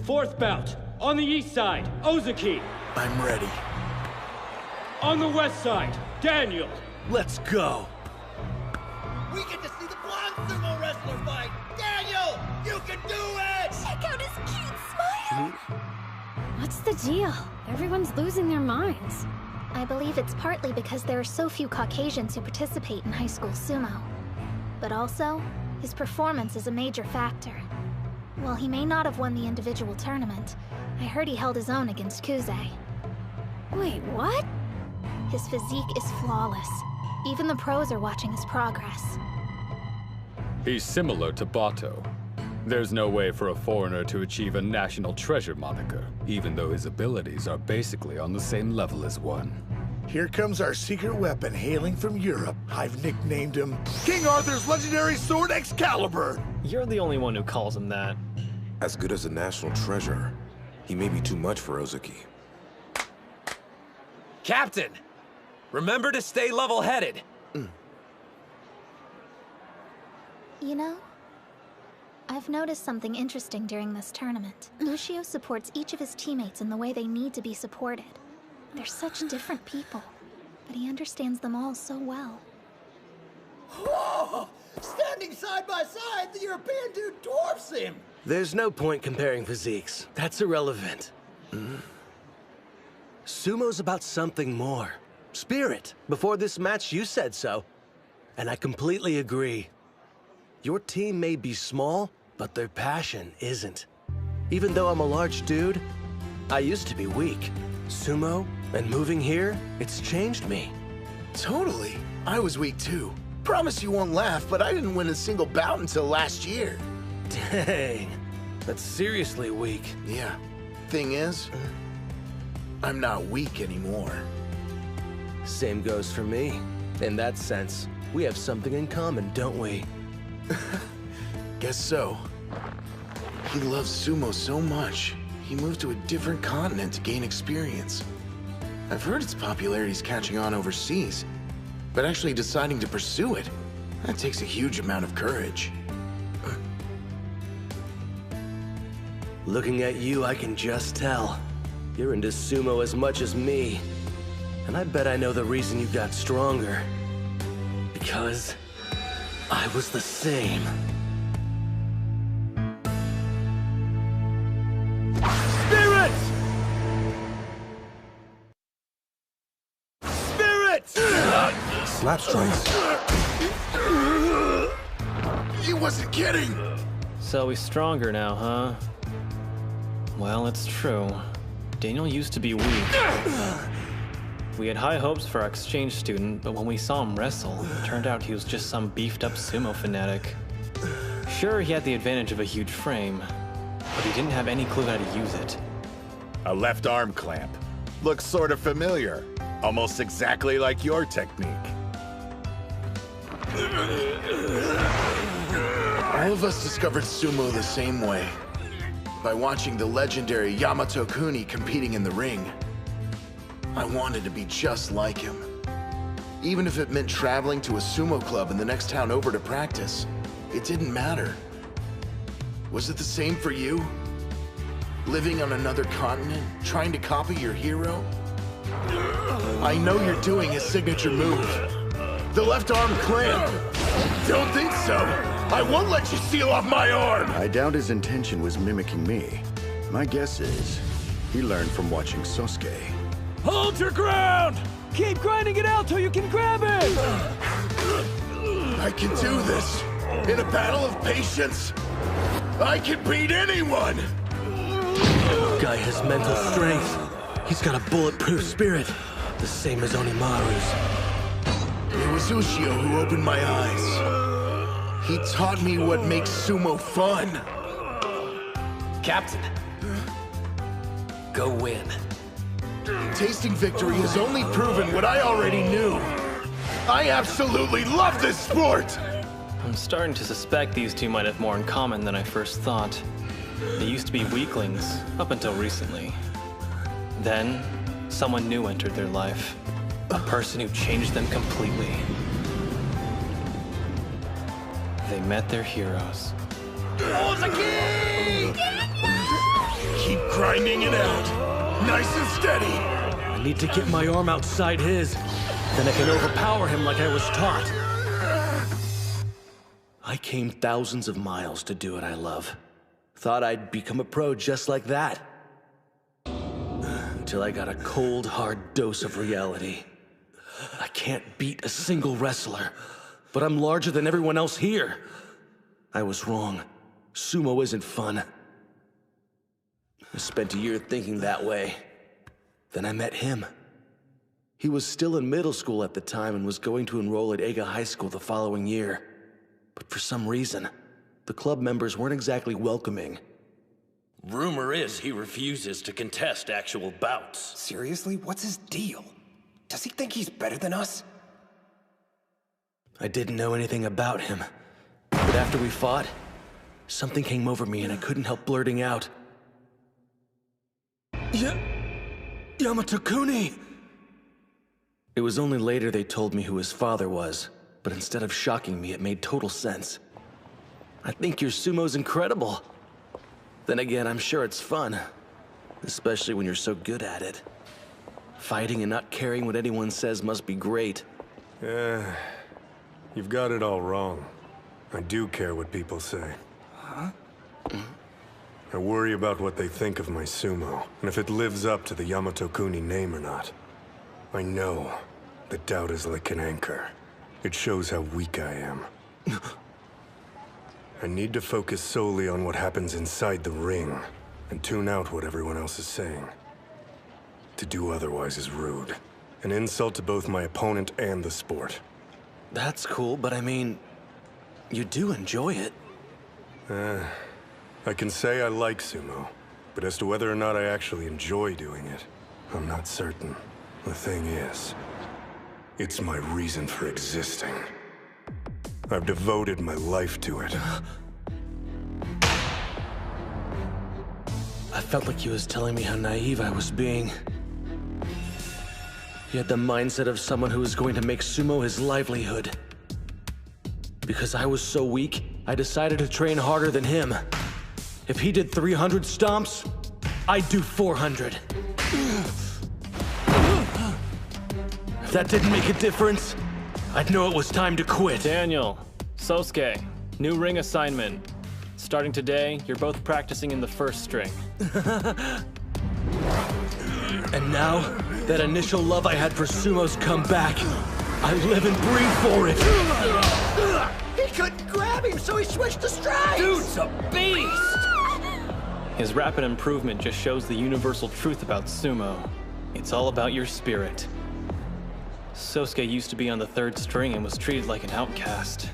Fourth bout, on the east side, Ozaki. I'm ready. On the west side, Daniel. Let's go. We get to see the blonde sumo wrestler fight! Daniel, you can do it! Check out his cute smile! What's the deal? Everyone's losing their minds. I believe it's partly because there are so few Caucasians who participate in high school sumo. But also, his performance is a major factor. While he may not have won the individual tournament, I heard he held his own against Kuze. Wait, what? His physique is flawless. Even the pros are watching his progress. He's similar to Bato. There's no way for a foreigner to achieve a national treasure moniker, even though his abilities are basically on the same level as one. Here comes our secret weapon hailing from Europe. I've nicknamed him King Arthur's legendary sword Excalibur. You're the only one who calls him that. As good as a national treasure, he may be too much for Ozeki. Captain! Remember to stay level-headed. You know, I've noticed something interesting during this tournament. Lucio supports each of his teammates in the way they need to be supported. They're such different people, but he understands them all so well. Whoa! Standing side by side, the European dude dwarfs him! There's no point comparing physiques. That's irrelevant. Sumo's about something more. Spirit. Before this match, you said so. And I completely agree. Your team may be small, but their passion isn't. Even though I'm a large dude, I used to be weak. Sumo and moving here, it's changed me. Totally. I was weak too. Promise you won't laugh, but I didn't win a single bout until last year. Dang. That's seriously weak. Yeah. Thing is, I'm not weak anymore. Same goes for me. In that sense, we have something in common, don't we? Guess so. He loves sumo so much, he moved to a different continent to gain experience. I've heard its popularity's catching on overseas, but actually deciding to pursue it, that takes a huge amount of courage. Looking at you, I can just tell. You're into sumo as much as me. And I bet I know the reason you got stronger. Because I was the same. Spirit! Spirit! Slap strikes. He wasn't kidding! So he's stronger now, huh? Well, it's true. Daniel used to be weak. We had high hopes for our exchange student, but when we saw him wrestle, it turned out he was just some beefed-up sumo fanatic. Sure, he had the advantage of a huge frame, but he didn't have any clue how to use it. A left arm clamp. Looks sort of familiar. Almost exactly like your technique. All of us discovered sumo the same way. By watching the legendary Yamato Kuni competing in the ring. I wanted to be just like him. Even if it meant traveling to a sumo club in the next town over to practice, it didn't matter. Was it the same for you? Living on another continent, trying to copy your hero? I know you're doing his signature move. The left arm clamp. Don't think so. I won't let you seal off my arm! I doubt his intention was mimicking me. My guess is he learned from watching Sosuke. Hold your ground! Keep grinding it out till you can grab it! I can do this. In a battle of patience, I can beat anyone! Guy has mental strength. He's got a bulletproof spirit. The same as Onimaru's. It was Ushio who opened my eyes. He taught me what makes sumo fun. Captain, go win. Tasting victory has only proven what I already knew. I absolutely love this sport! I'm starting to suspect these two might have more in common than I first thought. They used to be weaklings, up until recently. Then, someone new entered their life. A person who changed them completely. They met their heroes. Ozeki! Keep grinding it out. Nice and steady. need to get my arm outside his. Then I can overpower him like I was taught. I came thousands of miles to do what I love. Thought I'd become a pro just like that. Until I got a cold, hard dose of reality. I can't beat a single wrestler, but I'm larger than everyone else here. I was wrong. Sumo isn't fun. I spent a year thinking that way. Then I met him. He was still in middle school at the time and was going to enroll at Eiga High School the following year. But for some reason, the club members weren't exactly welcoming. Rumor is he refuses to contest actual bouts. Seriously? What's his deal? Does he think he's better than us? I didn't know anything about him. But after we fought, something came over me and I couldn't help blurting out. Yamato-kuni! It was only later they told me who his father was, but instead of shocking me, it made total sense. I think your sumo's incredible. Then again, I'm sure it's fun. Especially when you're so good at it. Fighting and not caring what anyone says must be great. Yeah, you've got it all wrong. I do care what people say. Huh? I worry about what they think of my sumo, and if it lives up to the Yamato-kuni name or not. I know that doubt is like an anchor. It shows how weak I am. I need to focus solely on what happens inside the ring, and tune out what everyone else is saying. To do otherwise is rude. An insult to both my opponent and the sport. That's cool, but I mean, you do enjoy it. I can say I like sumo, but as to whether or not I actually enjoy doing it, I'm not certain. The thing is, it's my reason for existing. I've devoted my life to it. I felt like he was telling me how naive I was being. He had the mindset of someone who was going to make sumo his livelihood. Because I was so weak, I decided to train harder than him. If he did 300 stomps, I'd do 400. If that didn't make a difference, I'd know it was time to quit. Daniel, Sosuke, new ring assignment. Starting today, you're both practicing in the first string. And now, that initial love I had for sumo's come back. I live and breathe for it. He couldn't grab him, so he switched to strikes! Dude's a beast! His rapid improvement just shows the universal truth about sumo. It's all about your spirit. Sosuke used to be on the third string and was treated like an outcast.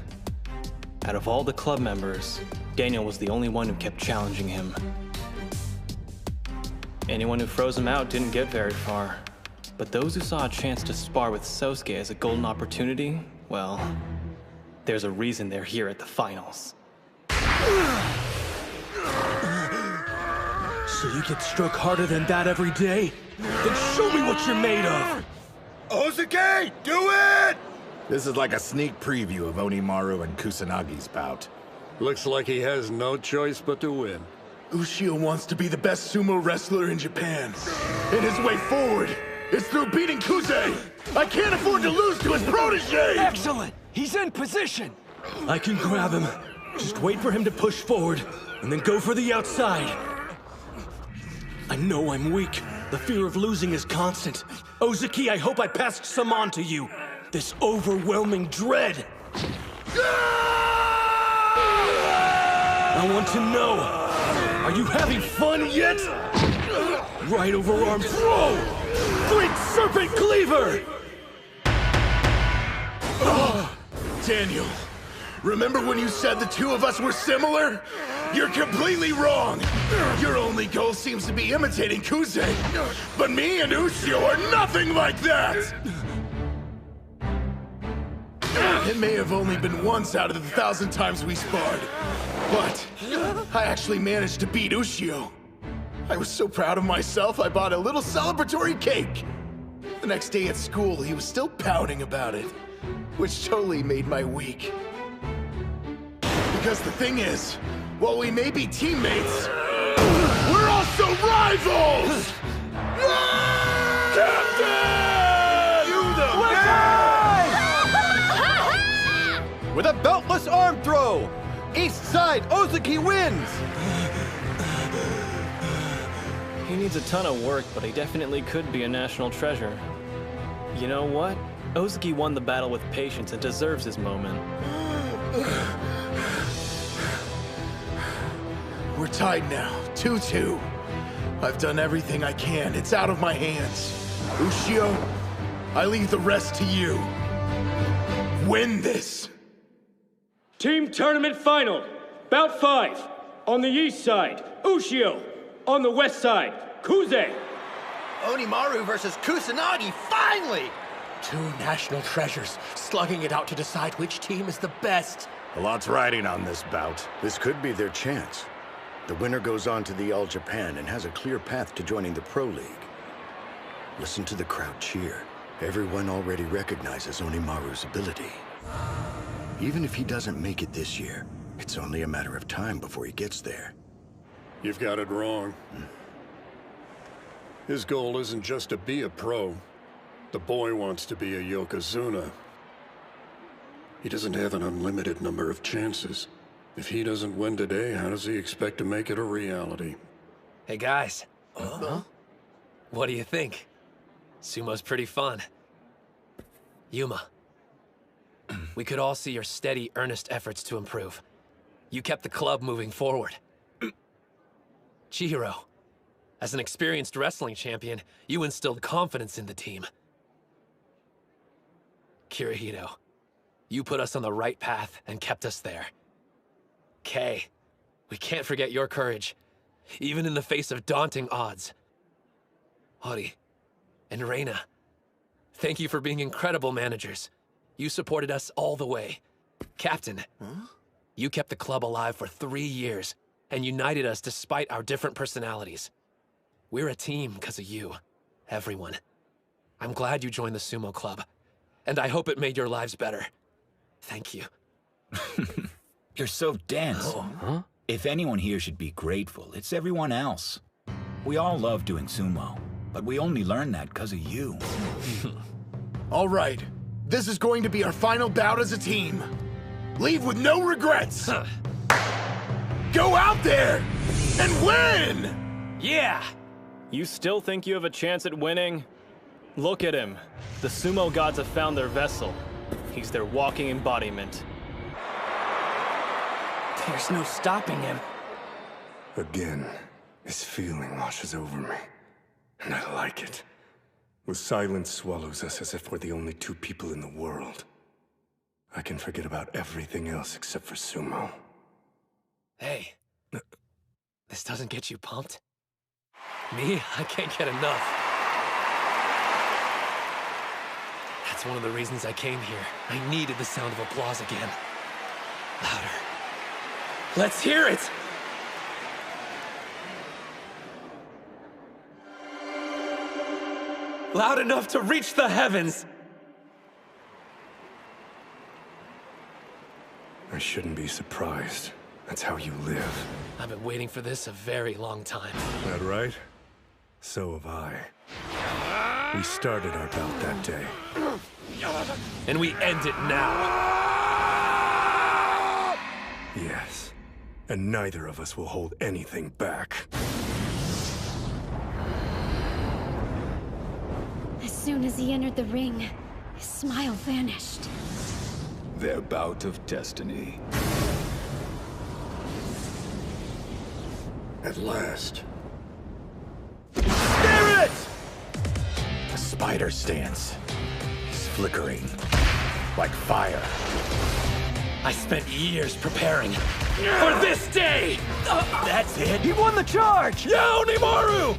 Out of all the club members, Daniel was the only one who kept challenging him. Anyone who froze him out didn't get very far. But those who saw a chance to spar with Sosuke as a golden opportunity, well, there's a reason they're here at the finals. So you get struck harder than that every day? Then show me what you're made of! Ozuki, do it! This is like a sneak preview of Onimaru and Kusanagi's bout. Looks like he has no choice but to win. Ushio wants to be the best sumo wrestler in Japan. And his way forward is through beating Kuze! I can't afford to lose to his protege! Excellent! He's in position! I can grab him. Just wait for him to push forward, and then go for the outside. I know I'm weak. The fear of losing is constant. Ozuki, I hope I passed some on to you. This overwhelming dread. I want to know, are you having fun yet? Right overarm throw! Great serpent cleaver! Daniel, remember when you said the two of us were similar? You're completely wrong! Your only goal seems to be imitating Kuze. But me and Ushio are nothing like that! It may have only been once out of the 1,000 times we sparred. But I actually managed to beat Ushio. I was so proud of myself, I bought a little celebratory cake. The next day at school, he was still pouting about it, which totally made my week. Because the thing is, while we may be teammates, we're also rivals! Captain! with a beltless arm throw. East side, Ozaki wins! He needs a ton of work, but he definitely could be a national treasure. You know what? Ozaki won the battle with patience and deserves his moment. We're tied now, 2-2. I've done everything I can. It's out of my hands. Ushio, I leave the rest to you. Win this! Team tournament final. Bout 5. On the east side, Ushio. On the west side, Kuze. Onimaru versus Kusanagi, finally! Two national treasures, slugging it out to decide which team is the best. A lot's riding on this bout. This could be their chance. The winner goes on to the All Japan and has a clear path to joining the Pro League. Listen to the crowd cheer. Everyone already recognizes Onimaru's ability. Even if he doesn't make it this year, it's only a matter of time before he gets there. You've got it wrong. His goal isn't just to be a pro. The boy wants to be a Yokozuna. He doesn't have an unlimited number of chances. If he doesn't win today, how does he expect to make it a reality? Hey guys. What do you think? Sumo's pretty fun. Yuma. We could all see your steady, earnest efforts to improve. You kept the club moving forward. Chihiro. As an experienced wrestling champion, you instilled confidence in the team. Kirihito. You put us on the right path and kept us there. Kei. We can't forget your courage, even in the face of daunting odds. Hori. And Reina. Thank you for being incredible managers. You supported us all the way. Captain. You kept the club alive for 3 years and united us despite our different personalities. We're a team because of you, everyone. I'm glad you joined the Sumo Club, and I hope it made your lives better. Thank you. You're so dense. Huh? If anyone here should be grateful, it's everyone else. We all love doing sumo, but we only learned that because of you. All right, this is going to be our final bout as a team. Leave with no regrets. Go out there and win! Yeah! You still think you have a chance at winning? Look at him. The sumo gods have found their vessel. He's their walking embodiment. There's no stopping him. Again, this feeling washes over me. And I like it. The silence swallows us as if we're the only two people in the world. I can forget about everything else except for sumo. Hey. This doesn't get you pumped? Me? I can't get enough. That's one of the reasons I came here. I needed the sound of applause again. Louder. Let's hear it! Loud enough to reach the heavens! I shouldn't be surprised. That's how you live. I've been waiting for this a very long time. That right? So have I. We started our bout that day. And we end it now. Yes. And neither of us will hold anything back. As soon as he entered the ring, his smile vanished. Their bout of destiny. At last. Spirit! The spider stance. He's flickering. Like fire. I spent years preparing for this day! That's it? He won the charge! Yeah, Onimaru!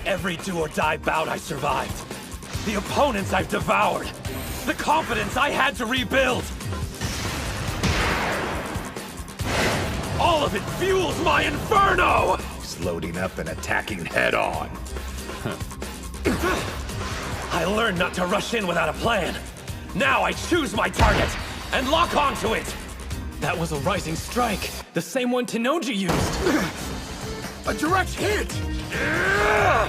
Every do-or-die bout I survived. The opponents I've devoured. The confidence I had to rebuild. All of it fuels my inferno! He's loading up and attacking head-on. I learned not to rush in without a plan. Now I choose my target and lock onto it! That was a rising strike. The same one Tenoji used. A direct hit!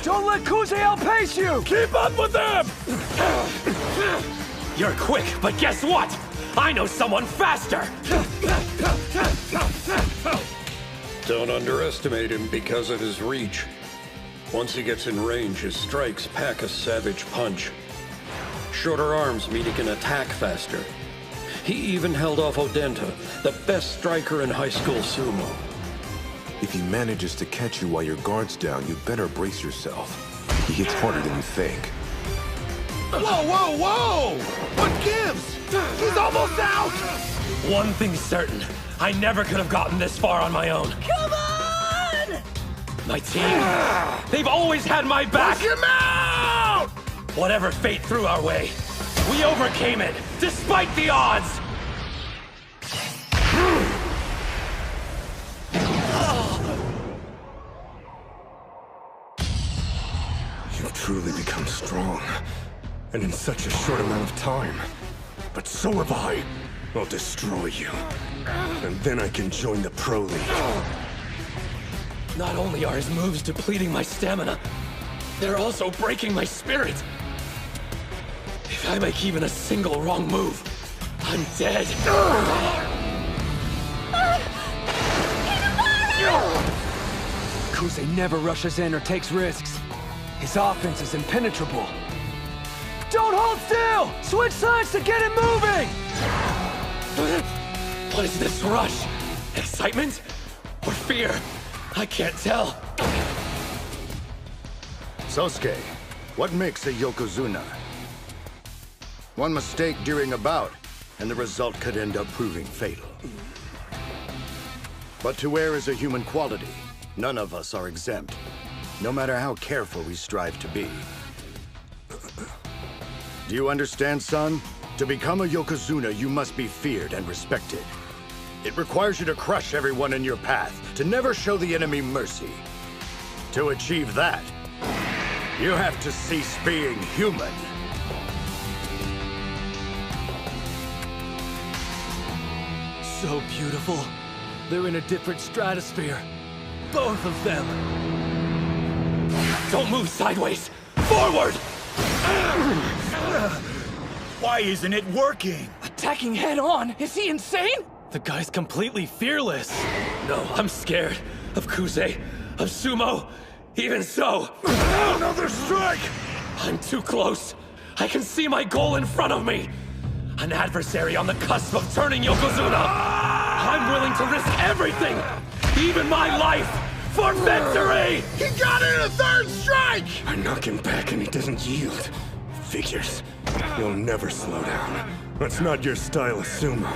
Don't let Kuze outpace you! Keep up with them! You're quick, but guess what? I know someone faster! Don't underestimate him because of his reach. Once he gets in range, his strikes pack a savage punch. Shorter arms mean he can attack faster. He even held off Odenta, the best striker in high school sumo. If he manages to catch you while your guard's down, you better brace yourself. He hits harder than you think. Whoa, whoa, whoa! What gives? He's almost out! One thing's certain. I never could have gotten this far on my own. Come on! My team, they've always had my back! Push him out! Whatever fate threw our way, we overcame it, despite the odds! You've truly become strong. And in such a short amount of time. But so have I. I'll destroy you. And then I can join the Pro League. Not only are his moves depleting my stamina, they're also breaking my spirit. If I make even a single wrong move, I'm dead. Kuze never rushes in or takes risks. His offense is impenetrable. Don't hold still! Switch sides to get it moving! What is this rush? Excitement? Or fear? I can't tell. Sosuke, what makes a Yokozuna? One mistake during a bout, and the result could end up proving fatal. But to err is a human quality. None of us are exempt, no matter how careful we strive to be. Do you understand, son? To become a Yokozuna, you must be feared and respected. It requires you to crush everyone in your path, to never show the enemy mercy. To achieve that, you have to cease being human. So beautiful. They're in a different stratosphere. Both of them. Don't move sideways! Forward! Why isn't it working? Attacking head on? Is he insane? The guy's completely fearless. No, I'm scared. Of Kuze. Of Sumo. Even so. Another strike! I'm too close. I can see my goal in front of me. An adversary on the cusp of turning Yokozuna. I'm willing to risk everything. Even my life. For victory! He got in a third strike! I knock him back and he doesn't yield. Figures. You'll never slow down. That's not your style of sumo.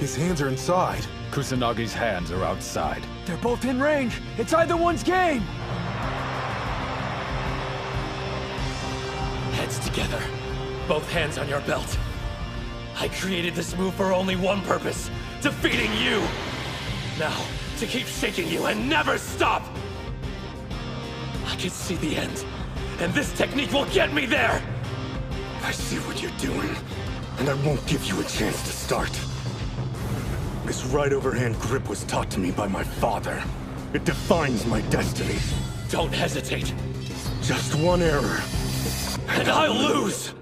His hands are inside. Kusanagi's hands are outside. They're both in range. It's either one's game. Heads together. Both hands on your belt. I created this move for only one purpose. Defeating you! Now, to keep shaking you and never stop! I can see the end. And this technique will get me there! I see what you're doing. And I won't give you a chance to start. This right overhand grip was taught to me by my father. It defines my destiny. Don't hesitate. Just one error. And I'll lose!